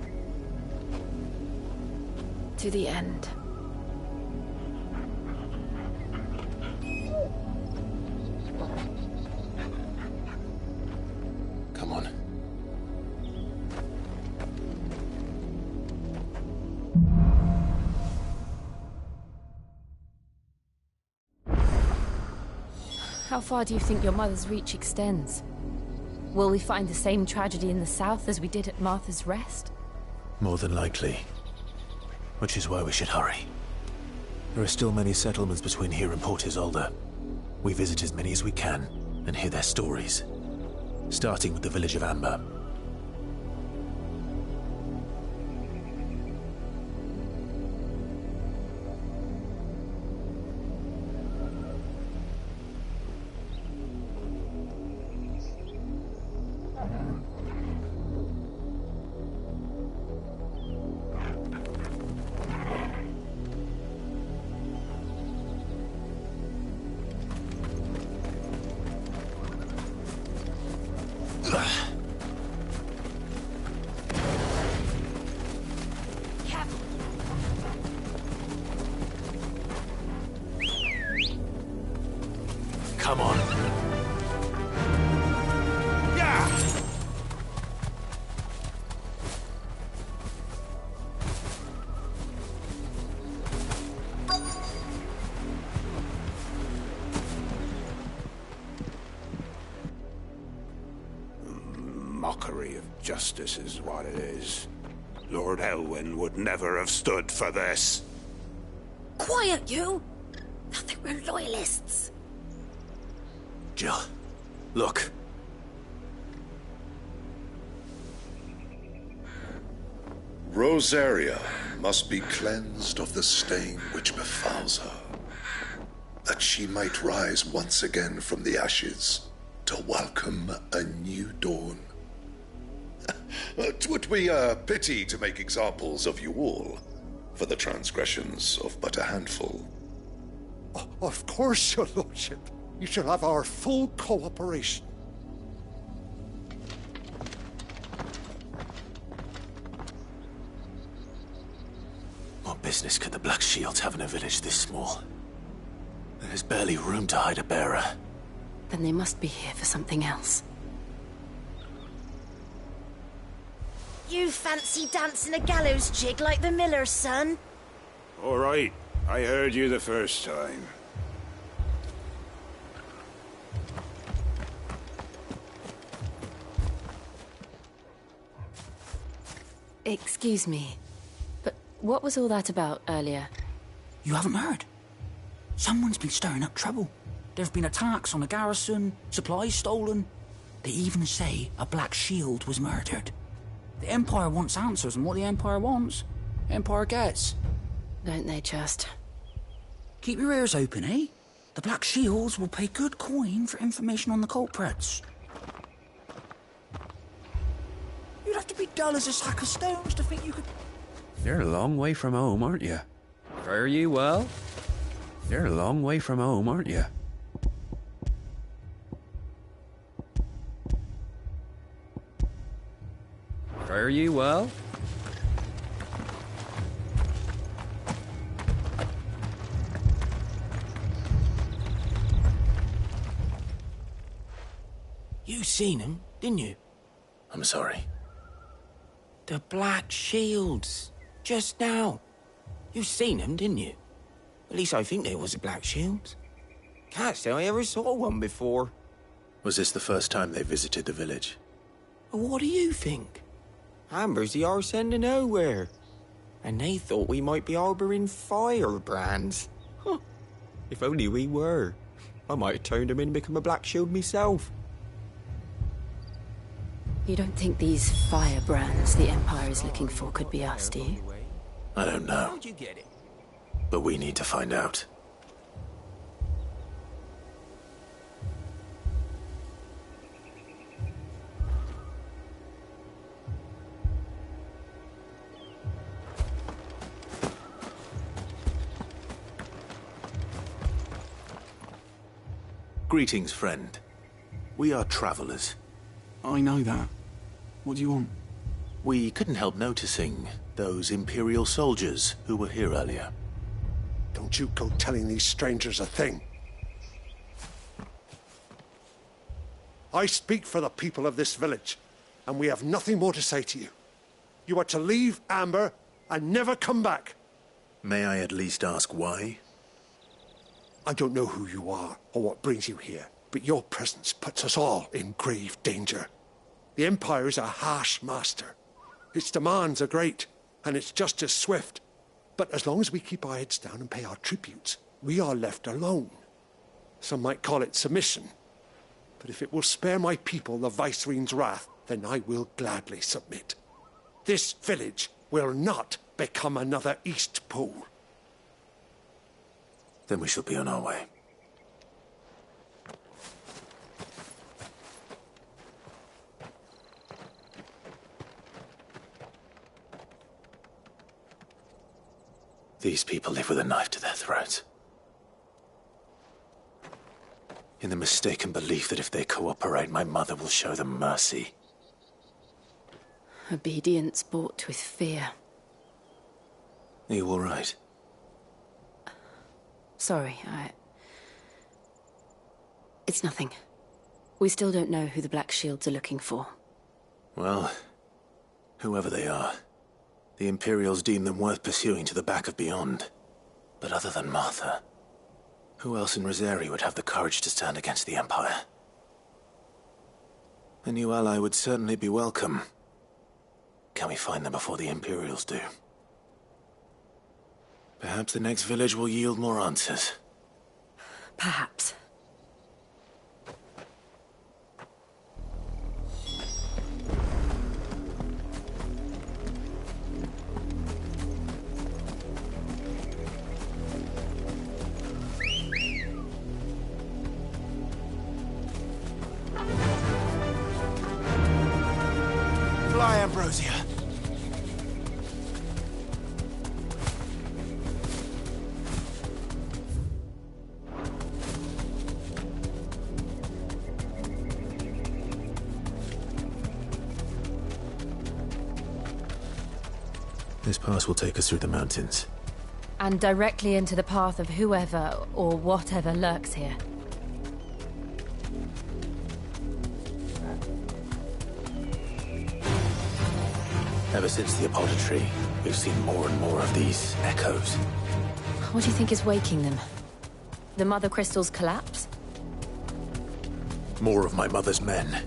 To the end. Come on. How far do you think your mother's reach extends? Will we find the same tragedy in the south as we did at Martha's Rest? More than likely. Which is why we should hurry. There are still many settlements between here and Port Isolde. We visit as many as we can and hear their stories. Starting with the village of Amber. Come on. Yeah! Mockery of justice is what it is. Lord Elwyn would never have stood for this. Quiet, you! I think we're loyalists. Jill, look. Rosaria must be cleansed of the stain which befouls her, that she might rise once again from the ashes to welcome a new dawn. 'Twould be a pity to make examples of you all for the transgressions of but a handful. Of course, your lordship. You shall have our full cooperation. What business could the Black Shields have in a village this small? There's barely room to hide a bearer. Then they must be here for something else. You fancy dancing a gallows jig like the miller's son? All right, I heard you the first time. Excuse me, but what was all that about earlier? You haven't heard? Someone's been stirring up trouble. There've been attacks on the garrison, supplies stolen. They even say a Black Shield was murdered. The Empire wants answers, and what the Empire wants, Empire gets. Don't they just? Keep your ears open, eh? The Black Shields will pay good coin for information on the culprits. You'd have to be dull as a sack of stones to think you could... You're a long way from home, aren't you? Fare ye well? You're a long way from home, aren't you? Fare ye well? You seen him, didn't you? I'm sorry. The Black Shields. Just now. You seen them, didn't you? At least I think there was a Black Shield. Can't say I ever saw one before. Was this the first time they visited the village? What do you think? Amber's the arse end of nowhere. And they thought we might be harbouring firebrands. Huh. If only we were. I might have turned them in and become a Black Shield myself. You don't think these firebrands the Empire is looking for could be us, do you? I don't know. How'd you get it? But we need to find out. Greetings, friend. We are travelers. I know that. What do you want? We couldn't help noticing those Imperial soldiers who were here earlier. Don't you go telling these strangers a thing. I speak for the people of this village, and we have nothing more to say to you. You are to leave Amber and never come back. May I at least ask why? I don't know who you are or what brings you here, but your presence puts us all in grave danger. The Empire is a harsh master. Its demands are great, and its justice swift. But as long as we keep our heads down and pay our tributes, we are left alone. Some might call it submission. But if it will spare my people the Viceroy's wrath, then I will gladly submit. This village will not become another East Pool. Then we shall be on our way. These people live with a knife to their throats. In the mistaken belief that if they cooperate, my mother will show them mercy. Obedience bought with fear. Are you all right? Sorry, It's nothing. We still don't know who the Black Shields are looking for. Well, whoever they are, the Imperials deem them worth pursuing to the back of beyond. But other than Martha, who else in Rosari would have the courage to stand against the Empire? A new ally would certainly be welcome. Can we find them before the Imperials do? Perhaps the next village will yield more answers. Perhaps. Fly, Ambrosia. This pass will take us through the mountains. And directly into the path of whoever or whatever lurks here. Ever since the Apodatory, we've seen more and more of these echoes. What do you think is waking them? The Mother Crystal's collapse? More of my mother's men.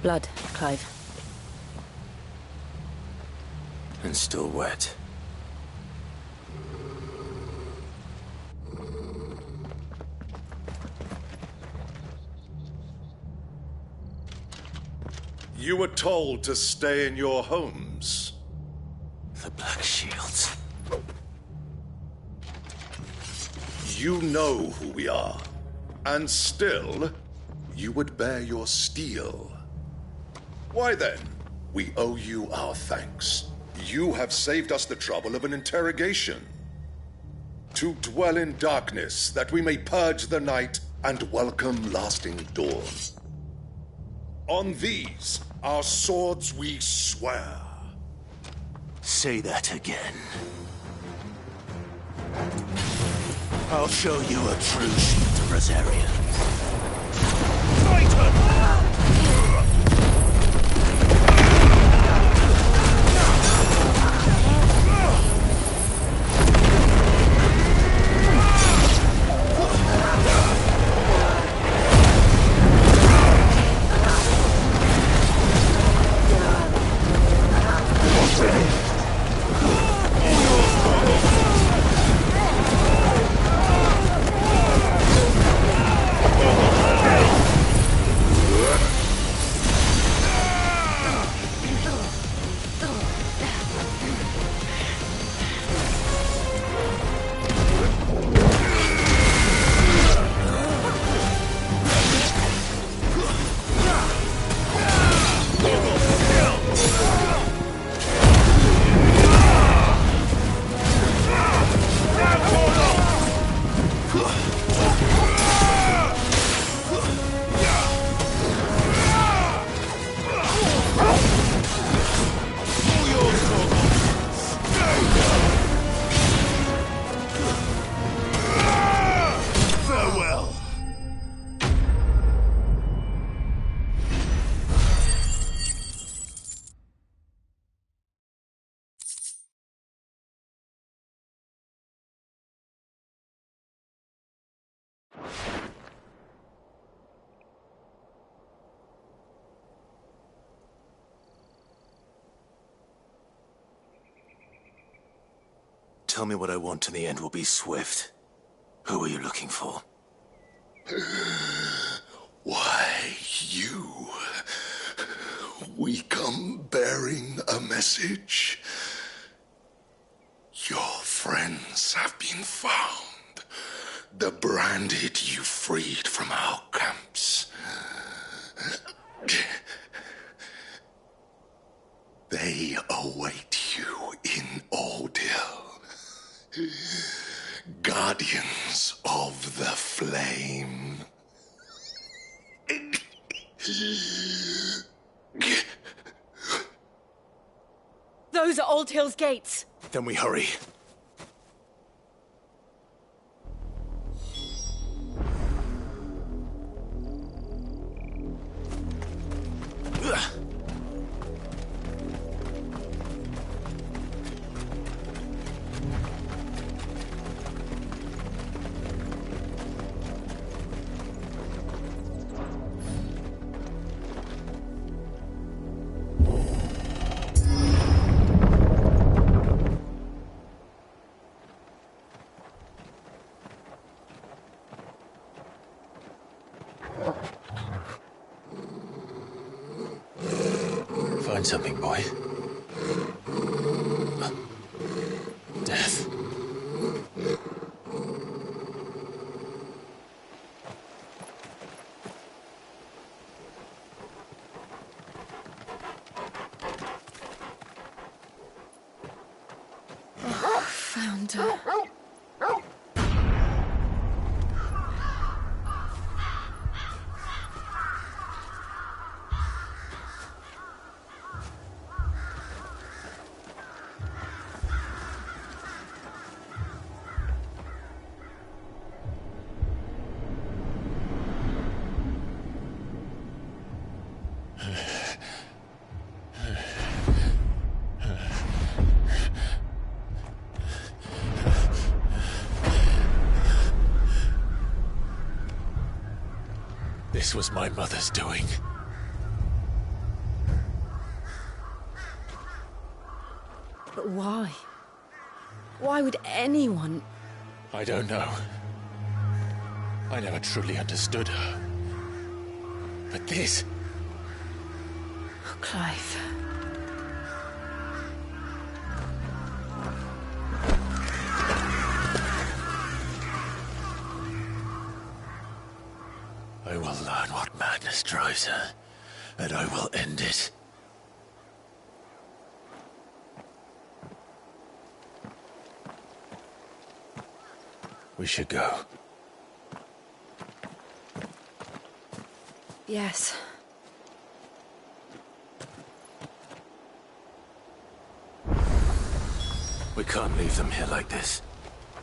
Blood, Clive. And still wet. You were told to stay in your homes. The Black Shields. You know who we are. And still, you would bear your steel. Why then, we owe you our thanks. You have saved us the trouble of an interrogation. To dwell in darkness, that we may purge the night and welcome lasting dawn. On these, our swords we swear. Say that again. I'll show you a true shield of Rosarian. Tell me what I want and the end will be swift. Who are you looking for? Why, you. We come bearing a message. Your friends have been found. The branded you freed from our camps. They await you in Ordeal. Guardians of the Flame. Those are Old Hill's gates. Then we hurry. Find something, boy. Death. Found her. This was my mother's doing. Why? Why would anyone... I don't know. I never truly understood her. But this... Oh, Clive. I will learn what madness drives her, and I will end it. We should go. Yes. We can't leave them here like this.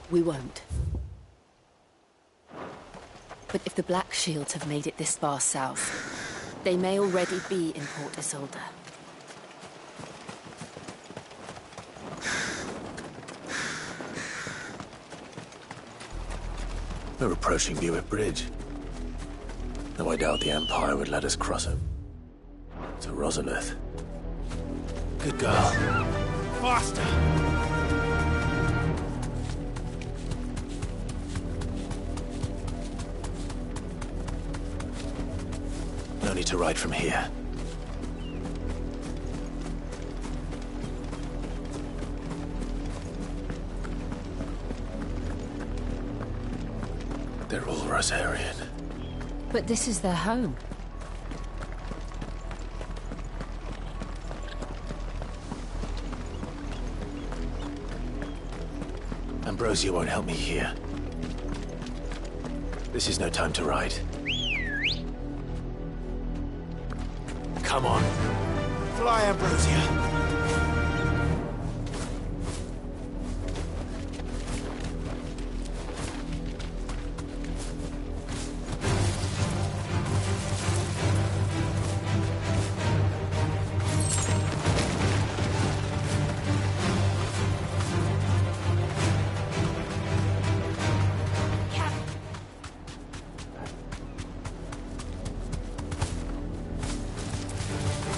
We won't. But if the Black Shields have made it this far south, they may already be in Port Isolde. We're approaching Buick Bridge. Though I doubt the Empire would let us cross it. To Rosalith. Good girl. Faster! No need to ride from here. They're all Rosarian. But this is their home. Ambrosia won't help me here. This is no time to ride. Come on. Fly, Ambrosia.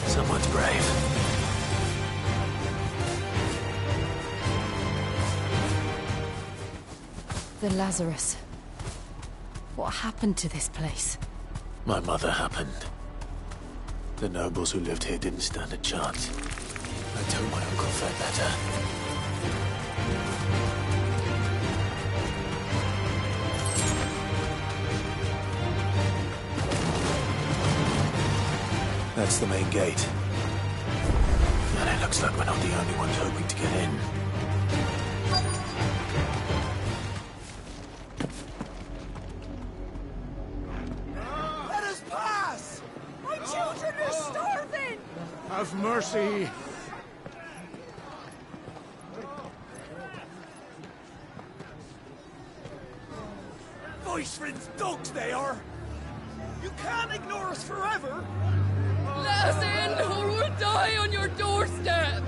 Someone's brave. The Lazarus. What happened to this place? My mother happened. The nobles who lived here didn't stand a chance. Until my uncle felt better. That's the main gate. And it looks like we're not the only ones hoping to get in. Let us pass! My children are starving! Have mercy! Voice friends, dogs they are! You can't ignore us forever! Let us in, or we'll die on your doorstep!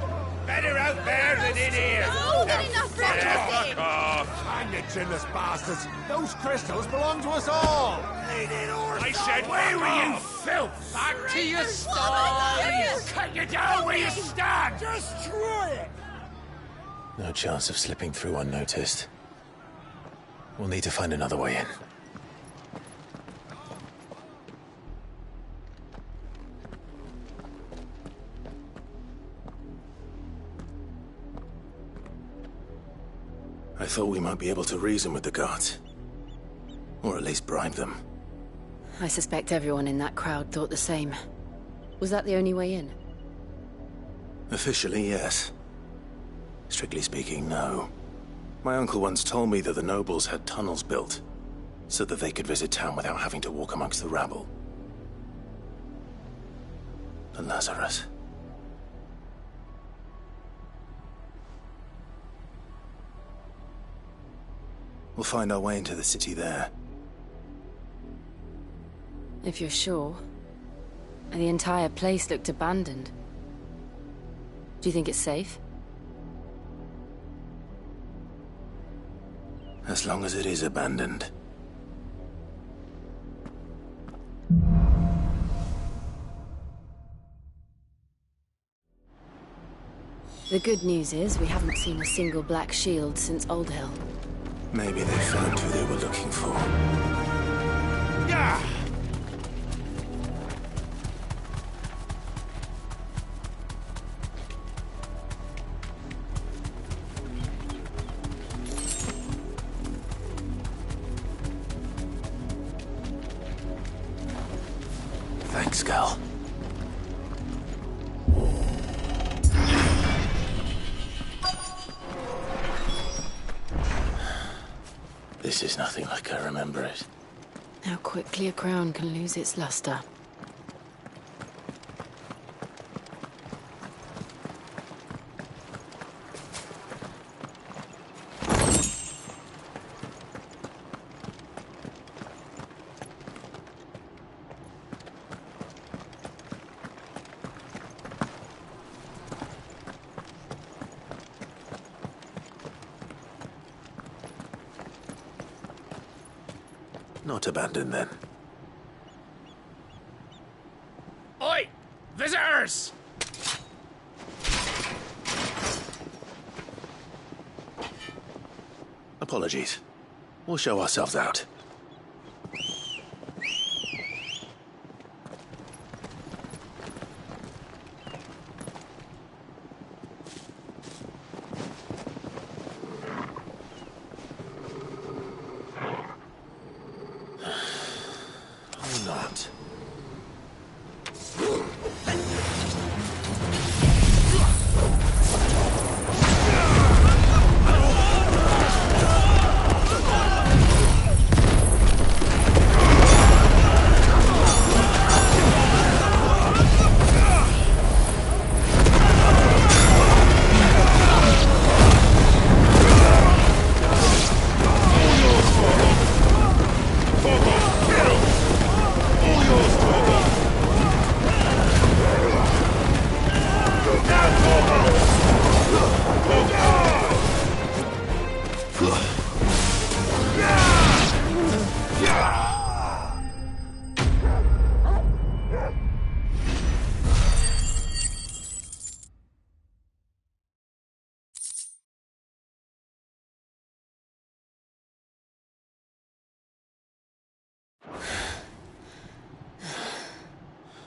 Better out there than in here. No, good enough for Fuck off. Hang it, chinless bastards! Those crystals belong to us all! I said, where were you, filth? Back to your sties! Cut you down where you stand! Destroy it! No chance of slipping through unnoticed. We'll need to find another way in. I thought we might be able to reason with the guards. Or at least bribe them. I suspect everyone in that crowd thought the same. Was that the only way in? Officially, yes. Strictly speaking, no. My uncle once told me that the nobles had tunnels built, so that they could visit town without having to walk amongst the rabble. The Lazarus. We'll find our way into the city there. If you're sure. The entire place looked abandoned. Do you think it's safe? As long as it is abandoned. The good news is we haven't seen a single black shield since Old Hill. Maybe they found who they were looking for. Yeah! Thanks, Gal. This is nothing like I remember it. How quickly a crown can lose its luster. Not abandoned, then. Oi! Visitors! Apologies. We'll show ourselves out. Or not.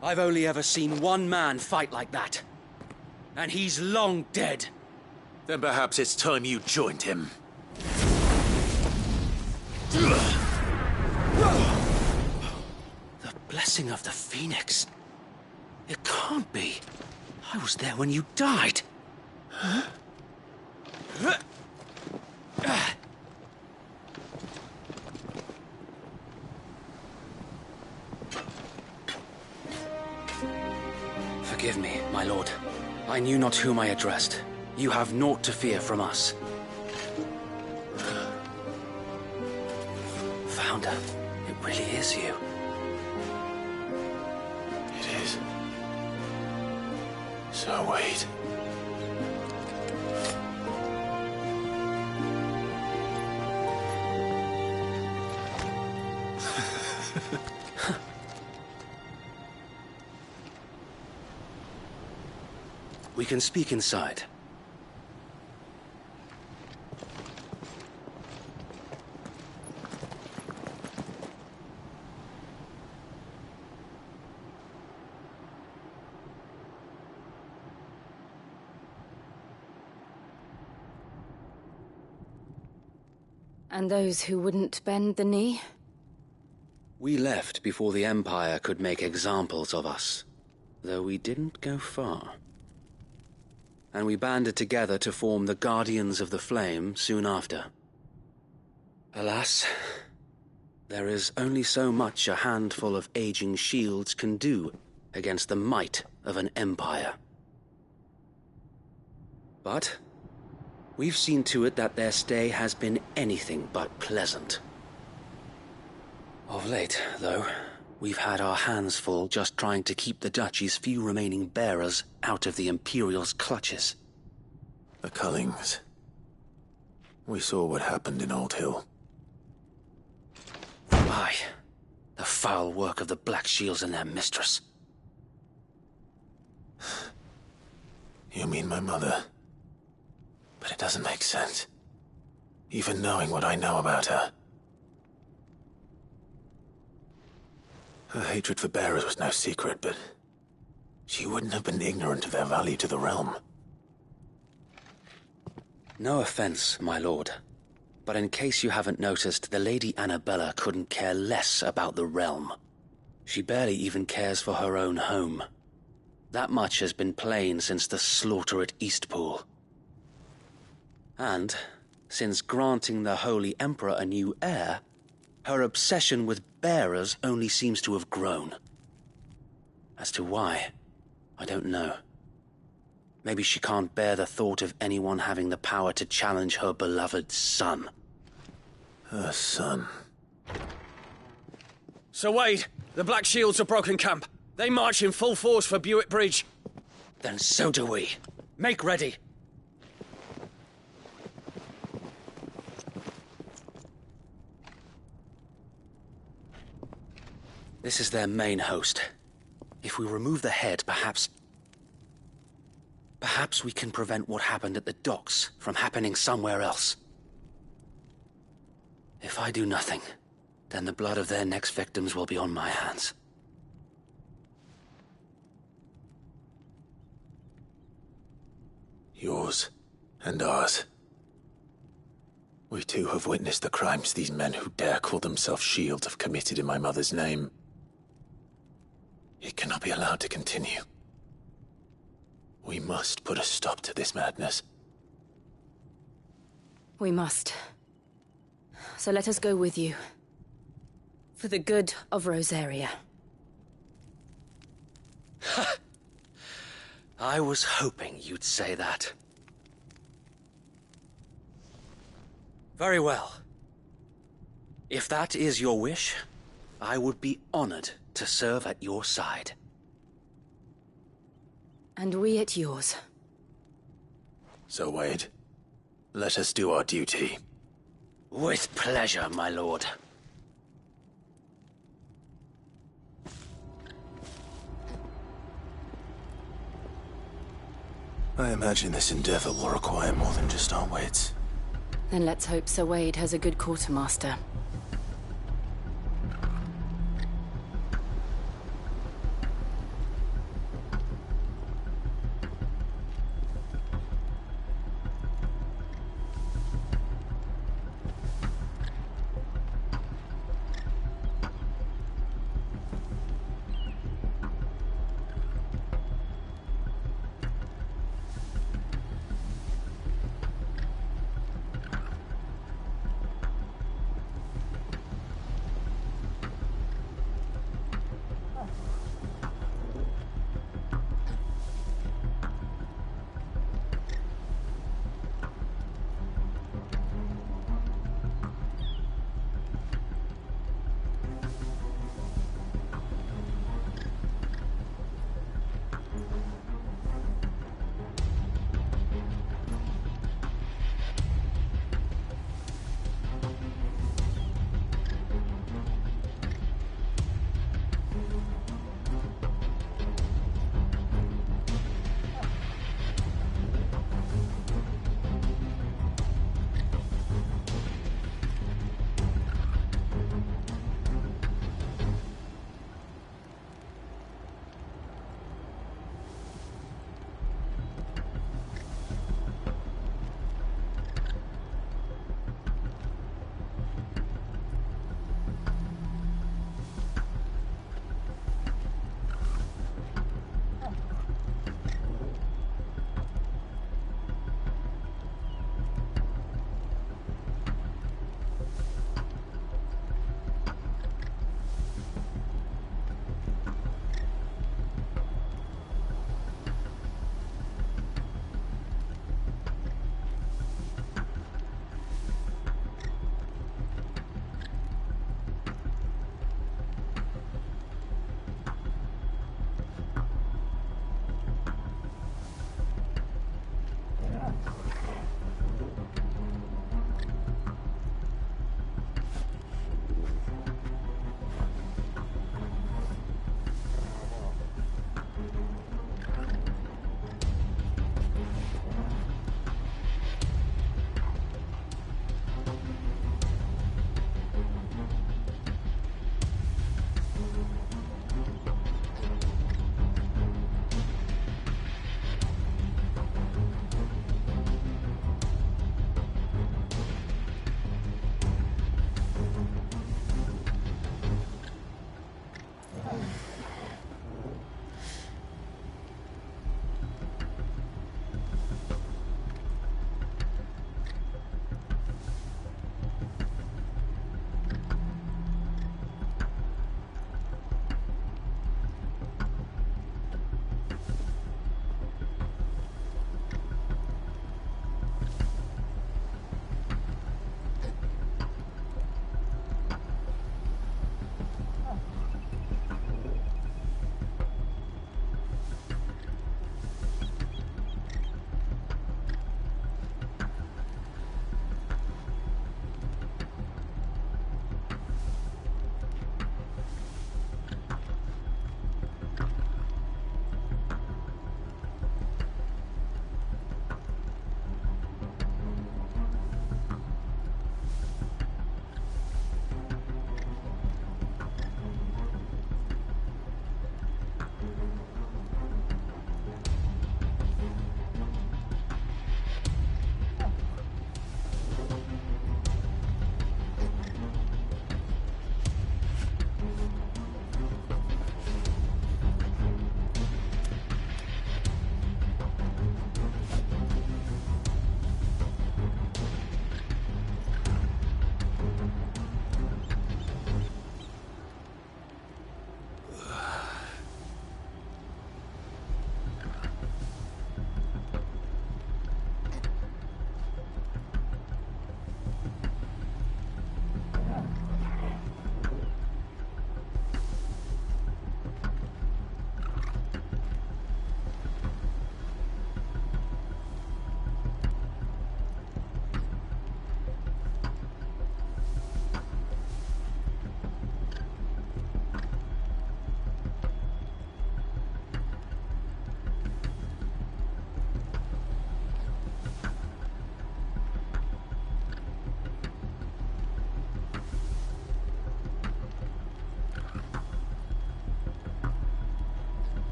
I've only ever seen one man fight like that. And he's long dead. Then perhaps it's time you joined him. The blessing of the Phoenix. It can't be. I was there when you died. Huh? Forgive me, my lord. I knew not whom I addressed. You have naught to fear from us. Founder, it really is you. It is. So wait. We can speak inside. And those who wouldn't bend the knee? We left before the Empire could make examples of us, though we didn't go far. And we banded together to form the Guardians of the Flame soon after. Alas, there is only so much a handful of aging shields can do against the might of an empire. But we've seen to it that their stay has been anything but pleasant. Of late, though, we've had our hands full just trying to keep the Duchy's few remaining bearers out of the Imperial's clutches. The Cullings. We saw what happened in Old Hill. Aye, the foul work of the Black Shields and their mistress. You mean my mother? But it doesn't make sense. Even knowing what I know about her. Her hatred for bearers was no secret, but she wouldn't have been ignorant of their value to the realm. No offense, my lord, but in case you haven't noticed, the Lady Annabella couldn't care less about the realm. She barely even cares for her own home. That much has been plain since the slaughter at Eastpool. And, since granting the Holy Emperor a new heir, her obsession with bearers only seems to have grown. As to why, I don't know. Maybe she can't bear the thought of anyone having the power to challenge her beloved son. Her son. Sir Wade, the Black Shields have broken camp. They march in full force for Buick Bridge. Then so do we. Make ready. This is their main host. If we remove the head, perhaps we can prevent what happened at the docks from happening somewhere else. If I do nothing, then the blood of their next victims will be on my hands. Yours and ours. We too have witnessed the crimes these men who dare call themselves shields have committed in my mother's name. It cannot be allowed to continue. We must put a stop to this madness. We must. So let us go with you. For the good of Rosaria. I was hoping you'd say that. Very well. If that is your wish, I would be honored to serve at your side. And we at yours. So, Wade, let us do our duty. With pleasure, my lord. I imagine this endeavor will require more than just our wits. Then let's hope Sir Wade has a good quartermaster.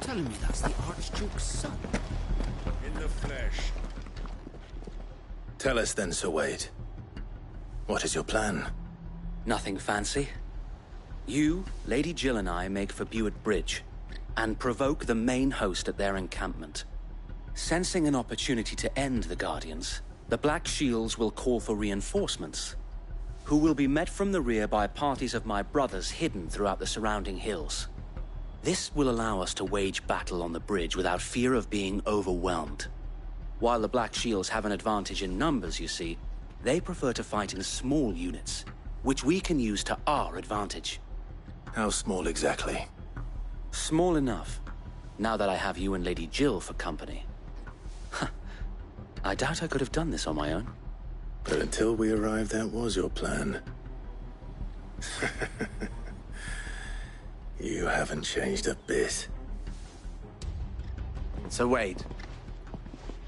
telling me that's the Archduke's son? In the flesh. Tell us then, Sir Wade. What is your plan? Nothing fancy. You, Lady Jill and I make for Buett Bridge and provoke the main host at their encampment. Sensing an opportunity to end the Guardians, the Black Shields will call for reinforcements, who will be met from the rear by parties of my brothers hidden throughout the surrounding hills. This will allow us to wage battle on the bridge without fear of being overwhelmed. While the Black Shields have an advantage in numbers, you see, they prefer to fight in small units, which we can use to our advantage. How small exactly? Small enough, now that I have you and Lady Jill for company. I doubt I could have done this on my own. But until we arrived, that was your plan. You haven't changed a bit. So Wade,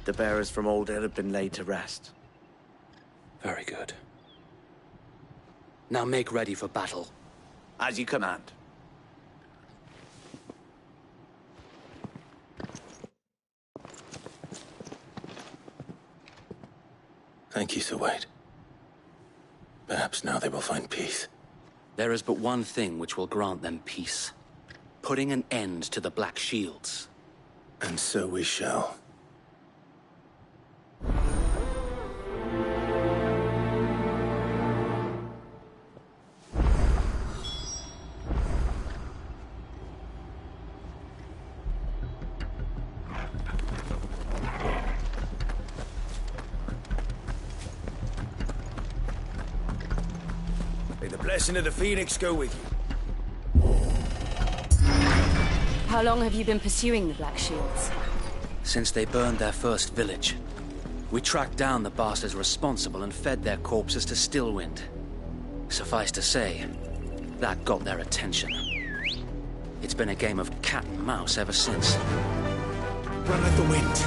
the bearers from Old Hill have been laid to rest. Very good. Now make ready for battle. As you command. Thank you, Sir Wade. Perhaps now they will find peace. There is but one thing which will grant them peace. Putting an end to the Black Shields. And so we shall. May the blessing of the Phoenix go with you. How long have you been pursuing the Black Shields? Since they burned their first village. We tracked down the bastards responsible and fed their corpses to Stillwind. Suffice to say, that got their attention. It's been a game of cat and mouse ever since. Run like the wind.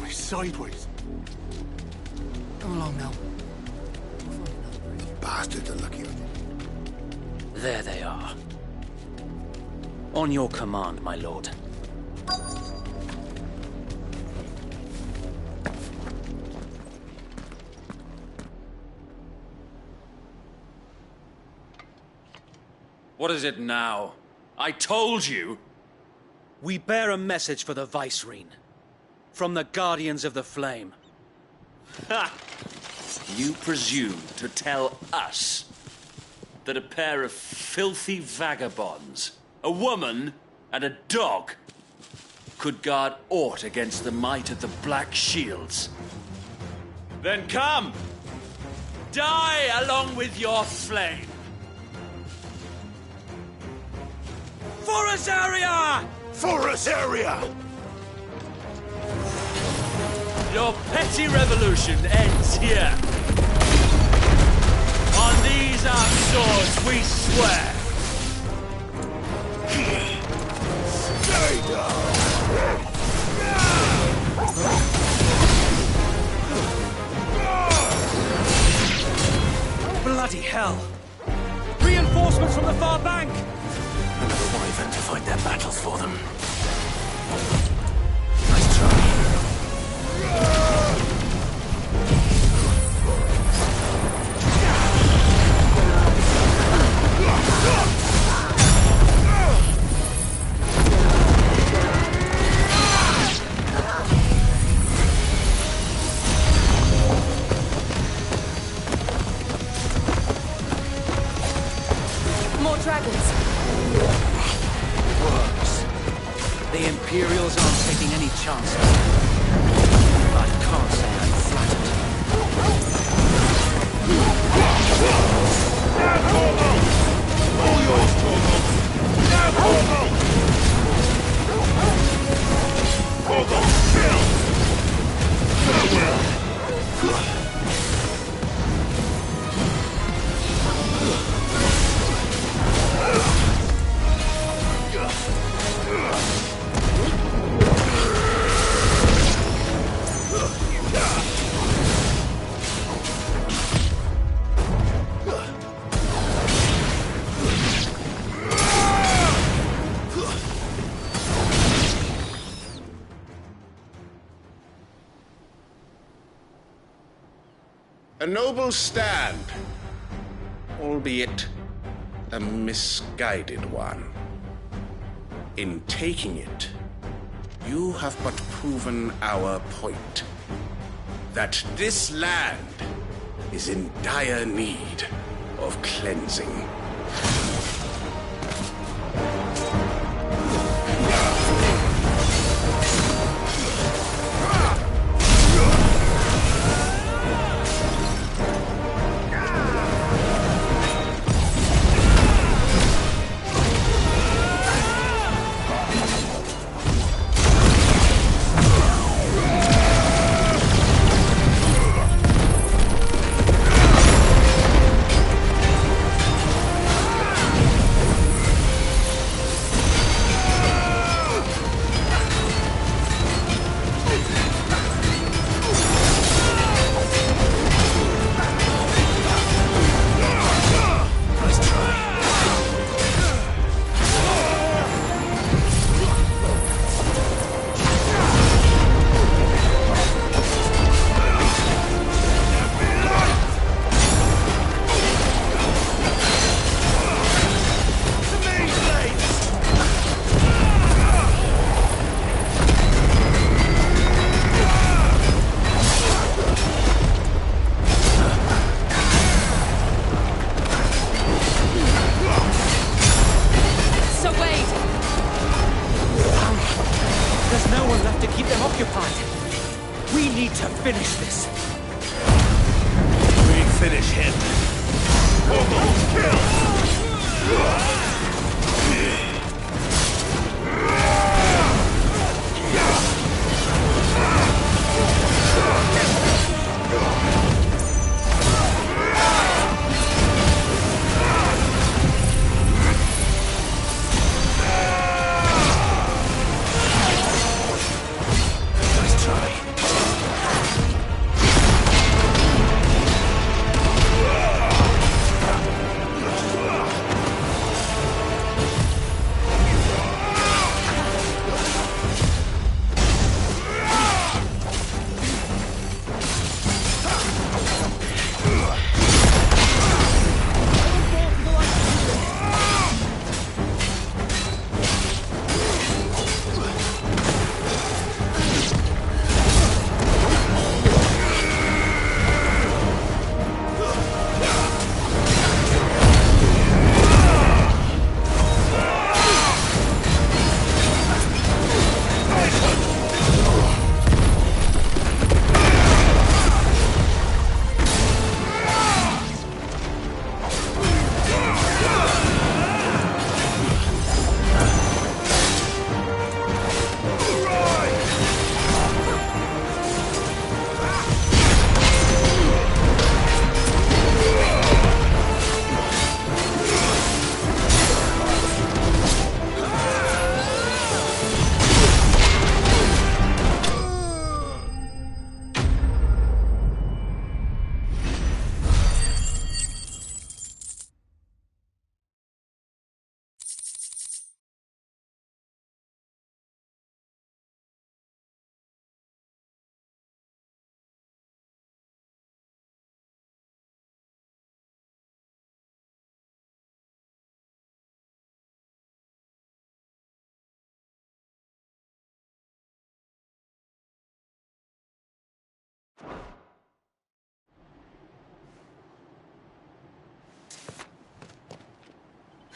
Sideways. Come along now. Bastards are lucky. There they are. On your command, my lord. What is it now? I told you! We bear a message for the Vicereine. From the Guardians of the Flame. Ha! You presume to tell us that a pair of filthy vagabonds, a woman and a dog, could guard aught against the might of the Black Shields? Then come! Die along with your flame! For Azaria! For Azaria! Your petty revolution ends here. On these our swords we swear. Stay down! Bloody hell! Reinforcements from the far bank! And the Wyvern to fight their battles for them. Nice try. More dragons. Works. The Imperials aren't taking any chances. I can't say I'm flattered. All yours, Torgo! Now, Torgo! Torgo, chill! Farewell! A noble stand, albeit a misguided one. In taking it, you have but proven our point. That this land is in dire need of cleansing.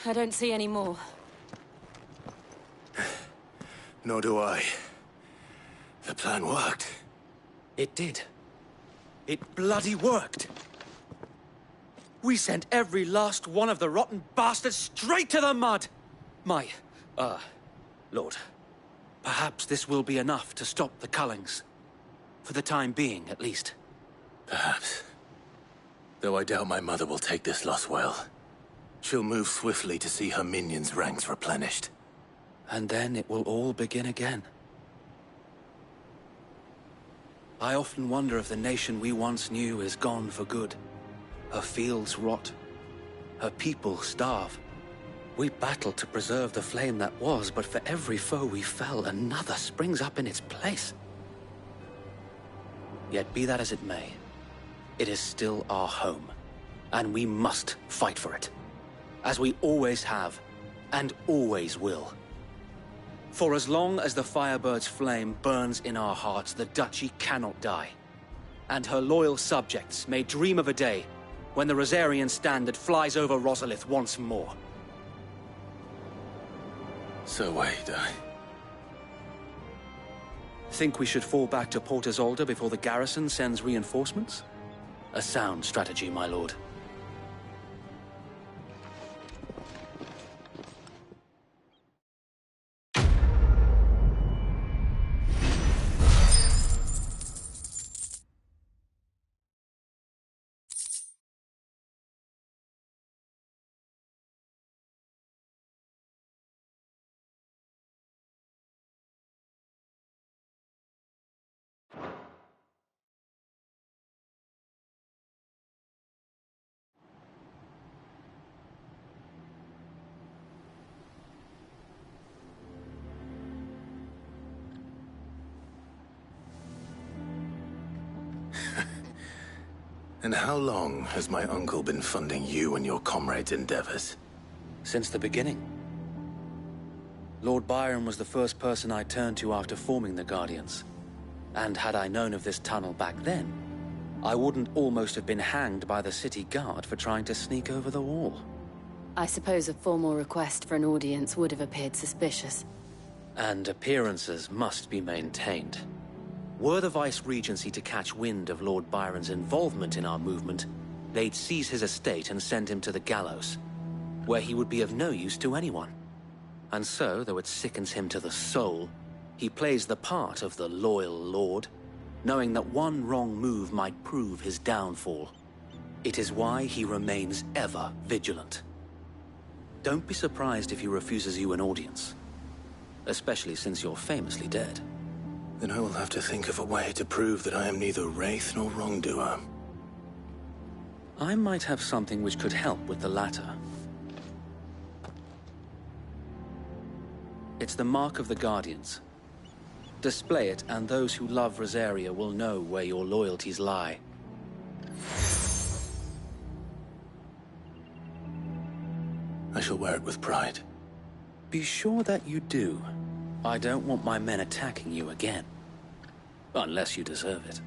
I don't see any more. Nor do I. The plan worked. It did. It bloody worked. We sent every last one of the rotten bastards straight to the mud! Lord, perhaps this will be enough to stop the Cullings. For the time being, at least. Perhaps. Though I doubt my mother will take this loss well. She'll move swiftly to see her minions' ranks replenished. And then it will all begin again. I often wonder if the nation we once knew is gone for good. Her fields rot. Her people starve. We battled to preserve the flame that was, but for every foe we fell, another springs up in its place. Yet be that as it may, it is still our home, and we must fight for it, as we always have, and always will. For as long as the Firebird's flame burns in our hearts, the Duchy cannot die, and her loyal subjects may dream of a day when the Rosarian standard flies over Rosalith once more. So wait, Think we should fall back to Port Isolde before the garrison sends reinforcements? A sound strategy, my lord. And how long has my uncle been funding you and your comrades' endeavors? Since the beginning. Lord Byron was the first person I turned to after forming the Guardians. And had I known of this tunnel back then, I wouldn't almost have been hanged by the city guard for trying to sneak over the wall. I suppose a formal request for an audience would have appeared suspicious. And appearances must be maintained. Were the Vice-Regency to catch wind of Lord Byron's involvement in our movement, they'd seize his estate and send him to the gallows, where he would be of no use to anyone. And so, though it sickens him to the soul, he plays the part of the loyal lord, knowing that one wrong move might prove his downfall. It is why he remains ever vigilant. Don't be surprised if he refuses you an audience, especially since you're famously dead. Then I will have to think of a way to prove that I am neither wraith nor wrongdoer. I might have something which could help with the latter. It's the mark of the Guardians. Display it, and those who love Rosaria will know where your loyalties lie. I shall wear it with pride. Be sure that you do. I don't want my men attacking you again. Unless you deserve it.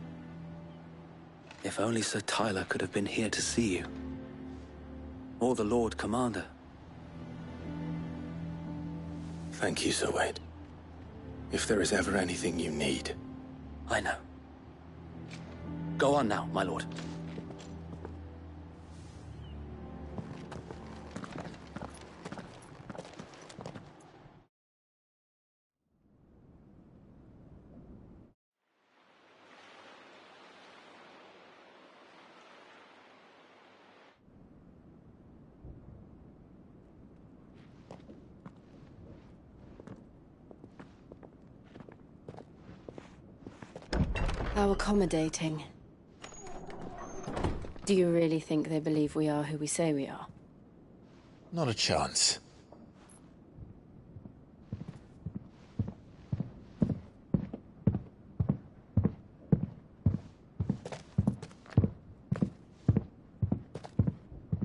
If only Sir Tyler could have been here to see you. Or the Lord Commander. Thank you, Sir Wade. If there is ever anything you need. I know. Go on now, my lord. How accommodating. Do you really think they believe we are who we say we are? Not a chance.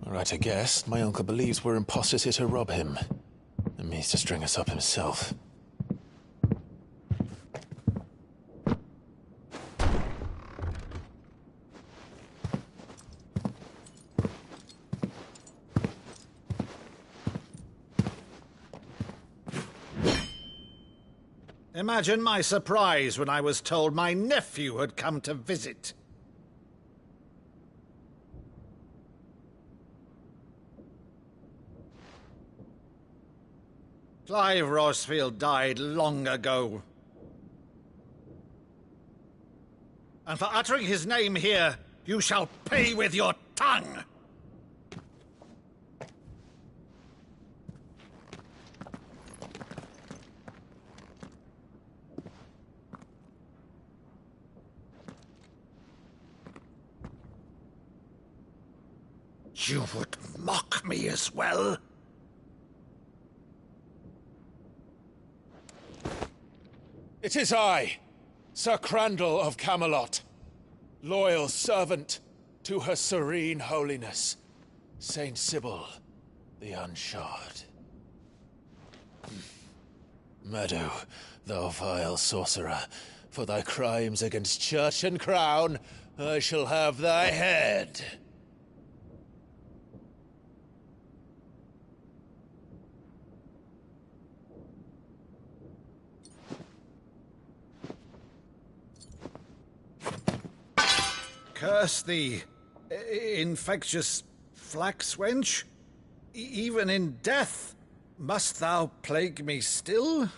All right, I guess. My uncle believes we're imposters here to rob him. And means to string us up himself. Imagine my surprise when I was told my nephew had come to visit. Clive Rosfield died long ago. And for uttering his name here, you shall pay with your tongue! You would mock me as well? It is I, Sir Crandall of Camelot, loyal servant to her serene holiness, Saint Sybil, the Unshod. Meadow, thou vile sorcerer, for thy crimes against church and crown, I shall have thy head. Curse thee, infectious flax wench. Even in death, must thou plague me still?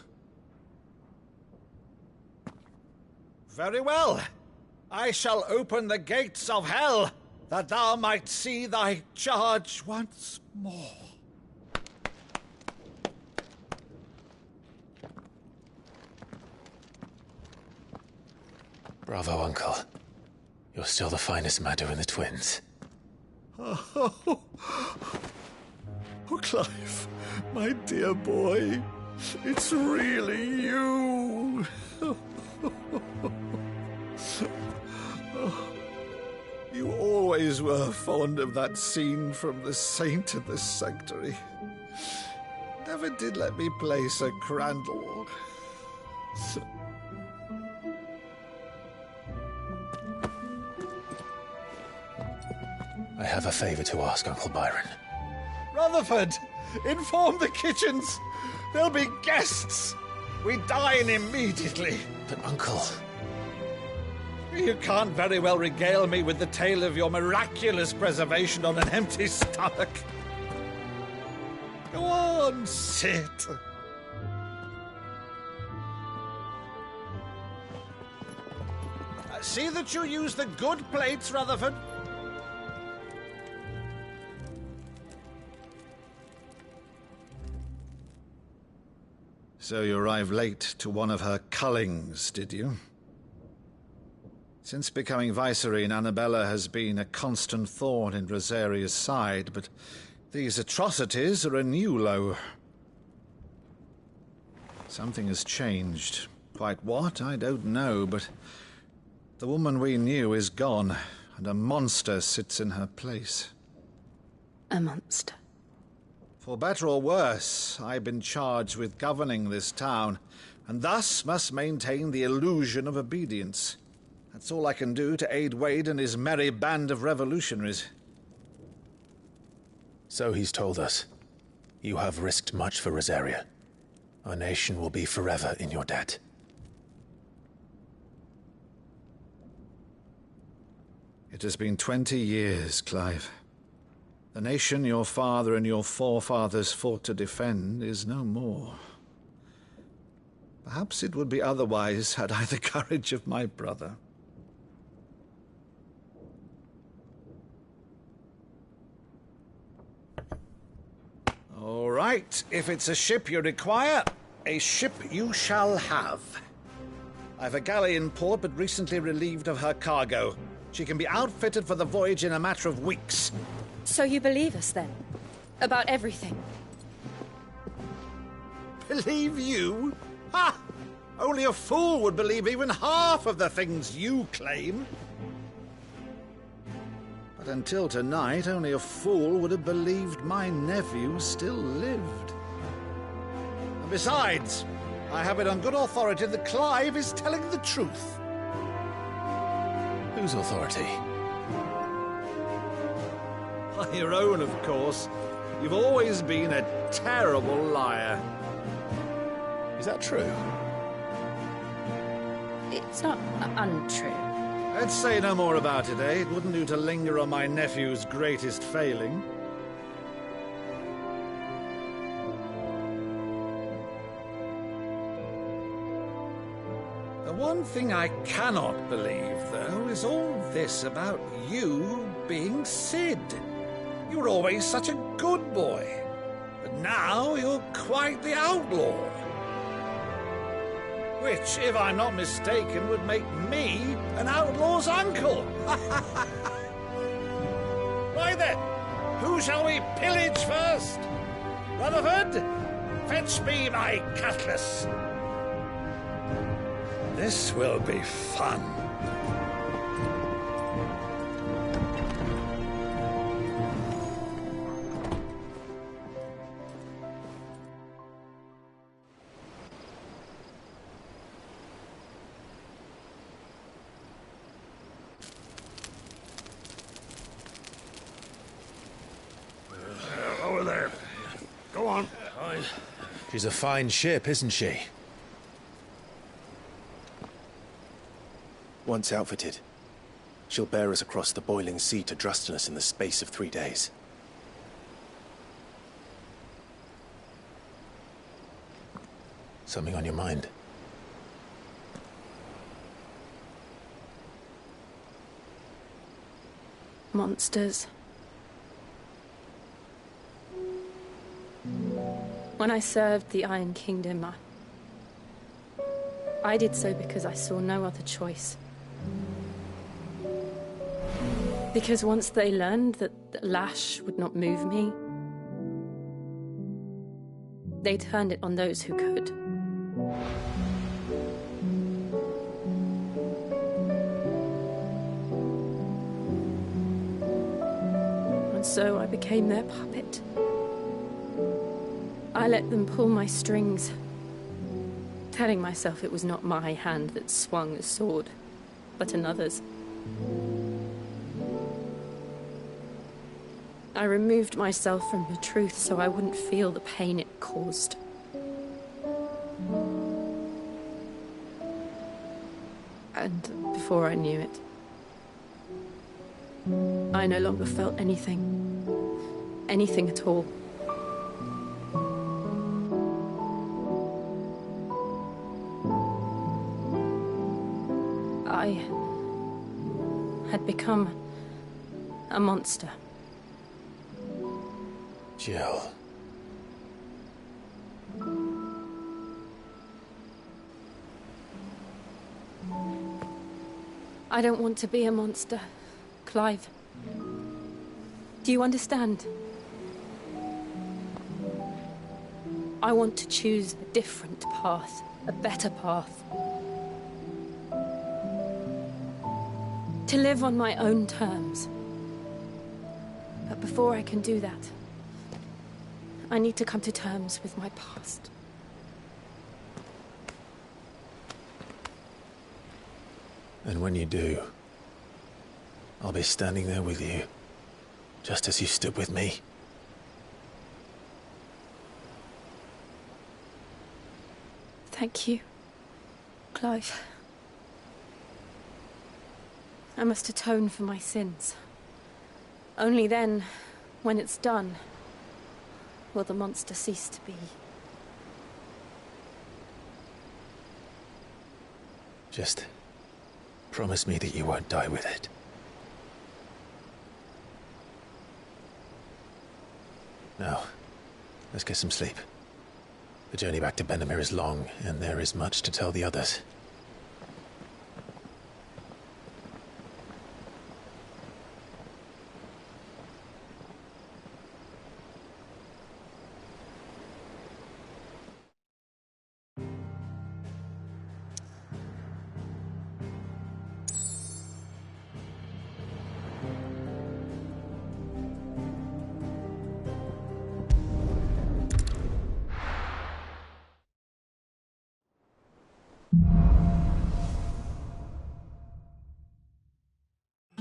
Very well. I shall open the gates of hell, that thou might see thy charge once more. Bravo, Uncle. You're still the finest Meadow in the twins. Oh, Clive, my dear boy, it's really you. You always were fond of that scene from The Saint in the Sanctuary. Never did let me play Sir Crandall. I have a favor to ask, Uncle Byron. Rutherford, inform the kitchens. There'll be guests. We dine immediately. But, Uncle... You can't very well regale me with the tale of your miraculous preservation on an empty stomach. Go on, sit. See that you use the good plates, Rutherford. So you arrived late to one of her cullings, did you? Since becoming Vicereine, Annabella has been a constant thorn in Rosaria's side, but these atrocities are a new low. Something has changed. Quite what, I don't know, but the woman we knew is gone, and a monster sits in her place. A monster? For better or worse, I've been charged with governing this town, and thus must maintain the illusion of obedience. That's all I can do to aid Wade and his merry band of revolutionaries. So he's told us. You have risked much for Rosaria. Our nation will be forever in your debt. It has been 20 years, Clive. The nation your father and your forefathers fought to defend is no more. Perhaps it would be otherwise had I the courage of my brother. All right, if it's a ship you require, a ship you shall have. I've a galley in port, but recently relieved of her cargo. She can be outfitted for the voyage in a matter of weeks. So you believe us, then? About everything? Believe you? Ha! Only a fool would believe even half of the things you claim. But until tonight, only a fool would have believed my nephew still lived. And besides, I have it on good authority that Clive is telling the truth. Whose authority? Your own, of course. You've always been a terrible liar. Is that true? It's not untrue. Let's say no more about it, eh? It wouldn't do to linger on my nephew's greatest failing. The one thing I cannot believe, though, is all this about you being Sid. You were always such a good boy, but now you're quite the outlaw. Which, if I'm not mistaken, would make me an outlaw's uncle. Why then, who shall we pillage first? Rutherford, fetch me my cutlass. This will be fun. She's a fine ship, isn't she? Once outfitted, she'll bear us across the boiling sea to Drustinus in the space of 3 days. Something on your mind? Monsters. When I served the Iron Kingdom, I did so because I saw no other choice. Because once they learned that the lash would not move me, they turned it on those who could. And so I became their puppet. I let them pull my strings, telling myself it was not my hand that swung a sword, but another's. I removed myself from the truth so I wouldn't feel the pain it caused. And before I knew it, I no longer felt anything. Anything at all. I had become a monster. Jill. I don't want to be a monster, Clive. Do you understand? I want to choose a different path, a better path. To live on my own terms. But before I can do that, I need to come to terms with my past. And when you do, I'll be standing there with you, just as you stood with me. Thank you, Clive. I must atone for my sins. Only then, when it's done, will the monster cease to be. Just promise me that you won't die with it. Now, let's get some sleep. The journey back to Benamir is long, and there is much to tell the others.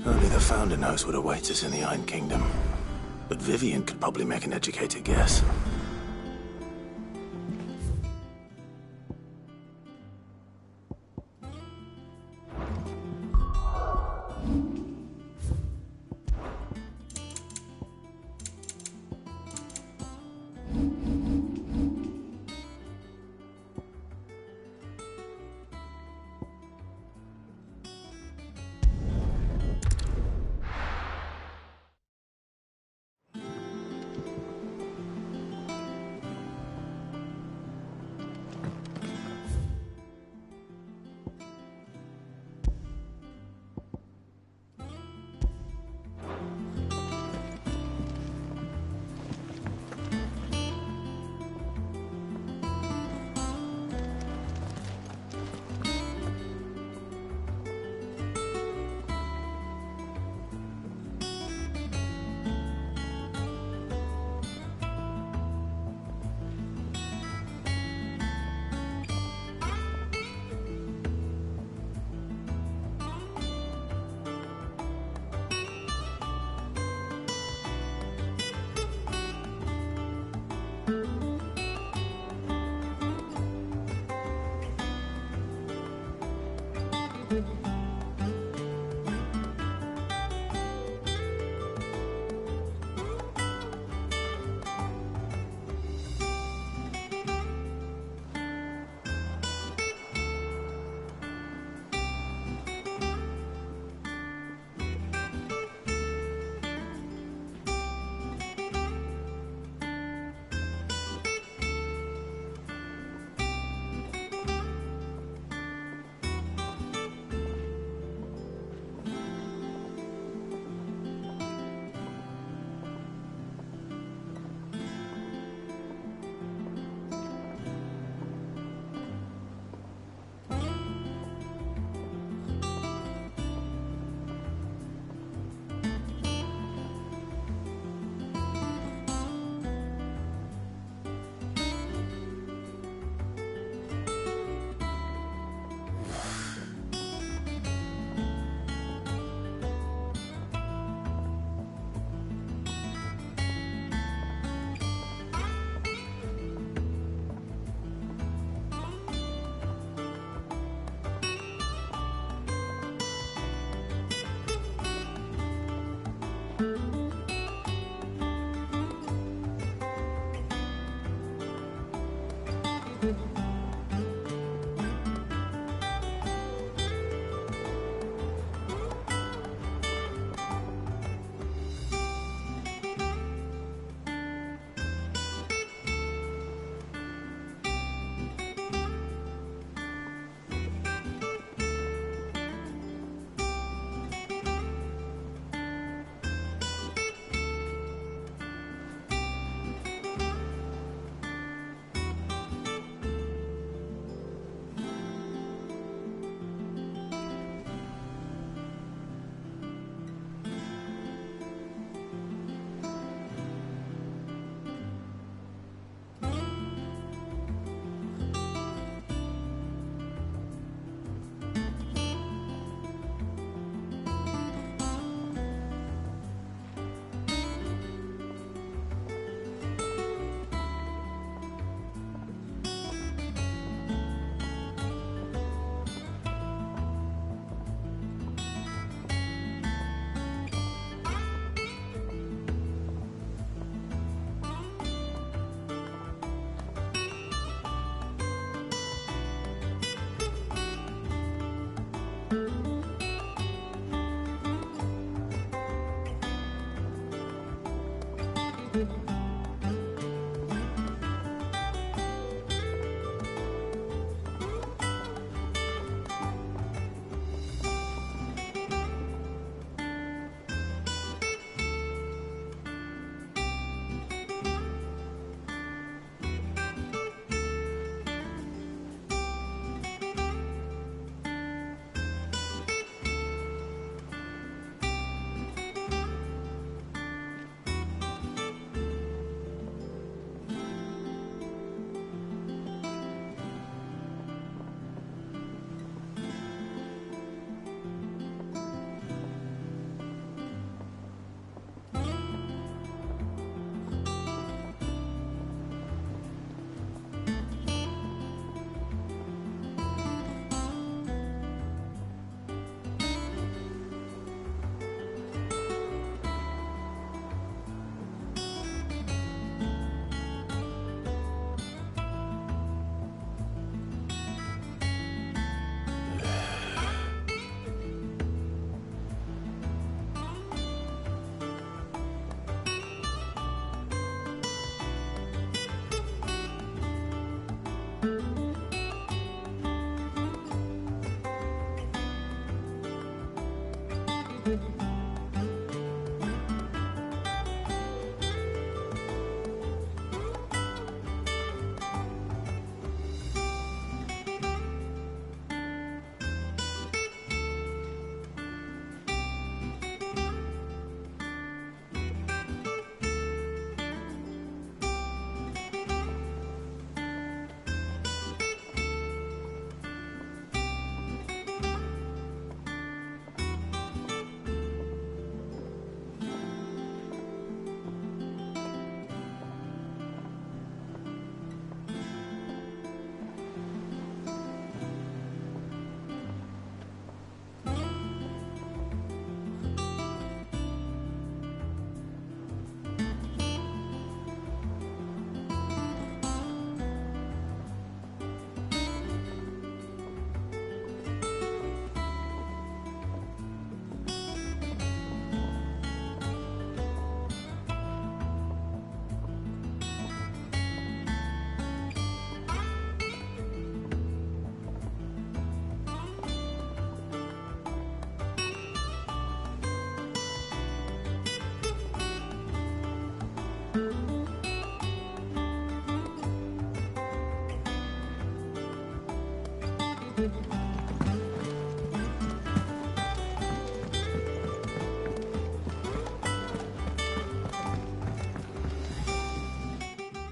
Only the Founder knows what awaits us in the Iron Kingdom. But Vivian could probably make an educated guess.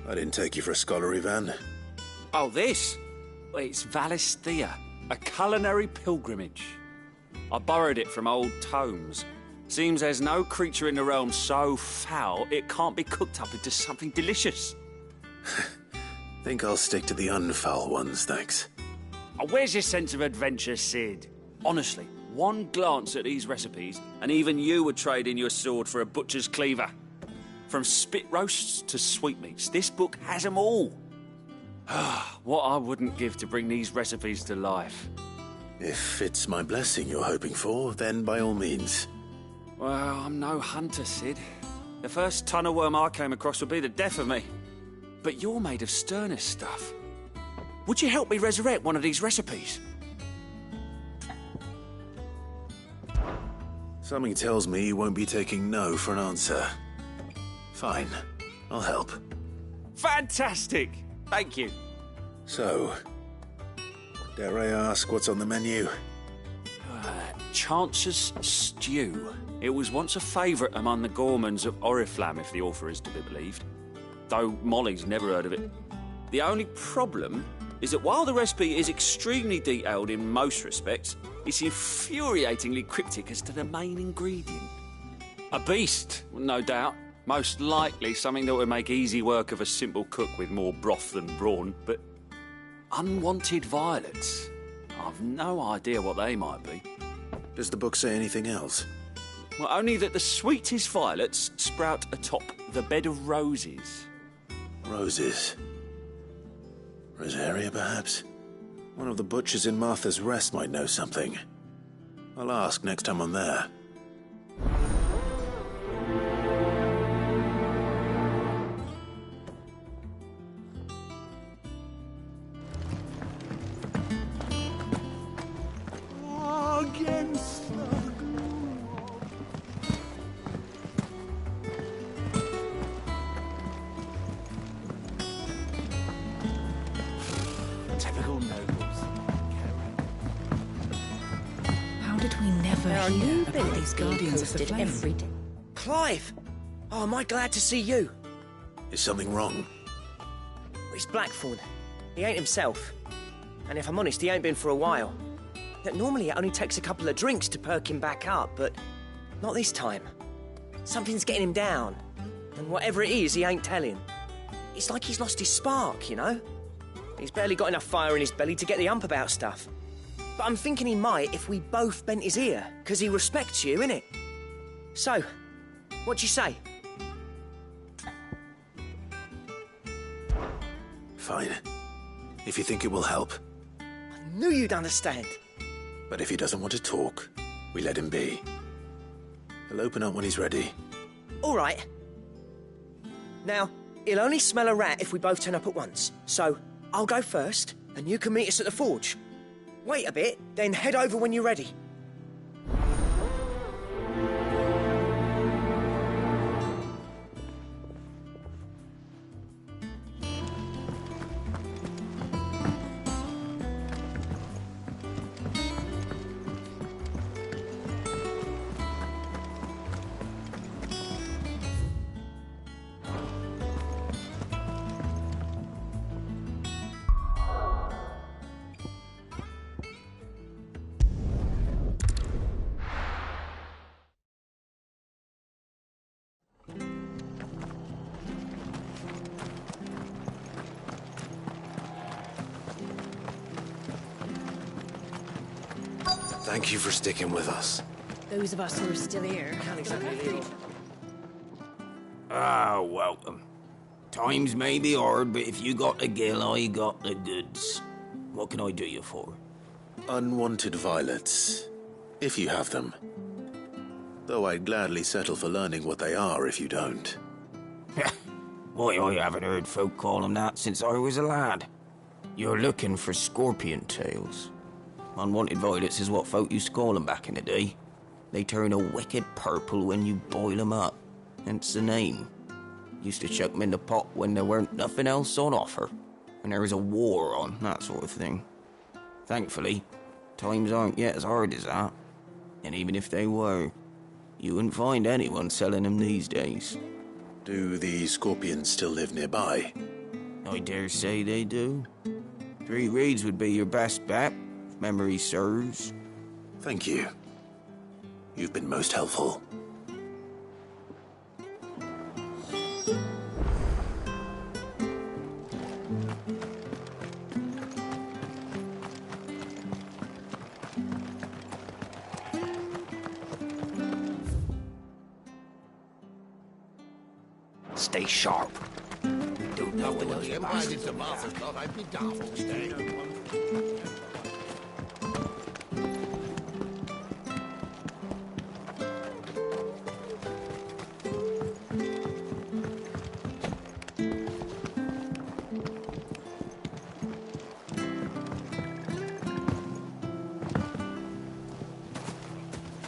I didn't take you for a scholarly van. Oh, this? Well, it's Valisthea, a culinary pilgrimage. I borrowed it from old tomes. Seems there's no creature in the realm so foul it can't be cooked up into something delicious. Think I'll stick to the unfoul ones, thanks. Oh, where's your sense of adventure, Sid? Honestly, one glance at these recipes, and even you would trade in your sword for a butcher's cleaver. From spit roasts to sweetmeats, this book has them all. What I wouldn't give to bring these recipes to life. If it's my blessing you're hoping for, then by all means. Well, I'm no hunter, Sid. The first tunnel worm I came across would be the death of me. But you're made of sterner stuff. Would you help me resurrect one of these recipes? Something tells me you won't be taking no for an answer. Fine, I'll help. Fantastic! Thank you. So, dare I ask what's on the menu? Chance's Stew. It was once a favourite among the gourmands of Oriflamme, if the author is to be believed. Though Molly's never heard of it. The only problem is that while the recipe is extremely detailed in most respects, it's infuriatingly cryptic as to the main ingredient. A beast, no doubt. Most likely something that would make easy work of a simple cook with more broth than brawn, but unwanted violets. I've no idea what they might be. Does the book say anything else? Well, only that the sweetest violets sprout atop the bed of roses. Roses. Rosaria, perhaps? One of the butchers in Martha's Rest might know something. I'll ask next time I'm there. Typical nobles. How did we never There are hear new about buildings these being Guardians of the posted Flame? every day. Clive! Oh, am I glad to see you? Is something wrong? It's Blackthorn. He ain't himself. And if I'm honest, he ain't been for a while. Yet normally it only takes a couple of drinks to perk him back up, but not this time. Something's getting him down. And whatever it is, he ain't telling. It's like he's lost his spark, you know? He's barely got enough fire in his belly to get the ump about stuff. But I'm thinking he might if we both bent his ear, because he respects you, innit? So, what you say? Fine. If you think it will help. I knew you'd understand. But if he doesn't want to talk, we let him be. He'll open up when he's ready. All right. Now, he'll only smell a rat if we both turn up at once. So, I'll go first, and you can meet us at the forge. Wait a bit, then head over when you're ready. Thank you for sticking with us. Those of us who are still here can't exactly leave. Ah, welcome. Times may be hard, but if you got the gill, I got the goods. What can I do you for? Unwanted violets, if you have them. Though I'd gladly settle for learning what they are if you don't. Why, I haven't heard folk call them that since I was a lad. You're looking for scorpion tails. Unwanted violets is what folk used to call them back in the day. They turn a wicked purple when you boil them up, hence the name. Used to chuck them in the pot when there weren't nothing else on offer, and there was a war on, that sort of thing. Thankfully, times aren't yet as hard as that, and even if they were, you wouldn't find anyone selling them these days. Do the scorpions still live nearby? I dare say they do. 3 reeds would be your best bet, if memory serves. Thank you. You've been most helpful. Stay sharp. Don't know what the Empire did to Martha's lot. I'd be daft to stay.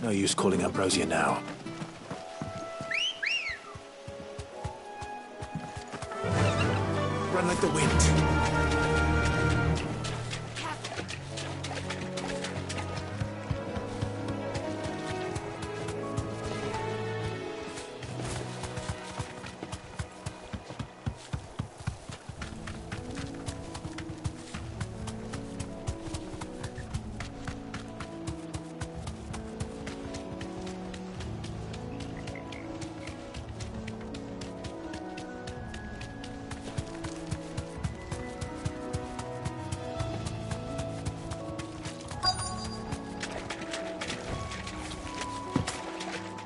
No use calling Ambrosia now. Run like the wind.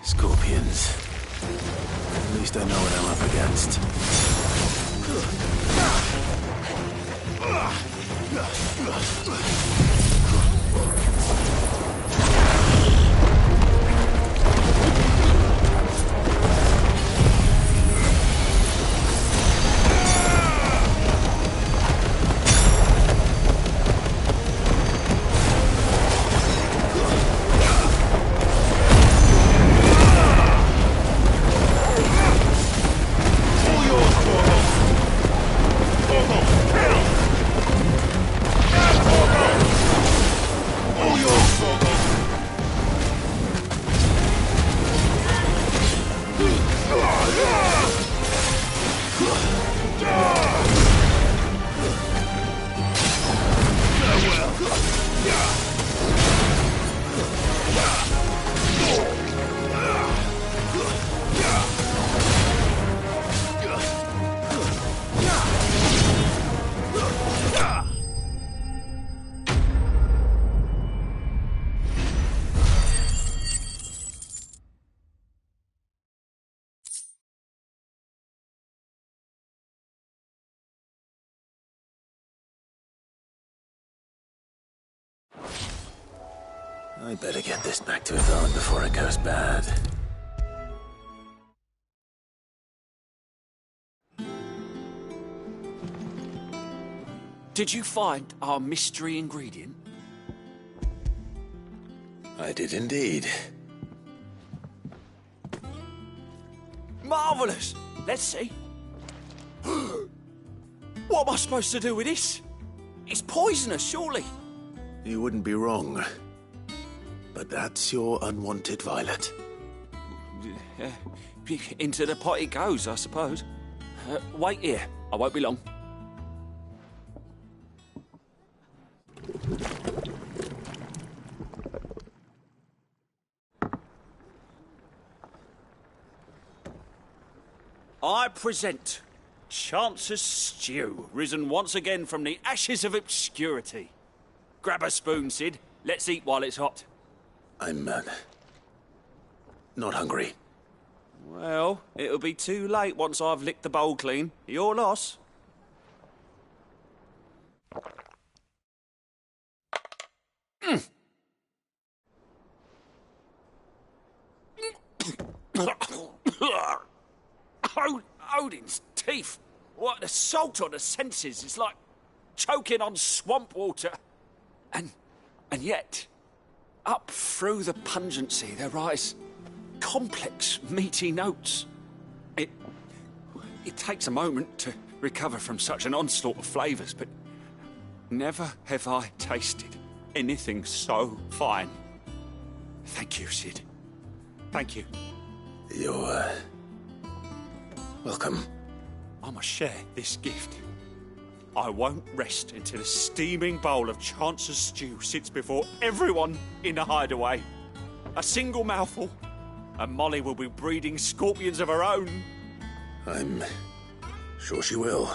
Scorpions. At least I know what I'm up against. I better get this back to Yvonne before it goes bad. Did you find our mystery ingredient? I did indeed. Marvellous! Let's see. What am I supposed to do with this? It's poisonous, surely. You wouldn't be wrong. But that's your unwanted violet. Into the pot it goes, I suppose. Wait here. I won't be long. I present Chance's Stew, risen once again from the ashes of obscurity. Grab a spoon, Sid. Let's eat while it's hot. I'm, not hungry. Well, it'll be too late once I've licked the bowl clean. Your loss. Odin's teeth. What the salt on the senses is like choking on swamp water. And yet, up through the pungency there rise complex, meaty notes. It takes a moment to recover from such an onslaught of flavours, but never have I tasted anything so fine. Thank you, Sid. Thank you. You're, welcome. I must share this gift I won't rest until a steaming bowl of Chance's stew sits before everyone in the hideaway. A single mouthful, and Molly will be breeding scorpions of her own. I'm sure she will.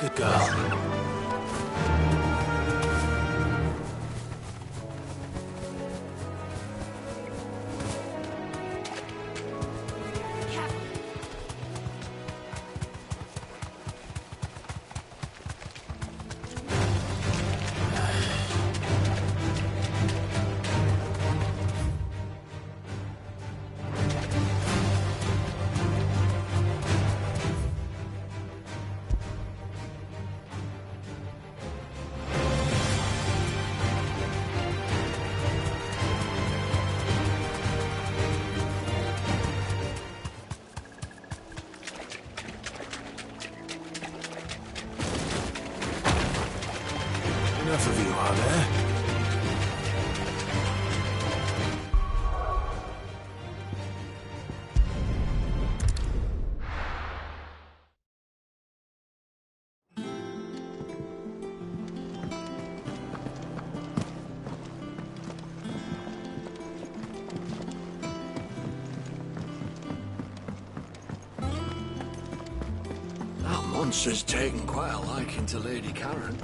Good girl. Enough of you, are there? That monster's taken quite a liking to Lady Karen.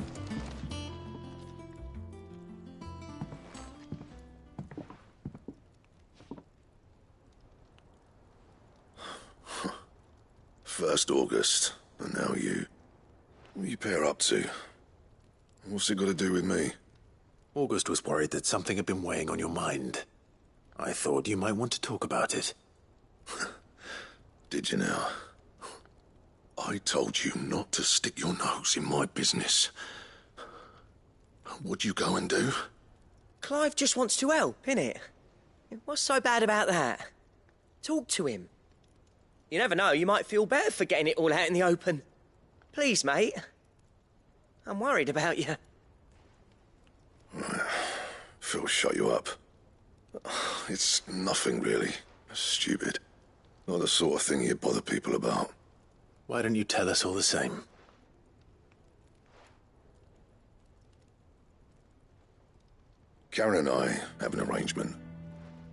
First August, and now you. What are you pair up to? What's it got to do with me? August was worried that something had been weighing on your mind. I thought you might want to talk about it. Did you now? I told you not to stick your nose in my business. What'd you go and do? Clive just wants to help, innit? What's so bad about that? Talk to him. You never know, you might feel better for getting it all out in the open. Please, mate. I'm worried about you. Phil shut you up. It's nothing, really. Stupid. Not the sort of thing you bother people about. Why don't you tell us all the same? Karen and I have an arrangement.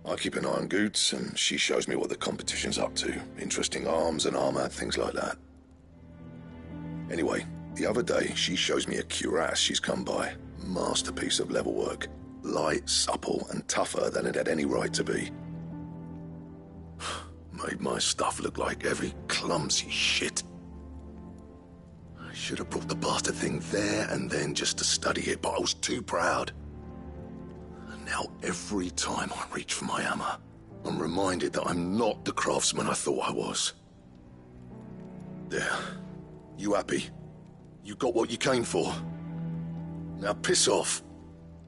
I keep an eye on Goots, and she shows me what the competition's up to. Interesting arms and armor, things like that. Anyway, the other day, she shows me a cuirass she's come by. Masterpiece of level work. Light, supple, and tougher than it had any right to be. Made my stuff look like heavy, clumsy shit. I should have brought the bastard thing there and then just to study it, but I was too proud. Now, every time I reach for my hammer, I'm reminded that I'm not the craftsman I thought I was. There. You happy? You got what you came for. Now piss off.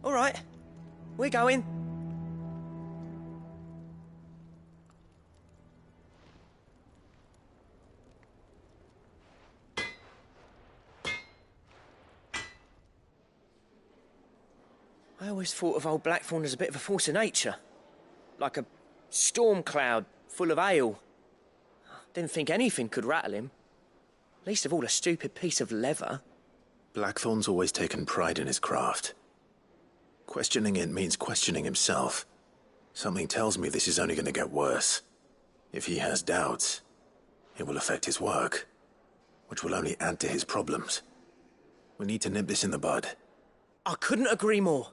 All right. We're going. I always thought of old Blackthorn as a bit of a force of nature. Like a storm cloud full of ale. Didn't think anything could rattle him. Least of all a stupid piece of leather. Blackthorn's always taken pride in his craft. Questioning it means questioning himself. Something tells me this is only going to get worse. If he has doubts, it will affect his work, which will only add to his problems. We need to nip this in the bud. I couldn't agree more.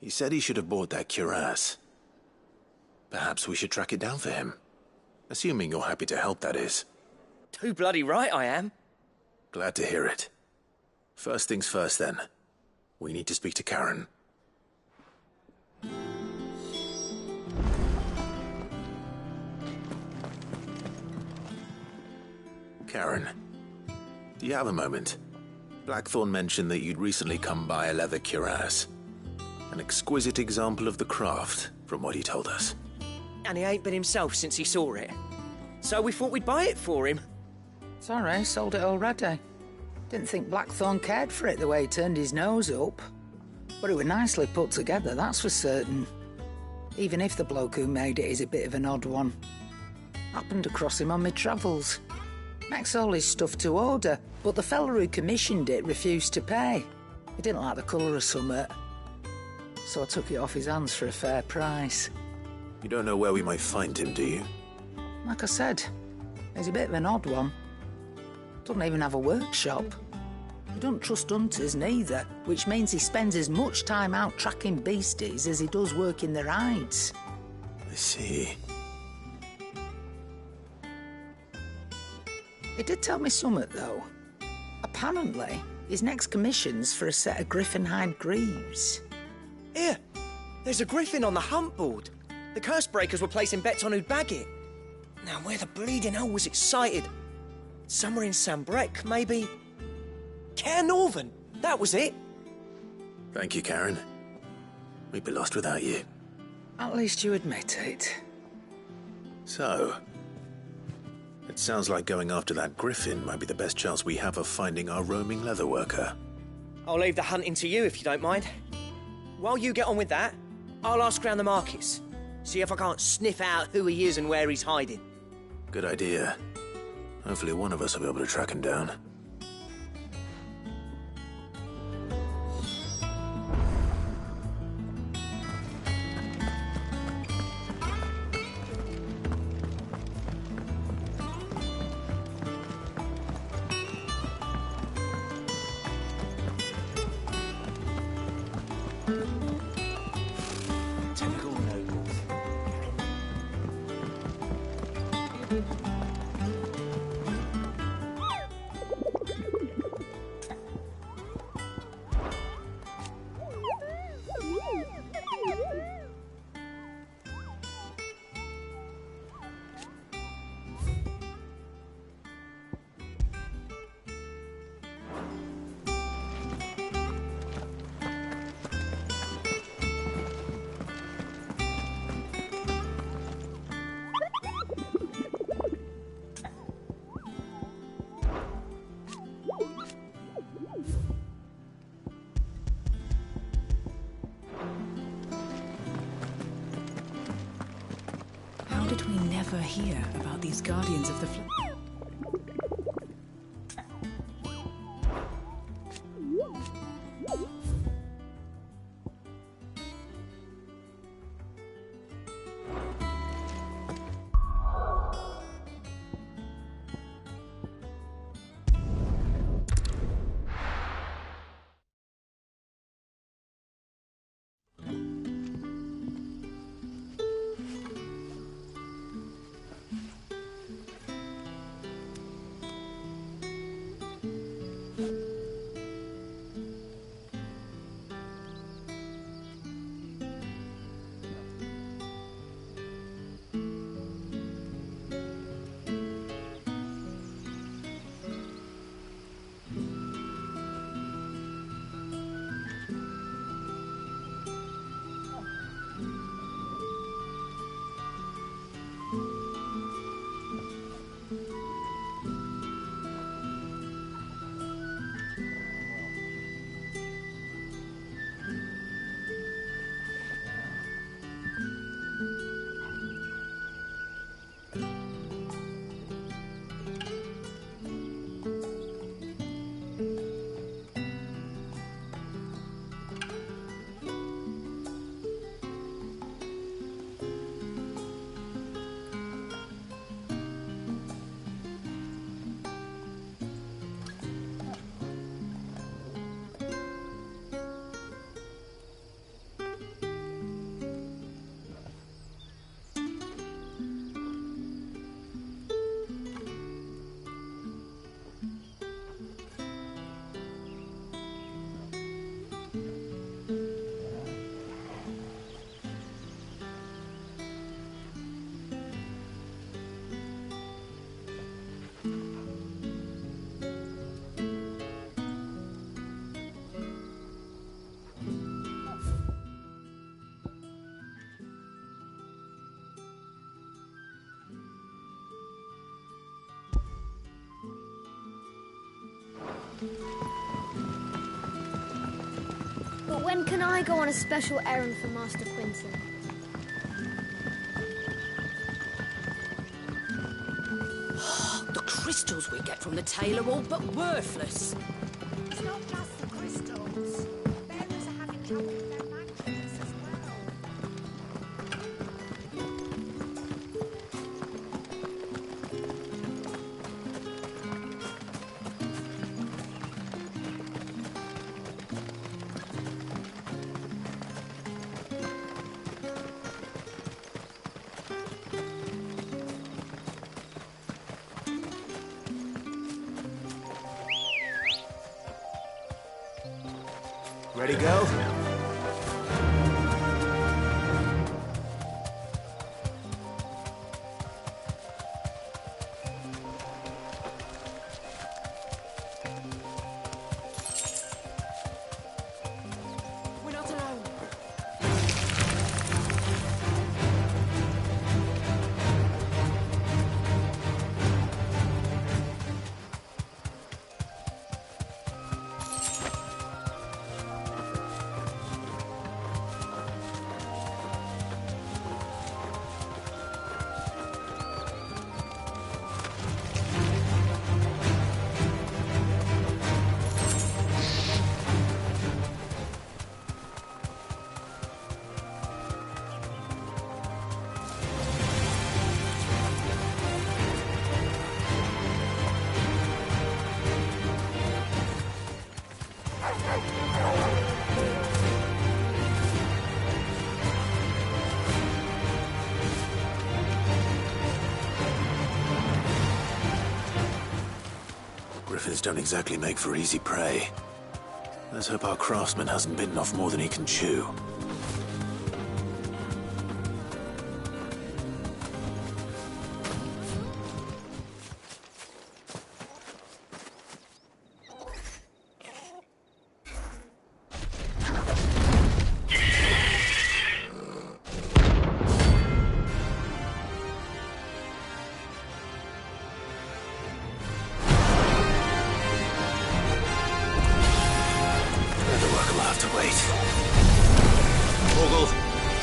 He said he should have bought that cuirass. Perhaps we should track it down for him. Assuming you're happy to help, that is. Too bloody right I am. Glad to hear it. First things first, then. We need to speak to Karen. Karen, do you have a moment? Blackthorn mentioned that you'd recently come by a leather cuirass. An exquisite example of the craft, from what he told us. And he ain't been himself since he saw it. So we thought we'd buy it for him. Sorry, sold it already. Didn't think Blackthorn cared for it the way he turned his nose up. But it was nicely put together, that's for certain. Even if the bloke who made it is a bit of an odd one. Happened across him on my travels. Makes all his stuff to order, but the fella who commissioned it refused to pay. He didn't like the colour of summit. So I took it off his hands for a fair price. You don't know where we might find him, do you? Like I said, he's a bit of an odd one. Doesn't even have a workshop. He don't trust hunters neither, which means he spends as much time out tracking beasties as he does working their hides. I see. He did tell me something, though. Apparently, his next commission's for a set of griffin hide greaves. Here, there's a griffin on the hunt board. The curse breakers were placing bets on who'd bag it. Now, where the bleeding hell was it sighted? Somewhere in Sambrec, maybe? Cairnorthern, that was it. Thank you, Karen. We'd be lost without you. At least you admit it. So, it sounds like going after that griffin might be the best chance we have of finding our roaming leatherworker. I'll leave the hunting to you if you don't mind. While you get on with that, I'll ask around the markets. See if I can't sniff out who he is and where he's hiding. Good idea. Hopefully one of us will be able to track him down. Typical nobles. How did we never hear about these Guardians of the Flame? When can I go on a special errand for Master Quinton? The crystals we get from the tail are all but worthless. It's not just the crystals. Bearers are having trouble with their magnets as well. Ready, go? We're not alone. Griffins don't exactly make for easy prey. Let's hope our craftsman hasn't bitten off more than he can chew.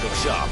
Look sharp.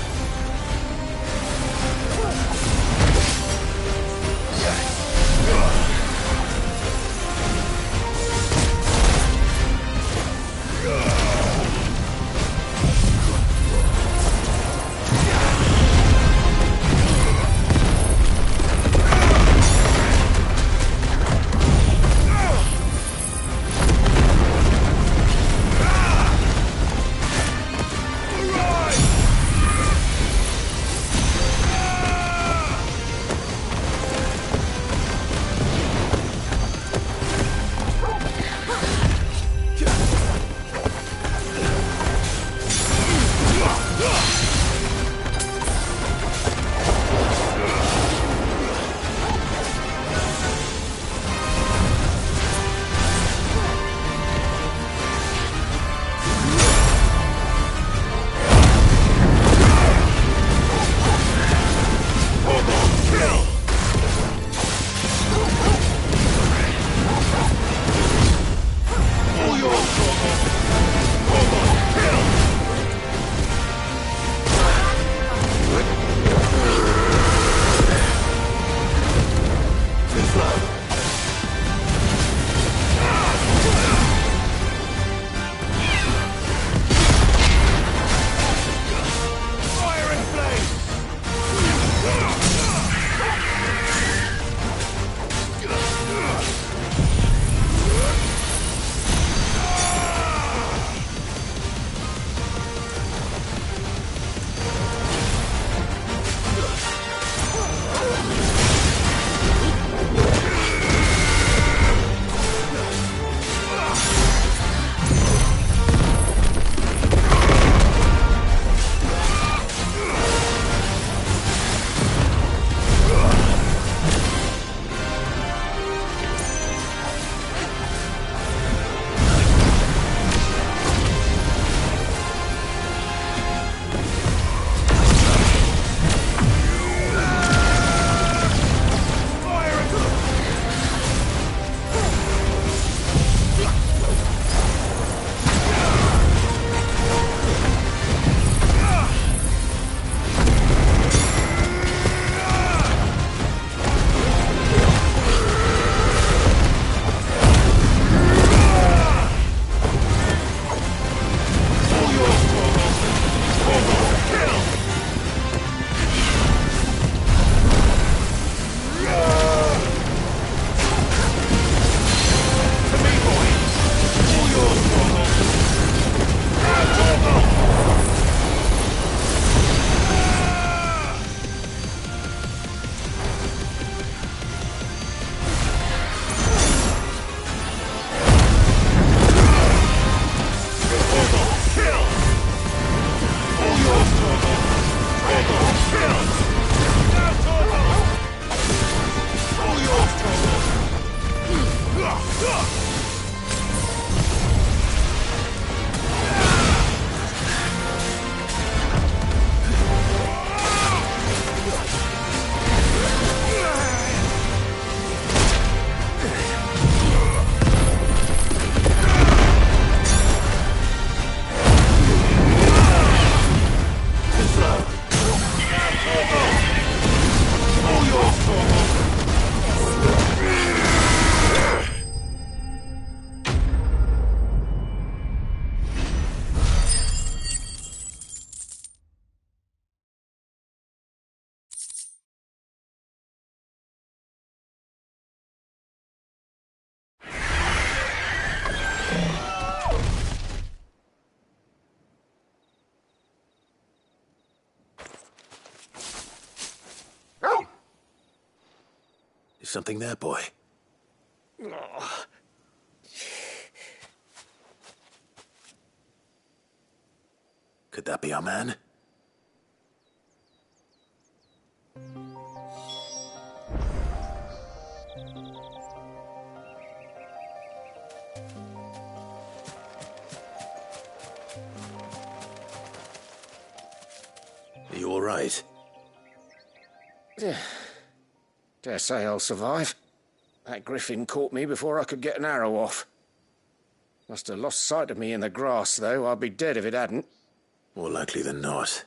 Is something there, boy? Could that be our man? Are you all right? Yeah. Dare say I'll survive. That griffin caught me before I could get an arrow off. Must have lost sight of me in the grass, though. I'd be dead if it hadn't. More likely than not.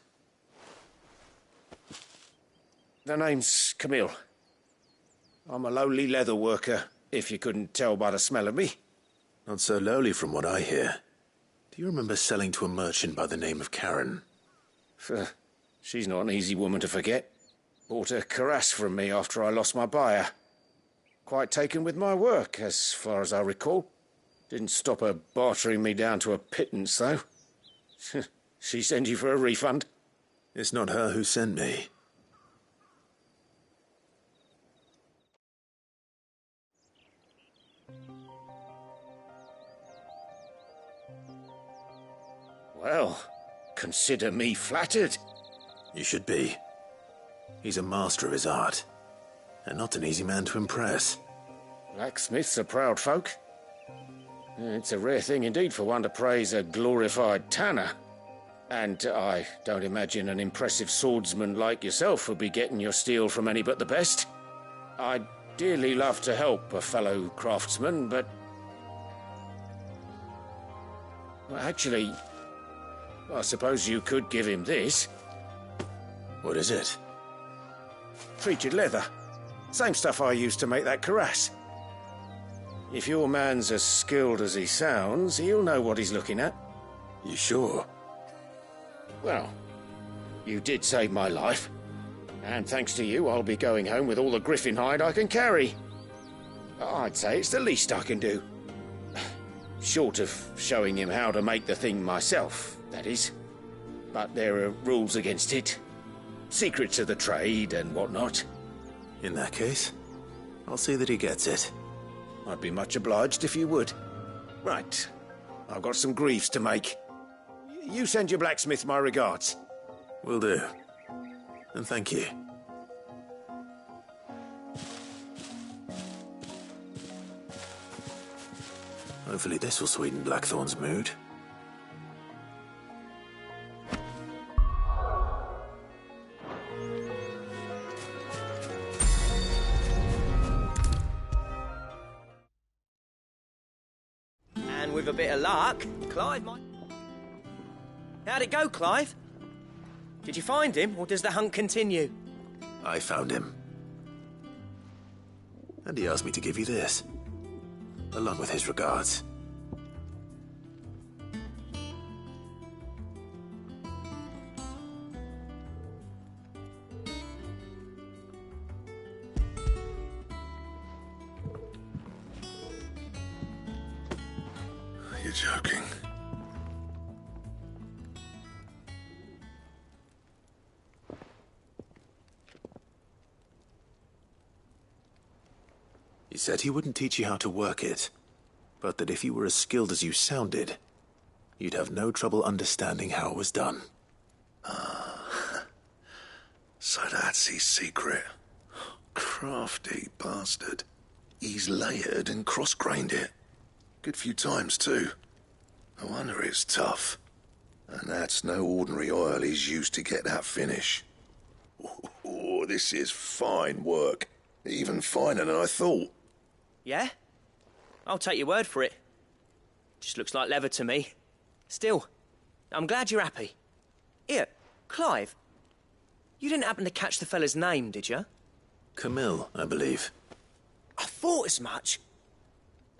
The name's Camille. I'm a lowly leather worker, if you couldn't tell by the smell of me. Not so lowly from what I hear. Do you remember selling to a merchant by the name of Karen? She's not an easy woman to forget. Bought a cuirass from me after I lost my buyer. Quite taken with my work, as far as I recall. Didn't stop her bartering me down to a pittance, though. She sent you for a refund? It's not her who sent me. Well, consider me flattered. You should be. He's a master of his art, and not an easy man to impress. Blacksmiths are proud folk. It's a rare thing indeed for one to praise a glorified tanner. And I don't imagine an impressive swordsman like yourself would be getting your steel from any but the best. I'd dearly love to help a fellow craftsman, but... Well, actually, I suppose you could give him this. What is it? Treated leather. Same stuff I used to make that cuirass. If your man's as skilled as he sounds, he'll know what he's looking at. You sure? Well, you did save my life. And thanks to you, I'll be going home with all the griffin hide I can carry. I'd say it's the least I can do. Short of showing him how to make the thing myself, that is. But there are rules against it. Secrets of the trade and whatnot. In that case, I'll see that he gets it. I'd be much obliged if you would. Right. I've got some greaves to make. You send your blacksmith my regards. Will do. And thank you. Hopefully this will sweeten Blackthorn's mood. And with a bit of luck, Clive might... How'd it go, Clive? Did you find him, or does the hunt continue? I found him. And he asked me to give you this, along with his regards. You're joking. He said he wouldn't teach you how to work it, but that if you were as skilled as you sounded, you'd have no trouble understanding how it was done. So that's his secret. Crafty bastard. He's layered and cross-grained it. Good few times, too. No wonder it's tough. And that's no ordinary oil he's used to get that finish. Oh, this is fine work. Even finer than I thought. Yeah? I'll take your word for it. Just looks like leather to me. Still, I'm glad you're happy. Here, Clive. You didn't happen to catch the fella's name, did you? Camille, I believe. I thought as much.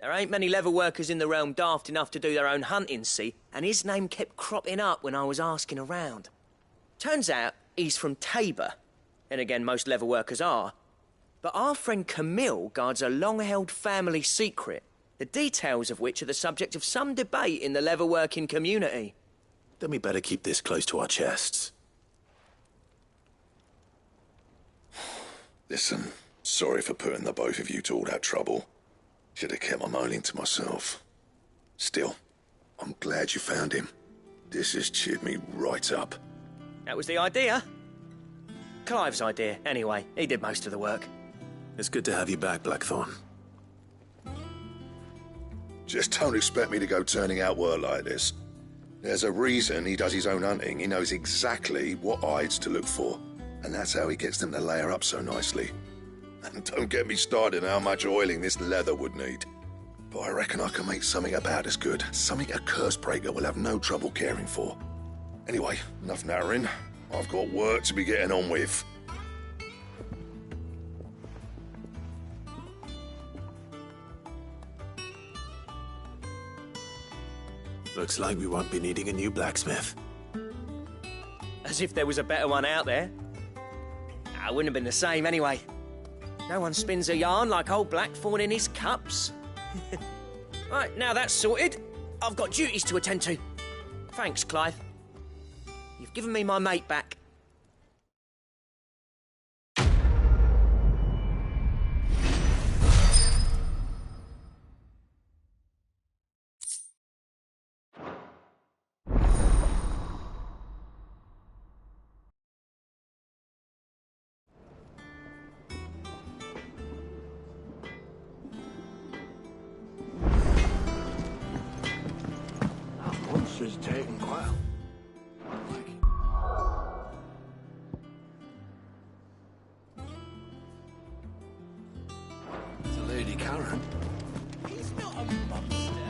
There ain't many leather workers in the realm daft enough to do their own hunting, see, and his name kept cropping up when I was asking around. Turns out he's from Tabor, and again most leather workers are. But our friend Camille guards a long-held family secret, the details of which are the subject of some debate in the leather-working community. Then we better keep this close to our chests. Listen, sorry for putting the both of you to all that trouble. Should have kept my moaning to myself. Still, I'm glad you found him. This has cheered me right up. That was the idea. Clive's idea, anyway. He did most of the work. It's good to have you back, Blackthorn. Just don't expect me to go turning out work like this. There's a reason he does his own hunting. He knows exactly what hides to look for. And that's how he gets them to layer up so nicely. And don't get me started on how much oiling this leather would need. But I reckon I can make something about as good. Something a Cursebreaker will have no trouble caring for. Anyway, enough narrowing. I've got work to be getting on with. Looks like we won't be needing a new blacksmith. As if there was a better one out there. It wouldn't have been the same anyway. No one spins a yarn like old Blackthorn in his cups. Right, now that's sorted, I've got duties to attend to. Thanks, Clive. You've given me my mate back. Monster's taking quite a... It's a Lady Karen. He's not a monster.